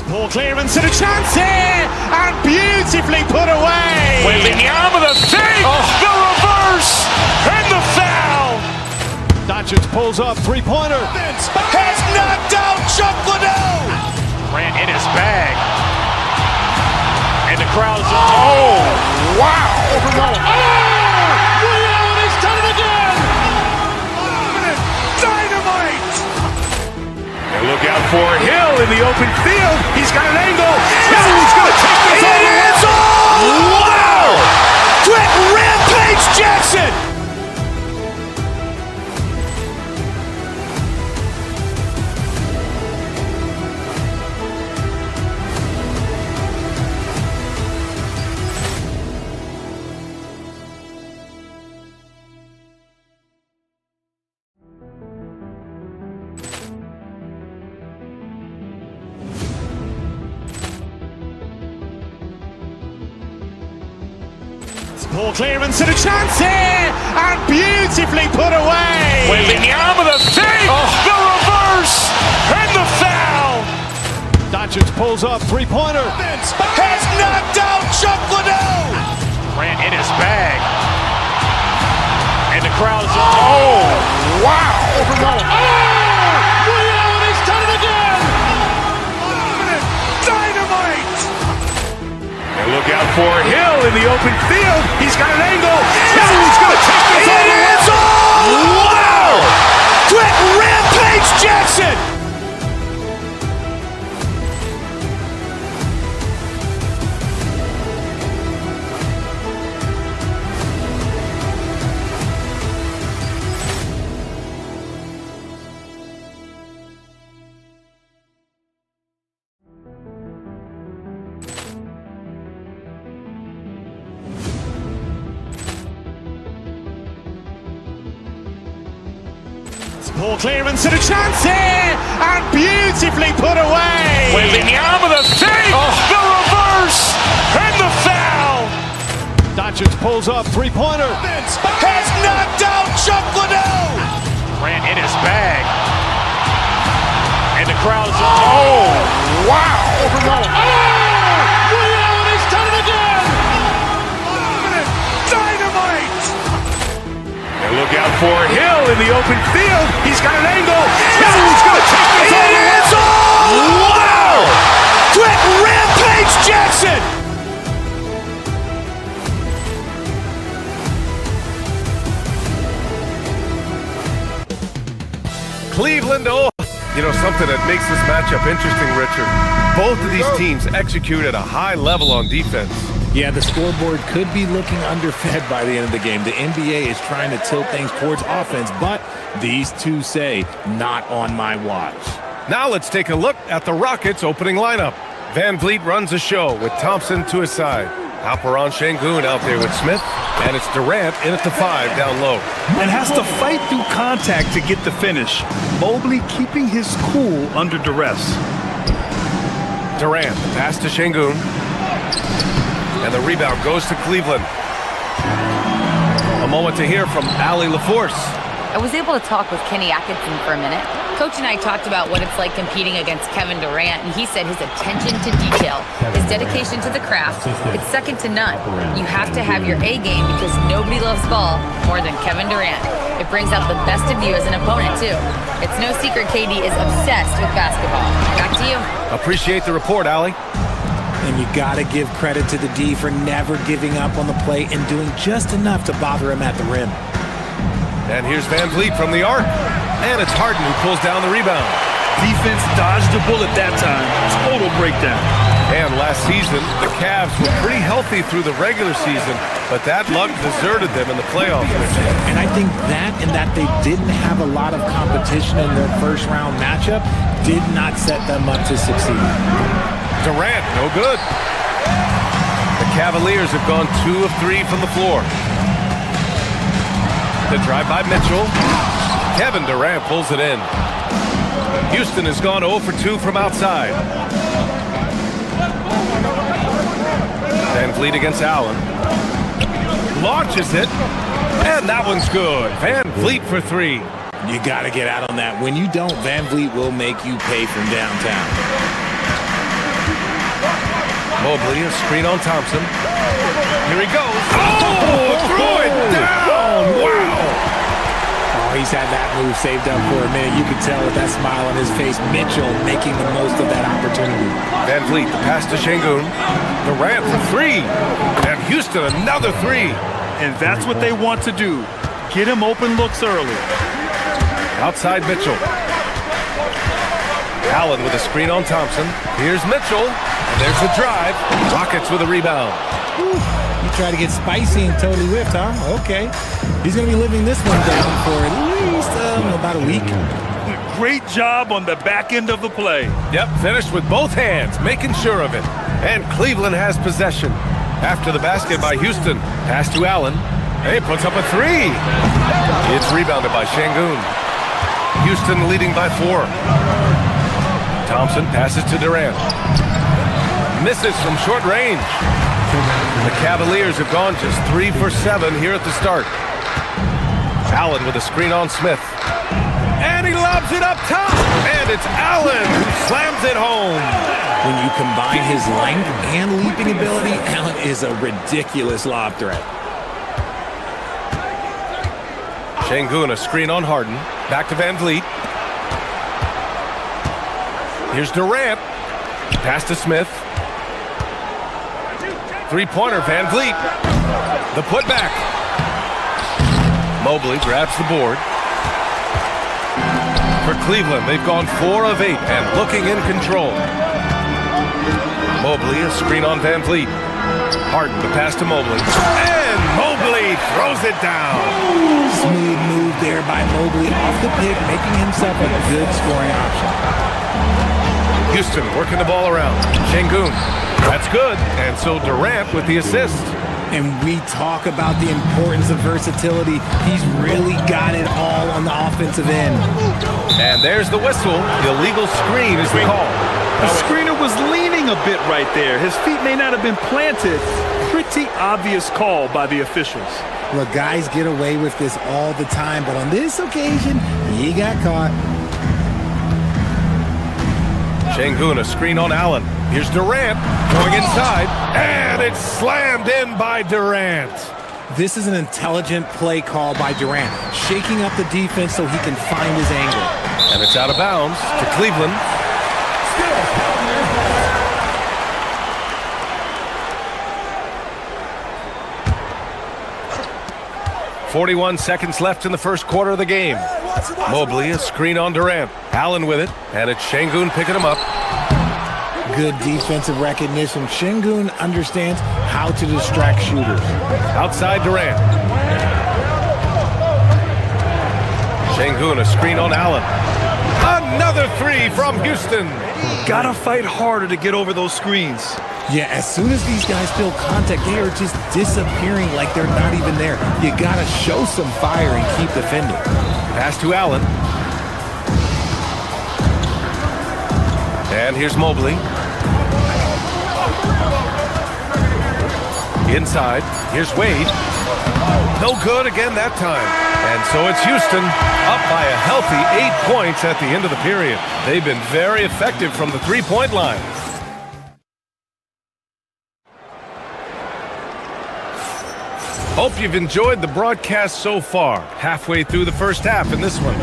Ball clearance and a chance here, and beautifully put away. Wembanyama the save, the reverse, and the foul. Doncic pulls up, three-pointer. Has knocked out Chuck Liddell. Grant in his bag. And the crowd is, oh, wow. Ray Allen has done it again. Dynamite. And look out for Hill in the open field. He's got an angle. Hill's going to take this all the way. Wow. Quick Rampage Jackson. Ball clearance and a chance here, and beautifully put away. Wembanyama the save, the reverse, and the foul. Doncic pulls up, three-pointer. Has knocked out Chuck Liddell. Grant in his bag. And the crowd is, oh, wow. Ray Allen has done it again. Dynamite. And look out for Hill in the open field. He's got an angle. Hill's going to take this all the way. Wow. Quick Rampage Jackson. Ball clearance and a chance here, and beautifully put away. Wembanyama the save, the reverse, and the foul. Doncic pulls up, three-pointer. Has knocked out Chuck Liddell. Grant in his bag. And the crowd is, oh, wow. Ray Allen has done it again. Dynamite. And look out for Hill in the open field. He's got an angle. Hill's going to take this all the way. Wow. Quick Rampage Jackson. Cleveland, you know, something that makes this matchup interesting, Richard. Both of these teams execute at a high level on defense. Yeah, the scoreboard could be looking underfed by the end of the game. The NBA is trying to tilt things towards offense, but these two say, not on my watch. Now let's take a look at the Rockets' opening lineup. Van Vliet runs a show with Thompson to his side. Alperon Şengün out there with Smith, and it's Durant in at the 5 down low. And has to fight through contact to get the finish. Mobley keeping his cool under duress. Durant, pass to Şengün. And the rebound goes to Cleveland. A moment to hear from Ali LaForce. I was able to talk with Kenny Atkinson for a minute. Coach and I talked about what it's like competing against Kevin Durant, and he said his attention to detail, his dedication to the craft, it's second to none. You have to have your A game because nobody loves ball more than Kevin Durant. It brings out the best of you as an opponent, too. It's no secret KD is obsessed with basketball. Back to you. Appreciate the report, Ali. And you got to give credit to the D for never giving up on the play and doing just enough to bother him at the rim. And here's Van Vliet from the arc. And it's Harden who pulls down the rebound. Defense dodged a bullet that time. Total breakdown. And last season, the Cavs were pretty healthy through the regular season, but that luck deserted them in the playoffs. And I think that and that they didn't have a lot of competition in their first round matchup did not set them up to succeed. Durant, no good. The Cavaliers have gone 2 of 3 from the floor. The drive by Mitchell. Kevin Durant pulls it in. Houston has gone 0 for 2 from outside. Van Vliet against Allen. Launches it. And that one's good. Van Vliet for 3. You got to get out on that. When you don't, Van Vliet will make you pay from downtown. Mobley, a screen on Thompson. Here he goes. Oh, threw it down. Wow. Oh, he's had that move saved up for a minute. You can tell with that smile on his face. Mitchell making the most of that opportunity. Van Vliet, the pass to Şengün. Durant for 3. And Houston, another 3. And that's what they want to do. Get him open looks early. Outside Mitchell. Allen with a screen on Thompson. Here's Mitchell. And there's the drive. Rockets with a rebound. Whew. You try to get spicy and totally whipped, huh? Okay. He's going to be living this one down for at least about a week. Great job on the back end of the play. Yep, finished with both hands, making sure of it. And Cleveland has possession. After the basket by Houston. Pass to Allen. He puts up a 3. It's rebounded by Şengün. Houston leading by 4. Thompson passes to Durant. Misses from short range. The Cavaliers have gone just 3 for 7 here at the start. Allen with a screen on Smith. And he lobs it up top. And it's Allen who slams it home. When you combine his length and leaping ability, Allen is a ridiculous lob threat. Şengün, a screen on Harden. Back to Van Vliet. Here's Durant. Pass to Smith. Three-pointer, Van Vliet. The putback. Mobley grabs the board. For Cleveland, they've gone 4 of 8 and looking in control. Mobley, a screen on Van Vliet. Harden, the pass to Mobley. And Mobley throws it down. Smooth move there by Mobley off the pick, making himself a good scoring option. Houston working the ball around. Şengün. That's good. And so Durant with the assist. And we talk about the importance of versatility. He's really got it all on the offensive end. And there's the whistle. The illegal screen is the call. The screener was leaning a bit right there. His feet may not have been planted. Pretty obvious call by the officials. Look, guys get away with this all the time, but on this occasion, he got caught. Şengün, a screen on Allen. Here's Durant going inside, and it's slammed in by Durant. This is an intelligent play call by Durant, shaking up the defense so he can find his angle. And it's out of bounds to Cleveland. 41 seconds left in the first quarter of the game. Mobley, a screen on Durant. Allen with it, and it's Şengün picking him up. Good defensive recognition. Şengün understands how to distract shooters. Outside Durant. Şengün, a screen on Allen. Another 3 from Houston. Gotta fight harder to get over those screens. Yeah, as soon as these guys feel contact, they are just disappearing like they're not even there. You gotta show some fire and keep defending. Pass to Allen. And here's Mobley. Inside. Here's Wade. No good again that time. And so it's Houston up by a healthy 8 points at the end of the period. They've been very effective from the three-point line. Hope you've enjoyed the broadcast so far. Halfway through the first half in this one.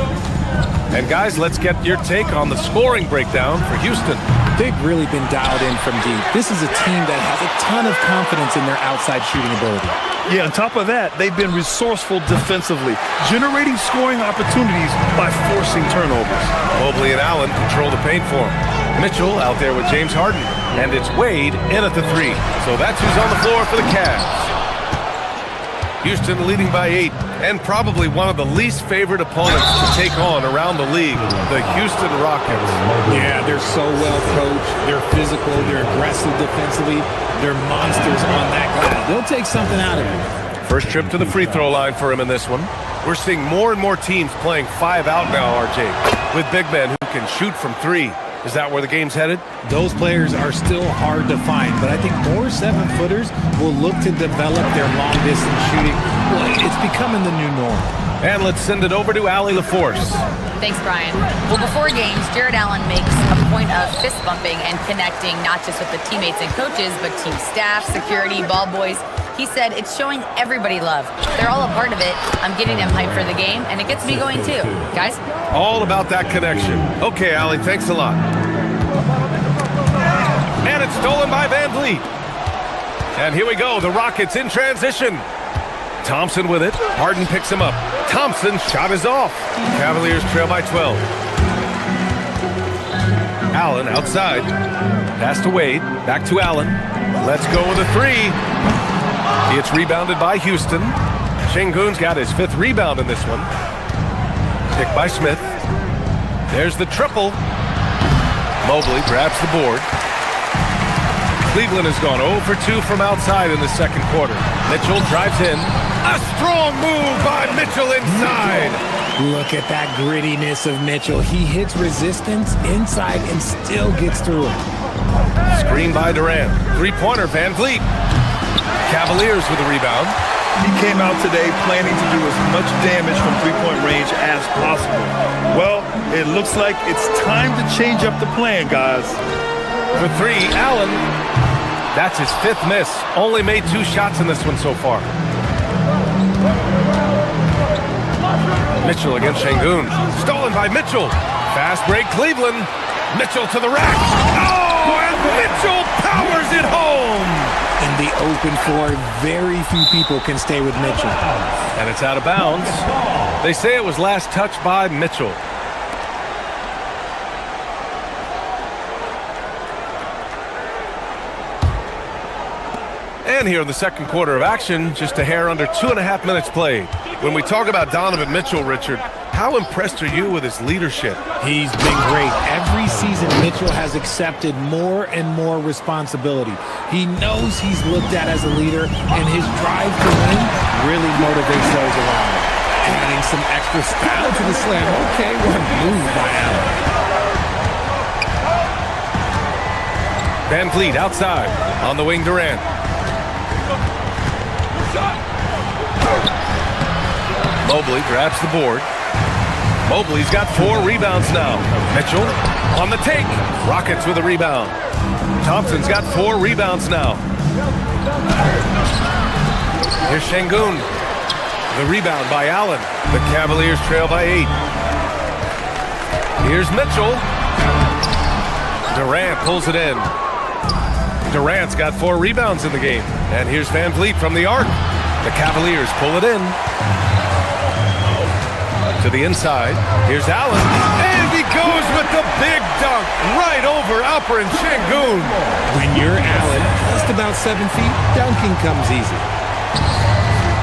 And guys, let's get your take on the scoring breakdown for Houston. They've really been dialed in from deep. This is a team that has a ton of confidence in their outside shooting ability. Yeah, on top of that, they've been resourceful defensively, generating scoring opportunities by forcing turnovers. Mobley and Allen control the paint for him. Mitchell out there with James Harden. And it's Wade in at the three. So that's who's on the floor for the Cavs. Houston leading by 8, and probably one of the least favored opponents to take on around the league, the Houston Rockets. Yeah, they're so well coached. They're physical. They're aggressive defensively. They're monsters on that glass. They'll take something out of it. First trip to the free throw line for him in this one. We're seeing more and more teams playing 5 out now, RJ, with big men who can shoot from 3. Is that where the game's headed? Those players are still hard to find, but I think more 7-footers will look to develop their long-distance shooting. Well, it's becoming the new norm. And let's send it over to Allie LaForce. Thanks, Brian. Well, before games, Jared Allen makes a point of fist bumping and connecting not just with the teammates and coaches, but team staff, security, ball boys. He said it's showing everybody love. They're all a part of it. I'm getting them hyped for the game, and it gets me going too. Guys? All about that connection. Okay, Allie, thanks a lot. And it's stolen by Van Vliet. And here we go, the Rockets in transition. Thompson with it. Harden picks him up. Thompson's shot is off. Cavaliers trail by 12. Allen outside. Pass to Wade. Back to Allen. Let's go with a 3. It's rebounded by Houston. Şengün's got his 5th rebound in this one. Picked by Smith. There's the triple. Mobley grabs the board. Cleveland has gone 0 for 2 from outside in the second quarter. Mitchell drives in. A strong move by Mitchell inside. Look at that grittiness of Mitchell. He hits resistance inside and still gets through it. Screen by Durant. Three-pointer, Van Vliet. Cavaliers with a rebound. He came out today planning to do as much damage from three-point range as possible. Well, it looks like it's time to change up the plan, guys. For 3, Allen. That's his 5th miss. Only made 2 shots in this one so far. Mitchell against Şengün. Stolen by Mitchell. Fast break, Cleveland. Mitchell to the rack. Oh, and Mitchell powers it home. In the open floor, very few people can stay with Mitchell. And it's out of bounds. They say it was last touched by Mitchell. And here in the second quarter of action, just a hair under 2.5 minutes played. When we talk about Donovan Mitchell, Richard, how impressed are you with his leadership? He's been great. Every season, Mitchell has accepted more and more responsibility. He knows he's looked at as a leader, and his drive to win really motivates those around him. Adding some extra style to the slam. Okay, what a move by Allen. Van Vliet outside. On the wing, Durant. Mobley grabs the board. Mobley's got 4 rebounds now. Mitchell on the take. Rockets with a rebound. Thompson's got 4 rebounds now. Here's Şengün. The rebound by Allen. The Cavaliers trail by 8. Here's Mitchell. Durant pulls it in. Durant's got 4 rebounds in the game. And here's Van Vliet from the arc. The Cavaliers pull it in. To the inside. Here's Allen. And he goes with the big dunk right over Alperen Şengün. When you're Allen, just about 7 feet, dunking comes easy.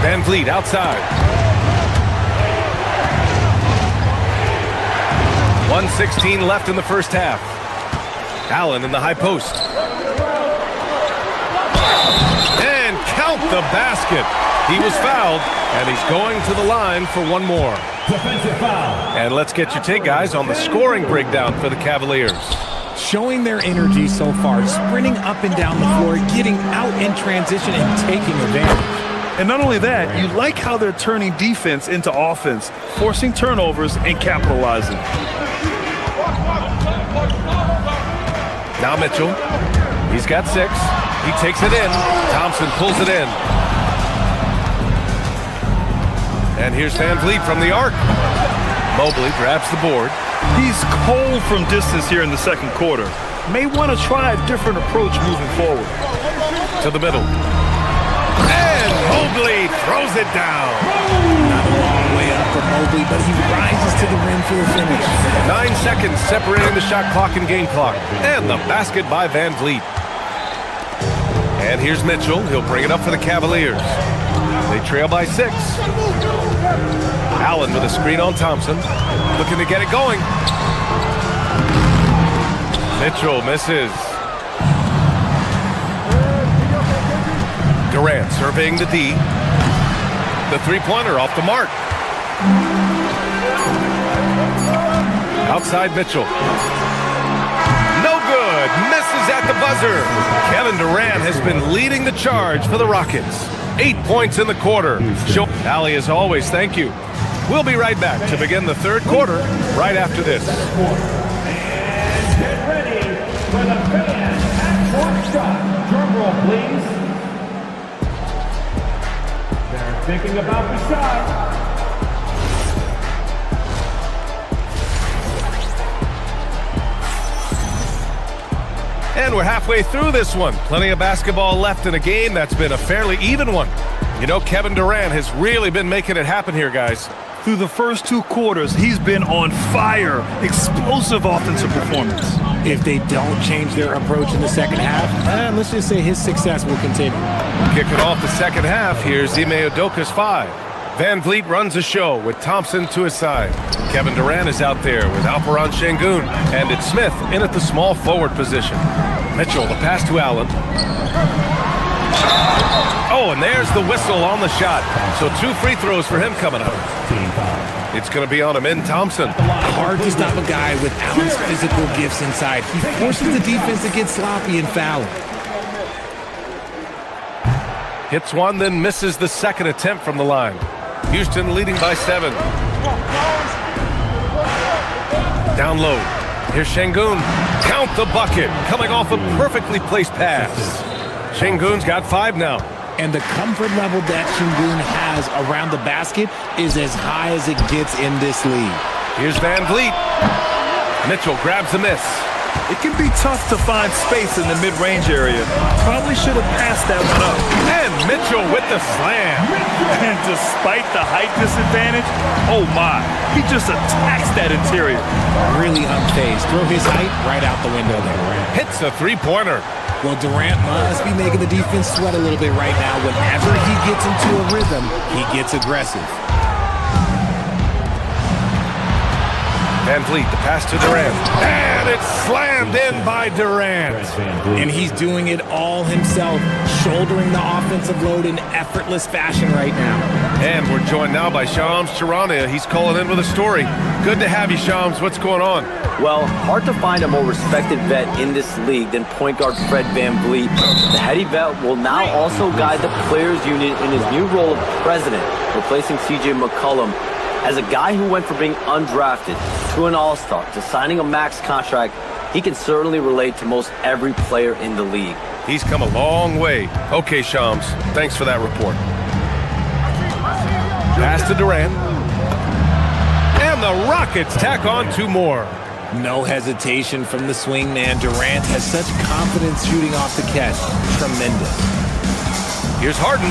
Van Vliet outside. 1:16 left in the first half. Allen in the high post. And count the basket. He was fouled, and he's going to the line for one more. Defensive foul. And let's get your take, guys, on the scoring breakdown for the Cavaliers. Showing their energy so far, sprinting up and down the floor, getting out in transition and taking advantage. And not only that, you like how they're turning defense into offense, forcing turnovers and capitalizing. Now Mitchell, he's got 6. He takes it in. Thompson pulls it in. And here's Van Vliet from the arc. Mobley grabs the board. He's cold from distance here in the second quarter. May want to try a different approach moving forward. To the middle. And Mobley throws it down. Not a long way up for Mobley, but he rises to the rim for the finish. 9 seconds separating the shot clock and game clock. And the basket by Van Vliet. And here's Mitchell. He'll bring it up for the Cavaliers. They trail by 6. Allen with a screen on Thompson. Looking to get it going. Mitchell misses. Durant surveying the D. The three-pointer off the mark. Outside Mitchell. No good. Misses at the buzzer. Kevin Durant has been leading the charge for the Rockets. 8 points in the quarter. Allie, as always, thank you. We'll be right back to begin the third quarter right after this. And get ready for the fan half-court shot. Drum roll, please. They're thinking about the shot. And we're halfway through this one. Plenty of basketball left in a game that's been a fairly even one. You know, Kevin Durant has really been making it happen here, guys. Through the first 2 quarters, he's been on fire. Explosive offensive performance. If they don't change their approach in the second half, let's just say his success will continue. Kicking off the second half, here's Ime Udoka's 5. Van Vliet runs the show with Thompson to his side. Kevin Durant is out there with Alperen Şengün, and it's Smith in at the small forward position. Mitchell, the pass to Allen. Oh, and there's the whistle on the shot. So 2 free throws for him coming up. It's going to be on Amin Thompson. Hard to stop a guy with Allen's physical gifts inside. He forces the defense to get sloppy and foul. Hits one, then misses the second attempt from the line. Houston leading by 7. Down low. Here's Şengün. Count the bucket. Coming off a perfectly placed pass. Şengün's got 5 now. And the comfort level that Şengün has around the basket is as high as it gets in this league. Here's Van Vliet. Mitchell grabs the miss. It can be tough to find space in the mid-range area. Probably should have passed that one up. And Mitchell with the slam. And despite the height disadvantage, oh my, he just attacks that interior. Really unfazed. Throw his height right out the window there. Hits a three-pointer. Well, Durant must be making the defense sweat a little bit right now. Whenever he gets into a rhythm, he gets aggressive. Van Vliet, the pass to Durant. And it's slammed in by Durant. And he's doing it all himself, shouldering the offensive load in effortless fashion right now. And we're joined now by Shams Charania. He's calling in with a story. Good to have you, Shams. What's going on? Well, hard to find a more respected vet in this league than point guard Fred Van Vliet. The heady vet will now also guide the Players Union in his new role of president, replacing C.J. McCollum. As a guy who went from being undrafted to an all-star to signing a max contract, he can certainly relate to most every player in the league. He's come a long way. Okay, Shams, thanks for that report. Pass to Durant. And the Rockets tack on 2 more. No hesitation from the swingman. Durant has such confidence shooting off the catch. Tremendous. Here's Harden.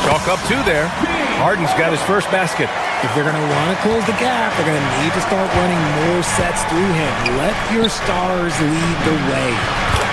Chalk up 2 there. Harden's got his first basket. If they're going to want to close the gap, they're going to need to start running more sets through him. Let your stars lead the way.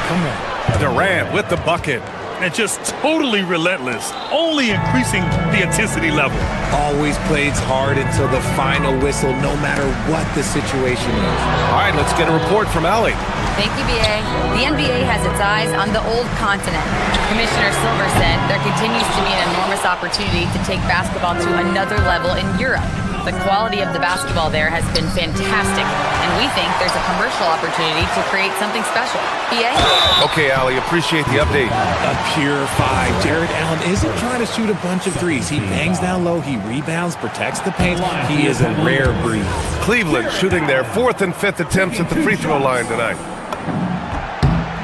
Come on. Durant with the bucket. and just totally relentless, only increasing the intensity level. Always plays hard until the final whistle, no matter what the situation is. All right, let's get a report from Allie. Thank you, BA. The NBA has its eyes on the old continent. Commissioner Silver said there continues to be an enormous opportunity to take basketball to another level in Europe. The quality of the basketball there has been fantastic, and we think there's a commercial opportunity to create something special. BA? Okay, Allie, appreciate the update. A pure 5. Jared Allen isn't trying to shoot a bunch of threes. He bangs down low, he rebounds, protects the paint. He is a rare breed. Cleveland shooting their 4th and 5th attempts at the free throw line tonight.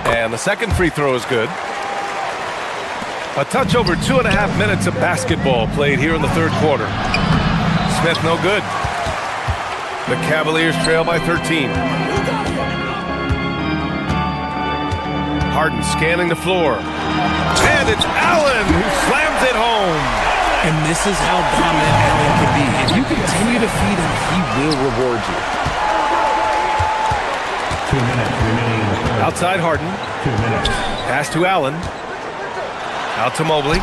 And the second free throw is good. A touch over 2.5 minutes of basketball played here in the third quarter. Smith no good. The Cavaliers trail by 13. Harden scanning the floor. And it's Allen who slams it home. And this is how dominant Allen can be. If you continue to feed him, he will reward you. 2 minutes remaining. Outside Harden. 2 minutes. Pass to Allen. Out to Mobley.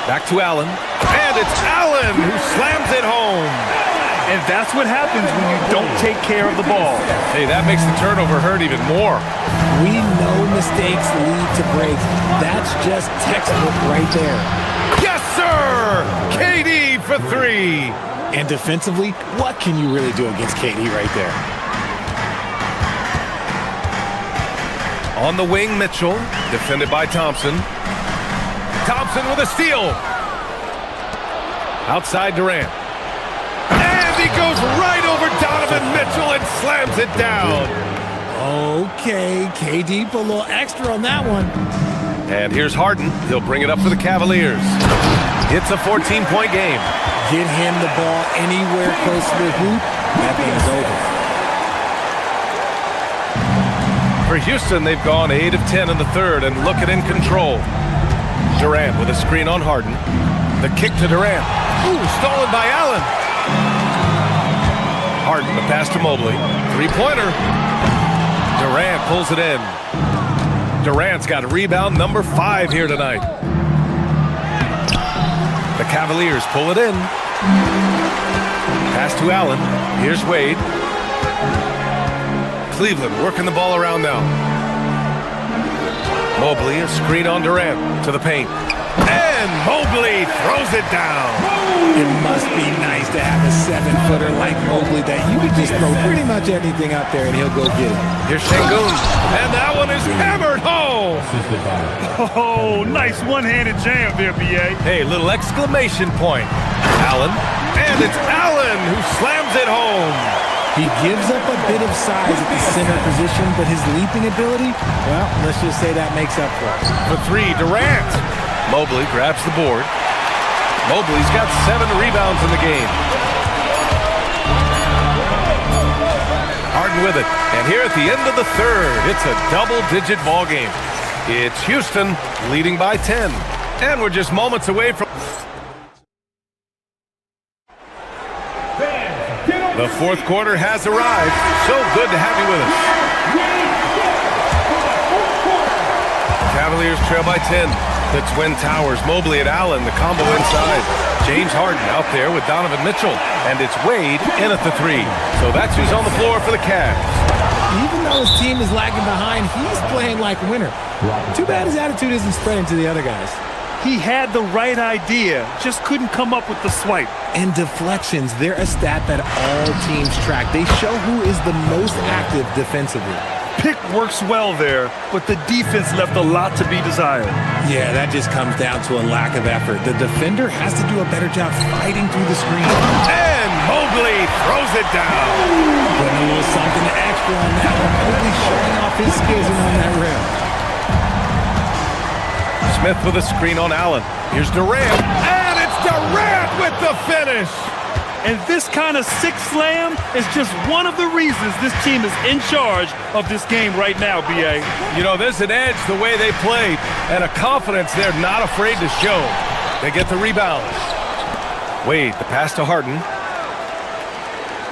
Back to Allen. And it's Allen who slams it home. And that's what happens when you don't take care of the ball. Hey, that makes the turnover hurt even more. We know mistakes lead to breaks. That's just textbook right there. Yes, sir! KD for 3. And defensively, what can you really do against KD right there? On the wing, Mitchell, defended by Thompson. Thompson with a steal. Outside Durant. And he goes right over Donovan Mitchell and slams it down. Okay, KD put a little extra on that one. And here's Harden. He'll bring it up for the Cavaliers. It's a 14-point game. Get him the ball anywhere close to the hoop, that thing's over. For Houston, they've gone 8 of 10 in the third and looking in control. Durant with a screen on Harden. The kick to Durant. Ooh, stolen by Allen. Harden, the pass to Mobley. Three-pointer. Durant pulls it in. Durant's got rebound number 5 here tonight. The Cavaliers pull it in. Pass to Allen. Here's Wade. Cleveland working the ball around now. Mobley, a screen on Durant to the paint. And Mobley throws it down. It must be nice to have a 7-footer like Mobley that you could just throw pretty much anything out there and he'll go get it. Here's Şengün. And that one is hammered home. Oh, nice one-handed jam there, BA. Hey, little exclamation point. Allen. And it's Allen who slams it home. He gives up a bit of size at the center position, but his leaping ability, well, let's just say that makes up for it. For 3, Durant. Mobley grabs the board. Mobley's got 7 rebounds in the game. Harden with it. And here at the end of the third, it's a double-digit ball game. It's Houston leading by 10. And we're just moments away from... The fourth quarter has arrived. So good to have you with us. Cavaliers trail by 10. The Twin Towers, Mobley and Allen, the combo inside. James Harden out there with Donovan Mitchell. And it's Wade in at the 3. So that's who's on the floor for the Cavs. Even though his team is lagging behind, he's playing like a winner. Too bad his attitude isn't spreading to the other guys. He had the right idea, just couldn't come up with the swipe. And deflections, they're a stat that all teams track. They show who is the most active defensively. Pick works well there, but the defense left a lot to be desired. Yeah, that just comes down to a lack of effort. The defender has to do a better job fighting through the screen. And Mobley throws it down. But a little something extra on that one. Mobley showing off his skills on that rim. Smith with a screen on Allen. Here's Durant. And it's Durant with the finish. And this kind of six slam is just one of the reasons this team is in charge of this game right now, BA. You know, there's an edge the way they played and a confidence they're not afraid to show. They get the rebound. Wade, the pass to Harden.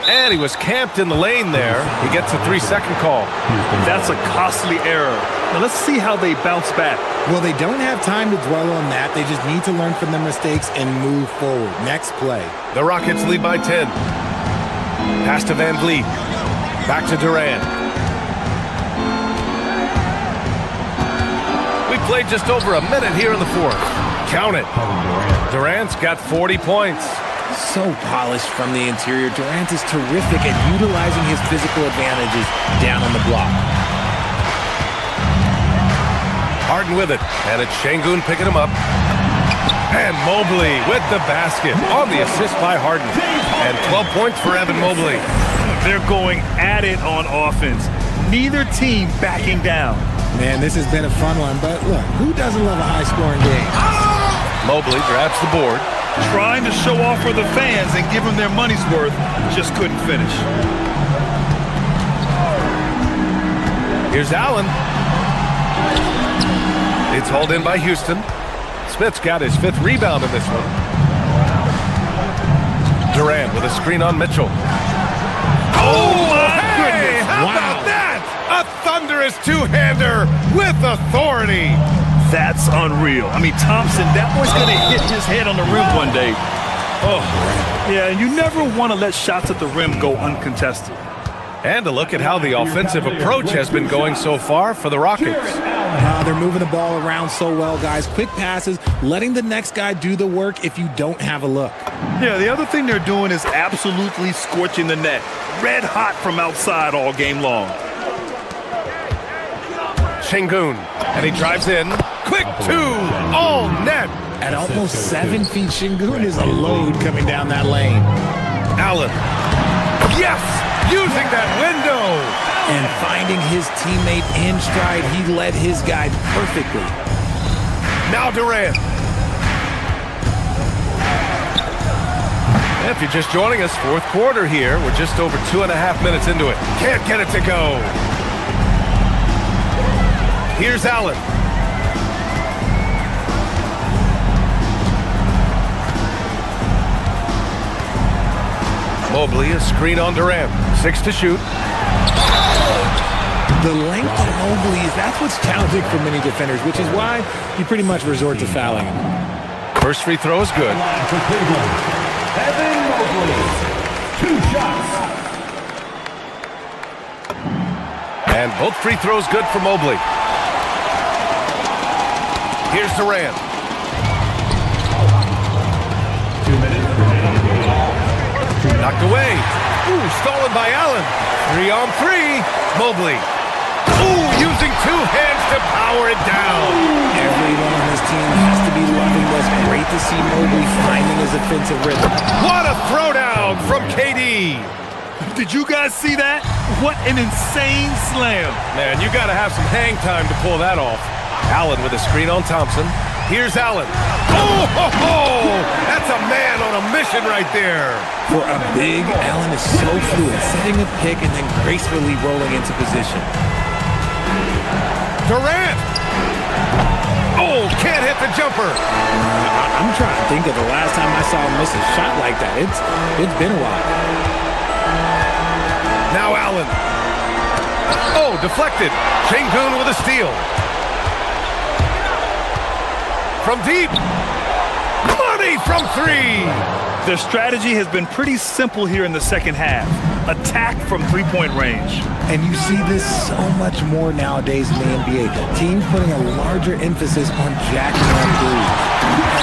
And he was camped in the lane there. He gets a 3-second call. That's a costly error. Now let's see how they bounce back. Well, they don't have time to dwell on that. They just need to learn from their mistakes and move forward. Next play. The Rockets lead by 10. Pass to Van Vliet. Back to Durant. We played just over a minute here in the fourth. Count it. Durant's got 40 points. So polished from the interior. Durant is terrific at utilizing his physical advantages down on the block. Harden with it, and it's Şengün picking him up. And Mobley with the basket on the assist by Harden. And 12 points for Evan Mobley. They're going at it on offense. Neither team backing down. Man, this has been a fun one, but look, who doesn't love a high-scoring game? Mobley grabs the board. Trying to show off for the fans and give them their money's worth, just couldn't finish. Here's Allen. It's hauled in by Houston. Smith's got his 5th rebound in this one. Durant with a screen on Mitchell. Oh, my goodness. How about that? A thunderous two-hander with authority. That's unreal. I mean, Thompson, that boy's going to hit his head on the rim one day. Oh, yeah, you never want to let shots at the rim go uncontested. And a look at how the offensive approach has been going so far for the Rockets. They're moving the ball around so well, guys. Quick passes, letting the next guy do the work if you don't have a look. Yeah, the other thing they're doing is absolutely scorching the net. Red hot from outside all game long. Şengün, and he drives in. Quick two, all net. At almost 7 feet, Şengün is a load coming down that lane. Allen, yes, using that window. And finding his teammate in stride, he led his guy perfectly. Now Durant. If you're just joining us, fourth quarter here. We're just over 2.5 minutes into it. Can't get it to go. Here's Allen. Mobley, a screen on Durant. 6 to shoot. The length of Mobley, that's what's challenging for many defenders, which is why you pretty much resort to fouling him. First free throw is good. Evan Mobley, 2 shots. And both free throws good for Mobley. Here's Durant. 2 minutes remaining. Knocked away. Ooh, stolen by Allen. 3 on 3. Mobley. Ooh, using 2 hands to power it down. Everyone on this team has to be loving this. Great to see Mobley finding his offensive rhythm. What a throwdown from KD. Did you guys see that? What an insane slam. Man, you got to have some hang time to pull that off. Allen with a screen on Thompson. Here's Allen. Oh, ho, ho! That's a man on a mission right there. For a big, Allen is so fluid, setting a pick and then gracefully rolling into position. Durant. Oh, can't hit the jumper. I'm trying to think of the last time I saw him miss a shot like that. It's been a while. Now Allen. Oh, deflected. Şengün with a steal. From deep. Money from 3. Their strategy has been pretty simple here in the second half. Attack from 3-point range. And you see this so much more nowadays in the NBA. Teams putting a larger emphasis on jacking up threes.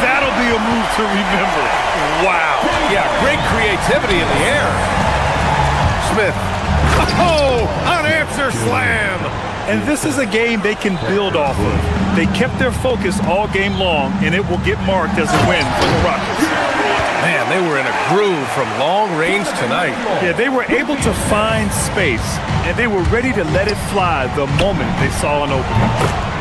That'll be a move to remember. Wow. Yeah, great creativity in the air. Smith. Oh, unanswered slam. And this is a game they can build off of. They kept their focus all game long, and it will get marked as a win for the Rockets. Man, they were in a groove from long range tonight. Yeah, they were able to find space, and they were ready to let it fly the moment they saw an opening.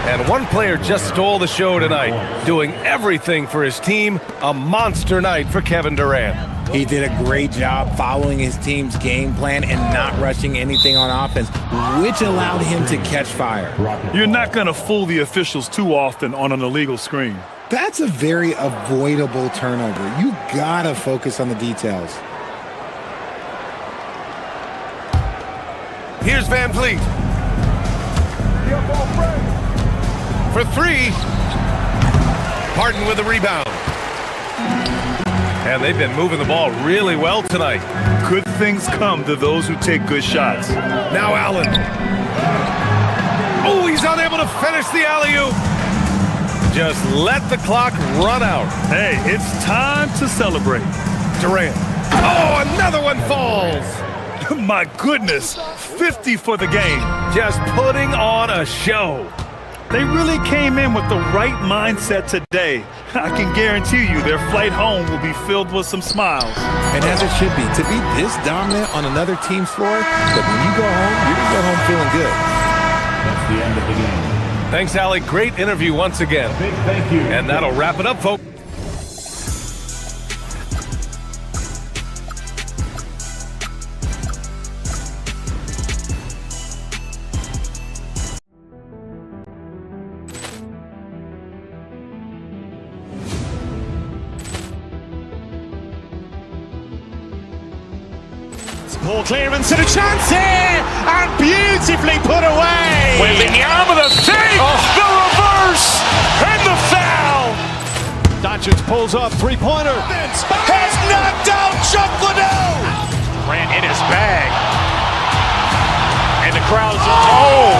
And one player just stole the show tonight, doing everything for his team. A monster night for Kevin Durant. He did a great job following his team's game plan and not rushing anything on offense, which allowed him to catch fire. You're not going to fool the officials too often on an illegal screen. That's a very avoidable turnover. You gotta focus on the details. Here's Van Vliet. for three. Harden with the rebound. And they've been moving the ball really well tonight. Good things come to those who take good shots. Now Allen. Oh, he's unable to finish the alley-oop. Just let the clock run out. Hey, it's time to celebrate. Durant. Oh, another one falls. My goodness, 50 for the game. Just putting on a show. They really came in with the right mindset today. I can guarantee you their flight home will be filled with some smiles. And as it should be, to be this dominant on another team's floor, but when you go home, you're going to go home feeling good. That's the end of the game. Thanks, Allie. Great interview once again. Big thank you. And that'll wrap it up, folks. Ball clearance and a chance here, and beautifully put away. With the arm of the fake, the reverse, and the foul. Doncic pulls up, three-pointer. Has knocked out Chuck Liddell. Ran in his bag. And the crowd's, oh,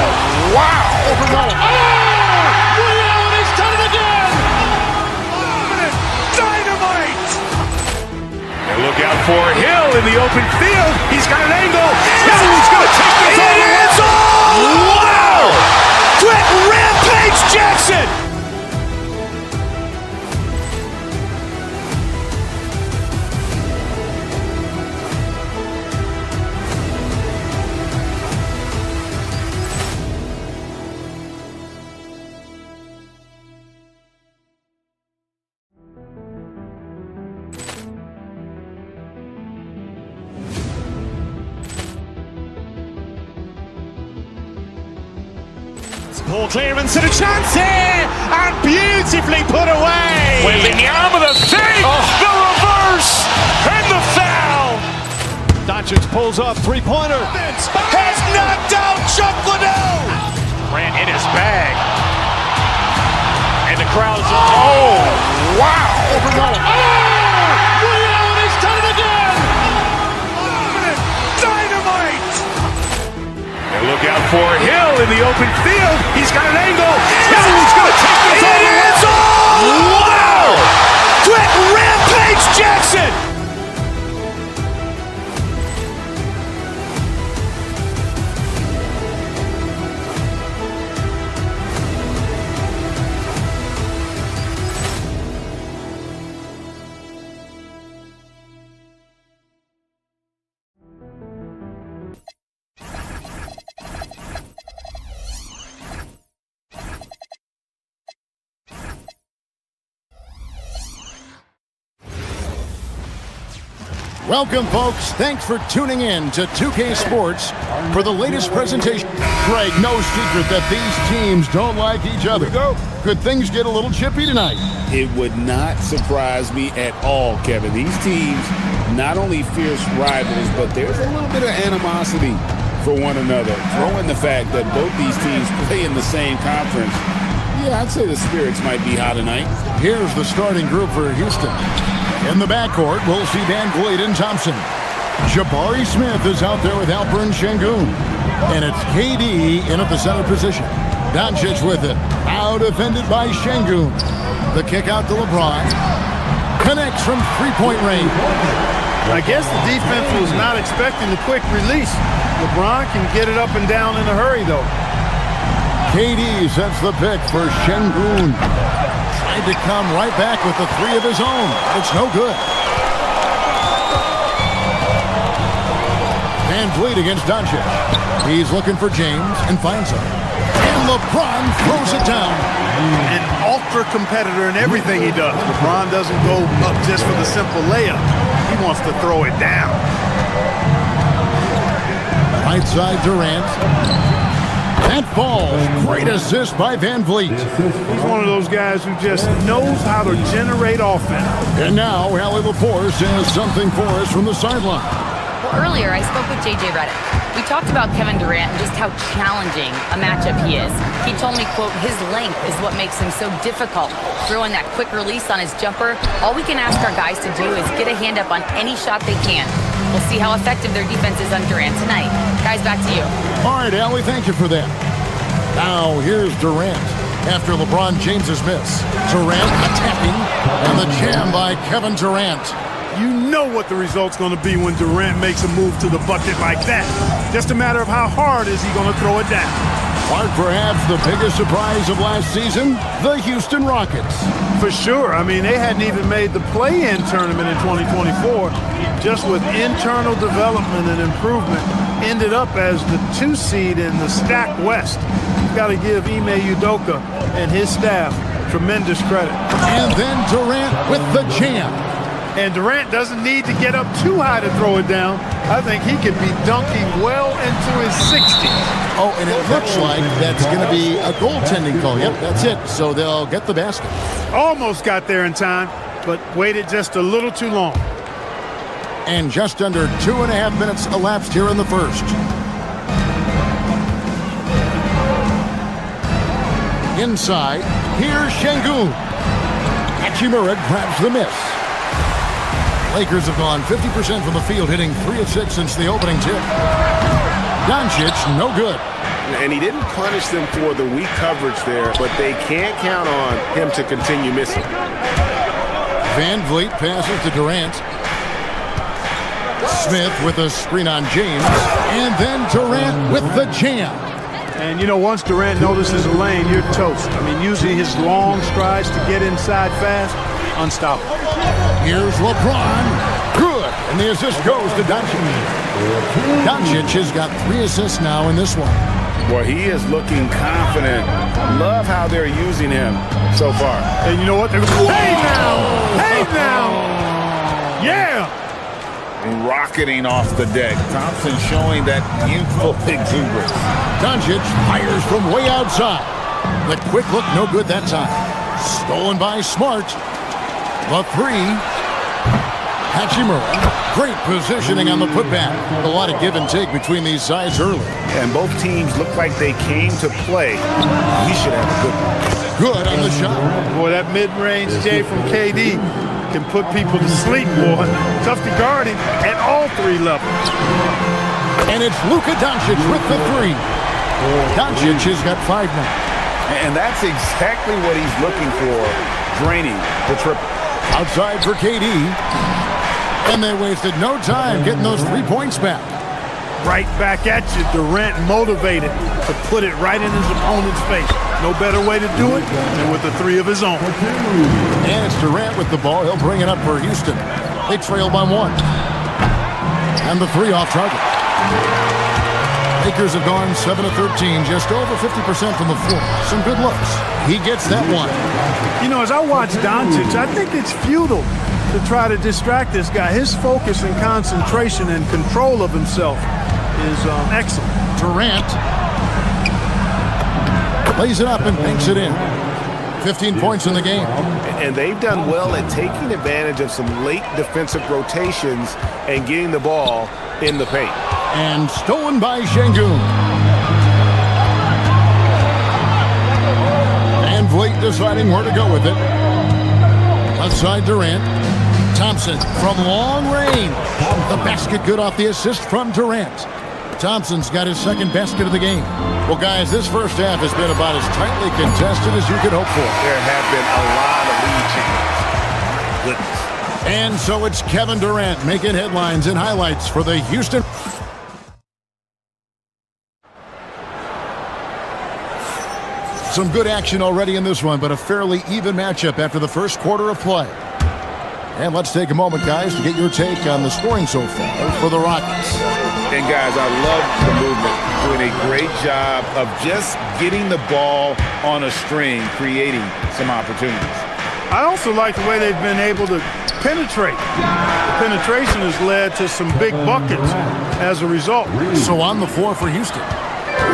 wow. Ray Allen has done it again. Dynamite. And look out for Hill in the open field. He's got an angle. He's going to take this all the way. Wow. Quick Rampage Jackson. Ball clearance and a chance here, and beautifully put away. With the arm of the fake, the reverse, and the foul. Doncic pulls up, three-pointer. Has knocked out Chuck Liddell. Ran in his bag. And the crowd's, oh, wow. Ray Allen has done it again. Dynamite. And look out for Hill in the open field. He's got an angle. He's going to take this all the way. Wow. Quick Rampage Jackson. Welcome, folks. Thanks for tuning in to 2K Sports for the latest presentation. Greg, no secret that these teams don't like each other. Could things get a little chippy tonight? It would not surprise me at all, Kevin. These teams, not only fierce rivals, but there's a little bit of animosity for one another. Throw in the fact that both these teams play in the same conference. Yeah, I'd say the spirits might be high tonight. Here's the starting group for Houston. In the backcourt, we'll see Van Vliet and Thompson. Jabari Smith is out there with Alperen Şengün. And it's KD in at the center position. Doncic with it. Now defended by Şengün. The kick out to LeBron. Connects from three-point range. I guess the defense was not expecting the quick release. LeBron can get it up and down in a hurry, though. KD sets the pick for Şengün. Tried to come right back with the three of his own. It's no good. Van Vliet against Doncic. He's looking for James and finds him. And LeBron throws it down. An ultra competitor in everything he does. LeBron doesn't go up just for the simple layup. He wants to throw it down. Right side Durant. That falls. Great assist by Van Vliet. He's one of those guys who just knows how to generate offense. And now Allie LaForce has something for us from the sideline. Well, earlier I spoke with J.J. Redick. We talked about Kevin Durant and just how challenging a matchup he is. He told me, quote, his length is what makes him so difficult. Throwing that quick release on his jumper, all we can ask our guys to do is get a hand up on any shot they can. We'll see how effective their defense is on Durant tonight. Guys, back to you. All right, Allie, thank you for that. Now, here's Durant after LeBron James's miss. Durant attacking, and the jam by Kevin Durant. You know what the result's going to be when Durant makes a move to the bucket like that. Just a matter of how hard is he going to throw it down. Or perhaps the biggest surprise of last season, the Houston Rockets. For sure. I mean, they hadn't even made the play-in tournament in 2024. Just with internal development and improvement, ended up as the 2 seed in the stacked West. You've got to give Ime Udoka and his staff tremendous credit. And then Durant with the jam. And Durant doesn't need to get up too high to throw it down. I think he could be dunking well into his 60s. Oh, and it looks like that's going to be a goaltending call. Yep, that's it. So they'll get the basket. Almost got there in time, but waited just a little too long. And just under 2.5 minutes elapsed here in the first. Inside, here's Şengün. Hachimura grabs the miss. Lakers have gone 50% from the field, hitting 3 of 6 since the opening tip. Doncic, no good. And he didn't punish them for the weak coverage there, but they can't count on him to continue missing. Van Vliet passes to Durant. Smith with a screen on James. And then Durant with the jam. And, you know, once Durant notices a lane, you're toast. I mean, using his long strides to get inside fast, unstoppable. Here's LeBron. Good. And the assist goes to Doncic. Doncic has got 3 assists now in this one. Well, he is looking confident. Love how they're using him so far. And you know what? Hey now! Hey now! Yeah! Rocketing off the deck. Thompson showing that youthful exuberance. Doncic fires from way outside. The quick look, no good that time. Stolen by Smart. The 3. Hachimura. Great positioning on the putback. A lot of give and take between these sides early. And both teams look like they came to play. He should have a good one. Good on the shot. Boy, that mid-range J from KD can put people to sleep, boy. Tough to guard him at all 3 levels. And it's Luka Doncic with the 3. Doncic has got 5 now. And that's exactly what he's looking for, draining the triple. Outside for KD. And they wasted no time getting those 3 points back. Right back at you. Durant motivated to put it right in his opponent's face. No better way to do it than with the 3 of his own. And it's Durant with the ball. He'll bring it up for Houston. They trail by 1. And the 3 off target. Lakers have gone 7 of 13, just over 50% from the floor. Some good looks. He gets that one. You know, as I watch Doncic, I think it's futile to try to distract this guy. His focus and concentration and control of himself is excellent. Durant lays it up and banks it in. 15 points in the game. And they've done well at taking advantage of some late defensive rotations and getting the ball in the paint. And stolen by Şengün. And Vliet deciding where to go with it. Outside Durant. Thompson from long range. The basket good off the assist from Durant. Thompson's got his 2nd basket of the game. Well, guys, this first half has been about as tightly contested as you could hope for. There have been a lot of lead changes. Goodness. And so it's Kevin Durant making headlines and highlights for the Houston. Some good action already in this one, but a fairly even matchup after the first quarter of play. And let's take a moment, guys, to get your take on the scoring so far for the Rockets. And, guys, I love the movement. Doing a great job of just getting the ball on a string, creating some opportunities. I also like the way they've been able to penetrate. The penetration has led to some big buckets as a result. So on the floor for Houston.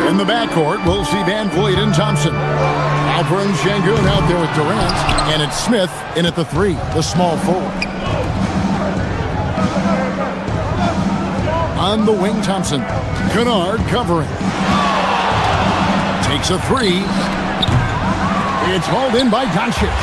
In the backcourt, we'll see Van Vliet and Thompson. Alperen Şengün out there with Durant. And it's Smith in at the 3, the small forward. On the wing, Thompson. Kennard covering. Takes a three. It's hauled in by Doncic.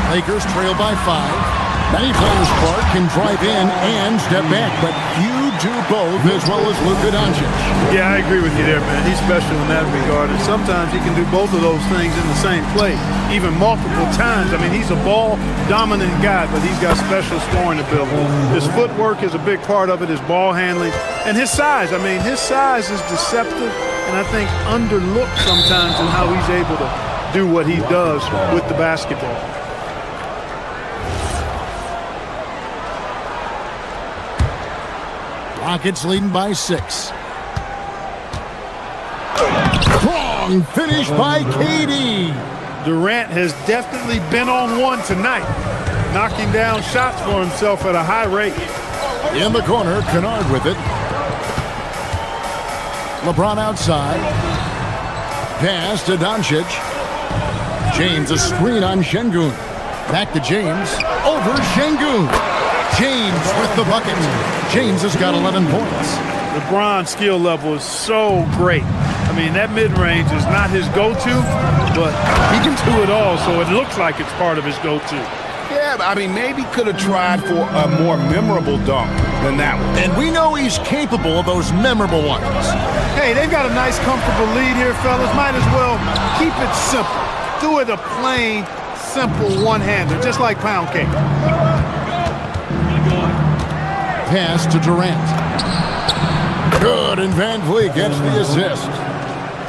Lakers trail by 5. Many players, Clark, can drive in and step back, but few do both as well as Luka Doncic. Yeah, I agree with you there, man. He's special in that regard, and sometimes he can do both of those things in the same play, even multiple times. I mean, he's a ball-dominant guy, but he's got special scoring ability. His footwork is a big part of it, his ball handling, and his size. I mean, his size is deceptive, and I think underlooked sometimes in how he's able to do what he does with the basketball. Rockets leading by 6. Strong finish by KD. Durant has definitely been on one tonight, knocking down shots for himself at a high rate. In the corner, Kennard with it. LeBron outside. Pass to Doncic. James, a screen on Şengün. Back to James. Over Şengün. James with the bucket. James has got 11 points. LeBron's skill level is so great. I mean, that mid-range is not his go-to, but he can do it all, so it looks like it's part of his go-to. Yeah, I mean, maybe could have tried for a more memorable dunk than that one. And we know he's capable of those memorable ones. Hey, they've got a nice, comfortable lead here, fellas. Might as well keep it simple. Do it a plain, simple one-hander, just like pound cake. Pass to Durant. Good, and Van Vliet gets the assist.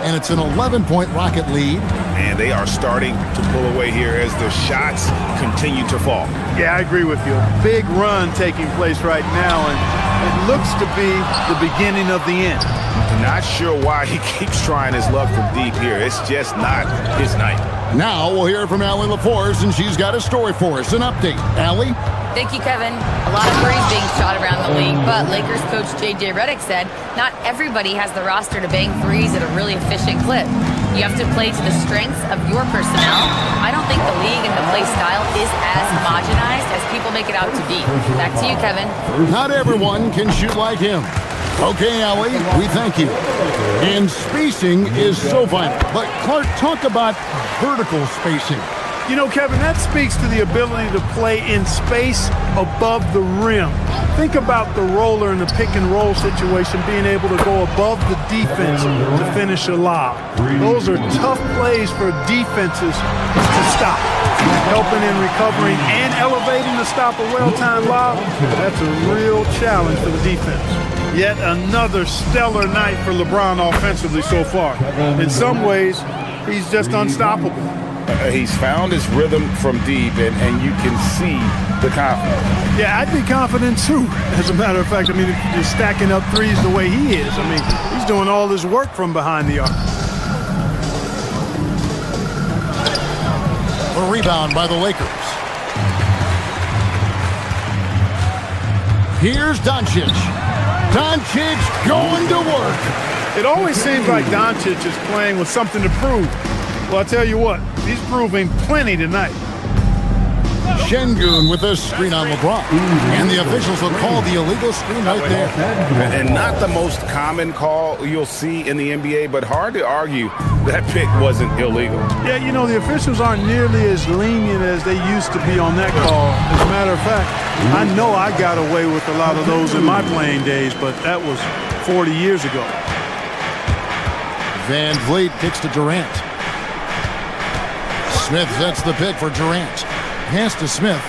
And it's an 11-point Rocket lead. And they are starting to pull away here as the shots continue to fall. Yeah, I agree with you. Big run taking place right now, and it looks to be the beginning of the end. Not sure why he keeps trying his luck from deep here. It's just not his night. Now we'll hear from Allie LaForce, and she's got a story for us. An update. Allie? Thank you, Kevin. A lot of threes being shot around the league, but Lakers coach J.J. Redick said not everybody has the roster to bang threes at a really efficient clip. You have to play to the strengths of your personnel. I don't think the league and the play style is as homogenized as people make it out to be. Back to you, Kevin. Not everyone can shoot like him. Okay, Allie, we thank you. And spacing is so vital. But Clark, talk about vertical spacing. You know, Kevin, that speaks to the ability to play in space above the rim. Think about the roller in the pick and roll situation being able to go above the defense to finish a lob. Those are tough plays for defenses to stop. Helping in recovering and elevating to stop a well-timed lob, that's a real challenge for the defense. Yet another stellar night for LeBron offensively so far. In some ways, he's just unstoppable. He's found his rhythm from deep, and you can see the confidence. Yeah, I'd be confident too. As a matter of fact, I mean, just stacking up threes the way he is. I mean, he's doing all his work from behind the arc. A rebound by the Lakers. Here's Doncic. Doncic going to work. It always seems like Doncic is playing with something to prove. Well, I'll tell you what, he's proving plenty tonight. Şengün with a screen on LeBron. And the officials will call the illegal screen right there. And not the most common call you'll see in the NBA, but hard to argue that pick wasn't illegal. Yeah, you know, the officials aren't nearly as lenient as they used to be on that call. As a matter of fact, I know I got away with a lot of those in my playing days, but that was 40 years ago. Van Vliet kicks to Durant. Smith sets the pick for Durant. Pass to Smith.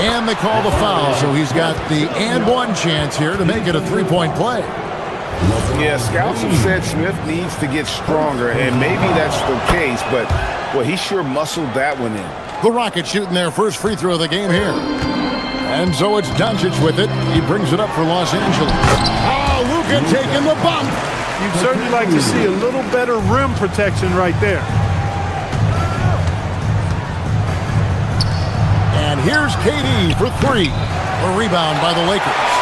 And they call the foul, so he's got the and one chance here to make it a three-point play. Yeah, scouts have said Smith needs to get stronger, and maybe that's the case, but, well, he sure muscled that one in. The Rockets shooting their first free throw of the game here. And so it's Doncic with it. He brings it up for Los Angeles. Oh, Luka taking the bump. You'd certainly like to see a little better rim protection right there. And here's KD for three. A rebound by the Lakers.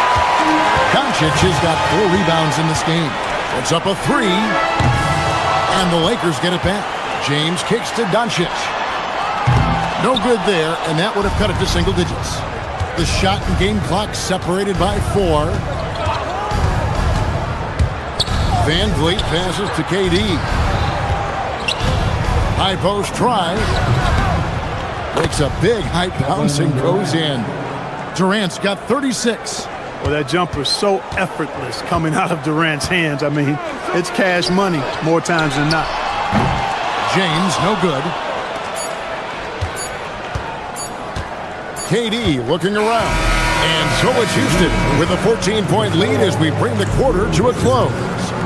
Doncic has got 4 rebounds in this game. It's up a 3. And the Lakers get it back. James kicks to Doncic. No good there, and that would have cut it to single digits. The shot and game clock separated by 4. Van Vliet passes to KD. High post try. Makes a big high bounce and goes in. Durant's got 36. Well, that jumper's so effortless coming out of Durant's hands. I mean, it's cash money more times than not. James, no good. KD looking around. And so it's Houston with a 14-point lead as we bring the quarter to a close.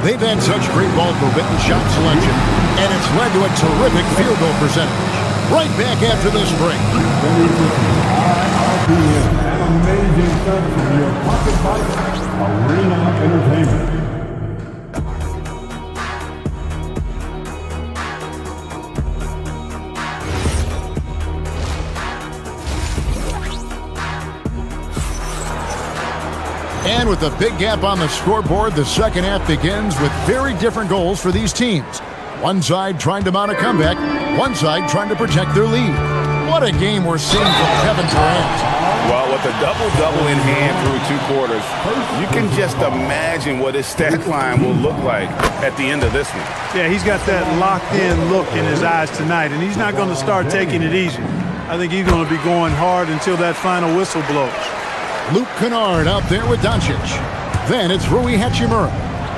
They've had such great ball movement and shot selection, and it's led to a terrific field goal percentage. Right back after this break. An amazing stuff from your pocket fight, Arena Entertainment. And with a big gap on the scoreboard, the second half begins with very different goals for these teams. One side trying to mount a comeback, one side trying to protect their lead. What a game we're seeing from Kevin Durant. Well, with a double-double in hand through 2 quarters, you can just imagine what his stat line will look like at the end of this one. Yeah, he's got that locked-in look in his eyes tonight, and he's not going to start taking it easy. I think he's going to be going hard until that final whistle blows. Luke Kennard out there with Doncic. Then it's Rui Hachimura.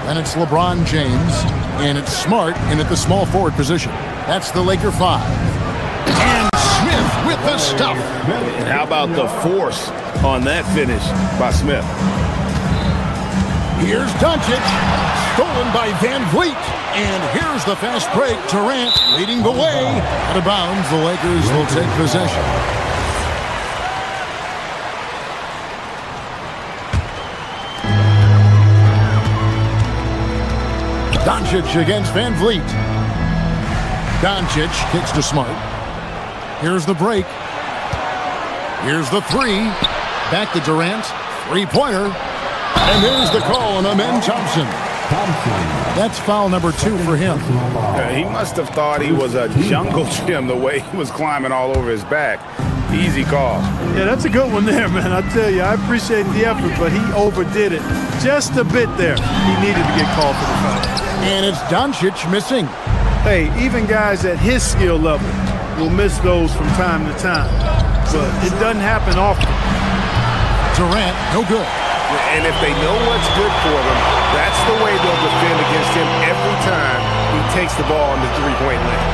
Then it's LeBron James. And it's Smart in at the small forward position. That's the Laker 5. And Smith with the stuff. And how about the force on that finish by Smith? Here's Doncic. Stolen by Van Vliet. And here's the fast break. Durant leading the way. Out of bounds, the Lakers will take possession. Doncic against Van Vliet. Doncic kicks to Smart. Here's the break. Here's the 3. Back to Durant. 3-pointer. And there's the call on Amen Thompson. That's foul number 2 for him. He must have thought he was a jungle gym the way he was climbing all over his back. Easy call. Yeah, that's a good one there, man. I tell you, I appreciate the effort, but he overdid it just a bit there. He needed to get called for the foul. And it's Doncic missing. Hey, even guys at his skill level will miss those from time to time, but it doesn't happen often. Durant, no good. And if they know what's good for them, that's the way they'll defend against him every time he takes the ball on the 3-point line.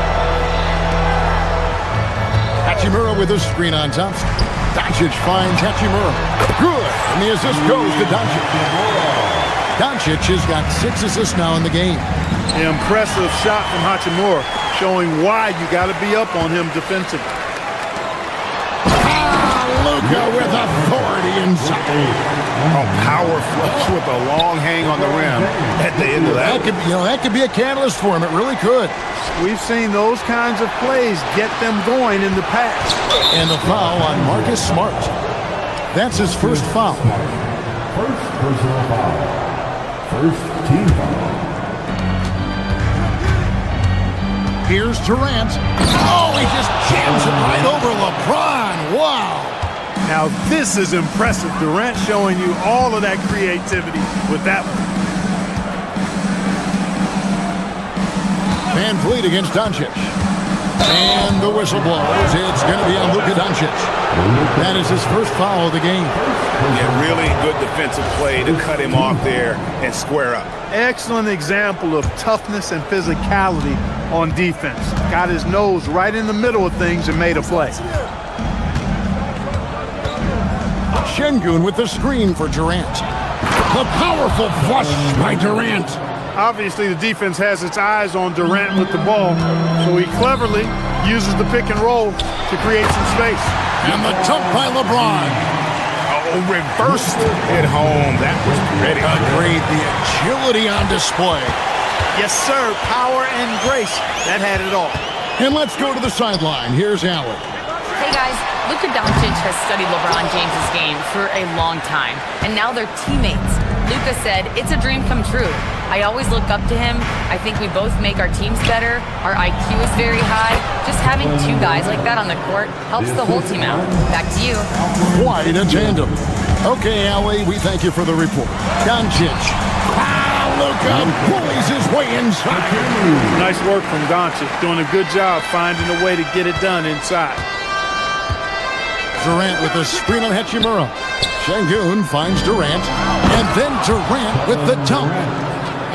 Hachimura with a screen on Thompson. Doncic finds Hachimura. Good. And the assist goes to Doncic. Doncic has got 6 assists now in the game. Impressive shot from Hachimura, showing why you got to be up on him defensively. Luka with authority inside. Oh, power flush with a long hang on the rim at the end of that. That could be a catalyst for him. It really could. We've seen those kinds of plays get them going in the past. And the foul on Marcus Smart. That's his first foul. First personal foul. First team foul. Here's Durant. Oh, he just jams it right over LeBron. Wow. Now this is impressive. Durant showing you all of that creativity with that one. Van Vliet against Doncic. And the whistle blows. It's going to be on Luka Doncic. That is his first foul of the game. Yeah, really good defensive play to cut him off there and square up. Excellent example of toughness and physicality on defense. Got his nose right in the middle of things and made a play. Şengün with the screen for Durant. The powerful flush by Durant. Obviously, the defense has its eyes on Durant with the ball, so he cleverly uses the pick and roll to create some space. And the dunk by LeBron. Oh, reversed it home. That was pretty. Agreed. The agility on display. Yes, sir. Power and grace. That had it all. And let's go to the sideline. Here's Allen. Hey guys, Luka Doncic has studied LeBron James' game for a long time, and now they're teammates. Luka said, "It's a dream come true. I always look up to him. I think we both make our teams better. Our IQ is very high. Just having 2 guys like that on the court helps the whole team out." Back to you. Quite a tandem. Okay, Allie, we thank you for the report. Doncic. Luka bullies his way inside. Nice work from Doncic, doing a good job finding a way to get it done inside. Durant with a screen on Hachimura. Şengün finds Durant, and then Durant with the dunk.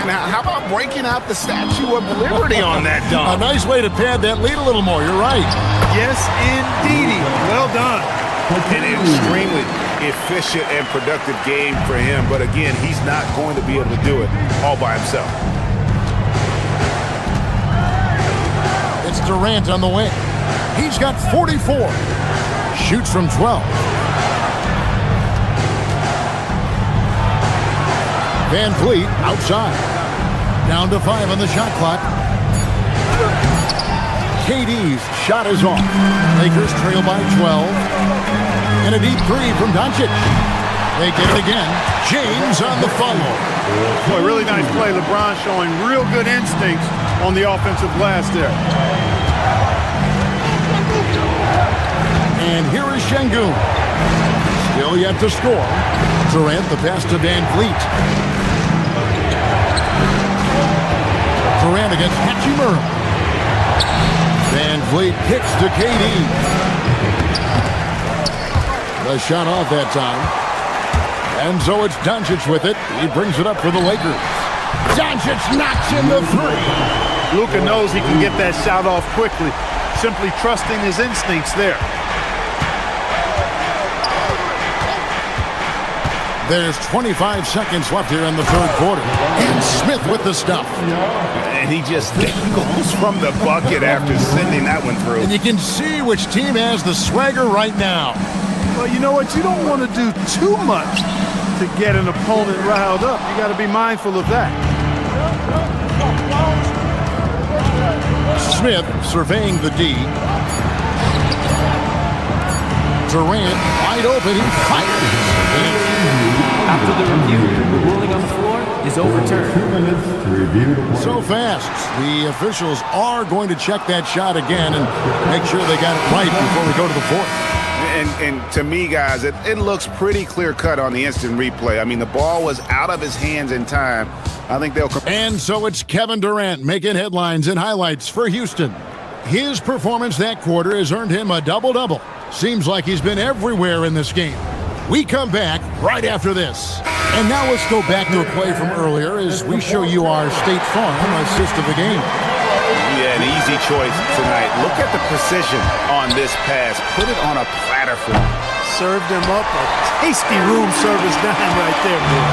And how about breaking out the Statue of Liberty on that dunk? A nice way to pad that lead a little more. You're right. Yes, indeedy. Well done. An extremely efficient and productive game for him, but again, he's not going to be able to do it all by himself. It's Durant on the wing. He's got 44. Shoots from 12. Van Vliet outside. Down to 5 on the shot clock. KD's shot is off. Lakers trail by 12. And a deep three from Doncic. They get it again. James on the follow. Boy, really nice play. LeBron showing real good instincts on the offensive glass there. And here is Şengün. Still yet to score. Durant the pass to Van Vliet. Durant against Hachimura. Van Vliet kicks to KD. The shot off that time. And so it's Doncic with it. He brings it up for the Lakers. Doncic knocks in the three. Luka knows he can get that shot off quickly. Simply trusting his instincts there. There's 25 seconds left here in the third quarter. And Smith with the stuff. And he just goes from the bucket after sending that one through. And you can see which team has the swagger right now. Well, you know what? You don't want to do too much to get an opponent riled up. You got to be mindful of that. Smith surveying the D. Durant wide open. He fires. After the review, the ruling on the floor is overturned. 2 minutes to review the play. So fast, the officials are going to check that shot again and make sure they got it right before we go to the fourth. And to me, guys, it looks pretty clear-cut on the instant replay. I mean, the ball was out of his hands in time. I think they'll... And so it's Kevin Durant making headlines and highlights for Houston. His performance that quarter has earned him a double-double. Seems like he's been everywhere in this game. We come back right after this. And now let's go back to a play from earlier as we show you our State Farm assist of the game. Yeah, an easy choice tonight. Look at the precision on this pass. Put it on a platter for him. Served him up a tasty room service dime right there, boy.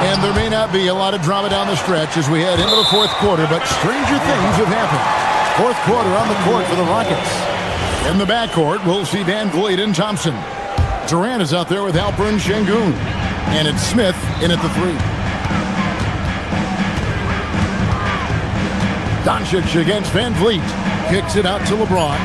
And there may not be a lot of drama down the stretch as we head into the fourth quarter, but stranger things have happened. Fourth quarter on the court for the Rockets. In the backcourt, we'll see Van Vliet and Thompson. Durant is out there with Alperen Şengün. And it's Smith in at the three. Doncic against Van Vliet. Kicks it out to LeBron.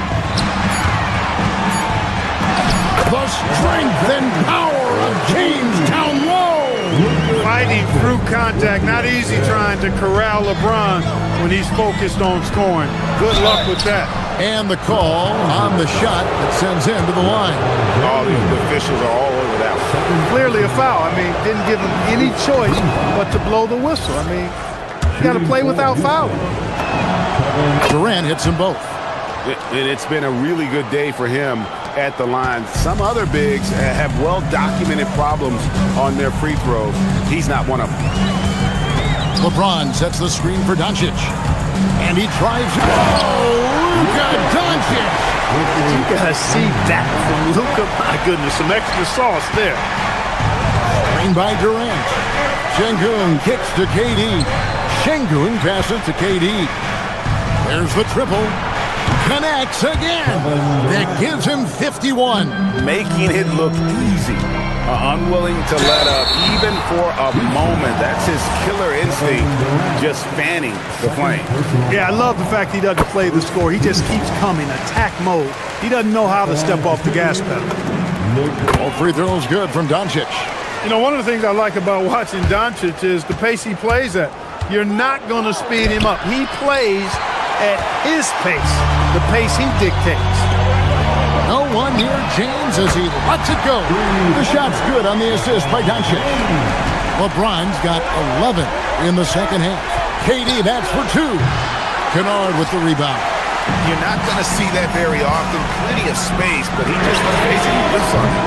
The strength and power of James down low. Fighting through contact. Not easy trying to corral LeBron when he's focused on scoring. Good luck with that. And the call on the shot that sends him to the line. All the officials are all over that one. Clearly a foul. I mean, didn't give him any choice but to blow the whistle. I mean, you got to play without fouling. Durant hits them both. And it's been a really good day for him at the line. Some other bigs have well-documented problems on their free throws. He's not one of them. LeBron sets the screen for Doncic. And he drives. Oh, Luka Doncic! Did you guys see that from Luka? My goodness, some extra sauce there. Screen by Durant. Şengün kicks to KD. Şengün passes to KD. There's the triple. Connects again. That gives him 51. Making it look easy. Unwilling to let up even for a moment. That's his killer instinct, just fanning the flame. Yeah, I love the fact he doesn't play the score. He just keeps coming, attack mode. He doesn't know how to step off the gas pedal. All free throws good from Doncic. You know, one of the things I like about watching Doncic is the pace he plays at. You're not going to speed him up. He plays at his pace, the pace he dictates. No one near James as he lets it go. The shot's good on the assist by Doncic. LeBron's got 11 in the second half. KD, that's for 2. Kennard with the rebound. You're not going to see that very often. Plenty of space, but he just basically whiffs on it.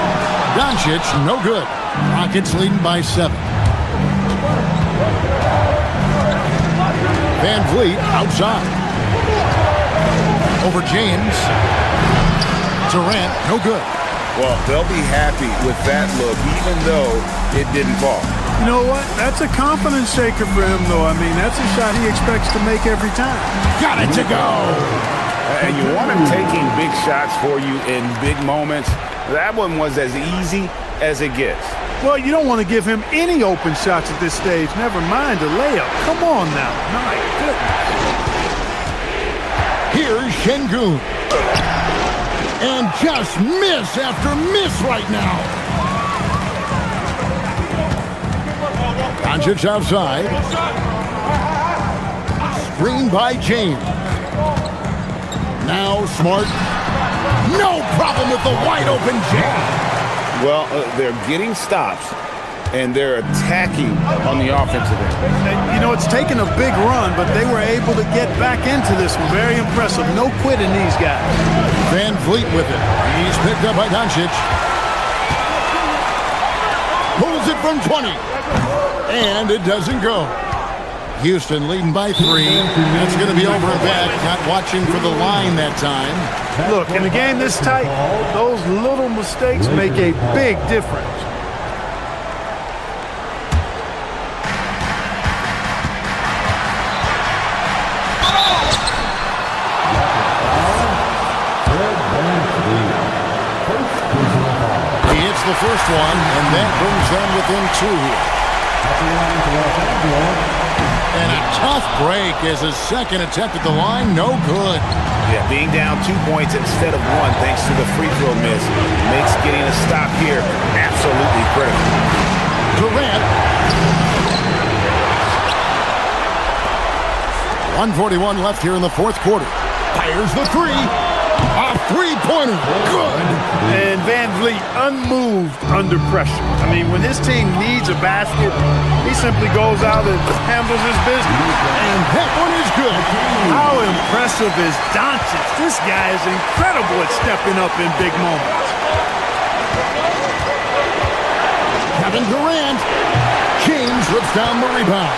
Doncic, no good. Rockets leading by 7. Van Vliet outside. Over James. Durant, no good. Well, they'll be happy with that look, even though it didn't fall. You know what? That's a confidence shaker for him, though. I mean, that's a shot he expects to make every time. Got it to go. And you want him taking big shots for you in big moments. That one was as easy as it gets. Well, you don't want to give him any open shots at this stage. Never mind a layup. Come on now. My goodness. Here's Şengün. And just miss after miss right now. Doncic outside. Screen by James. Now Smart. No problem with the wide open jam. Well, they're getting stops, and they're attacking on the offensive end. You know, it's taken a big run, but they were able to get back into this one. Very impressive. No quitting these guys. Van Vliet with it. He's picked up by Doncic. Pulls it from 20. And it doesn't go. Houston leading by 3. It's going to be over and back. Not watching for the line that time. Look, in a game this tight, those little mistakes make a big difference. He hits the first one, and that brings them within 2 here. And a tough break as his second attempt at the line, no good. Yeah, being down 2 points instead of 1 thanks to the free throw miss makes getting a stop here absolutely critical. Durant. 1:41 left here in the fourth quarter. Fires the 3. A three-pointer. Good. And Van Vliet unmoved under pressure. I mean, when his team needs a basket, he simply goes out and handles his business. And that one is good. How impressive is Doncic? This guy is incredible at stepping up in big moments. Kevin Durant. James rips down the rebound.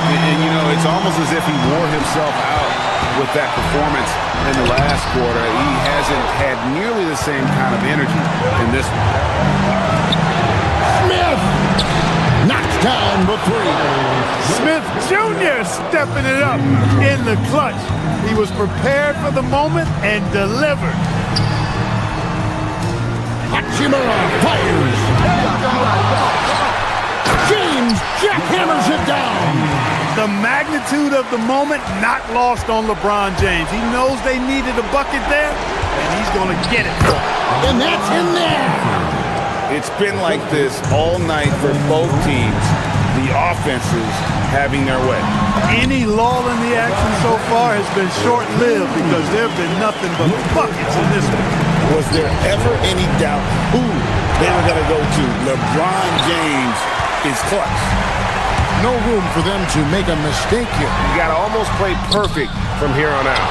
And you know, it's almost as if he wore himself out with that performance in the last quarter. He hasn't had nearly the same kind of energy in this one. Smith knocks down the 3. Smith Jr. stepping it up in the clutch. He was prepared for the moment and delivered. Hachimura fires. James jackhammers it down. The magnitude of the moment not lost on LeBron James. He knows they needed a bucket there, and he's going to get it for them. And that's in there. It's been like this all night for both teams. The offenses having their way. Any lull in the action so far has been short-lived because there have been nothing but buckets in this one. Was there ever any doubt who they were going to go to? LeBron James is clutch. No room for them to make a mistake here. You got to almost play perfect from here on out.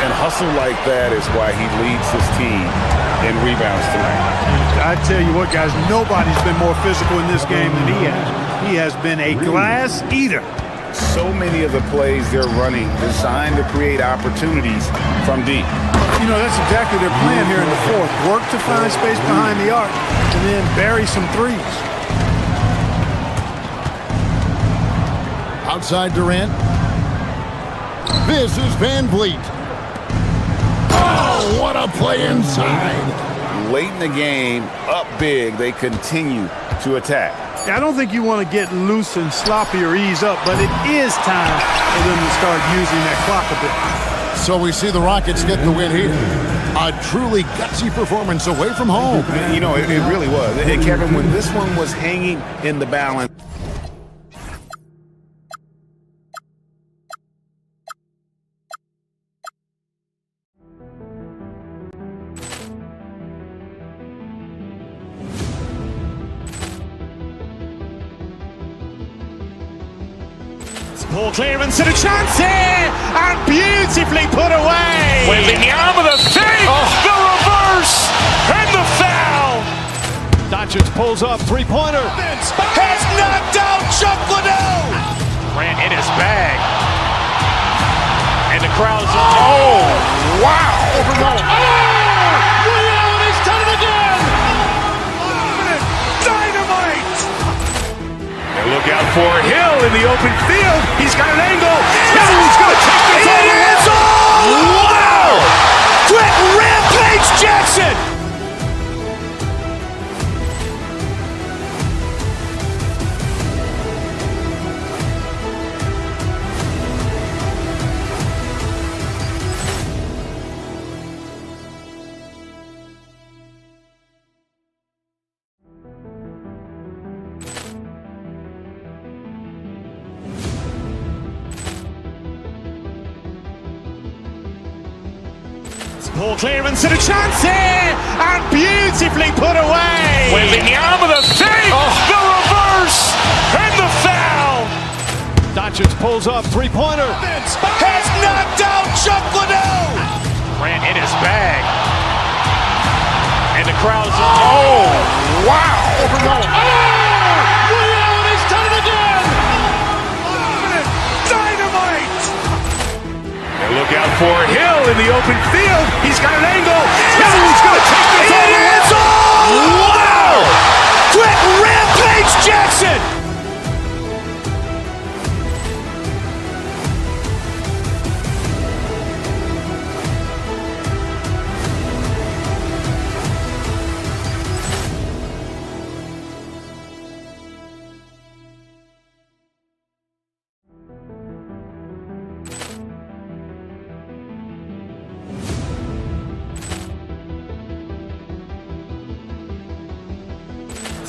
And hustle like that is why he leads his team in rebounds tonight. I tell you what, guys, nobody's been more physical in this game than he has. He has been a glass eater. So many of the plays they're running designed to create opportunities from deep. You know, that's exactly their plan here in the fourth. Work to find space behind the arc and then bury some threes. Outside Durant. This is Van Vliet. Oh, what a play inside. Late in the game, up big, they continue to attack. I don't think you want to get loose and sloppy or ease up, but it is time for them to start using that clock a bit. So we see the Rockets get the win here. A truly gutsy performance away from home. You know, it really was. And Kevin, when this one was hanging in the balance, Ball clearance and a chance here, and beautifully put away. Wembanyama the fake, the reverse, and the foul. Doncic pulls up, three-pointer. Has knocked out Chuck Liddell. Grant in his bag. And the crowd's oh, wow. Overruled. Ray Allen has done it again. Dynamite. And look out for Hill in the open field. He's got an angle. Hill's going to take this all the way. Wow. Quick rampage Jackson. Ball clearance and a chance here, and beautifully put away. Wembanyama the fake, the reverse, and the foul. Doncic pulls up, three-pointer. Has knocked out Chuck Liddell. Grant in his bag. And the crowd's oh, wow. Overruled. Ray Allen has done it again. Dynamite. And look out for Hill in the open field. He's got an angle. Hill's going to take this all the way. Wow. Quick rampage Jackson.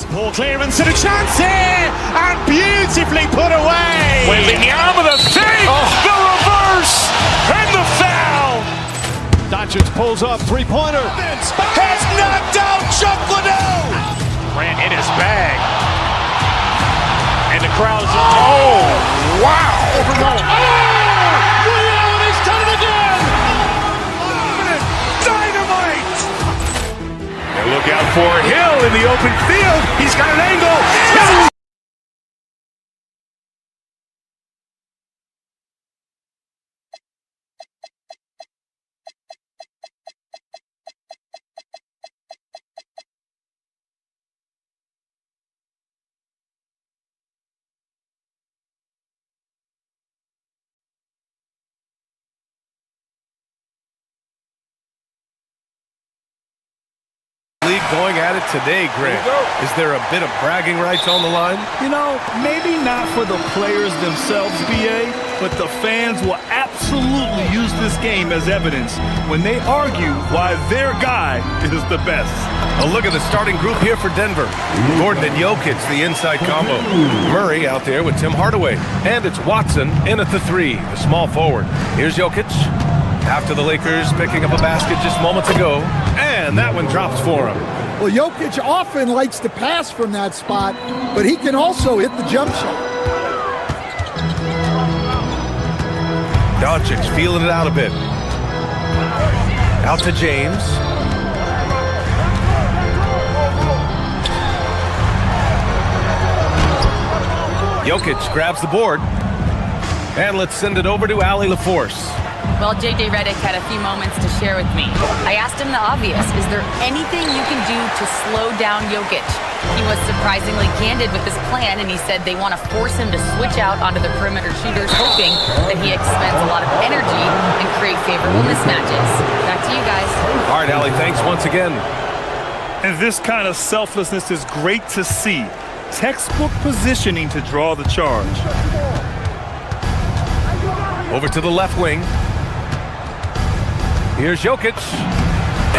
Ball clearance and a chance here, and beautifully put away. Wembanyama the fake, the reverse, and the foul. Doncic pulls up, three-pointer. Has knocked out Chuck Liddell. Grant in his bag. And the crowd's oh, wow. Overruled. Ray Allen has done it again. Dynamite. And look out for Hill in the open field. He's got an angle. Hill. League going at it today, Grant. Is there a bit of bragging rights on the line? You know, maybe not for the players themselves, BA, but the fans will absolutely use this game as evidence when they argue why their guy is the best. A look at the starting group here for Denver. Gordon and Jokic, the inside combo. Murray out there with Tim Hardaway. And it's Watson in at the three, the small forward. Here's Jokic. After the Lakers picking up a basket just moments ago. And that one drops for him. Well, Jokic often likes to pass from that spot, but he can also hit the jump shot. Doncic feeling it out a bit. Out to James. Jokic grabs the board. And let's send it over to Allie LaForce. Well, J.J. Redick had a few moments to share with me. I asked him the obvious. Is there anything you can do to slow down Jokic? He was surprisingly candid with his plan, and he said they want to force him to switch out onto the perimeter shooters, hoping that he expends a lot of energy and create favorable mismatches. Back to you guys. All right, Allie, thanks once again. And this kind of selflessness is great to see. Textbook positioning to draw the charge. Over to the left wing. Here's Jokic.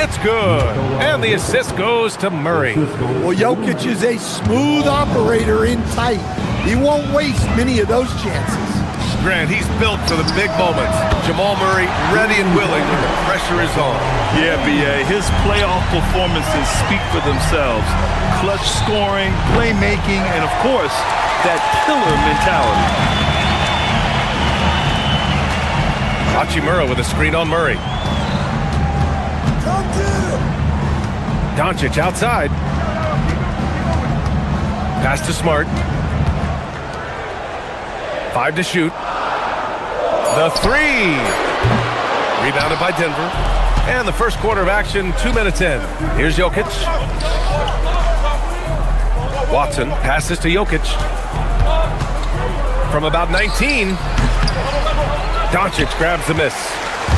It's good. And the assist goes to Murray. Well, Jokic is a smooth operator in tight. He won't waste many of those chances. Grant, he's built for the big moments. Jamal Murray ready and willing when the pressure is on. Yeah, BA. His playoff performances speak for themselves. Clutch scoring, playmaking, and of course, that killer mentality. Hachimura with a screen on Murray. Doncic outside. Pass to Smart. 5 to shoot. The three. Rebounded by Denver. And the first quarter of action, 2 minutes in. Here's Jokic. Watson passes to Jokic. From about 19, Doncic grabs the miss.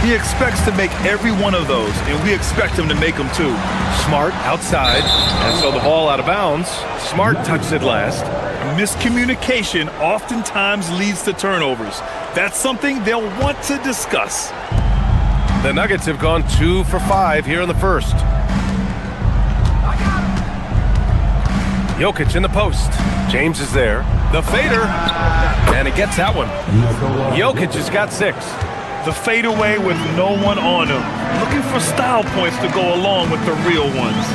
He expects to make every one of those, and we expect him to make them too. Smart outside, and so the ball out of bounds. Smart touched it last. Miscommunication oftentimes leads to turnovers. That's something they'll want to discuss. The Nuggets have gone 2 for 5 here in the first. Jokic in the post. James is there. The fader. And he gets that one. Jokic has got 6. The fadeaway with no one on him. Looking for style points to go along with the real ones.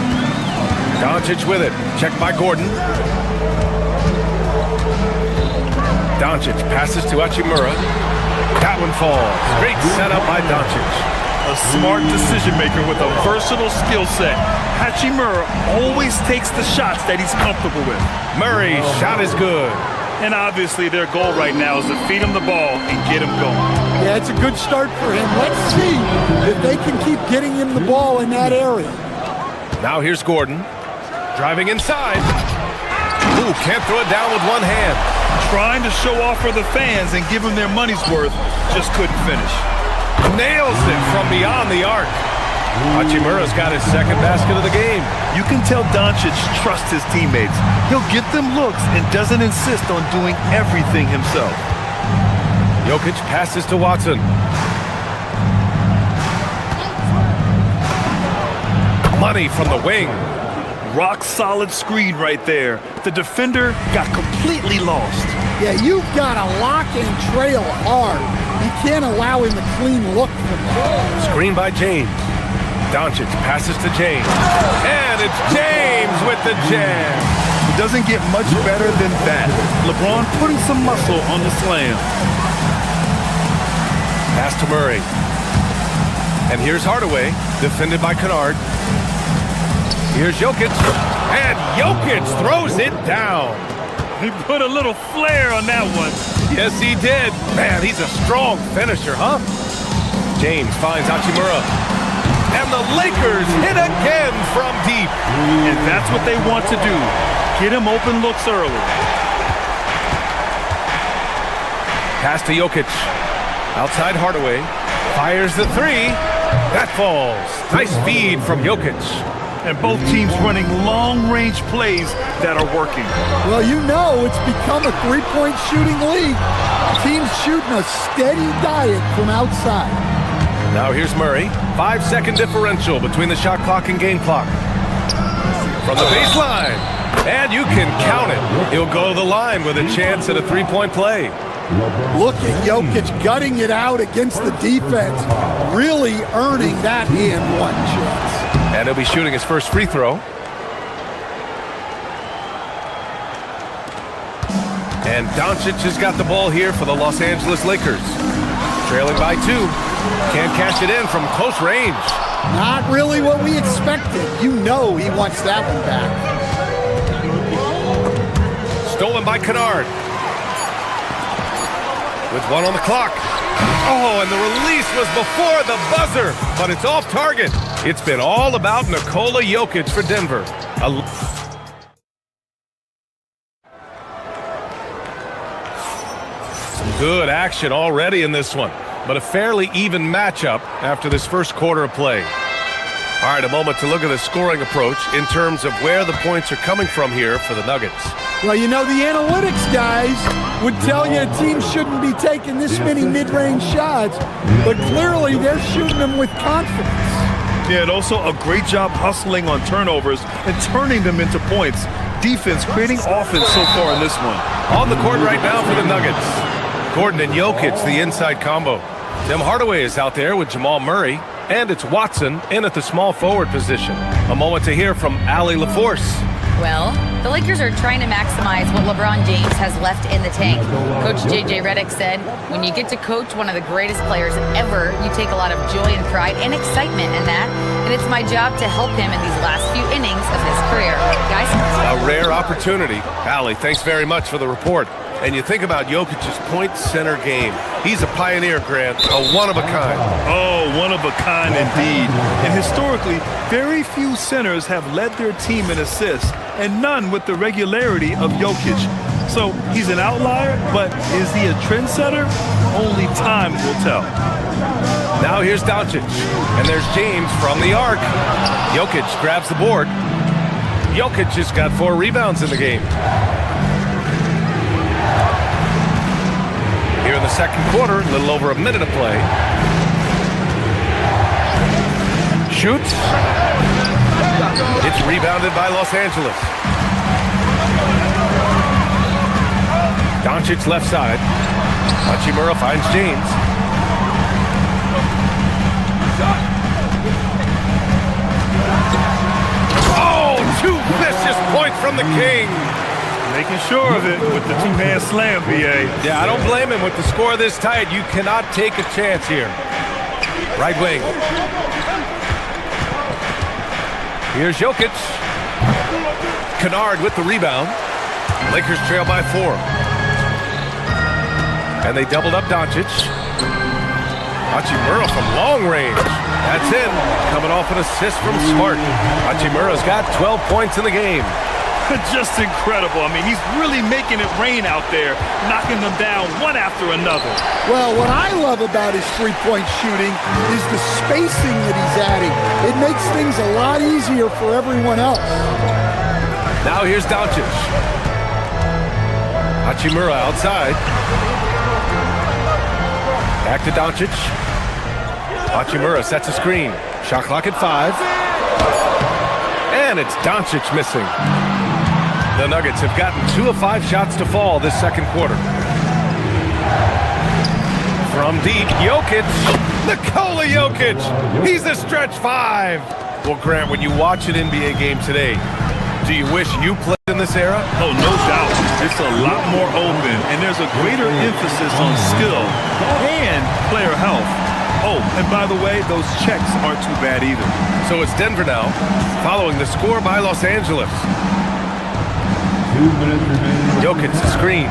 Doncic with it. Checked by Gordon. Doncic passes to Hachimura. That one falls. Great setup by Doncic. A smart decision maker with a versatile skill set. Hachimura always takes the shots that he's comfortable with. Murray's shot is good. And obviously their goal right now is to feed him the ball and get him going. Yeah, it's a good start for him. Let's see if they can keep getting him the ball in that area. Now here's Gordon. Driving inside. Ooh, can't throw it down with one hand. Trying to show off for the fans and give them their money's worth. Just couldn't finish. Nails it from beyond the arc. Hachimura's got his second basket of the game. You can tell Doncic trusts his teammates. He'll get them looks and doesn't insist on doing everything himself. Jokic passes to Watson. Money from the wing. Rock solid screen right there. The defender got completely lost. Yeah, you've got to lock and trail hard. You can't allow him a clean look from there. Screen by James. Doncic passes to James. And it's James with the jam. It doesn't get much better than that. LeBron putting some muscle on the slam. Pass to Murray. And here's Hardaway, defended by Kennard. Here's Jokic. And Jokic throws it down. He put a little flair on that one. Yes, he did. Man, he's a strong finisher, huh? James finds Hachimura. And the Lakers hit again from deep. And that's what they want to do. Get him open looks early. Pass to Jokic. Outside Hardaway. Fires the three. That falls. Nice feed from Jokic. And both teams running long-range plays that are working. Well, you know it's become a three-point shooting league. Teams shooting a steady diet from outside. Now here's Murray. 5-second differential between the shot clock and game clock. From the baseline. And you can count it. He'll go to the line with a chance at a three-point play. Look at Jokic gutting it out against the defense. Really earning that and one chance. And he'll be shooting his first free throw. And Doncic has got the ball here for the Los Angeles Lakers. Trailing by 2. Can't cash it in from close range. Not really what we expected. You know he wants that one back. Stolen by Kennard. With 1 on the clock. Oh, and the release was before the buzzer, but it's off target. It's been all about Nikola Jokic for Denver. Some good action already in this one, but a fairly even matchup after this first quarter of play. All right, a moment to look at the scoring approach in terms of where the points are coming from here for the Nuggets. Well, you know, the analytics guys would tell you a team shouldn't be taking this many mid-range shots, but clearly they're shooting them with confidence. Yeah, and also a great job hustling on turnovers and turning them into points. Defense creating offense so far in this one. On the court right now for the Nuggets. Gordon and Jokic, the inside combo. Tim Hardaway is out there with Jamal Murray. And it's Watson in at the small forward position. A moment to hear from Allie LaForce. Well, The Lakers are trying to maximize what LeBron James has left in the tank. Coach J.J. Redick said, when you get to coach one of the greatest players ever, you take a lot of joy and pride and excitement in that, and it's my job to help him in these last few innings of his career. Guys? A rare opportunity. Allie, thanks very much for the report. And you think about Jokic's point center game. He's a pioneer, Grant, a one-of-a-kind. Oh, one-of-a-kind indeed. And historically, very few centers have led their team in assists, and none with the regularity of Jokic. So he's an outlier, but is he a trendsetter? Only time will tell. Now here's Doncic, and there's James from the arc. Jokic grabs the board. Jokic just got 4 rebounds in the game. Here in the second quarter, a little over a minute of play. Shoots. It's rebounded by Los Angeles. Doncic left side. Hachimura finds James. Oh, 2 vicious points from the King. Making sure of it with the 2-hand slam, B.A. Yeah, I don't blame him. With the score this tight, you cannot take a chance here. Right wing. Here's Jokic. Kennard with the rebound. Lakers trail by 4. And they doubled up Doncic. Hachimura from long range. That's in. Coming off an assist from Smart. Hachimura's got 12 points in the game. Just incredible. I mean, he's really making it rain out there, knocking them down one after another. Well, what I love about his three-point shooting is the spacing that he's adding. It makes things a lot easier for everyone else. Now here's Doncic. Hachimura outside. Back to Doncic. Hachimura sets a screen. Shot clock at 5. And it's Doncic missing. The Nuggets have gotten 2 of 5 shots to fall this second quarter. From deep, Jokic. Nikola Jokic. He's a stretch 5. Well, Grant, when you watch an NBA game today, do you wish you played in this era? Oh, no doubt. It's a lot more open, and there's a greater emphasis on skill and player health. Oh, and by the way, those checks aren't too bad either. So it's Denver now, following the score by Los Angeles. 2 minutes remaining. Jokic screen.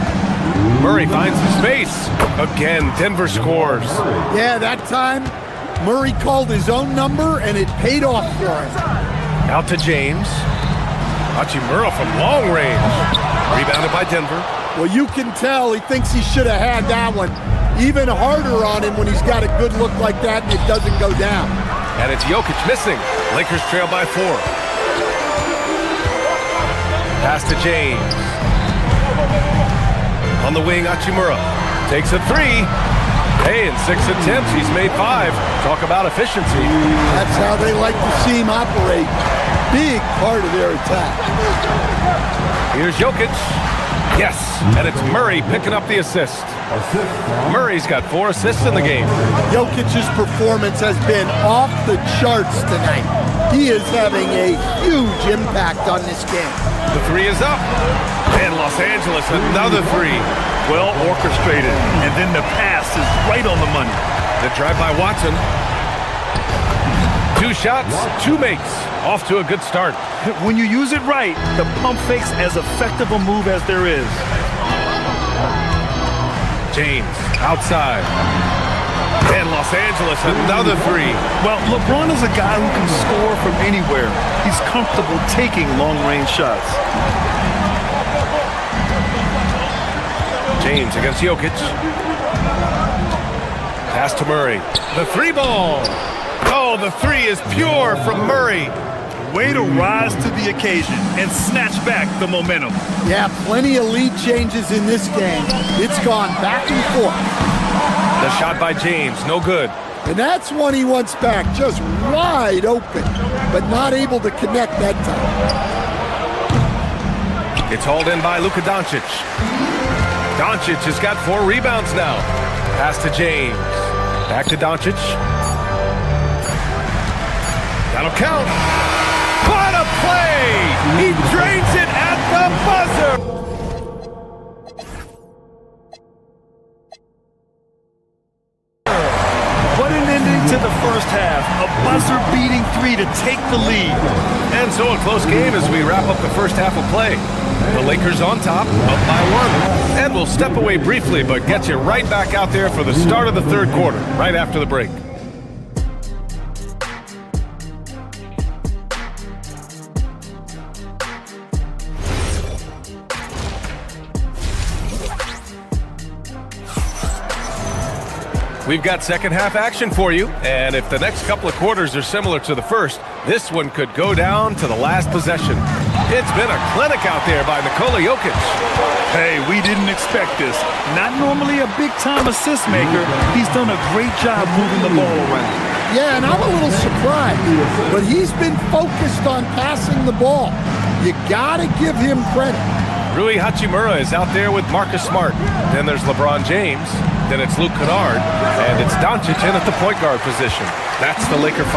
Murray finds some space. Again, Denver scores. Yeah, that time, Murray called his own number, and it paid off for him. Out to James. Hachimura from long range. Rebounded by Denver. Well, you can tell he thinks he should have had that one. Even harder on him when he's got a good look like that and it doesn't go down. And it's Jokic missing. Lakers trail by 4. Pass to James. On the wing, Hachimura takes a 3. Hey, in 6 attempts, he's made 5. Talk about efficiency. That's how they like to see him operate. Big part of their attack. Here's Jokic. Yes, and it's Murray picking up the assist. Murray's got 4 assists in the game. Jokic's performance has been off the charts tonight. He is having a huge impact on this game. The 3 is up. And Los Angeles, another 3. Well orchestrated. And then the pass is right on the money. The drive by Watson. 2 shots, 2 makes. Off to a good start. When you use it right, the pump fake's as effective a move as there is. James, outside. And Los Angeles, another 3. Well, LeBron is a guy who can score from anywhere. He's comfortable taking long-range shots. James against Jokic. Pass to Murray. The 3 ball. Oh, the 3 is pure from Murray. Way to rise to the occasion and snatch back the momentum. Yeah, plenty of lead changes in this game. It's gone back and forth. The shot by James, no good. And that's one he wants back, just wide open, but not able to connect that time. It's hauled in by Luka Doncic. Doncic has got 4 rebounds now. Pass to James. Back to Doncic. That'll count. What a play! He drains it at the buzzer! What an ending to the first half. A buzzer-beating three to take the lead. And so a close game as we wrap up the first half of play. The Lakers on top, up by 1. And we'll step away briefly, but get you right back out there for the start of the third quarter, right after the break. We've got second half action for you, and if the next couple of quarters are similar to the first, this one could go down to the last possession. It's been a clinic out there by Nikola Jokic. Hey, we didn't expect this. Not normally a big-time assist maker. He's done a great job moving the ball around. Yeah, and I'm a little surprised, but he's been focused on passing the ball. You gotta give him credit. Rui Hachimura is out there with Marcus Smart. Then there's LeBron James. Then it's Luke Kennard. And it's Doncic in at the point guard position. That's the Laker 5.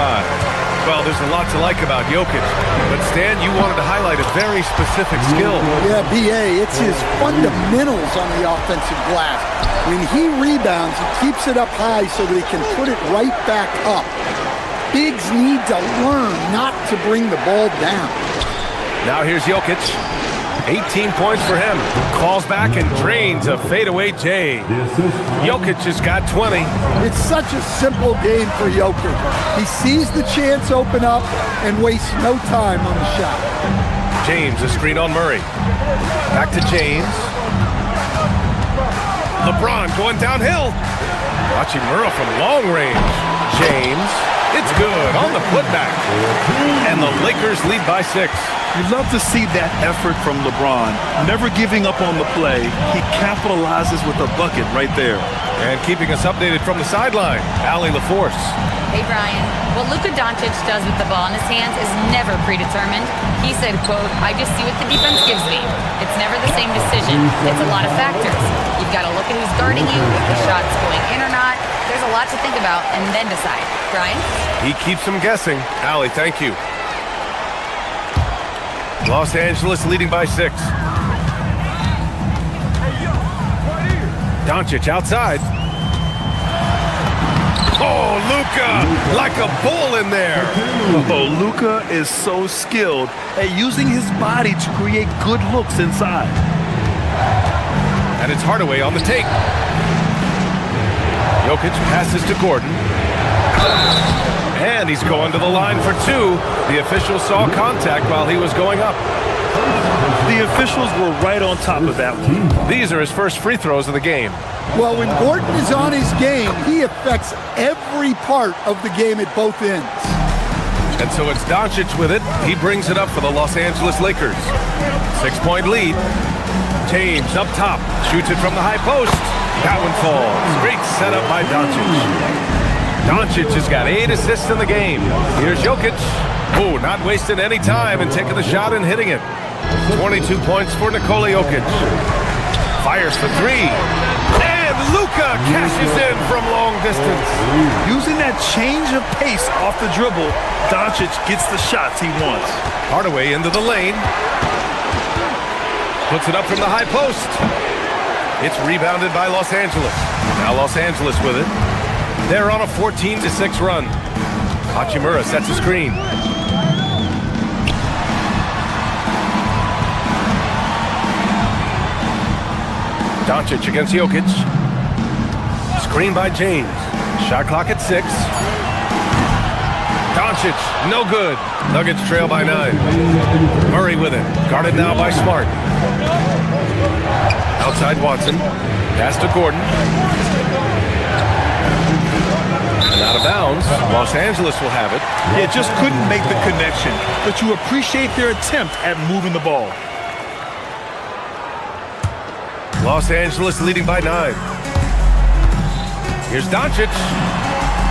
Well, there's a lot to like about Jokic. But Stan, you wanted to highlight a very specific skill. Yeah, B.A., it's his fundamentals on the offensive glass. When he rebounds, he keeps it up high so that he can put it right back up. Bigs need to learn not to bring the ball down. Now here's Jokic. 18 points for him. Calls back and drains a fadeaway J. Jokic has got 20. It's such a simple game for Jokic. He sees the chance open up and wastes no time on the shot. James, a screen on Murray. Back to James. LeBron going downhill. Hachimura from long range. James. It's good on the putback. And the Lakers lead by 6. You love to see that effort from LeBron. Never giving up on the play. He capitalizes with a bucket right there. And keeping us updated from the sideline, Allie LaForce. Hey, Brian. What Luka Doncic does with the ball in his hands is never predetermined. He said, quote, "I just see what the defense gives me. It's never the same decision. It's a lot of factors. You've got to look at who's guarding you, if the shot's going in or not. There's a lot to think about and then decide." Brian? He keeps them guessing. Allie, thank you. Los Angeles leading by 6. Doncic outside. Oh, Luka, like a bull in there. Oh, Luka is so skilled at using his body to create good looks inside. And it's Hardaway on the take. Jokic passes to Gordon. And he's going to the line for 2. The official saw contact while he was going up. The officials were right on top of that one. These are his first free throws of the game. Well, when Gordon is on his game, he affects every part of the game at both ends. And so it's Doncic with it. He brings it up for the Los Angeles Lakers. 6-point lead. James up top. Shoots it from the high post. That one falls. Great setup by Doncic. Doncic has got 8 assists in the game. Here's Jokic. Oh, not wasting any time and taking the shot and hitting it. 22 points for Nikola Jokic. Fires for 3. And Luka cashes in from long distance. Using that change of pace off the dribble, Doncic gets the shots he wants. Hardaway into the lane. Puts it up from the high post. It's rebounded by Los Angeles. Now Los Angeles with it. They're on a 14-6 run. Hachimura sets a screen. Doncic against Jokic. Screen by James. Shot clock at 6. Doncic, no good. Nuggets trail by 9. Murray with it. Guarded now by Smart. Outside Watson. Pass to Gordon. And out of bounds. Los Angeles will have it. Yeah, just couldn't make the connection. But you appreciate their attempt at moving the ball. Los Angeles leading by 9. Here's Doncic.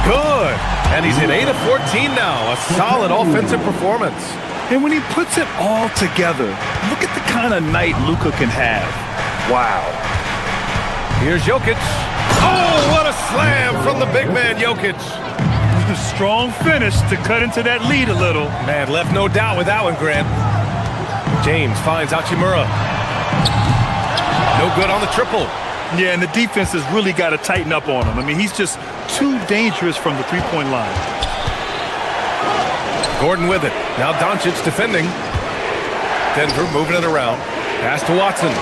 Good. And he's at 8 of 14 now. A solid offensive performance. And when he puts it all together, look at the kind of night Luka can have. Wow. Here's Jokic. Oh, what a slam from the big man Jokic. strong finish to cut into that lead a little. Man, left no doubt with that one, Grant. James finds Hachimura. No good on the triple. Yeah, and the defense has really got to tighten up on him. I mean, he's just too dangerous from the three-point line. Gordon with it. Now Doncic defending. Denver moving it around. Pass to Watson.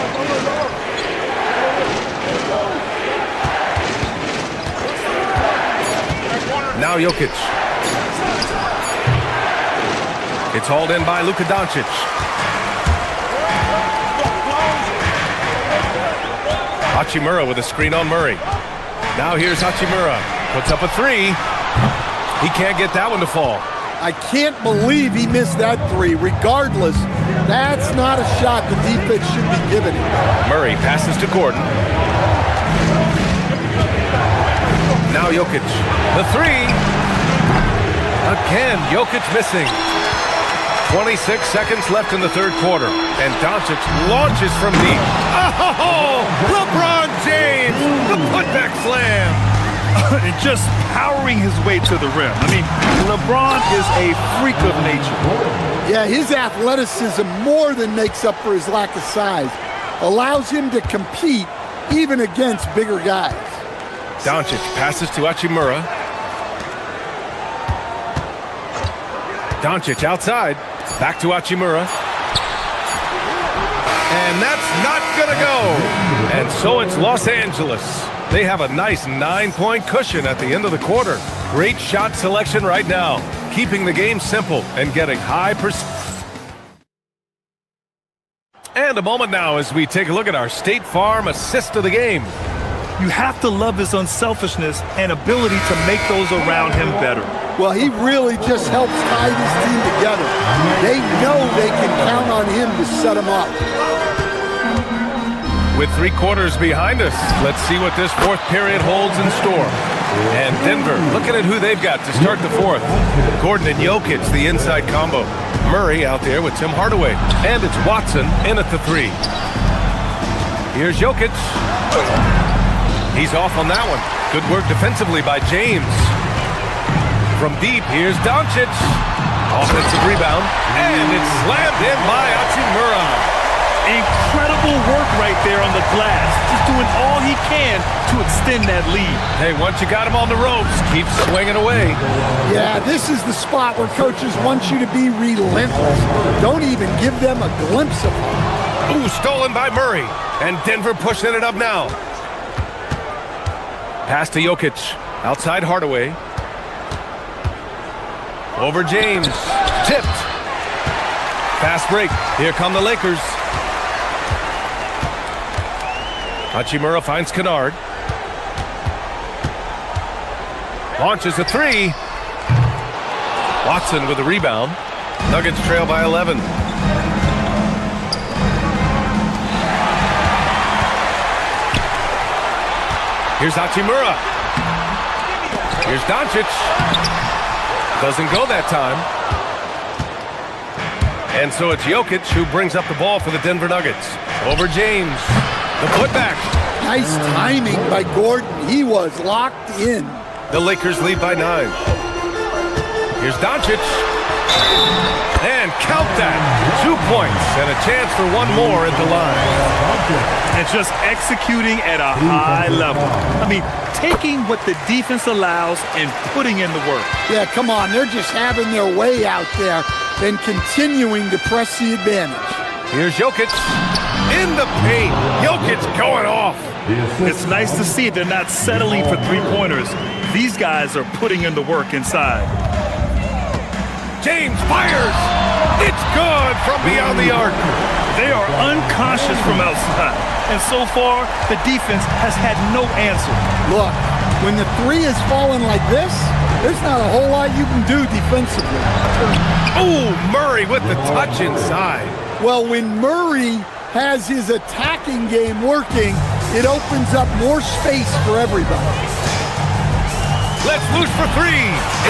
Now Jokic. It's hauled in by Luka Doncic. Hachimura with a screen on Murray. Now here's Hachimura. Puts up a three. He can't get that one to fall. I can't believe he missed that three. Regardless, that's not a shot the defense should be giving him. Murray passes to Gordon. Now Jokic. The three. Again, Jokic missing. 26 seconds left in the third quarter. And Doncic launches from deep. Oh, LeBron James, the putback slam. And just powering his way to the rim. I mean, LeBron is a freak of nature. Yeah, his athleticism more than makes up for his lack of size. Allows him to compete even against bigger guys. Doncic passes to Hachimura. Doncic outside. Back to Hachimura. And that's not going to go. And so it's Los Angeles. They have a nice 9-point cushion at the end of the quarter. Great shot selection right now, keeping the game simple and getting high percent. And a moment now as we take a look at our State Farm assist of the game. You have to love his unselfishness and ability to make those around him better. Well, he really just helps tie this team together. They know they can count on him to set them up. With 3 quarters behind us, let's see what this fourth period holds in store. And Denver, looking at who they've got to start the fourth. Gordon and Jokic, the inside combo. Murray out there with Tim Hardaway. And it's Watson in at the 3. Here's Jokic. He's off on that one. Good work defensively by James. From deep, here's Doncic. Offensive rebound. And it's slammed in by Hachimura. Incredible work right there on the glass. Just doing all he can to extend that lead. Hey, once you got him on the ropes, keep swinging away. Yeah, this is the spot where coaches want you to be relentless. Don't even give them a glimpse of it. Ooh, stolen by Murray. And Denver pushing it up now. Pass to Jokic. Outside Hardaway. Over James. Tipped. Fast break. Here come the Lakers. Hachimura finds Kennard. Launches a 3. Watson with a rebound. Nuggets trail by 11. Here's Hachimura. Here's Doncic. Doesn't go that time. And so it's Jokic who brings up the ball for the Denver Nuggets. Over James. The putback. Nice timing by Gordon. He was locked in. The Lakers lead by 9. Here's Doncic. And count that. 2 points and a chance for one more at the line. And just executing at a high level. I mean, taking what the defense allows and putting in the work. Yeah, come on. They're just having their way out there and continuing to press the advantage. Here's Jokic. In the paint. Jokic going off. It's nice to see they're not settling for 3-pointers. These guys are putting in the work inside. James fires. It's good from beyond the arc. They are unconscious from outside. And so far, the defense has had no answer. Look, when the 3 is falling like this, there's not a whole lot you can do defensively. Oh, Murray with the touch inside. Well, when Murray has his attacking game working, it opens up more space for everybody. Let's loose for 3.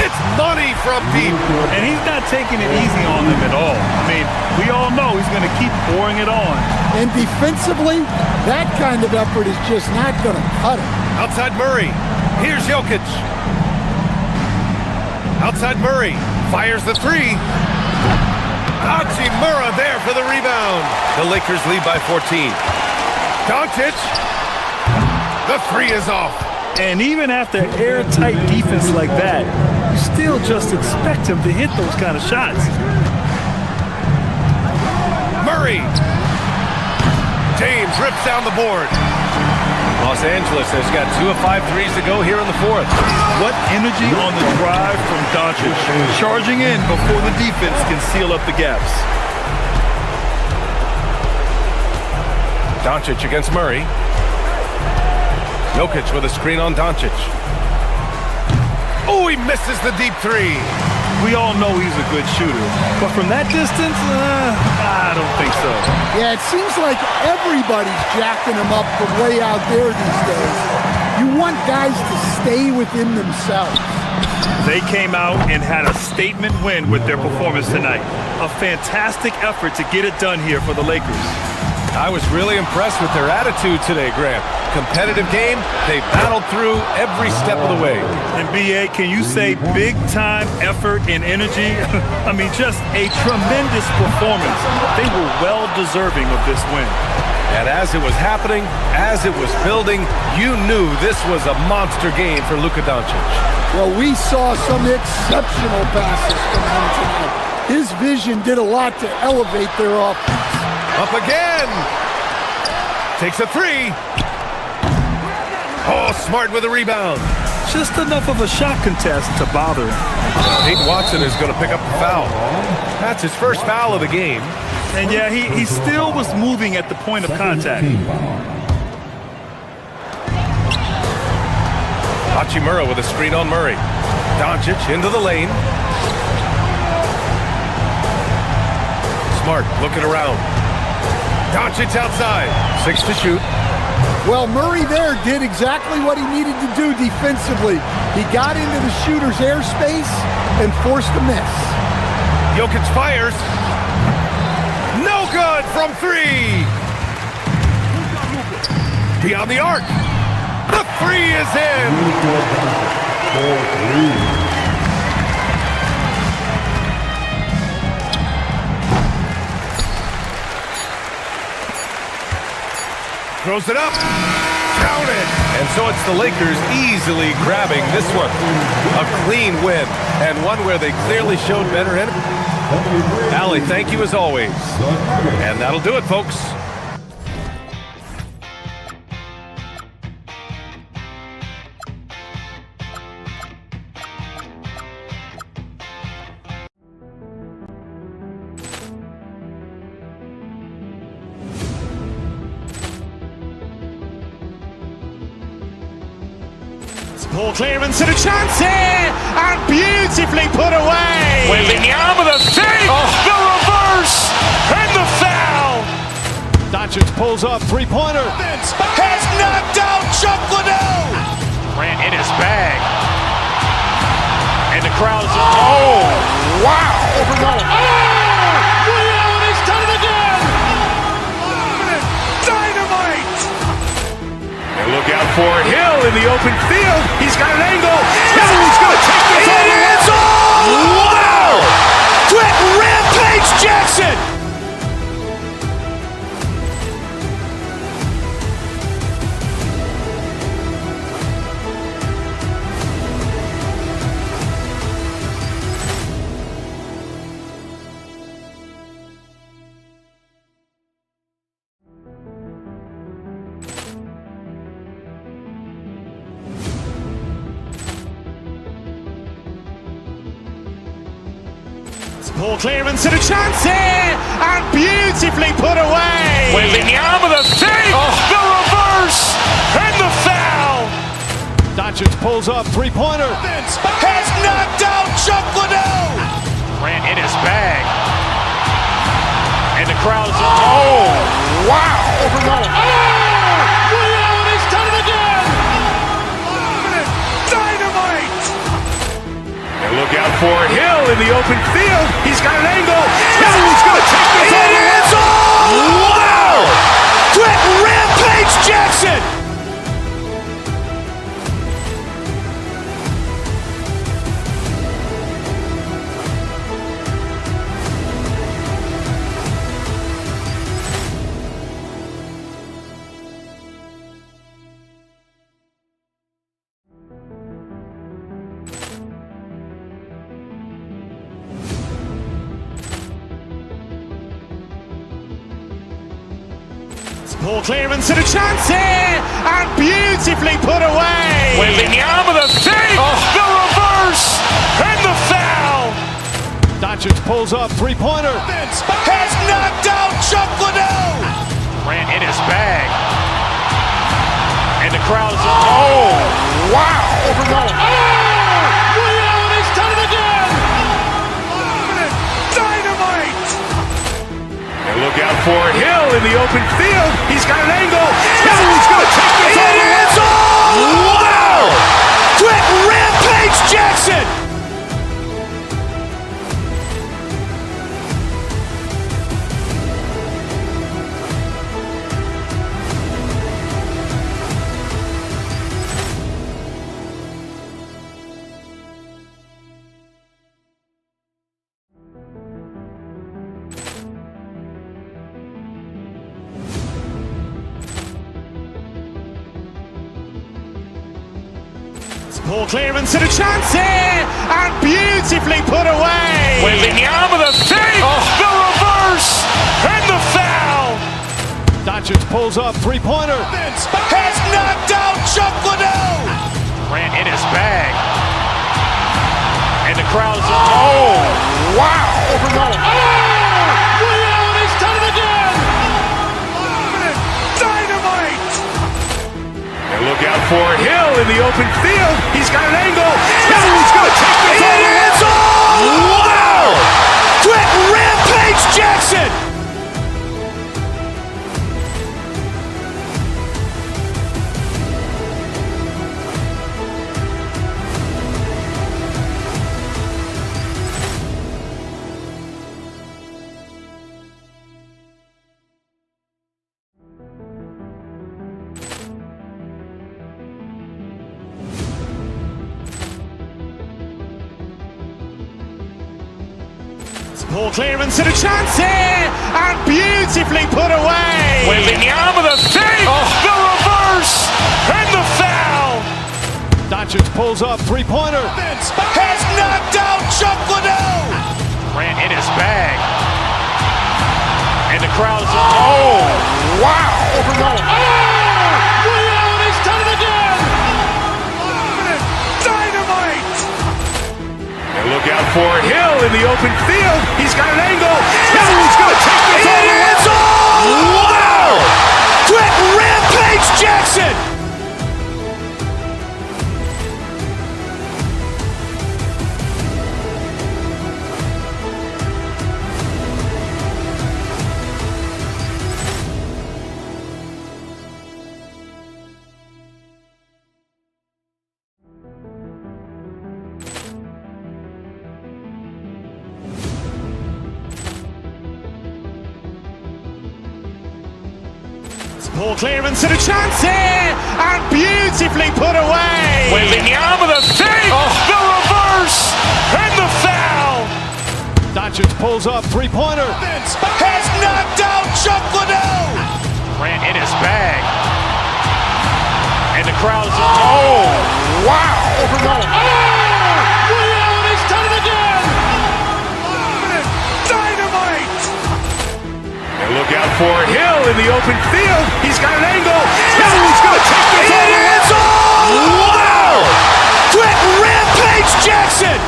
It's money from deep. And he's not taking it easy on them at all. I mean, we all know he's going to keep pouring it on. And defensively, that kind of effort is just not going to cut it. Outside Murray. Here's Jokic. Outside Murray. Fires the three. Hachimura there for the rebound. The Lakers lead by 14. Doncic. The three is off. And even after airtight defense like that, you still just expect him to hit those kind of shots. Murray. James rips down the board. Los Angeles has got 2 of 5 threes to go here in the fourth. What energy on the drive from Doncic, charging in before the defense can seal up the gaps. Doncic against Murray. Jokic with a screen on Doncic. Oh, he misses the deep three. We all know he's a good shooter, but from that distance, I don't think so. Yeah, it seems like everybody's jacking him up from way out there these days. You want guys to stay within themselves. They came out and had a statement win with their performance tonight. A fantastic effort to get it done here for the Lakers. I was really impressed with their attitude today, Grant. Competitive game, they battled through every step of the way. And B.A., can you say big-time effort and energy? I mean, just a tremendous performance. They were well-deserving of this win. And as it was happening, as it was building, you knew this was a monster game for Luka Doncic. Well, we saw some exceptional passes from him tonight. His vision did a lot to elevate their offense. Up again! Takes a three. Oh, Smart with a rebound. Just enough of a shot contest to bother him. Peyton Watson is going to pick up the foul. That's his first foul of the game. And yeah, he still was moving at the point of contact. Hachimura with a screen on Murray. Doncic into the lane. Smart looking around. Doncic outside. 6 to shoot. Well, Murray there did exactly what he needed to do defensively. He got into the shooter's airspace and forced a miss. Jokic fires. No good from 3. Beyond the arc. The 3 is in. Throws it up. Counted. And so it's the Lakers easily grabbing this one. A clean win, and one where they clearly showed better energy. Allie, thank you as always. And that'll do it, folks. Poor clearance and a chance here, and beautifully put away. Wembanyama the save, the reverse, and the foul. Doncic pulls up, three-pointer. Has knocked out Chuck Liddell. Ran in his bag. And the crowd is, oh, wow. He's done it again. Dynamite. And look out for Hill in the open field. He's got an angle. Hill's going to take this all the way. Wow! Quick Rampage Jackson. Poor clearance and a chance here, and beautifully put away. Wembanyama the save, the reverse, and the foul. Doncic pulls up, three-pointer. Has knocked out Chuck Liddell. Ran in his bag. And the crowd is, oh, wow. He's done it again. Dynamite. And look out for Hill in the open field. He's got an angle. Hill's going to take this all the way. Wow. Quick Rampage Jackson. Poor clearance and a chance here, and beautifully put away. Wembanyama the save, the reverse, and the foul. Doncic pulls up, three-pointer. Has knocked out Chuck Liddell. Grant in his bag. And the crowd's, oh, wow. He's done it again. Dynamite. And look out for Hill in the open field. He's got an angle. He's going to take this all the way. Wow. Quick Rampage Jackson. Poor clearance and a chance here, and beautifully put away. Wembanyama the save, the reverse, and the foul. Doncic pulls up, three-pointer. Has knocked out Chuck Liddell. Grant in his bag. And the crowd's, oh, wow. He's done it again. Dynamite. And look out for Hill in the open field. He's got an angle. He's going to take this all the way. Wow. Quick Rampage Jackson. Poor clearance and a chance here, and beautifully put away. Wembanyama the save, the reverse, and the foul. Doncic pulls up, three-pointer. Has knocked out Chuck Liddell. Grant in his bag. And the crowd's, oh, wow. He's done it again. Dynamite. And look out for Hill in the open field. He's got an angle. He's going to take this all the way. Wow. Quick Rampage Jackson. Poor clearance and a chance here, and beautifully put away. Wembanyama the save, the reverse, and the foul. Doncic pulls up, three-pointer. Has knocked out Chuck Liddell. Grant in his bag. And the crowd's, oh, wow. He's done it again. Dynamite. And look out for Hill in the open field. He's got an angle. He's going to take this all the way. Wow. Quick Rampage Jackson.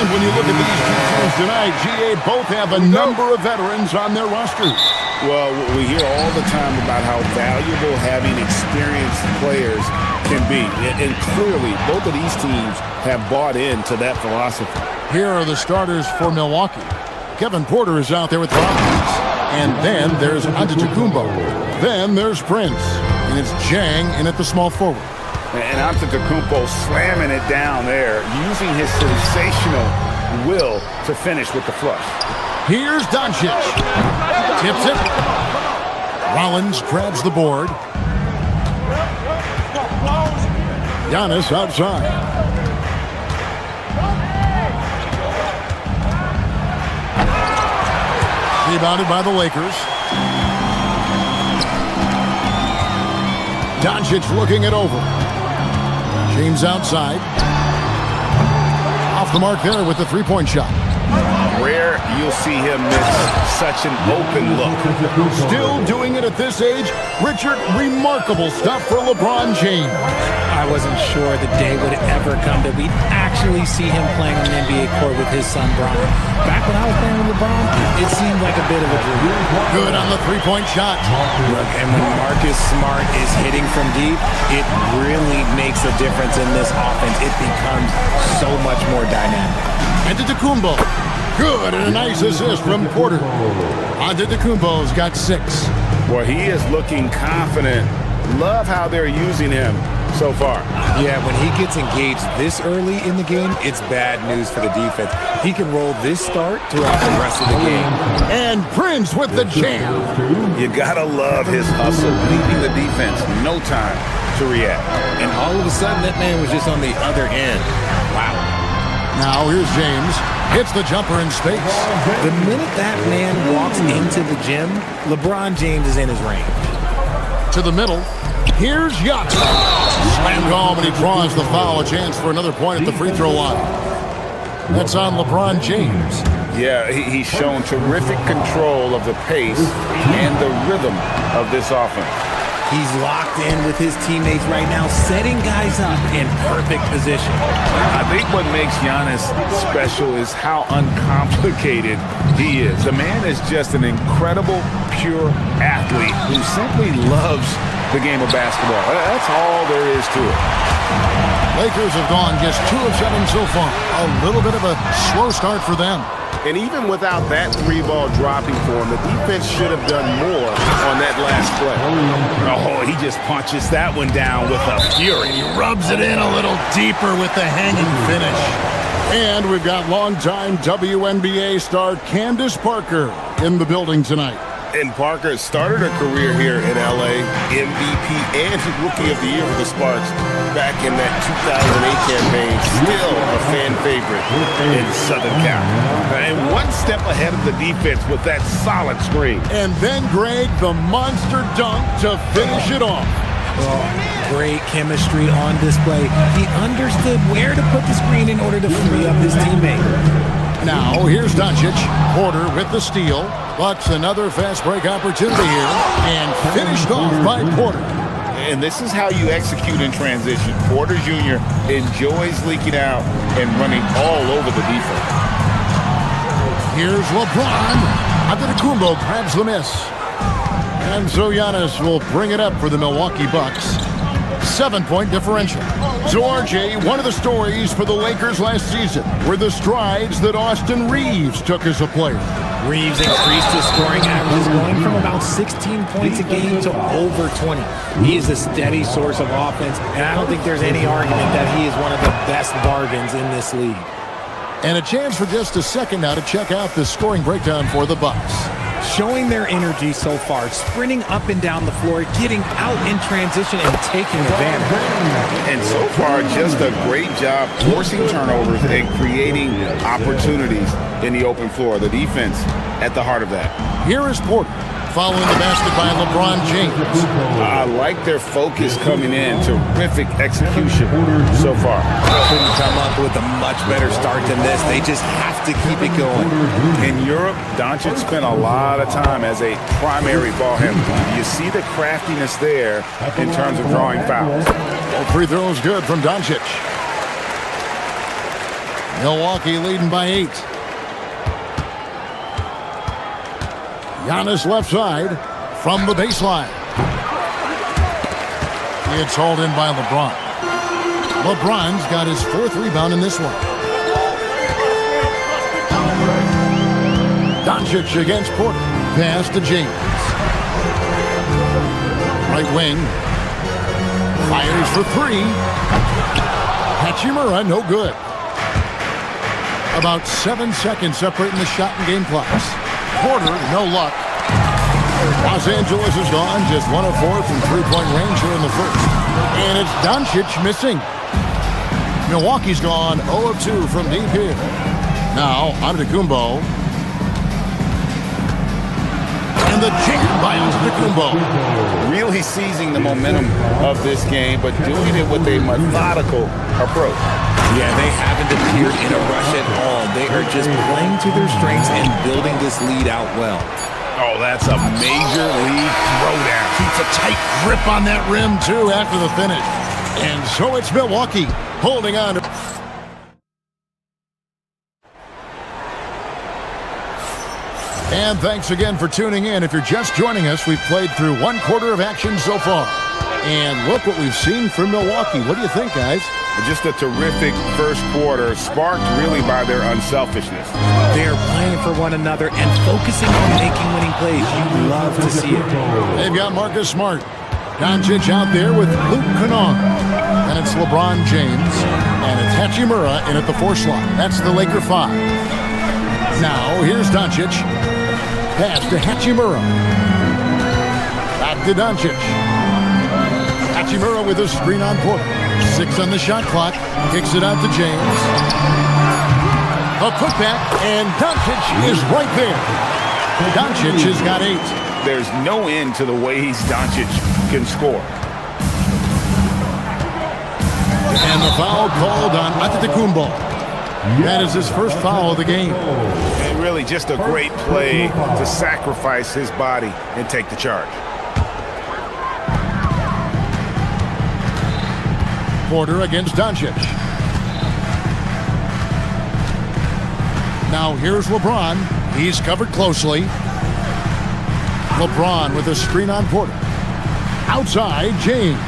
When you look at these two teams tonight, GA both have a number of veterans on their rosters. Well, we hear all the time about how valuable having experienced players can be. And clearly, both of these teams have bought into that philosophy. Here are the starters for Milwaukee. Kevin Porter is out there with the Rockets. And then there's Antetokounmpo. Then there's Prince. And it's Jang in at the small forward. And Antetokounmpo slamming it down there, using his sensational will to finish with the flush. Here's Doncic. Tips it. Rollins grabs the board. Giannis outside. Rebounded by the Lakers. Doncic looking it over. James outside. Off the mark there with the three-point shot. Rare you'll see him miss such an open look. Still doing it at this age. Richard, remarkable stuff for LeBron James. I wasn't sure the day would ever come that we'd actually see him playing on an NBA court with his son Brian. Back when I was playing with LeBron, it seemed like a bit of a dream. Good on the three-point shot. Look, and when Marcus Smart is hitting from deep, it really makes a difference in this offense. It becomes so much more dynamic. Antetokounmpo. Good, and a nice assist from Porter. Antetokounmpo's got 6. Well, he is looking confident. Love how they're using him so far. Yeah, when he gets engaged this early in the game, it's bad news for the defense. He can roll this start throughout the rest of the game. And Prince with the jam. You gotta love his hustle, leaving the defense no time to react. And all of a sudden, that man was just on the other end. Wow. Now here's James. Hits the jumper in space. The minute that man walks into the gym, LeBron James is in his range. To the middle. Here's Giannis. Slam home, and he draws the foul. A chance for another point at the free throw line. That's on LeBron James. Yeah, he's shown terrific control of the pace and the rhythm of this offense. He's locked in with his teammates right now, setting guys up in perfect position. I think what makes Giannis special is how uncomplicated he is. The man is just an incredible, pure athlete who simply loves the game of basketball. That's all there is to it. Lakers have gone just 2 of 7 so far. A little bit of a slow start for them. And even without that 3-ball dropping for him, the defense should have done more on that last play. Oh, he just punches that one down with a fury. He rubs it in a little deeper with the hanging finish. And we've got longtime WNBA star Candace Parker in the building tonight. And Parker started her career here in L.A., MVP and Rookie of the Year with the Sparks back in that 2008 campaign. Still a fan favorite in Southern Cal. And one step ahead of the defense with that solid screen. And then, Greg, the monster dunk to finish it off. Oh, great chemistry on display. He understood where to put the screen in order to free up his teammate. Now, here's Doncic. Porter with the steal. Bucks another fast break opportunity here. And finished off by Porter. And this is how you execute in transition. Porter Jr. enjoys leaking out and running all over the defense. Here's LeBron. Antetokounmpo grabs the miss. And so Giannis will bring it up for the Milwaukee Bucks. 7-point differential. So, RJ, one of the stories for the Lakers last season were the strides that Austin Reeves took as a player. Reeves increased his scoring averages, going from about 16 points a game to over 20. He is a steady source of offense, and I don't think there's any argument that he is one of the best bargains in this league. And a chance for just a second now to check out the scoring breakdown for the Bucks. Showing their energy so far, sprinting up and down the floor, getting out in transition and taking advantage. And so far, just a great job forcing turnovers and creating opportunities in the open floor. The defense at the heart of that. Here is Porter, following the basket by LeBron James. I like their focus coming in. Terrific execution so far. Couldn't come up with a much better start than this. They just have to keep it going. In Europe, Doncic spent a lot of time as a primary ball handler. You see the craftiness there in terms of drawing fouls. All free throws good from Doncic. Milwaukee leading by 8. Giannis left side from the baseline. It's hauled in by LeBron. LeBron's got his 4th rebound in this one. Doncic against Porter. Pass to James. Right wing. Fires for 3. Hachimura, no good. About 7 seconds separating the shot and game clocks. Porter, no luck. Los Angeles is gone, just 1 of 4 from 3-point range here in the first. And it's Doncic missing. Milwaukee's gone 0 of 2 from deep here. Now, Antetokounmpo. And the jam by Antetokounmpo. Really seizing the momentum of this game, but doing it with a methodical approach. Yeah, they haven't appeared in a rush at all. They are just playing to their strengths and building this lead out well. Oh, that's a major league throwdown. Keeps a tight grip on that rim, too, after the finish. And so it's Milwaukee holding on. And thanks again for tuning in. If you're just joining us, we've played through one quarter of action so far. And look what we've seen from Milwaukee. What do you think, guys? Just a terrific first quarter, sparked really by their unselfishness. They're playing for one another and focusing on making winning plays. You love to see it. They've got Marcus Smart. Doncic out there with Luke Kennard. And it's LeBron James. And it's Hachimura in at the 4 slot. That's the Laker 5. Now, here's Doncic. Pass to Hachimura. Back to Doncic. Hachimura with a screen on Porter. 6 on the shot clock. Kicks it out to James. A putback, and Doncic is right there. Doncic has got 8. There's no end to the ways Doncic can score. And the foul called on Antetokounmpo. That is his first foul of the game. And really just a great play to sacrifice his body and take the charge. Porter against Doncic. Now here's LeBron. He's covered closely. LeBron with a screen on Porter. Outside, James.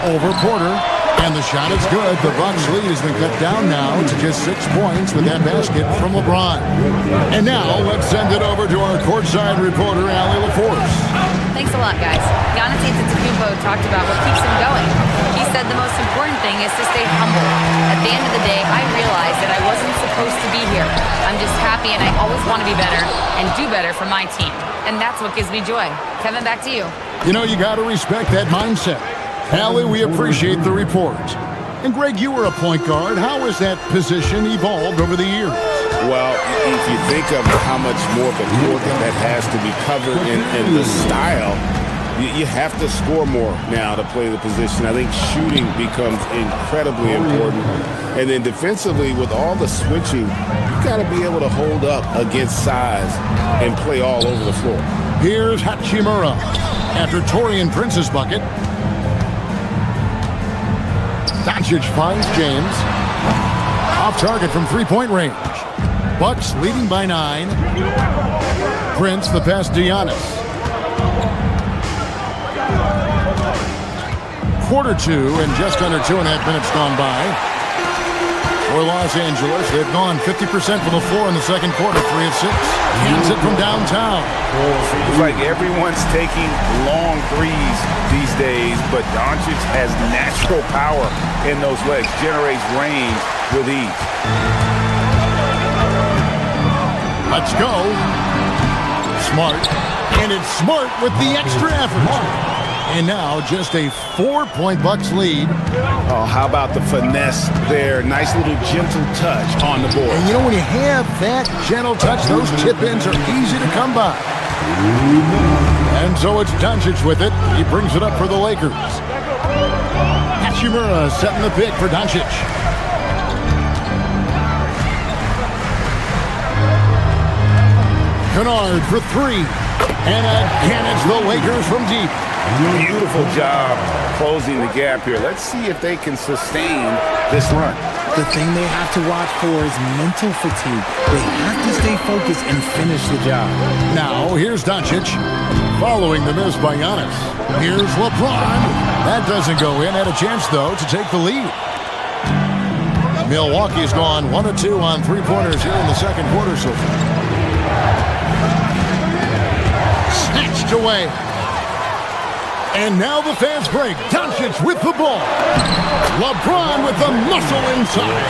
Over Porter. And the shot is good. The Bucks lead has been cut down now to just 6 points with that basket from LeBron. And now let's send it over to our courtside reporter, Allie LaForce. Thanks a lot, guys. Giannis Antetokounmpo talked about what keeps him going. He said the most important thing is to stay humble. At the end of the day, I realized that I wasn't supposed to be here. I'm just happy and I always want to be better and do better for my team. And that's what gives me joy. Kevin, back to you. You know, you got to respect that mindset. Allie, we appreciate the report. And Greg, you were a point guard. How has that position evolved over the years? Well, if you think of how much more of a court that has to be covered in the style, you have to score more now to play the position. I think shooting becomes incredibly important. And then defensively, with all the switching, you got to be able to hold up against size and play all over the floor. Here's Hachimura after Taurean Prince's bucket. Doncic finds James. Off target from three-point range. Bucks leading by 9. Prince the pass to Giannis. Quarter 2 and just under 2.5 minutes gone by. For Los Angeles, they've gone 50% from the floor in the second quarter, 3 of 6. Hits it from downtown. Seems like everyone's taking long threes these days, but Doncic has natural power in those legs, generates range with ease. Let's go. Smart. And it's Smart with the extra effort. And now just a 4-point Bucks lead. Oh, how about the finesse there? Nice little gentle touch on the board. And you know, when you have that gentle touch, those chip-ins are easy to come by. And so it's Doncic with it. He brings it up for the Lakers. Hachimura setting the pick for Doncic. Kennard for 3. And again, it's the Lakers from deep. Beautiful job closing the gap here. Let's see if they can sustain this run. The thing they have to watch for is mental fatigue. They have to stay focused and finish the job. Now, here's Doncic, following the miss by Giannis. Here's LeBron. That doesn't go in. Had a chance, though, to take the lead. Milwaukee's gone 1 of 2 on three-pointers here in the second quarter so far. Snatched away. And now the fast break. Doncic with the ball. LeBron with the muscle inside.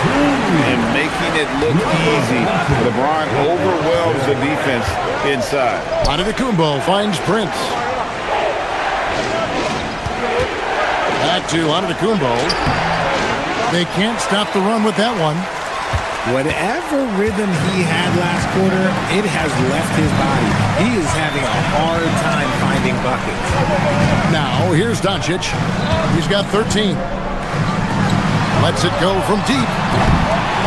And making it look easy. LeBron overwhelms the defense inside. Antetokounmpo finds Prince. Back to Antetokounmpo. They can't stop the run with that one. Whatever rhythm he had last quarter, it has left his body. He is having a hard time finding buckets. Now, here's Doncic. He's got 13. Lets it go from deep.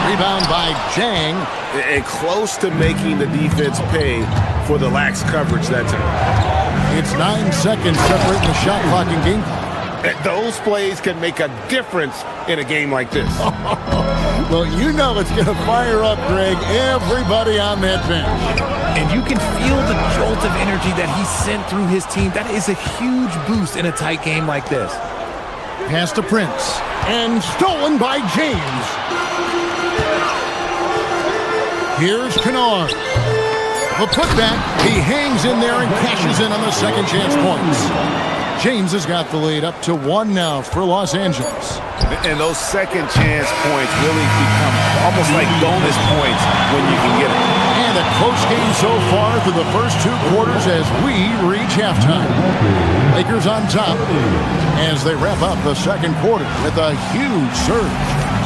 Rebound by Jang. And close to making the defense pay for the lax coverage that time. It's 9 seconds separating the shot clock and game clock. Those plays can make a difference in a game like this. Well, you know it's going to fire up, Greg, everybody on that bench. And you can feel the jolt of energy that he sent through his team. That is a huge boost in a tight game like this. Pass to Prince. And stolen by James. Here's Kennard. The putback. He hangs in there and cashes in on the second chance points. James has got the lead up to 1 now for Los Angeles. And those second chance points really become almost like bonus points when you can get them. And a close game so far through the first 2 quarters as we reach halftime. Lakers on top as they wrap up the second quarter with a huge surge.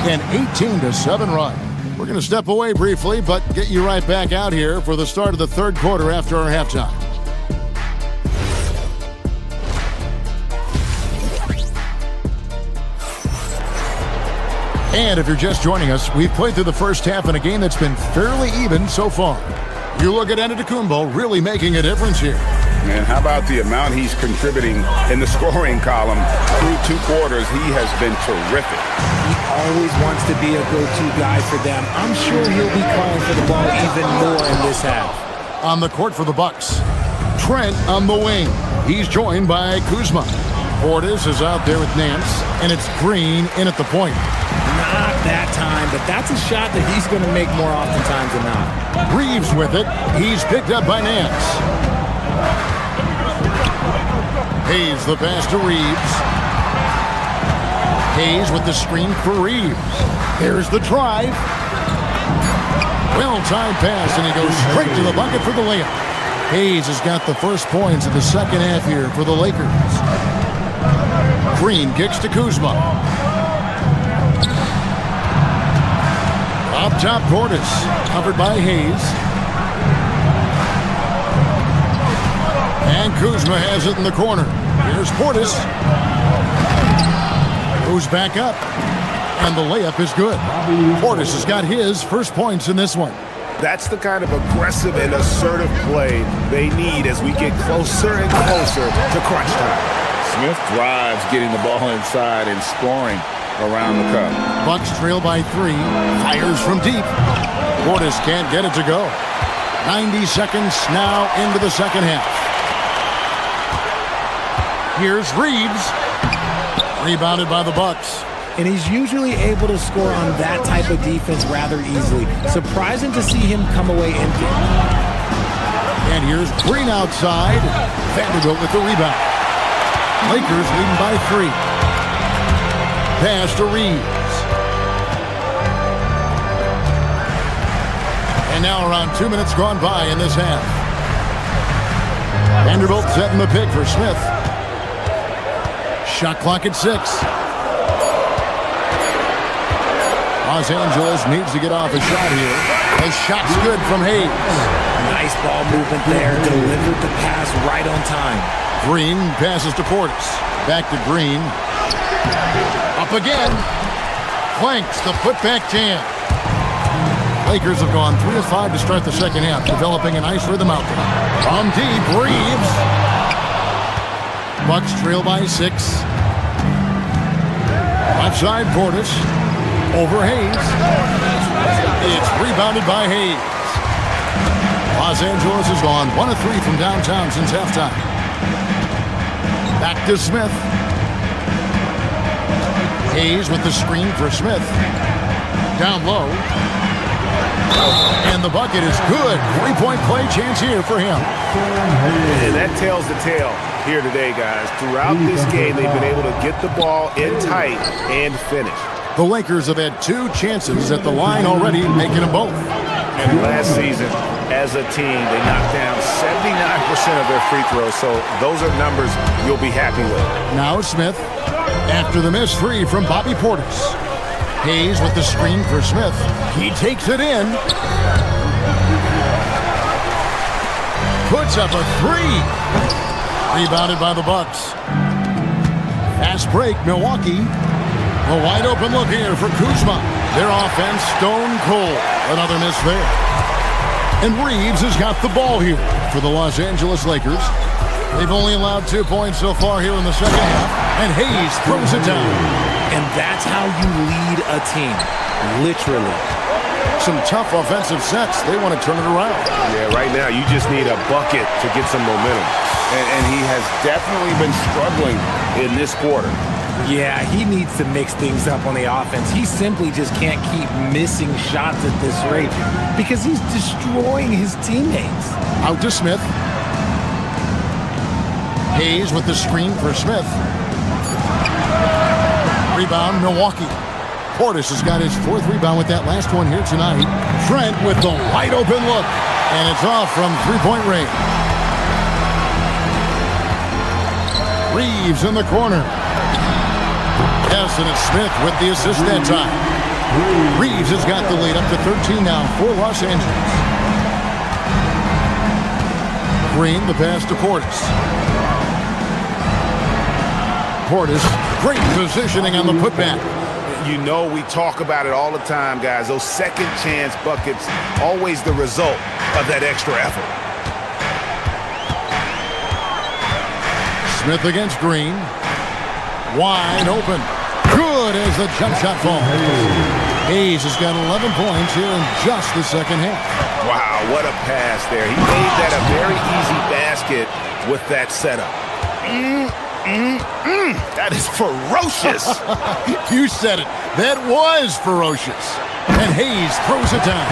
An 18-7 run. We're going to step away briefly, but get you right back out here for the start of the third quarter after our halftime. And if you're just joining us, we've played through the first half in a game that's been fairly even so far. You look at Antetokounmpo really making a difference here. Man, how about the amount he's contributing in the scoring column through 2 quarters? He has been terrific. He always wants to be a go-to guy for them. I'm sure he'll be calling for the ball even more in this half. On the court for the Bucks, Trent on the wing. He's joined by Kuzma. Portis is out there with Nance, and it's Green in at the point. Not that time, but that's a shot that he's going to make more oftentimes than not. Reeves with it. He's picked up by Nance. Hayes the pass to Reeves. Hayes with the screen for Reeves. There's the drive. Well-timed pass, and he goes straight to the bucket for the layup. Hayes has got the first points in the second half here for the Lakers. Green kicks to Kuzma. Up top, Portis, covered by Hayes. And Kuzma has it in the corner. Here's Portis. Goes back up. And the layup is good. Portis has got his first points in this one. That's the kind of aggressive and assertive play they need as we get closer and closer to crunch time. Smith thrives getting the ball inside and scoring around the cup. Bucks trail by 3. Fires from deep. Portis can't get it to go. 90 seconds now into the second half. Here's Reeves. Rebounded by the Bucks. And he's usually able to score on that type of defense rather easily. Surprising to see him come away empty. And here's Green outside. Vanderbilt with the rebound. Lakers leading by 3. Pass to Reeves. And now around 2 minutes gone by in this half. Vanderbilt setting the pick for Smith. Shot clock at 6. Los Angeles needs to get off a shot here. The shot's good from Hayes. Nice ball movement there. Delivered the pass right on time. Green passes to Portis. Back to Green. Up again. Clanks the putback jam. Lakers have gone 3 of 5 to start the second half, developing a nice rhythm out there. From deep, Reeves. Bucks trail by 6. Left side, Portis. Over Hayes. It's rebounded by Hayes. Los Angeles has gone 1 of 3 from downtown since halftime. Back to Smith. Hayes with the screen for Smith. Down low. And the bucket is good. 3-point play chance here for him. And that tells the tale here today, guys. Throughout this game, they've been able to get the ball in tight and finish. The Lakers have had 2 chances at the line already, making them both. And last season, as a team, they knocked down 79% of their free throws, so those are numbers you'll be happy with. Now Smith, after the missed 3 from Bobby Portis. Hayes with the screen for Smith. He takes it in. Puts up a three. Rebounded by the Bucks. Fast break, Milwaukee. A wide open look here for Kuzma. Their offense stone cold. Another miss there. And Reeves has got the ball here for the Los Angeles Lakers. They've only allowed 2 points so far here in the second half. And Hayes throws it down. And that's how you lead a team. Literally. Some tough offensive sets. They want to turn it around. Yeah, right now you just need a bucket to get some momentum. And he has definitely been struggling in this quarter. Yeah, he needs to mix things up on the offense. He simply just can't keep missing shots at this rate because he's destroying his teammates. Out to Smith. Hayes with the screen for Smith. Rebound, Milwaukee. Portis has got his 4th rebound with that last one here tonight. Trent with the wide open look. And it's off from three-point range. Reeves in the corner. Yes, and it's Smith with the assist that time. Reeves has got the lead up to 13 now for Los Angeles. Green, the pass to Portis. Portis, great positioning on the putback. You know we talk about it all the time, guys. Those second chance buckets, always the result of that extra effort. Smith against Green. Wide open. Good as the jump shot falls. Hayes has got 11 points here in just the second half. Wow, what a pass there. He made that a very easy basket with that setup. That is ferocious. You said it. That was ferocious. And Hayes throws it down.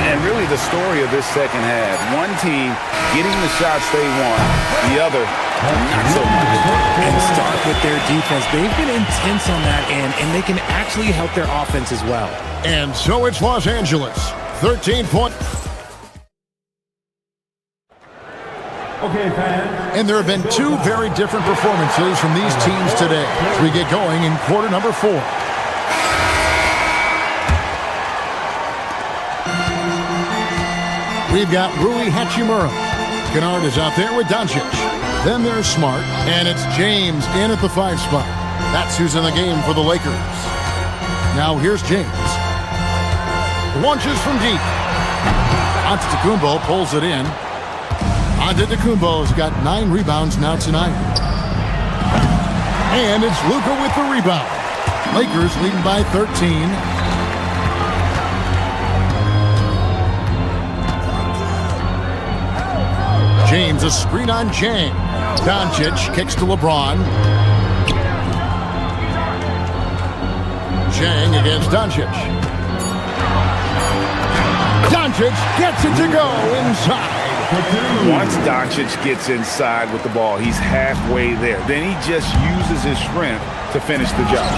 And really the story of this second half. One team getting the shots they want, the other not so much. And start with their defense. They've been intense on that end, and they can actually help their offense as well. And so it's Los Angeles. 13-point. Okay, fans. And there have been 2 very different performances from these teams today as we get going in quarter number 4. We've got Rui Hachimura. Kennard is out there with Doncic. Then there's Smart, and it's James in at the 5 spot. That's who's in the game for the Lakers. Now here's James. Launches from deep. Antetokounmpo pulls it in. Antetokounmpo's got 9 rebounds now tonight. And it's Luka with the rebound. Lakers leading by 13. James, a screen on Chang. Doncic kicks to LeBron. Chang against Doncic. Doncic gets it to go inside. Once Doncic gets inside with the ball, he's halfway there. Then he just uses his strength to finish the job.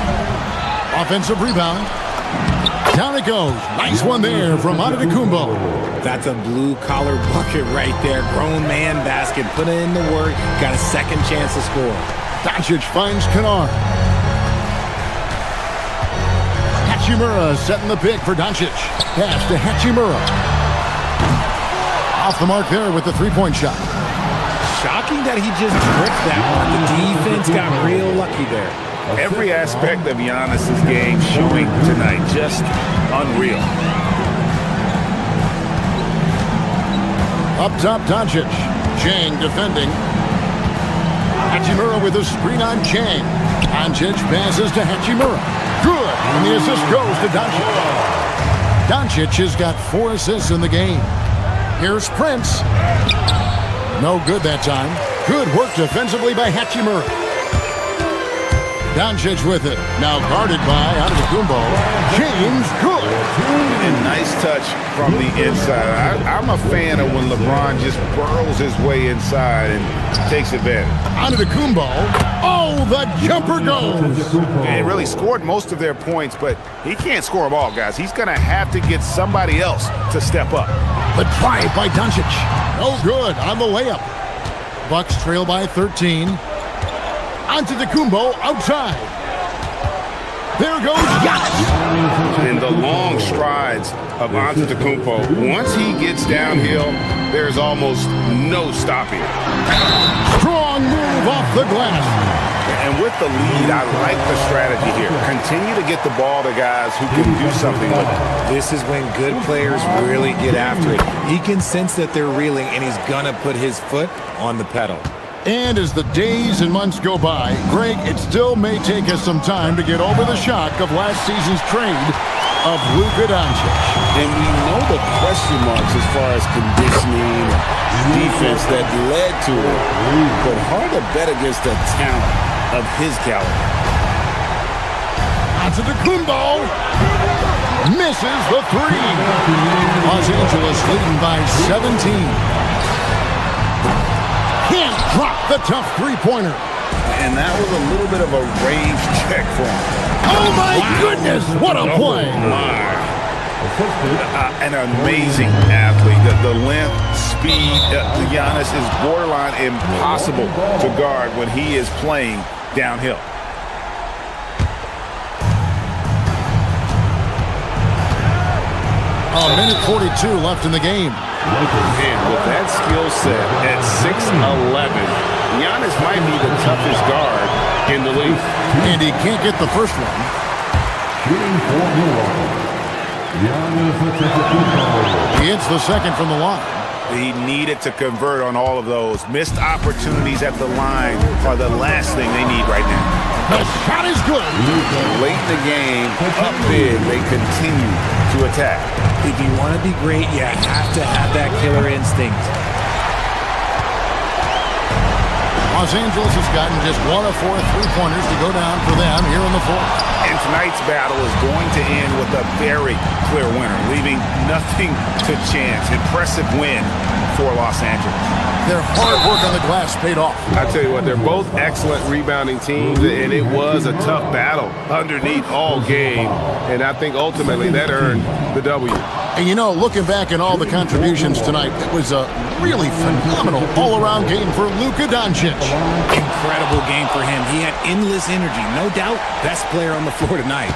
Offensive rebound. Down it goes. Nice one there from Antetokounmpo. That's a blue-collar bucket right there. Grown man basket. Put in the work. Got a second chance to score. Doncic finds Kennard. Hachimura setting the pick for Doncic. Pass to Hachimura. Off the mark there with the three-point shot. Shocking that he just tricked that one. The defense got real lucky there. Every aspect of Giannis's game showing tonight, just unreal. Up top, Doncic. Chang defending. Hachimura with a screen on Chang. Doncic passes to Hachimura. Good, and the assist goes to Doncic. Doncic has got 4 assists in the game. Here's Prince. No good that time. Good work defensively by Hachimura. Doncic with it. Now guarded by Antetokounmpo. James, good. And nice touch from the inside. I'm a fan of when LeBron just burrows his way inside and takes advantage. Antetokounmpo. Oh, the jumper goes. They really scored most of their points, but he can't score them all, guys. He's going to have to get somebody else to step up. The drive by Doncic. No good on the layup. Bucks trail by 13. Antetokounmpo outside. There goes Giannis. And the long strides of Antetokounmpo. Once he gets downhill, there's almost no stopping it. Strong move off the glass. And with the lead, I like the strategy here. Continue to get the ball to guys who can do something with it. This is when good players really get after it. He can sense that they're reeling, and he's gonna put his foot on the pedal. And as the days and months go by, Greg, it still may take us some time to get over the shock of last season's trade of Luka Doncic. And we know the question marks as far as conditioning and defense that led to it. But hard to bet against the talent of his caliber. Antetokounmpo misses the three. Los Angeles leading by 17. Can't drop the tough three-pointer. And that was a little bit of a range check for him. Oh my goodness, what a play. An amazing athlete. The length, speed, Giannis is borderline impossible to guard when he is playing downhill. A minute 42 left in the game. And with that skill set at 6'11", Giannis might be the toughest guard in the league. And he can't get the first one. He hits the second from the line. He needed to convert on all of those. Missed opportunities at the line are the last thing they need right now. The shot is good. Late in the game, up big, they continue to attack. If you want to be great, you have to have that killer instinct. Los Angeles has gotten just one of 4 three-pointers to go down for them here in the fourth. And tonight's battle is going to end with a very clear winner, leaving nothing to chance. Impressive win for Los Angeles. Their hard work on the glass paid off. I tell you what, they're both excellent rebounding teams, and it was a tough battle underneath all game. And I think ultimately that earned the W. And you know, looking back at all the contributions tonight, it was a really phenomenal all-around game for Luka Doncic. Incredible game for him. He had endless energy. No doubt, best player on the floor tonight.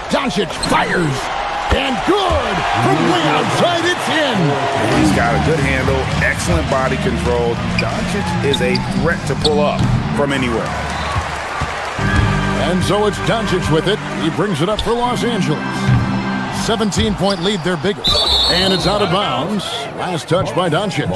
Doncic fires. And good! From way outside, it's in! He's got a good handle, excellent body control. Doncic is a threat to pull up from anywhere. And so it's Doncic with it. He brings it up for Los Angeles. 17-point lead, their biggest. And it's out of bounds. Last touch by Doncic.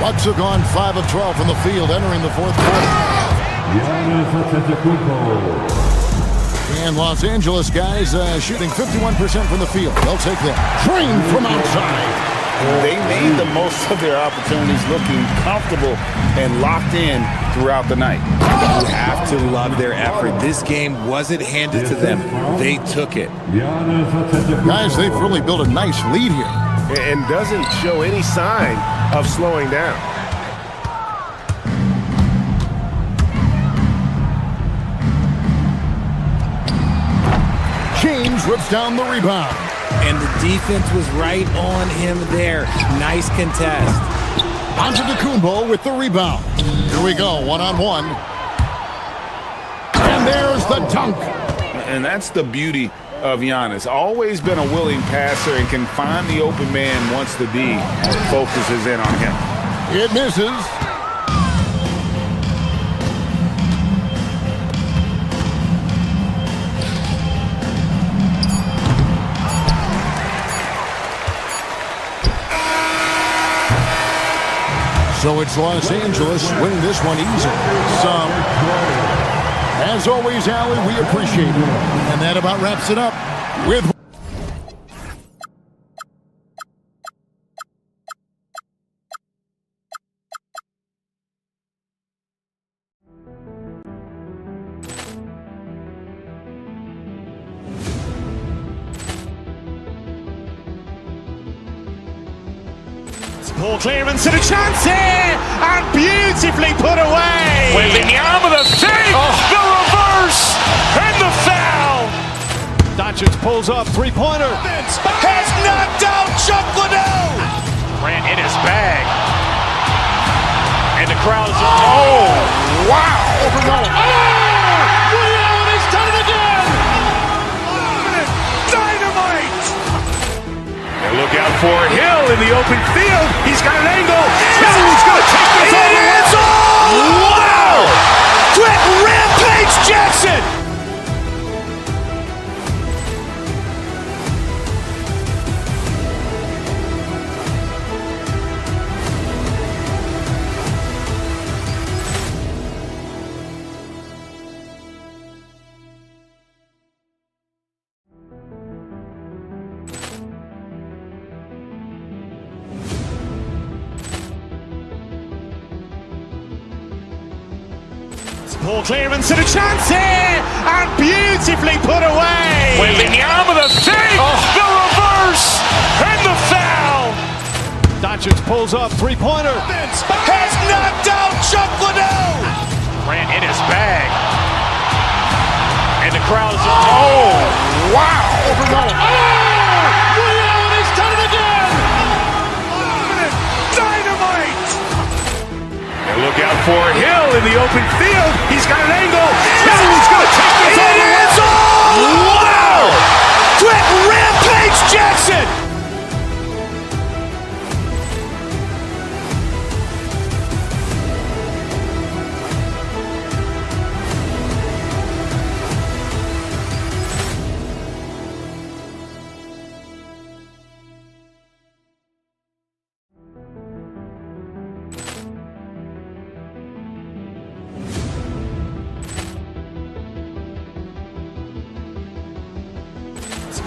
Bucks have gone 5 of 12 from the field entering the fourth quarter. And Los Angeles guys shooting 51% from the field. They'll take that. Train from outside. They made the most of their opportunities, looking comfortable and locked in throughout the night. You have to love their effort. This game wasn't handed to them. They took it. Guys, they've really built a nice lead here. And doesn't show any sign of slowing down. James rips down the rebound. And the defense was right on him there. Nice contest. Antetokounmpo with the rebound. Here we go, one-on-one. And there's the dunk. And that's the beauty of Giannis. Always been a willing passer and can find the open man once the D focuses in on him. It misses. So it's Los Angeles winning this one easily. Some. As always, Allie, we appreciate it. And that about wraps it up with... Ball clearance and a chance here, and beautifully put away. Wembanyama the fake, the reverse, and the foul. Doncic pulls pulls up, three-pointer. Has knocked out Chuck Liddell. Grant in his bag. And the crowd is... Oh, wow. Ray Allen has done it again. Dynamite. And look out for Hill in the open field. He's got an angle. Hill's going to take this all the way. Wow. Quick Rampage Jackson. Poor clearance and a chance here, and beautifully put away. Wembanyama the save, the reverse, and the foul. Doncic pulls up, three-pointer. Has knocked out Chuck Liddell. Grant in his bag. And the crowd is... Oh, wow. Ray Allen has done it again. Dynamite. And look out for Hill in the open field. He's got an angle. Hill's going to take this all the way. Wow. Quick Rampage Jackson.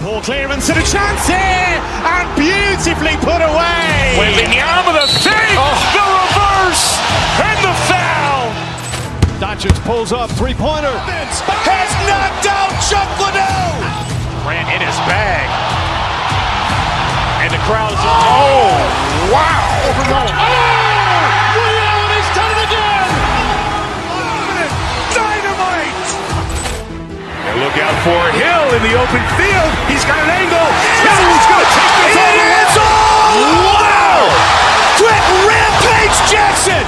Poor clearance and a chance here, and beautifully put away. Wembanyama the save, the reverse, and the foul. Doncic pulls up, three-pointer. Has knocked out Chuck Liddell. Grant in his bag. And the crowd is... Oh, wow. Ray Allen has done it again. Dynamite. And look out for Hill in the open field. He's got an angle. Hill's going to take this all the way. Wow. Quick Rampage Jackson.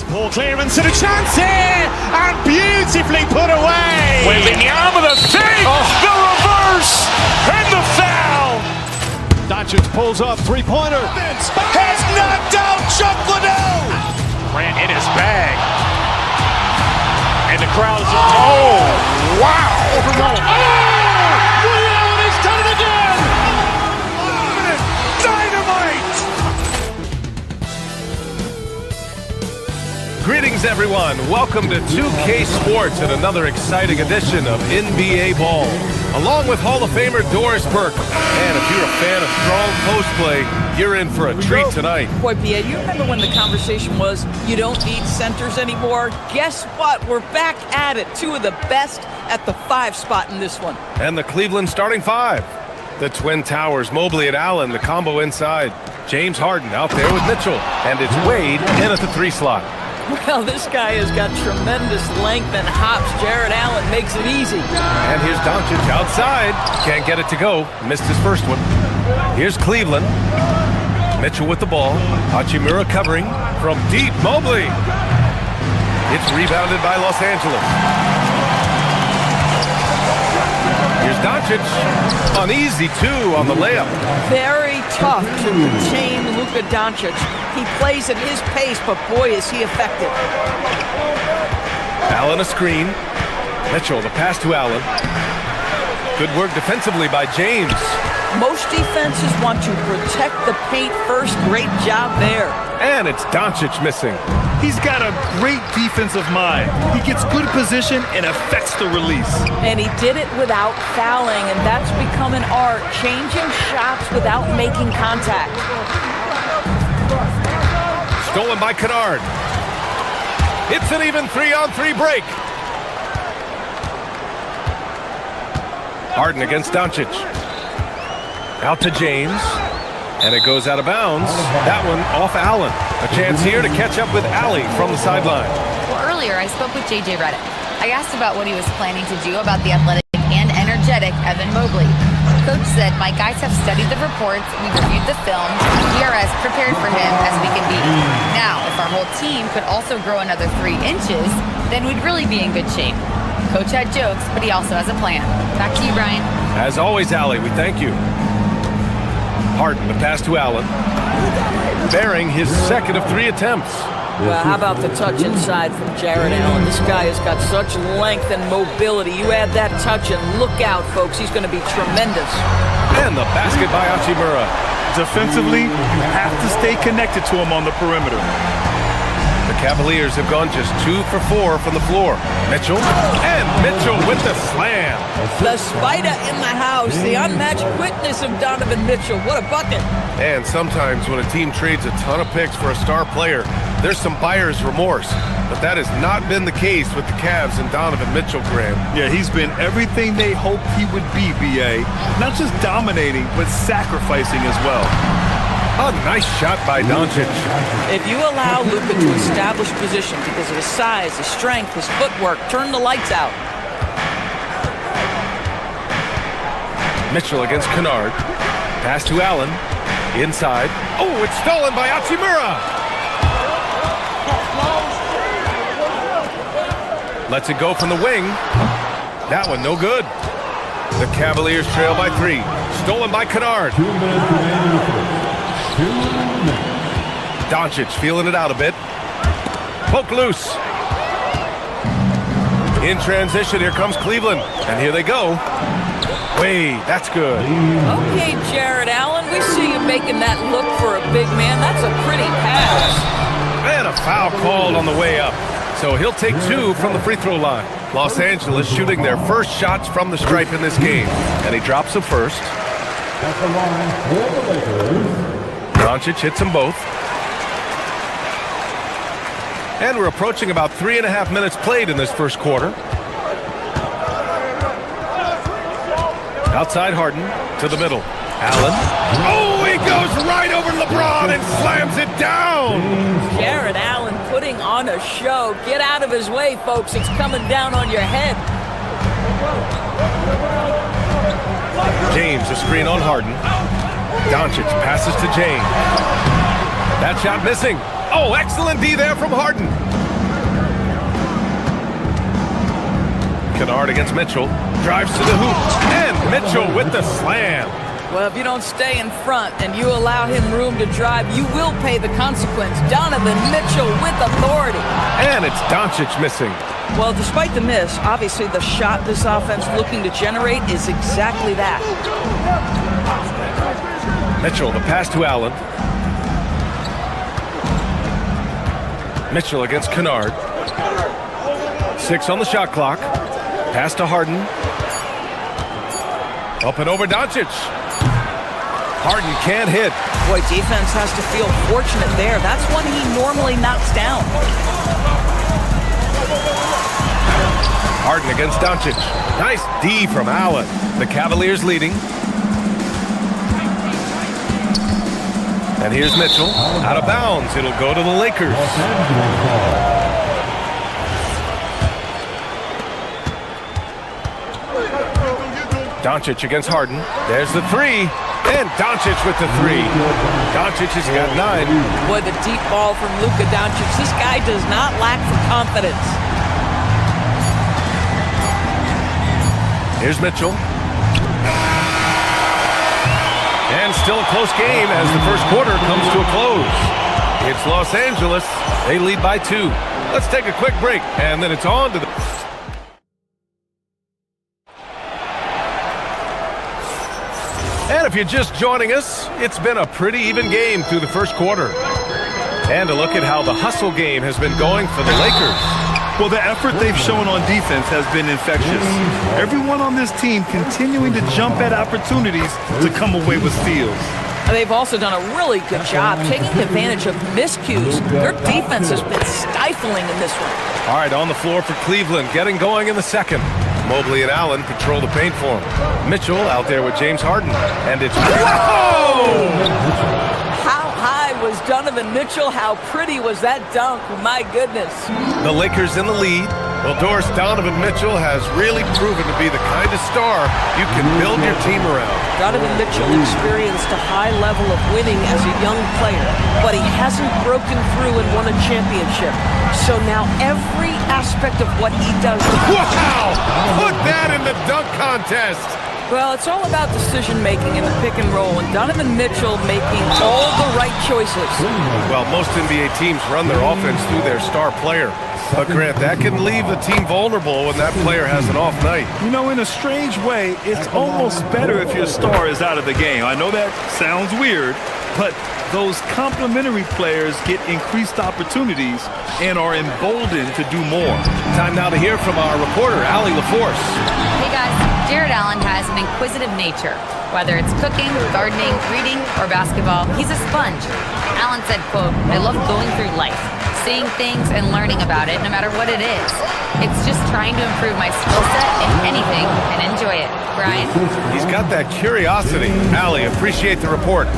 Poor clearance and a chance here, and beautifully put away. Wembanyama the save, the reverse, and the foul. Doncic pulls up, three-pointer. Has knocked out Chuck Liddell. Grant in his bag. And the crowd is... Oh, wow. Ray Allen has done it again. Dynamite. Greetings, everyone. Welcome to 2K Sports and another exciting edition of NBA Ball. Along with Hall of Famer Doris Burke. And if you're a fan of strong post play, you're in for a treat tonight. Boy, Pierre, you remember when the conversation was you don't need centers anymore? Guess what? We're back at it. Two of the best at the 5 spot in this one. And the Cleveland starting 5. The Twin Towers, Mobley and Allen, the combo inside. James Harden out there with Mitchell. And it's Wade in at the 3 slot. Well, this guy has got tremendous length and hops. Jared Allen makes it easy. And here's Doncic outside. Can't get it to go. Missed his first one. Here's Cleveland. Mitchell with the ball. Hachimura covering from deep. Mobley. It's rebounded by Los Angeles. Here's Doncic. Uneasy, too, on the layup. Very tough to contain Luka Doncic. He plays at his pace, but boy, is he effective. Allen a screen. Mitchell, the pass to Allen. Good work defensively by James. Most defenses want to protect the paint first. Great job there. And it's Doncic missing. He's got a great defensive mind. He gets good position and affects the release. And he did it without fouling, and that's become an art, changing shots without making contact. Stolen by Kennard. It's an even 3-on-3 break. Harden against Doncic. Out to James. And it goes out of bounds. That one off Allen. A chance here to catch up with Allie from the sideline. Well, earlier I spoke with J.J. Redick. I asked about what he was planning to do about the athletic and energetic Evan Mobley. Coach said, my guys have studied the reports, we reviewed the film, we are as prepared for him as we can be. Now, if our whole team could also grow another 3 inches, then we'd really be in good shape. Coach had jokes, but he also has a plan. Back to you, Brian. As always, Allie, we thank you. Harden, the pass to Allen. Bearing his second of 3 attempts. Well, how about the touch inside from Jared Allen? This guy has got such length and mobility. You add that touch and look out, folks. He's going to be tremendous. And the basket by Hachimura. Defensively, you have to stay connected to him on the perimeter. The Cavaliers have gone just 2 for 4 from the floor. Mitchell, and Mitchell with the slam. The spider in the house, the unmatched quickness of Donovan Mitchell. What a bucket. And sometimes when a team trades a ton of picks for a star player, there's some buyer's remorse. But that has not been the case with the Cavs and Donovan Mitchell, Graham. Yeah, he's been everything they hoped he would be, B.A. Not just dominating, but sacrificing as well. A nice shot by Doncic. If you allow Luka to establish position because of his size, his strength, his footwork, turn the lights out. Mitchell against Kennard. Pass to Allen. Inside. Oh, it's stolen by Hachimura. Lets it go from the wing. That one no good. The Cavaliers trail by 3. Stolen by Kennard. 2 minutes remaining in the first. 2 minutes. Doncic feeling it out a bit. Poke loose. In transition, here comes Cleveland. And here they go. Wait, that's good. Okay, Jared Allen, we see you making that look for a big man. That's a pretty pass. And a foul called on the way up. So he'll take 2 from the free throw line. Los Angeles shooting their first shots from the stripe in this game. And he drops them first. At the line for the Lakers. Doncic hits them both. And we're approaching about 3.5 minutes played in this first quarter. Outside Harden to the middle. Allen. Oh, he goes right over LeBron and slams it down. Jared Allen putting on a show. Get out of his way, folks. It's coming down on your head. James, a screen on Harden. Doncic passes to James. That shot missing. Oh, excellent D there from Harden. Kennard against Mitchell. Drives to the hoop. And Mitchell with the slam. Well, if you don't stay in front and you allow him room to drive, you will pay the consequence. Donovan Mitchell with authority. And it's Doncic missing. Well, despite the miss, obviously the shot this offense looking to generate is exactly that. Mitchell, the pass to Allen. Mitchell against Kennard. 6 on the shot clock. Pass to Harden. Up and over Doncic. Harden can't hit. Boy, defense has to feel fortunate there. That's one he normally knocks down. Harden against Doncic. Nice D from Allen. The Cavaliers leading. And here's Mitchell. Out of bounds. It'll go to the Lakers. Doncic against Harden. There's the 3. And Doncic with the 3. Doncic has got 9. Boy, the deep ball from Luka Doncic. This guy does not lack for confidence. Here's Mitchell. And still a close game as the first quarter comes to a close. It's Los Angeles. They lead by 2. Let's take a quick break, and then it's on to the... And if you're just joining us, it's been a pretty even game through the first quarter. And a look at how the hustle game has been going for the Lakers. Well, the effort they've shown on defense has been infectious. Everyone on this team continuing to jump at opportunities to come away with steals. They've also done a really good job taking advantage of miscues. Their defense has been stifling in this one. All right, on the floor for Cleveland, getting going in the second. Mobley and Allen patrol the paint for him. Mitchell out there with James Harden. And it's... Whoa! How high was Donovan Mitchell? How pretty was that dunk? My goodness. The Lakers in the lead. Well, Doris, Donovan Mitchell has really proven to be the kind of star you can build your team around. Donovan Mitchell experienced a high level of winning as a young player, but he hasn't broken through and won a championship. So now every aspect of what he does... Wow! Put that in the dunk contest! Well, it's all about decision-making in the pick and roll, and Donovan Mitchell making all the right choices. Well, most NBA teams run their offense through their star player. But, Grant, that can leave the team vulnerable when that player has an off night. You know, in a strange way, it's almost better if your star is out of the game. I know that sounds weird, but those complementary players get increased opportunities and are emboldened to do more. Time now to hear from our reporter, Allie LaForce. Hey guys, Jared Allen has an inquisitive nature. Whether it's cooking, gardening, reading, or basketball, he's a sponge. Allen said, quote, "I love going through life, seeing things and learning about it no matter what it is. It's just trying to improve my skill set in anything and enjoy it." Brian? He's got that curiosity. Allie, appreciate the report.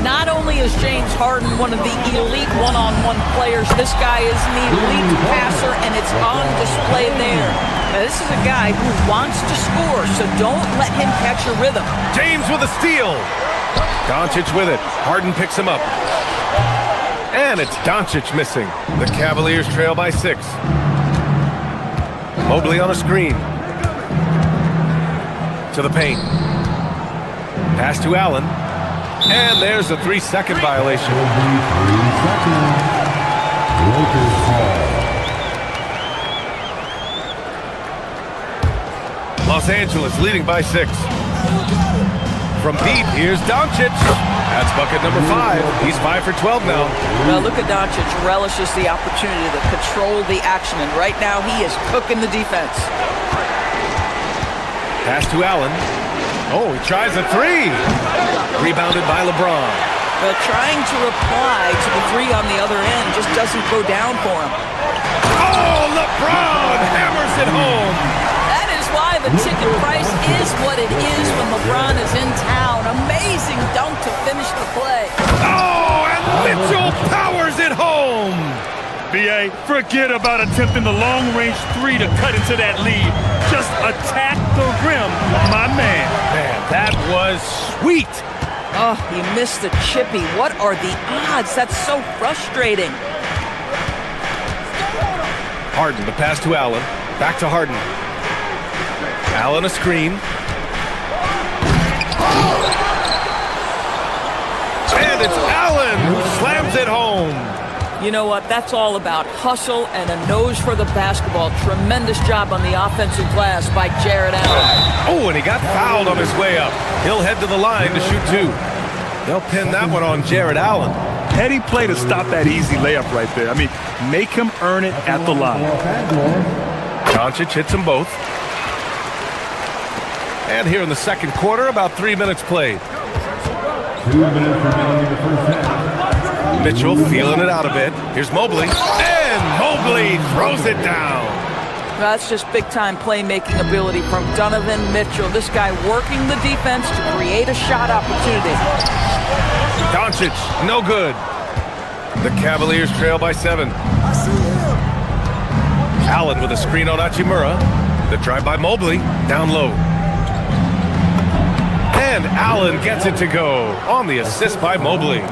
Not only is James Harden one of the elite one-on-one players, this guy is an elite passer, and it's on display there. Now, this is a guy who wants to score, so don't let him catch a rhythm. James with a steal. Doncic with it. Harden picks him up. And it's Doncic missing. The Cavaliers trail by 6. Mobley on a screen. To the paint. Pass to Allen. And there's a 3-second violation. Los Angeles leading by 6. From deep, here's Doncic. That's bucket number 5. He's 5 for 12 now. Well, look at Doncic relishes the opportunity to control the action, and right now he is cooking the defense. Pass to Allen. Oh, he tries a 3. Rebounded by LeBron. Well, trying to reply to the 3 on the other end just doesn't go down for him. Oh, LeBron hammers it home. That is why the ticket price is what it is when LeBron is in town. Amazing dunk to finish the play. Oh, and Mitchell powers it home. B.A., forget about attempting the long-range 3 to cut into that lead. Just attack the rim, my man. Man, that was sweet. Oh, he missed the chippy. What are the odds? That's so frustrating. Harden, the pass to Allen. Back to Harden. Allen a screen. And it's Allen who slams it home. You know what? That's all about hustle and a nose for the basketball. Tremendous job on the offensive glass by Jared Allen. Oh, and he got fouled on his way up. He'll head to the line to shoot 2. They'll pin that one on Jared Allen. Heady play to stop that easy layup right there. I mean, make him earn it at the line. Doncic hits them both. And here in the second quarter, about 3 minutes played. 2 minutes remaining in the first half. Mitchell feeling it out a bit. Here's Mobley. And Mobley throws it down. That's just big-time playmaking ability from Donovan Mitchell. This guy working the defense to create a shot opportunity. Doncic, no good. The Cavaliers trail by 7. Allen with a screen on Hachimura. The drive by Mobley, down low. And Allen gets it to go on the assist by Mobley.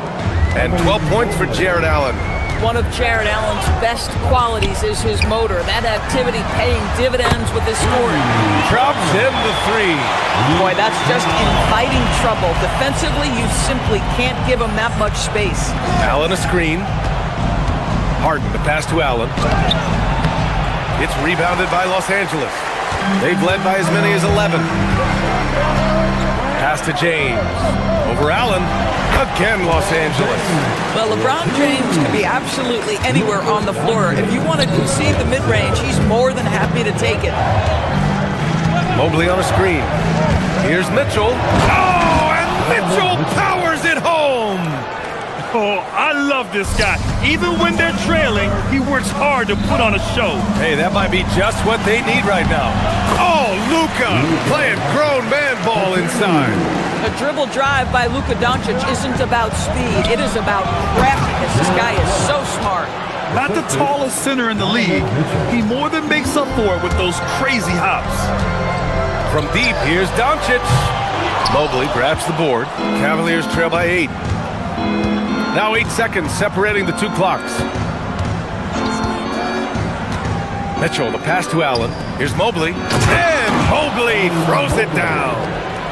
And 12 points for Jared Allen. One of Jared Allen's best qualities is his motor. That activity paying dividends with his scoring. Drops in the 3. Boy, that's just inviting trouble. Defensively, you simply can't give him that much space. Allen a screen. Harden, the pass to Allen. It's rebounded by Los Angeles. They've led by as many as 11. Pass Pass to James. Over Allen. Again, Los Angeles. Well, LeBron James can be absolutely anywhere on the floor. If you want to concede the mid-range, he's more than happy to take it. Mobley on a screen. Here's Mitchell. Oh, and Mitchell powers it home. Oh, I love this guy. Even when they're trailing, he works hard to put on a show. Hey, that might be just what they need right now. Oh, Luka playing grown man ball inside. A dribble drive by Luka Doncic isn't about speed. It is about craftiness. This guy is so smart. Not the tallest center in the league. He more than makes up for it with those crazy hops. From deep, here's Doncic. Mobley grabs the board. Cavaliers trail by 8. Now 8 seconds separating the two clocks. Mitchell, the pass to Allen. Here's Mobley. And Mobley throws it down.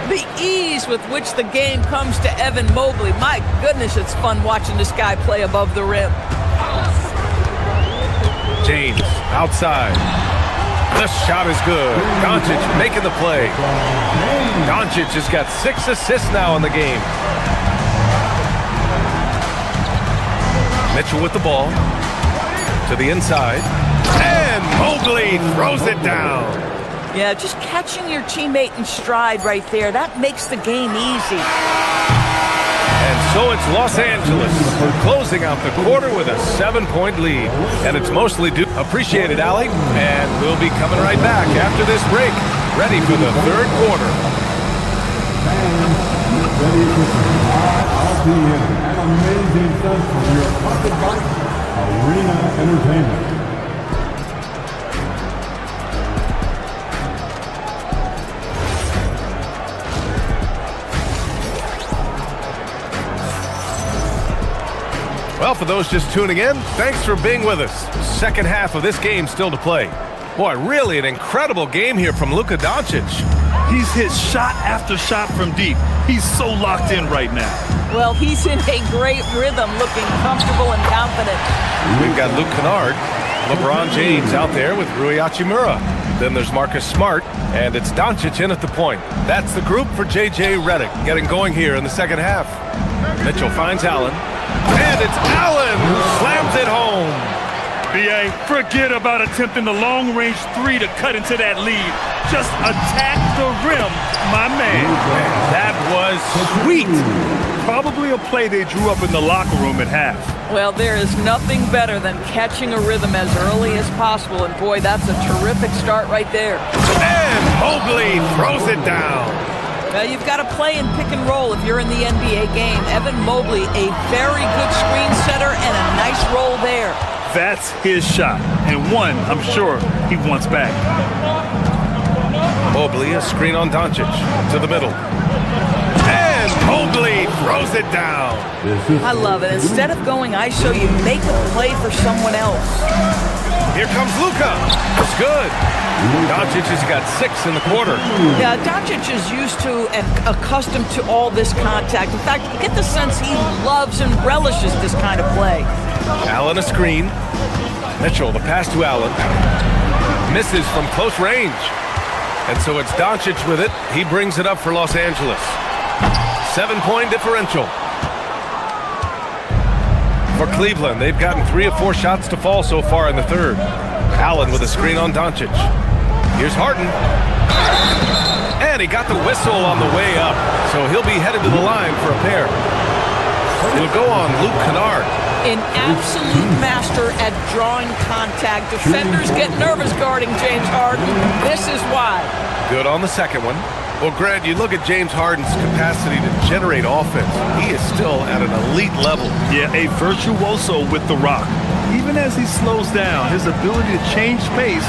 The ease with which the game comes to Evan Mobley. My goodness, it's fun watching this guy play above the rim. James, outside. The shot is good. Doncic making the play. Doncic has got 6 assists now in the game. Mitchell with the ball. To the inside. And Mobley throws it down. Yeah, just catching your teammate in stride right there. That makes the game easy. And so it's Los Angeles closing out the quarter with a 7-point lead. And it's mostly due. Appreciate it, Allie. And we'll be coming right back after this break. Ready for the third quarter. I'll be an amazing stunt from your pocket bike, Arena Entertainment. Well, for those just tuning in, thanks for being with us. Second half of this game still to play. Boy, really an incredible game here from Luka Doncic. He's hit shot after shot from deep. He's so locked in right now. Well, he's in a great rhythm, looking comfortable and confident. We've got Luke Kennard, LeBron James out there with Rui Hachimura. Then there's Marcus Smart, and it's Doncic in at the point. That's the group for J.J. Redick getting going here in the second half. Mitchell finds Allen, and it's Allen who slams it home. B.A., forget about attempting the long-range 3 to cut into that lead. Just attack the rim, my man. That was sweet. Probably a play they drew up in the locker room at half. Well, there is nothing better than catching a rhythm as early as possible, and boy, that's a terrific start right there. And Mobley throws it down. You've got to play in pick and roll if you're in the NBA game. Evan Mobley, a very good screen setter and a nice roll there. That's his shot, and one I'm sure he wants back. Mobley, a screen on Doncic to the middle. And Mobley throws it down. I love it. Instead of going ISO, you make a play for someone else. Here comes Luka. It's good. Doncic has got 6 in the quarter. Yeah, Doncic is used to and accustomed to all this contact. In fact, you get the sense he loves and relishes this kind of play. Allen a screen. Mitchell, the pass to Allen. Misses from close range. And so it's Doncic with it. He brings it up for Los Angeles. 7-point differential. For Cleveland, they've gotten 3 of 4 shots to fall so far in the third. Allen with a screen on Doncic. Here's Harden. And he got the whistle on the way up. So he'll be headed to the line for a pair. It'll go on Luke Kennard. An absolute master at drawing contact. Defenders get nervous guarding James Harden. This is why. Good on the second one. Well, Grant, you look at James Harden's capacity to generate offense. He is still at an elite level. Yeah, a virtuoso with the rock. Even as he slows down, his ability to change pace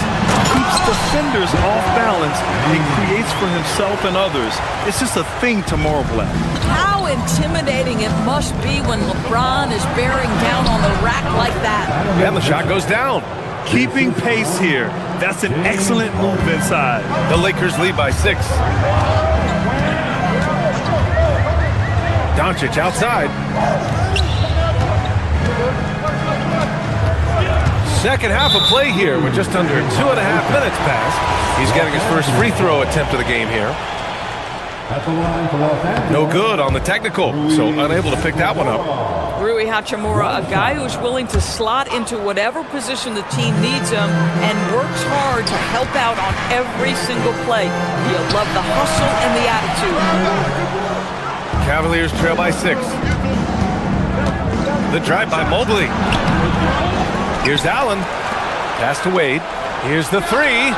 keeps defenders off balance and creates for himself and others. It's just a thing to marvel at. How intimidating it must be when LeBron is bearing down on the rack like that. And the shot goes down. Keeping pace here. That's an excellent move inside. The Lakers lead by 6. Doncic outside. Second half of play here with just under 2.5 minutes passed. He's getting his first free throw attempt of the game here. At the line for Los Angeles. No good on the technical, so unable to pick that one up. Rui Hachimura, a guy who's willing to slot into whatever position the team needs him and works hard to help out on every single play. You love the hustle and the attitude. Cavaliers trail by 6. The drive by Mobley. Here's Allen. Pass to Wade. Here's the 3.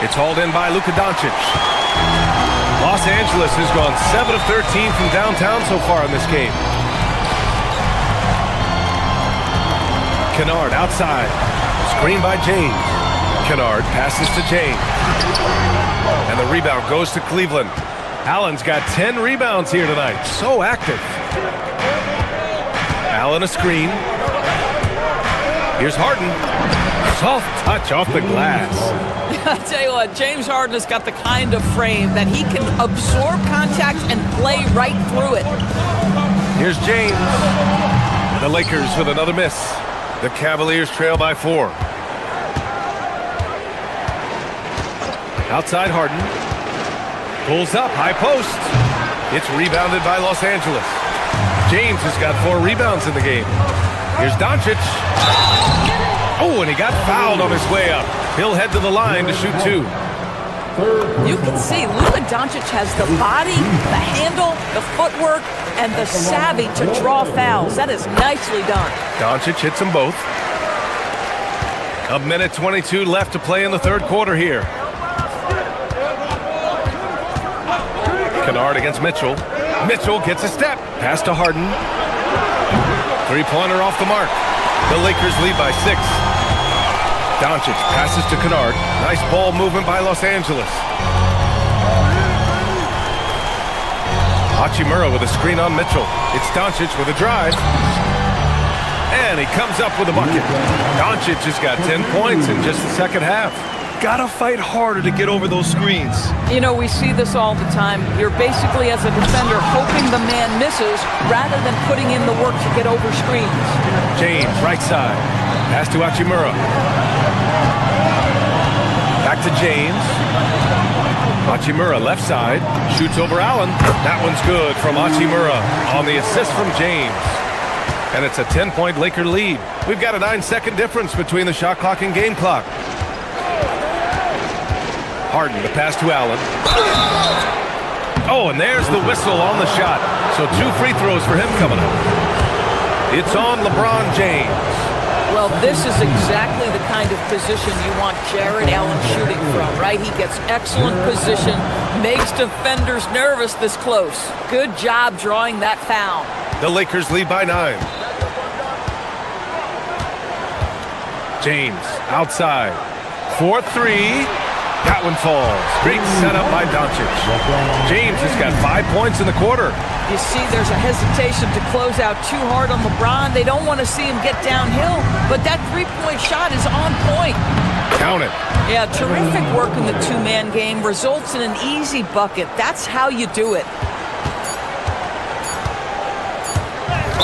It's hauled in by Luka Doncic. Los Angeles has gone 7 of 13 from downtown so far in this game. Kennard outside. Screen by James. Kennard passes to James. And the rebound goes to Cleveland. Allen's got 10 rebounds here tonight. So active. Allen a screen. Here's Harden. Soft touch off the glass. I tell you what, James Harden has got the kind of frame that he can absorb contact and play right through it. Here's James. The Lakers with another miss. The Cavaliers trail by 4. Outside Harden. Pulls up, high post. It's rebounded by Los Angeles. James has got 4 rebounds in the game. Here's Doncic. Oh, and he got fouled on his way up. He'll head to the line to shoot 2. You can see Luka Doncic has the body, the handle, the footwork, and the savvy to draw fouls. That is nicely done. Doncic hits them both. 1:22 left to play in the third quarter here. Kennard against Mitchell. Mitchell gets a step. Pass to Harden. Three-pointer off the mark. The Lakers lead by 6. Doncic passes to Kennard. Nice ball movement by Los Angeles. Hachimura with a screen on Mitchell. It's Doncic with a drive. And he comes up with a bucket. Doncic has got 10 points in just the second half. Gotta fight harder to get over those screens. You know, we see this all the time. You're basically, as a defender, hoping the man misses rather than putting in the work to get over screens. James, right side. Pass to Hachimura. Back to James. Hachimura, left side. Shoots over Allen. That one's good from Hachimura on the assist from James. And it's a 10-point Laker lead. We've got a 9-second difference between the shot clock and game clock. Harden, the pass to Allen. Oh, and there's the whistle on the shot. So 2 free throws for him coming up. It's on LeBron James. Well, this is exactly the kind of position you want Jared Allen shooting from, right? He gets excellent position, makes defenders nervous this close. Good job drawing that foul. The Lakers lead by 9. James, outside. 4-3. That one falls. Great setup by Doncic. James has got 5 points in the quarter. You see there's a hesitation to close out too hard on LeBron. They don't want to see him get downhill, but that three-point shot is on point. Count it. Yeah, terrific work in the two-man game. Results in an easy bucket. That's how you do it.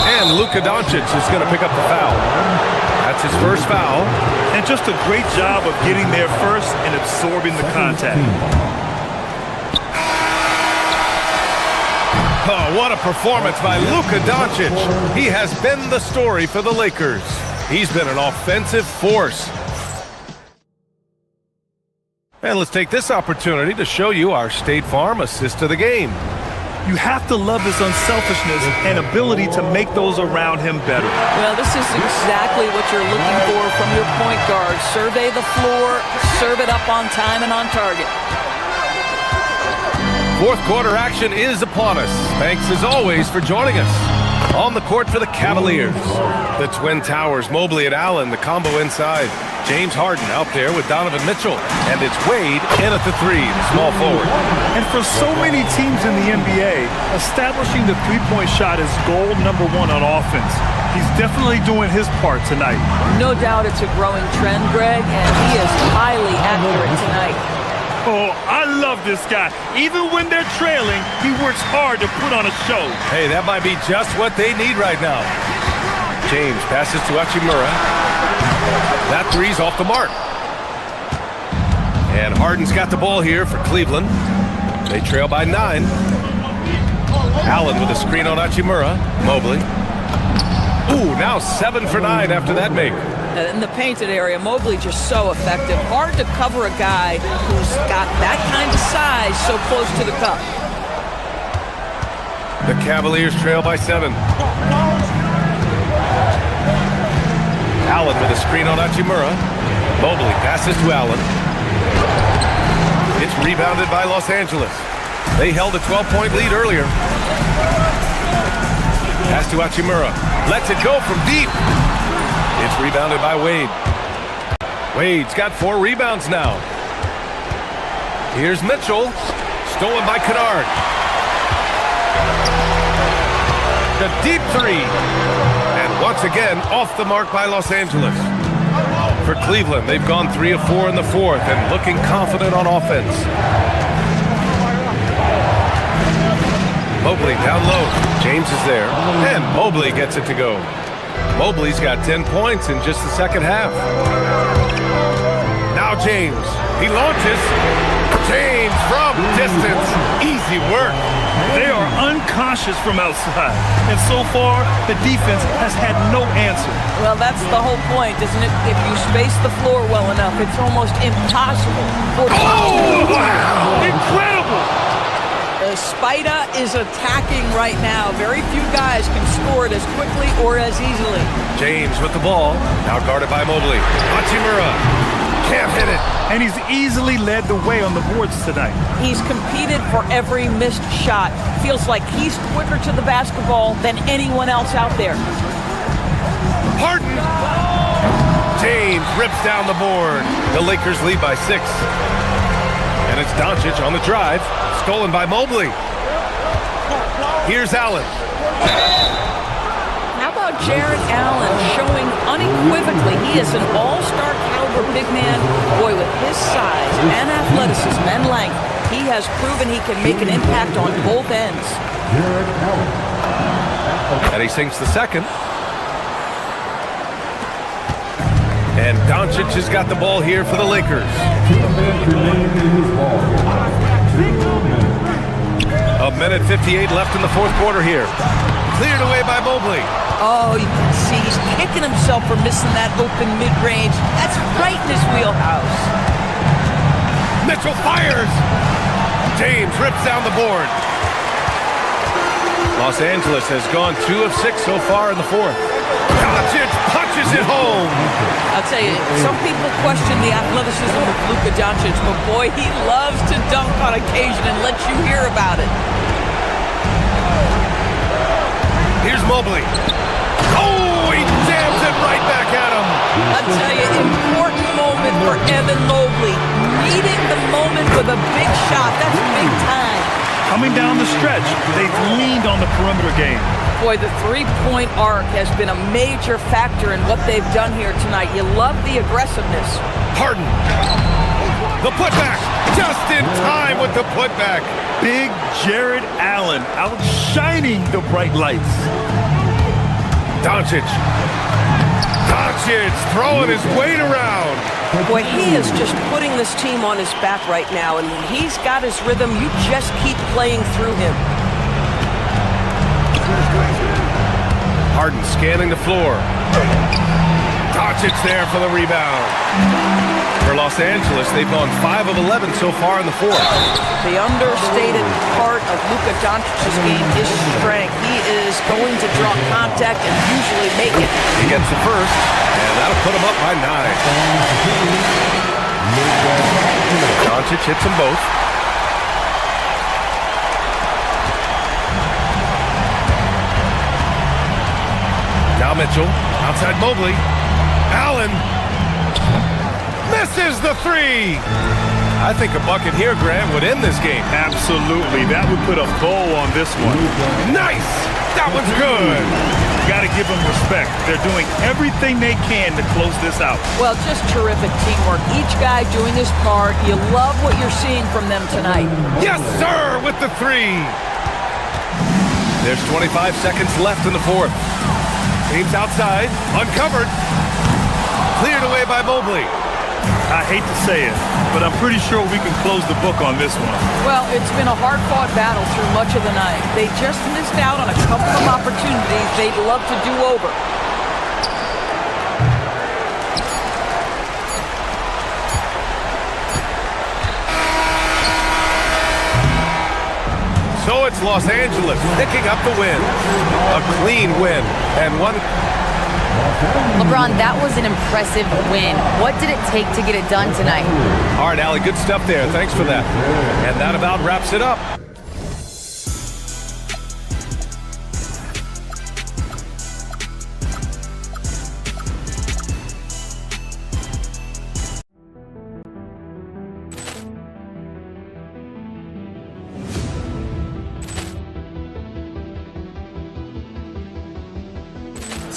And Luka Doncic is going to pick up the foul. That's his first foul. And just a great job of getting there first and absorbing the contact. Oh, what a performance by Luka Doncic. He has been the story for the Lakers. He's been an offensive force. And let's take this opportunity to show you our State Farm assist of the game. You have to love his unselfishness and ability to make those around him better. Well, this is exactly what you're looking for from your point guard. Survey the floor, serve it up on time and on target. Fourth quarter action is upon us. Thanks as always for joining us. On the court for the Cavaliers. The Twin Towers, Mobley and Allen, the combo inside. James Harden out there with Donovan Mitchell. And it's Wade in at the 3, the small forward. And for so many teams in the NBA, establishing the three-point shot is goal number 1 on offense. He's definitely doing his part tonight. No doubt it's a growing trend, Greg, and he is highly accurate tonight. Oh, I love this guy. Even when they're trailing, he works hard to put on a show. Hey, that might be just what they need right now. James passes to Hachimura. That three's off the mark. And Harden's got the ball here for Cleveland. They trail by 9. Allen with a screen on Hachimura. Mobley. Ooh, now 7 for 9 after that make. In the painted area, Mobley just so effective. Hard to cover a guy who's got that kind of size so close to the cup. The Cavaliers trail by 7. Allen with a screen on Hachimura. Mobley passes to Allen. It's rebounded by Los Angeles. They held a 12-point lead earlier. Pass to Hachimura. Lets it go from deep. It's rebounded by Wade. Wade's got 4 rebounds now. Here's Mitchell. Stolen by Kennard. The deep 3. And once again, off the mark by Los Angeles. For Cleveland, they've gone 3 of 4 in the 4th and looking confident on offense. Mobley down low. James is there. And Mobley gets it to go. Mobley's got 10 points in just the second half. Now James. He launches. James from distance. Easy work. They are unconscious from outside. And so far, the defense has had no answer. Well, that's the whole point, isn't it? If you space the floor well enough, it's almost impossible. Oh, wow! Incredible! Spida is attacking right now. Very few guys can score it as quickly or as easily. James with the ball. Now guarded by Mobley. Hachimura. Can't hit it. And he's easily led the way on the boards tonight. He's competed for every missed shot. Feels like he's quicker to the basketball than anyone else out there. Harden. James rips down the board. The Lakers lead by 6. And it's Doncic on the drive. Stolen by Mobley. Here's Allen. How about Jared Allen showing unequivocally he is an all-star caliber big man? Boy, with his size and athleticism and length, he has proven he can make an impact on both ends. And he sinks the second. And Doncic has got the ball here for the Lakers. A minute 58 left in the 4th quarter here. Cleared away by Mobley. Oh, you can see he's kicking himself for missing that open mid-range. That's right in his wheelhouse. Mitchell fires. James rips down the board. Los Angeles has gone 2 of 6 so far in the 4th. Doncic punches it home. I'll tell you, some people question the athleticism of Luka Doncic, but boy, he loves to dunk on occasion and let you hear about it. Here's Mobley. Oh, he jams it right back at him. I'll tell you, important moment for Evan Mobley. Needing the moment with a big shot. That's big time. Coming down the stretch, they've leaned on the perimeter game. Boy, the three-point arc has been a major factor in what they've done here tonight. You love the aggressiveness. Harden. The putback. Just in time with the putback. Big Jared Allen outshining the bright lights. Doncic. Doncic throwing his weight around. Boy, he is just putting this team on his back right now, and when he's got his rhythm, you just keep playing through him. Harden scanning the floor. Doncic there for the rebound. For Los Angeles, they've gone 5 of 11 so far in the 4th. The understated part of Luka Doncic's game is strength. He is going to draw contact and usually make it. He gets the first, and that'll put him up by 9. Doncic hits them both. Now Mitchell, outside Mobley. Allen misses the 3. I think a bucket here, Grant, would end this game. Absolutely. That would put a bow on this one. Nice! That one's good. Got to give them respect. They're doing everything they can to close this out. Well, just terrific teamwork. Each guy doing his part. You love what you're seeing from them tonight. Yes, sir, with the 3. There's 25 seconds left in the 4th. James outside, uncovered. Cleared away by Mobley. I hate to say it, but I'm pretty sure we can close the book on this one. Well, it's been a hard-fought battle through much of the night. They just missed out on a couple of opportunities they'd love to do over. So it's Los Angeles picking up the win. A clean win and one. LeBron, that was an impressive win. What did it take to get it done tonight? All right, Allie, good stuff there. Thanks for that. And that about wraps it up.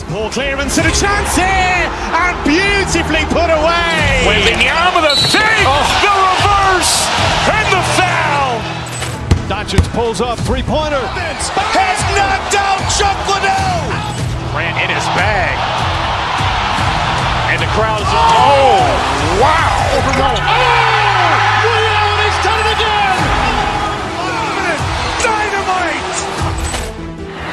Ball clearance and a chance here, and beautifully put away. Wembanyama the save, the reverse, and the foul. Doncic pulls up, three-pointer. Has knocked out Chuck Liddell. Grant in his bag. And the crowd is, oh, wow. He's done it again. Dynamite.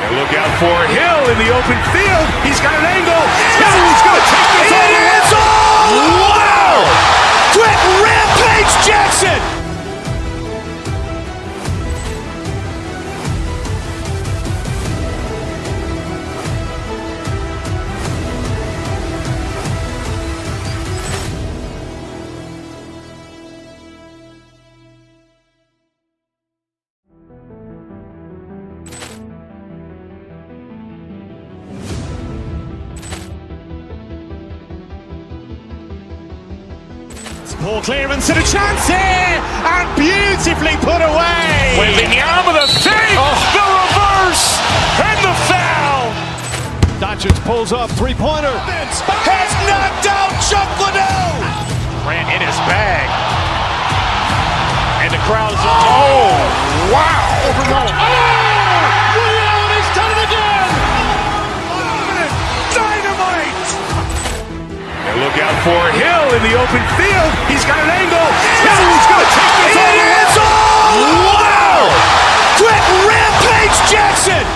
And look out for Hill in the open field. He's got an angle. Hill's going to take this all the way. Wow! Quick Rampage Jackson. Ball clearance and a chance here, and beautifully put away. Wembanyama the save, the reverse, and the foul. Doncic pulls up, three-pointer. Has knocked out Chuck Liddell. Grant in his bag. And the crowd is, oh, wow. He's done it again. Dynamite. And look out for Hill in the open field. He's got an angle. Hill's going to take this all the way. Wow! Quick Rampage Jackson.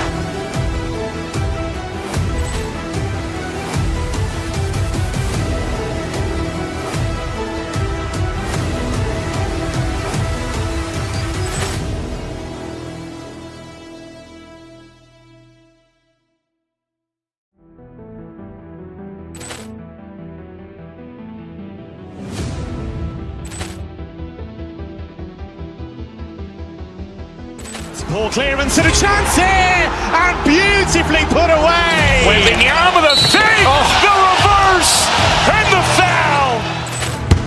Ball clearance and a chance here, and beautifully put away. Wembanyama the save, the reverse, and the foul.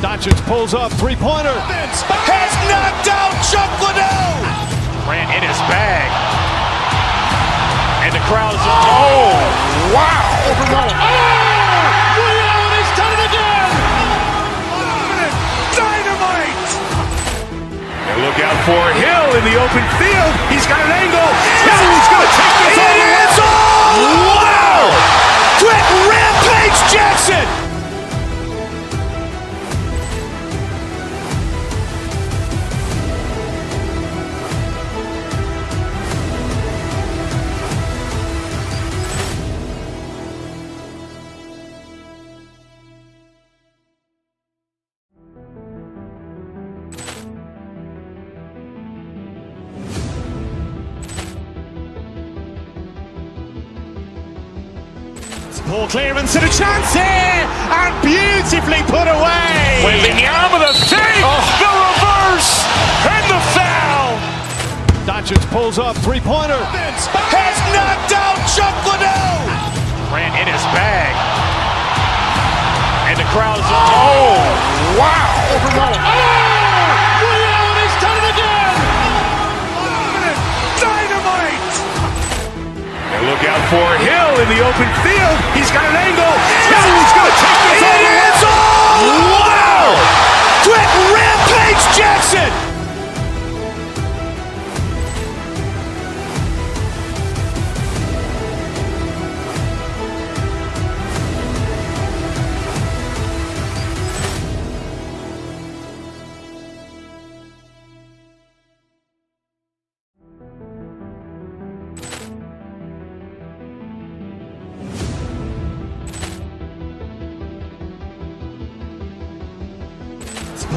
Doncic pulls up, three-pointer. Has knocked out Chuck Liddell. Grant in his bag. And the crowd is, oh, wow. He's done it again. Dynamite. And look out for Hill in the open field. He's got an angle. Hill's going to take this all the way. Wow! Quick Rampage Jackson. Ball clearance and a chance here, and beautifully put away. Wembanyama the save, the reverse, and the foul. Doncic pulls up, three-pointer. Has knocked out Chuck Liddell. Grant in his bag. And the crowd is, oh, wow. He's done it again. Dynamite. And look out for Hill in the open field. He's got an angle. Hill's going to take this all the way. Wow! Quick Rampage Jackson.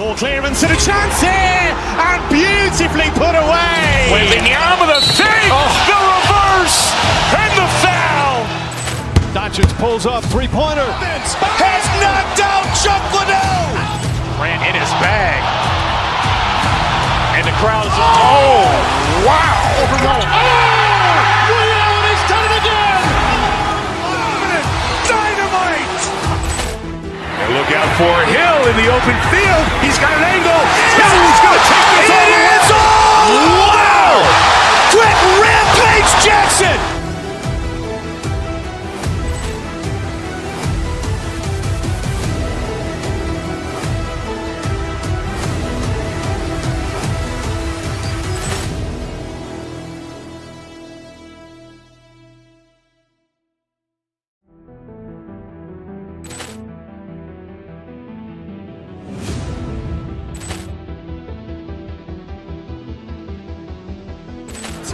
Poor clearance and a chance here, and beautifully put away. Wembanyama the save, the reverse, and the foul. Doncic pulls up, three-pointer. Has knocked out Chuck Liddell. Grant in his bag. And the crowd is, oh, wow. He's done it again. Dynamite. And look out for Hill in the open field. He's got an angle. Hill's going to take this all the way. It is all. Wow. Quick rampage Jackson.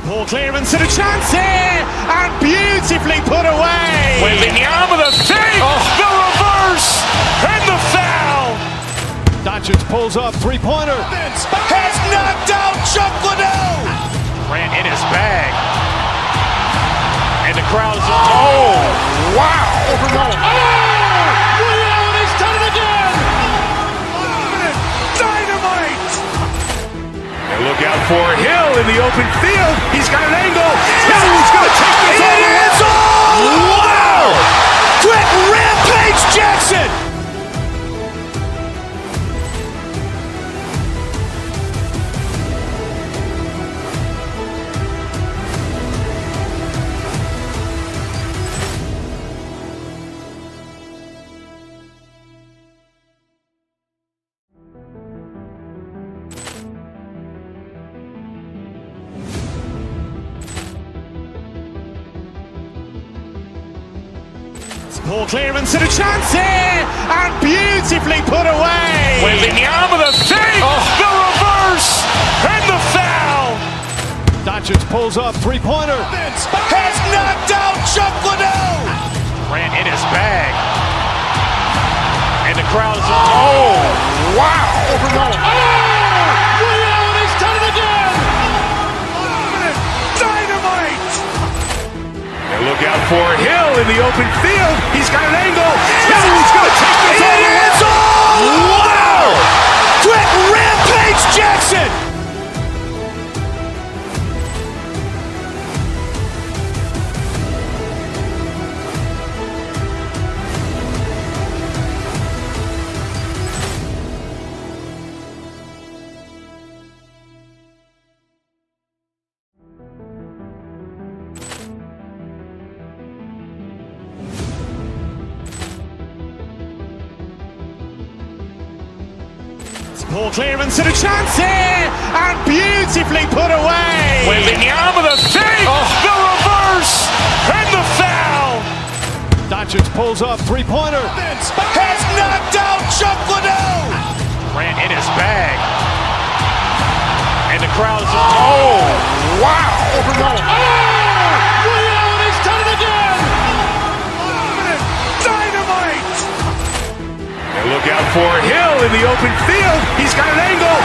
Poor clearance and a chance here, and beautifully put away. Wembanyama the save, the reverse, and the foul. Doncic pulls up, three-pointer. Has knocked out Chuck Liddell. Grant in his bag. And the crowd is, oh, wow. He's done it again. Dynamite. And look out for Hill in the open field. He's got an angle. Hill's going to take this all the way. It is all. Wow. Quick rampage Jackson. Poor clearance and a chance here, and beautifully put away. Wembanyama the save, the reverse, and the foul. Doncic pulls up, three-pointer. Has knocked out Chuck Liddell. Grant in his bag. And the crowd is, oh, wow. He's done it again. Dynamite. And look out for Hill in the open field. He's got an angle. Hill's going to take this all the way. It is all. Wow. Quick rampage Jackson. Poor clearance and a chance here, and beautifully put away. Wembanyama the save, the reverse, and the foul. Doncic pulls up, three-pointer. Has knocked out Chuck Liddell. Grant in his bag. And the crowd is, oh, wow. He's done it again. Dynamite. And look out for Hill in the open field. He's got an angle.